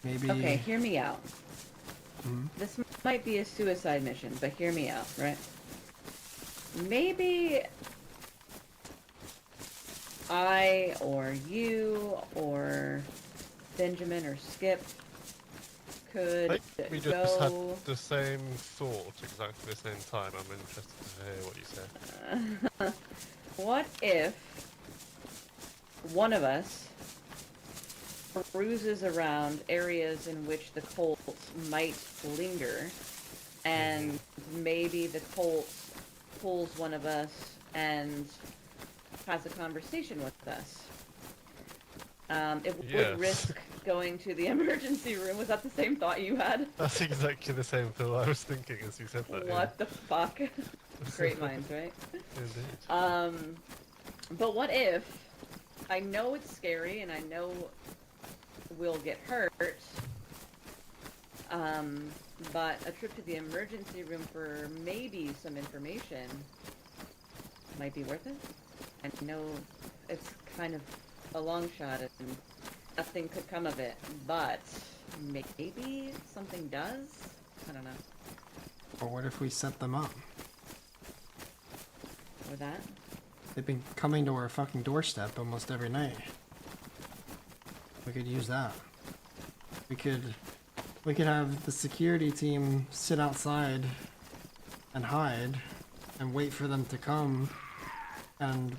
Maybe. Okay, hear me out. Mhm. This might be a suicide mission, but hear me out, right? Maybe I or you or Benjamin or Skip could I think we just had go... the same thought exactly the same time. I'm interested to hear what you say. What if one of us cruises around areas in which the cult might linger, and maybe the cult pulls one of us and has a conversation with us? It would risk going to the emergency room. Was that the same thought you had? That's exactly the same thought I was thinking as you said that. What the fuck? Great minds, right? Indeed. But what if, I know it's scary and I know we'll get hurt, but a trip to the emergency room for maybe some information might be worth it? I know it's kind of a long shot and nothing could come of it, but maybe something does? I don't know. Or what if we set them up? Or that? They've been coming to our fucking doorstep almost every night. We could use that. We could have the security team sit outside and hide and wait for them to come, and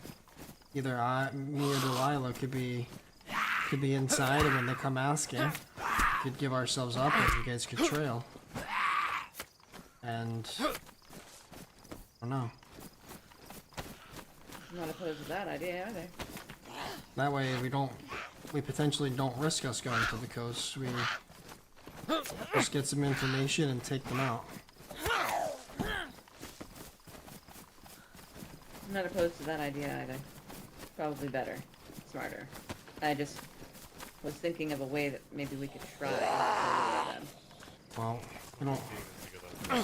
either me or Delilah could be inside, and when they come asking, could give ourselves up and you guys could trail. And I don't know. I'm not opposed to that idea either. That way we potentially don't risk us going to the coast. We just get some information and take them out. I'm not opposed to that idea either. Probably better. Smarter. I just was thinking of a way that maybe we could try to lure them. Well, I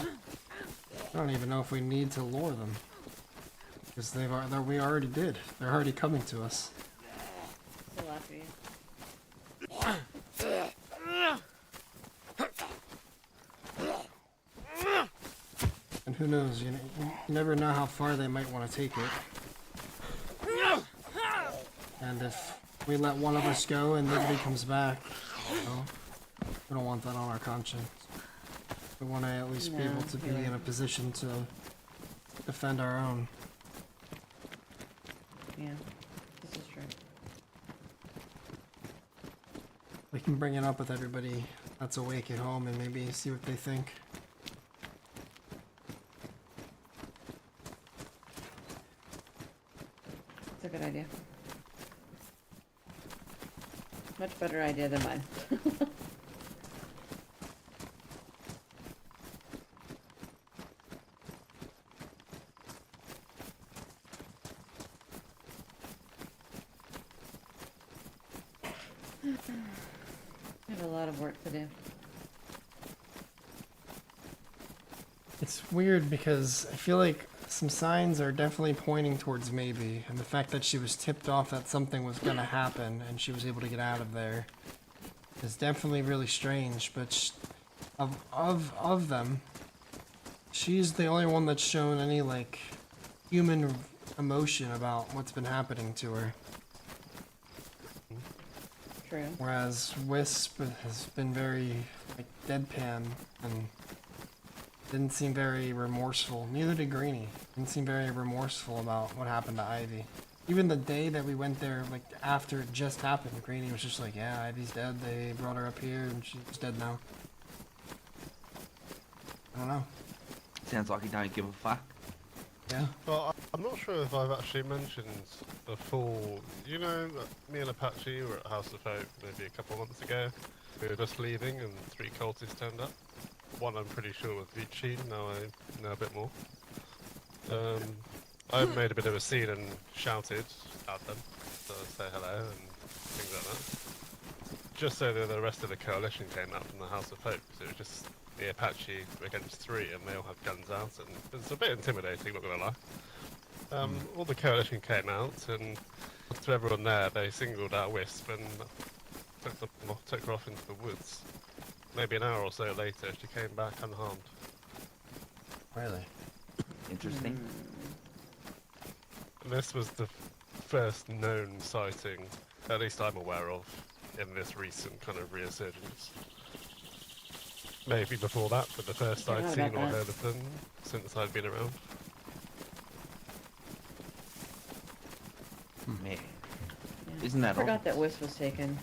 don't even know if we need to lure them. Because we already did. They're already coming to us. Still after you. And who knows, you never know how far they might want to take it. And if we let one of us go and nobody comes back, we don't want that on our conscience. We want to at least be No, able to be you're right. in a position to defend our own. Yeah, this is true. We can bring it up with everybody that's awake at home and maybe see what they think. It's a good idea. Much better idea than mine. I have a lot of work to do. It's weird because I feel like some signs are definitely pointing towards maybe, and the fact that she was tipped off that something was gonna happen and she was able to get out of there is definitely really strange. But of them, she's the only one that's shown any like human emotion about what's been happening to her. True. Whereas Wisp has been very like deadpan and didn't seem very remorseful. Neither did Greenie. Didn't seem very remorseful about what happened to Ivy. Even the day that we went there, like after it just happened, Greenie was just like, "Yeah, Ivy's dead. They brought her up here, and she's dead now." I don't know. Sounds like you don't give a fuck. Yeah. Well, I'm not sure if I've actually mentioned the full. You know, me and Apache were at House of Hope maybe a couple of months ago. We were just leaving, and 3 cultists turned up. One I'm pretty sure was Vici, now I know a bit more. I made a bit of a scene and shouted at them to say hello and things like that. Just so that the rest of the coalition came out from the House of Hope, because it was just the Apache against 3 and they all had guns out, and it's a bit intimidating, not gonna lie. All the coalition came out, and to everyone there, they singled out Wisp and took her off into the woods. Maybe an hour or so later, she came back unharmed. Really? Interesting. And this was the first known sighting, at least I'm aware of, in this recent kind of resurgence. Maybe before that, but the first Yeah, I'd about seen or that. heard of them since I'd been around. Yeah. Yeah. Isn't that I forgot that Wisp was taken.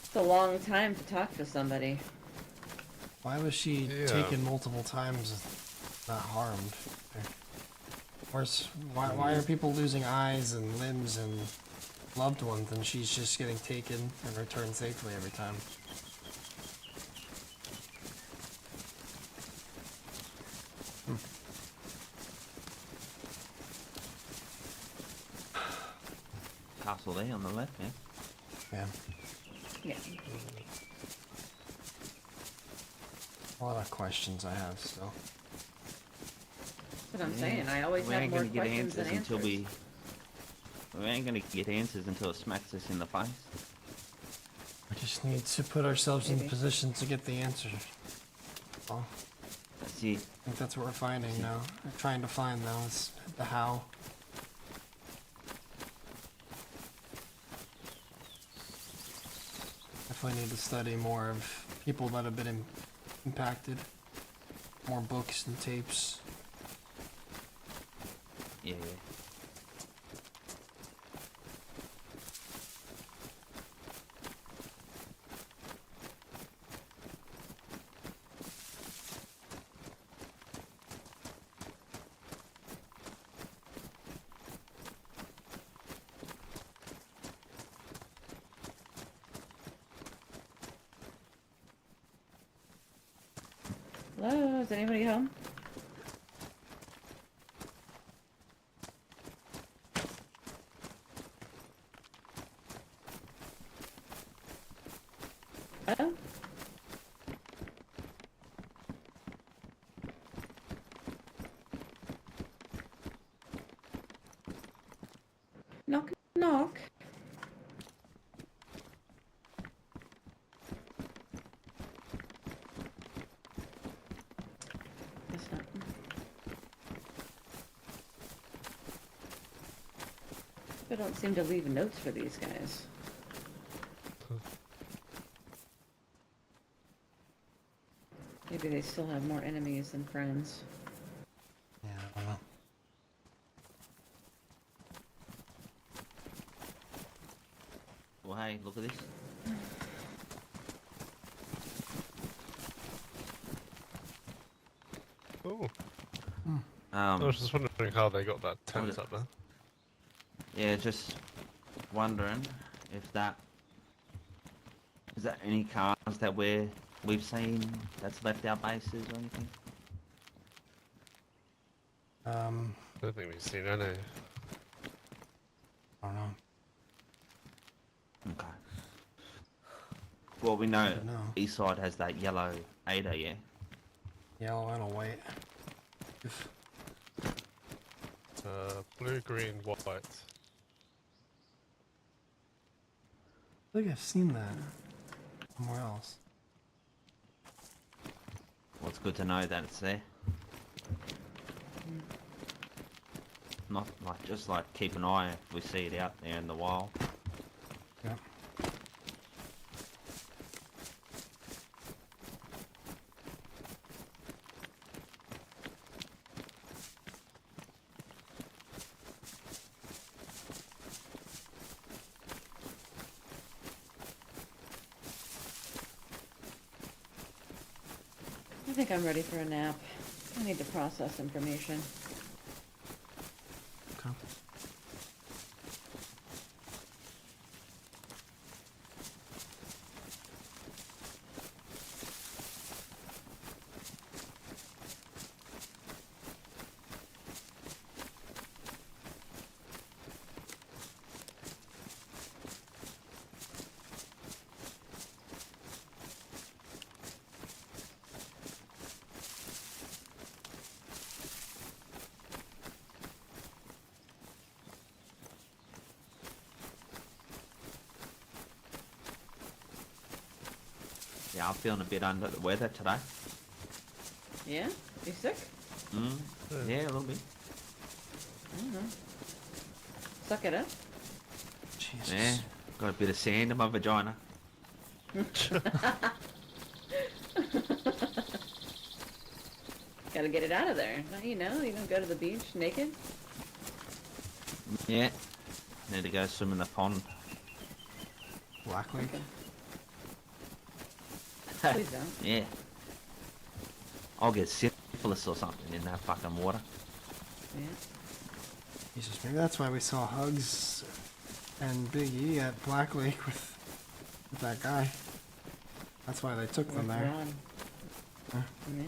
It's a long time to talk to somebody. Why was she Yeah. taken multiple times, and not harmed? Why are people losing eyes and limbs and loved ones, and she's just getting taken and returned safely every time? Castle there on the left, man. Yeah. Yeah. A lot of questions I have still. That's what I'm saying. I always we have ain't more gonna get questions than answers answers. until we ain't gonna get answers until it smacks us in the face. We just need to put ourselves in Maybe. position to get the answers. Well, That's it. I think that's what we're finding now. We're trying to find now is the how. Definitely need to study more of people that have been impacted. More books and tapes. Yeah. Hello, is anybody home? Hello? Knock, knock. Guess not. I don't seem to leave notes for these guys. Maybe they still have more enemies than friends. Yeah, I don't know. Well, hey, look at this. Oh. Um, I was just wondering how they got that tent was it? up there. Yeah, just wondering if that is that any cars that we've seen that's left our bases or anything. I don't think we've seen any. I don't know. Okay. Well, we know Good to know. east side has that yellow Ada, yeah. Yellow and a white. It's blue, green, white. I think I've seen that somewhere else. Well, it's good to know that it's there. Not like just like keep an eye if we see it out there in the wild. Yeah. I think I'm ready for a nap. I need to process information. Okay. Yeah, I'm feeling a bit under the weather today. Yeah? You sick? Yeah, a little bit. I don't know. Suck it up. Jesus. Yeah, got a bit of sand in my vagina. Gotta get it out of there. You don't go to the beach naked. Yeah. Need to go swim in the pond. Black Lake. Please don't. Yeah. I'll get syphilis or something in that fucking water. Yeah. Jesus, maybe that's why we saw Hugs and Big E at Black Lake with that guy. That's why they took them there. Ron. Huh? Yeah.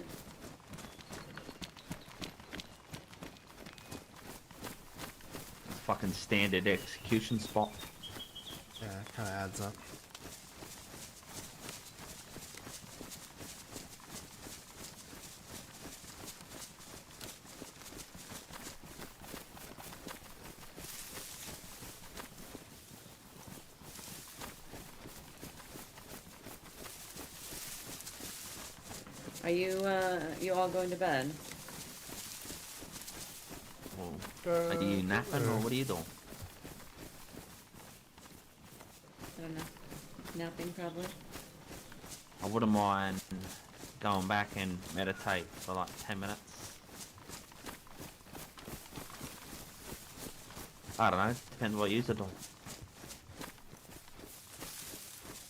Fucking standard execution spot. Yeah, it kind of adds up. Are you all going to bed? Well, are you napping or what are you doing? I don't know. Napping probably. I wouldn't mind going back and meditate for like 10 minutes. I don't know, depends what you're doing.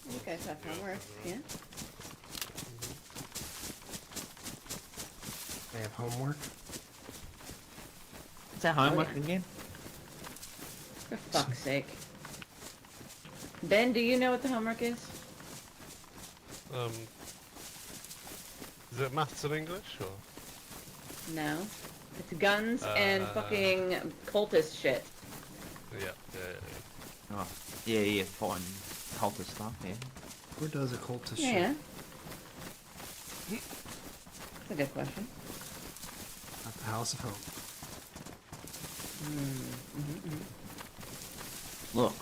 You guys have homework, yeah? They have homework. Is that homework yeah. again? For fuck's sake. Ben, do you know what the homework is? Is it maths and English or? No. It's guns and fucking cultist shit. Yeah. Oh, yeah, fine. Cultist stuff, yeah. Who does a cultist Yeah. shit? That's a good question. At the House of Hope.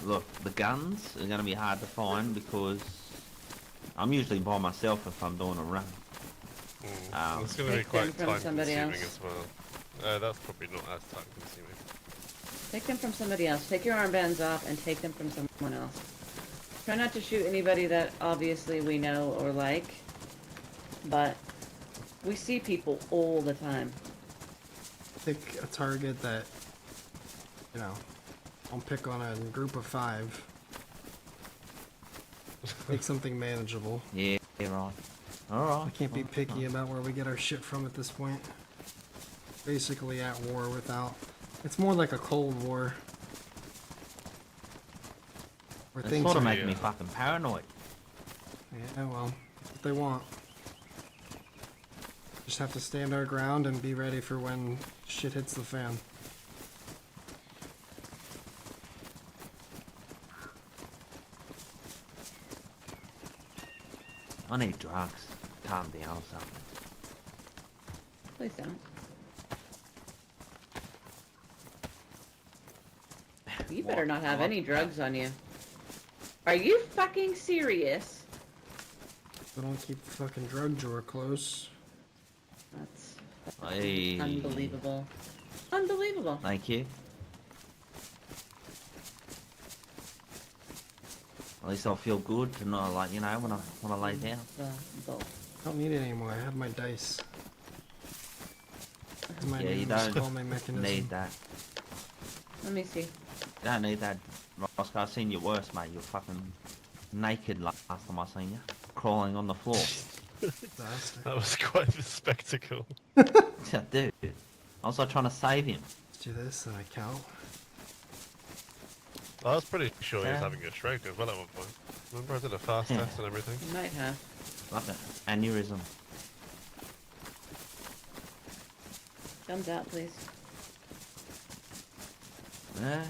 Look, the guns are going to be hard to find because I'm usually by myself if I'm doing a run. It's going to be Take quite them time from somebody consuming else. as well. That's probably not as time consuming. Take them from somebody else. Take your armbands off and take them from someone else. Try not to shoot anybody that obviously we know or like, but We see people all the time. Pick a target that, you know, don't pick on a group of 5. Make something manageable. Yeah, right. Alright. I can't be picky about where we get our shit from at this point. Basically at war without... It's more like a Cold War. Where It things sort of are... make me fucking paranoid. Yeah, well, that's what they want. Just have to stand our ground and be ready for when shit hits the fan. I need drugs. Calm down or something. Please don't. You better not have any drugs on you. Are you fucking serious? So don't keep the fucking drug drawer close. That's Hey. unbelievable. Unbelievable. Thank you. At least I feel good to know, like, you know, when I lay down. I don't need it anymore. I have my dice. It's my Yeah, you new don't installment mechanism. need that. Let me see. You don't need that, Rosco. I've seen you worse, mate. You're fucking naked last time I seen you. Crawling on the floor. That was quite the spectacle. Yeah, dude. I was like trying to save him. Let's do this and I count. I was pretty sure he was Yeah. having a stroke as well at one point. Remember I did a fast Yeah. test and everything? You might have. Like an aneurysm. Guns out, please. Yeah.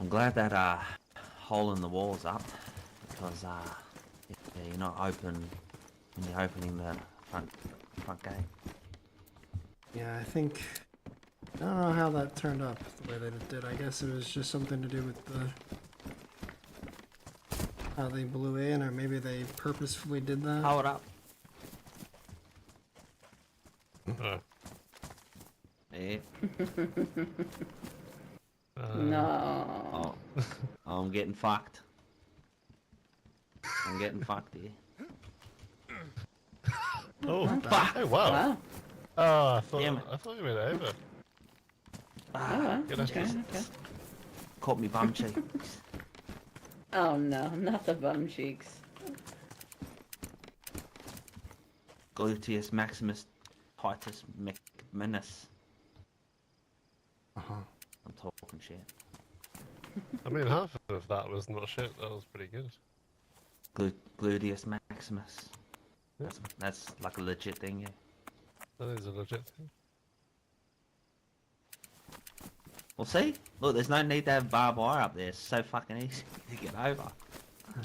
I'm glad that hole in the wall's up, because yeah, you're not open when you're opening the front gate. Yeah, I think... I don't know how that turned up the way that it did. I guess it was just something to do with the... how they blew in, or maybe they purposefully did that. Hold up. Yeah. No. Oh, I'm getting fucked. I'm getting fucked here. Oh, Fuck. Oh, wow. Wow. Oh, I Damn it. thought you made it over. Oh, well. Good Okay, effort. okay. Caught me bum cheek. Oh no, not the bum cheeks. Gluteus maximus titus menis. Uh-huh. I'm talking shit. I mean, half of that was not shit. That was pretty good. Gluteus maximus. That's like a legit thing, yeah. That is a legit thing. Well, see? Look, there's no need to have barbed wire up there. It's so fucking easy to get over.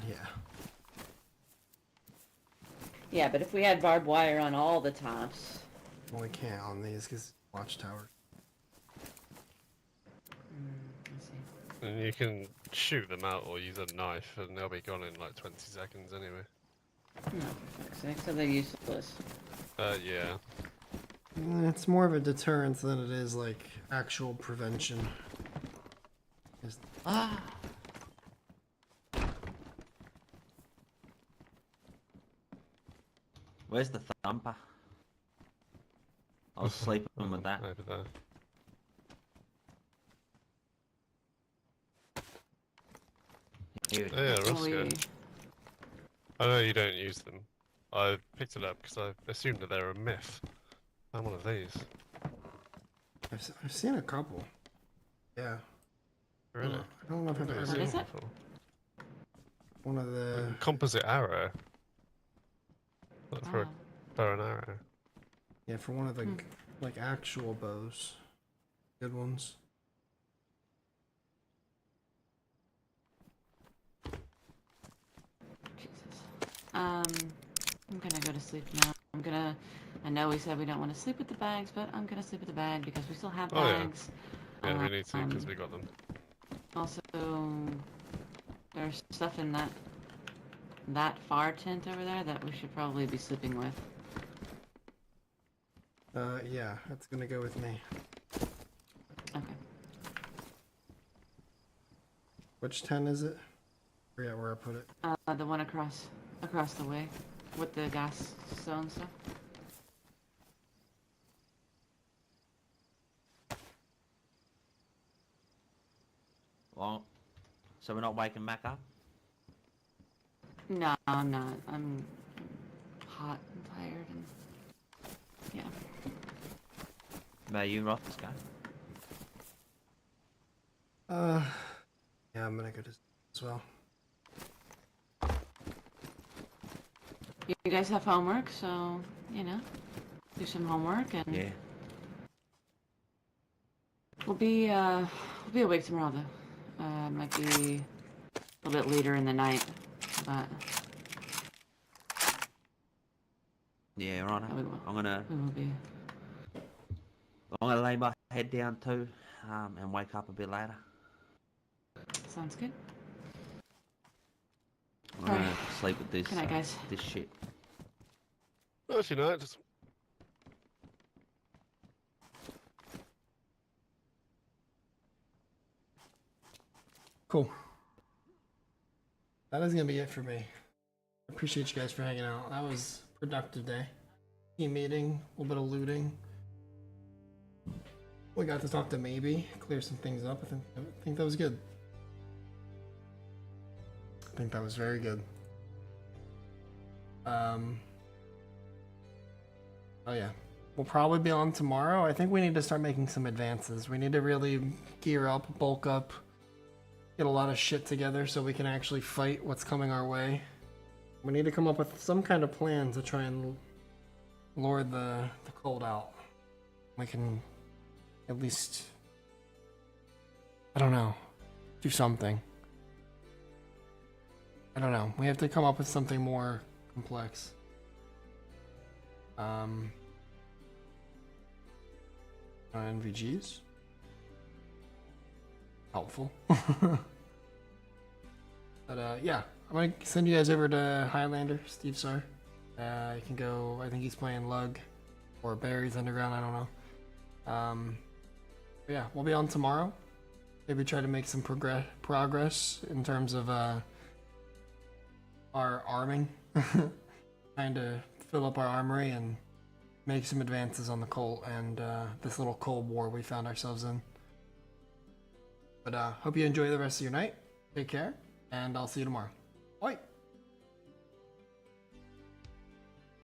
Yeah. Yeah, but if we had barbed wire on all the tops. Well, we can't on these because watchtower. And you can shoot them out or use a knife and they'll be gone in like 20 seconds anyway. No, for fuck's sake, so they're useless. Yeah. It's more of a deterrence than it is like actual prevention. Ah. Where's the thumper? I was sleeping with that. Over there. Here it Yeah, is. Rosco. I know you don't use them. I picked it up because I assumed that they're a myth. I'm one of these. I've seen a couple. Yeah. Really? I don't know if I've ever What is seen it? one of the. Composite arrow. Like for a bow and arrow. Yeah, for one of the like actual bows. Good ones. I'm gonna go to sleep now. I know we said we don't want to sleep with the bags, but I'm gonna sleep with the bag because we still have Oh, yeah. bags. Yeah, we need to because we got them. Also, there's stuff in that far tent over there that we should probably be sleeping with. Yeah, that's gonna go with me. Okay. Which tent is it? I forget where I put it. The one across the way with the gas stone stuff. Well, so we're not waking back up? No, I'm not. I'm hot and tired and yeah. About you, Rosco? Yeah, I'm gonna go to sleep as well. You guys have homework, so you know, do some homework and Yeah. we'll be awake tomorrow though. Might be a little bit later in the night, but Yeah, right. we will. I'm gonna be. lay my head down too, and wake up a bit later. Sounds good. I'm gonna Alright. sleep with this. Good night, guys. This shit. Actually, no, just. Cool. That is gonna be it for me. Appreciate you guys for hanging out. That was a productive day. Team meeting, a little bit of looting. We got to talk to Maybe, clear some things up. I think that was good. I think that was very good. Oh yeah. We'll probably be on tomorrow. I think we need to start making some advances. We need to really gear up, bulk up, get a lot of shit together so we can actually fight what's coming our way. We need to come up with some kind of plan to try and lure the cold out. We can at least, I don't know, do something. I don't know. We have to come up with something more complex. NVGs? Helpful. But yeah, I'm gonna send you guys over to Highlander, Steve Sar. You can go, I think he's playing Lug or Barry's Underground, I don't know. But yeah, we'll be on tomorrow. Maybe try to make some progress in terms of our arming. Trying to fill up our armory and make some advances on the Colt and this little Cold War we found ourselves in. But hope you enjoy the rest of your night. Take care, and I'll see you tomorrow. Bye.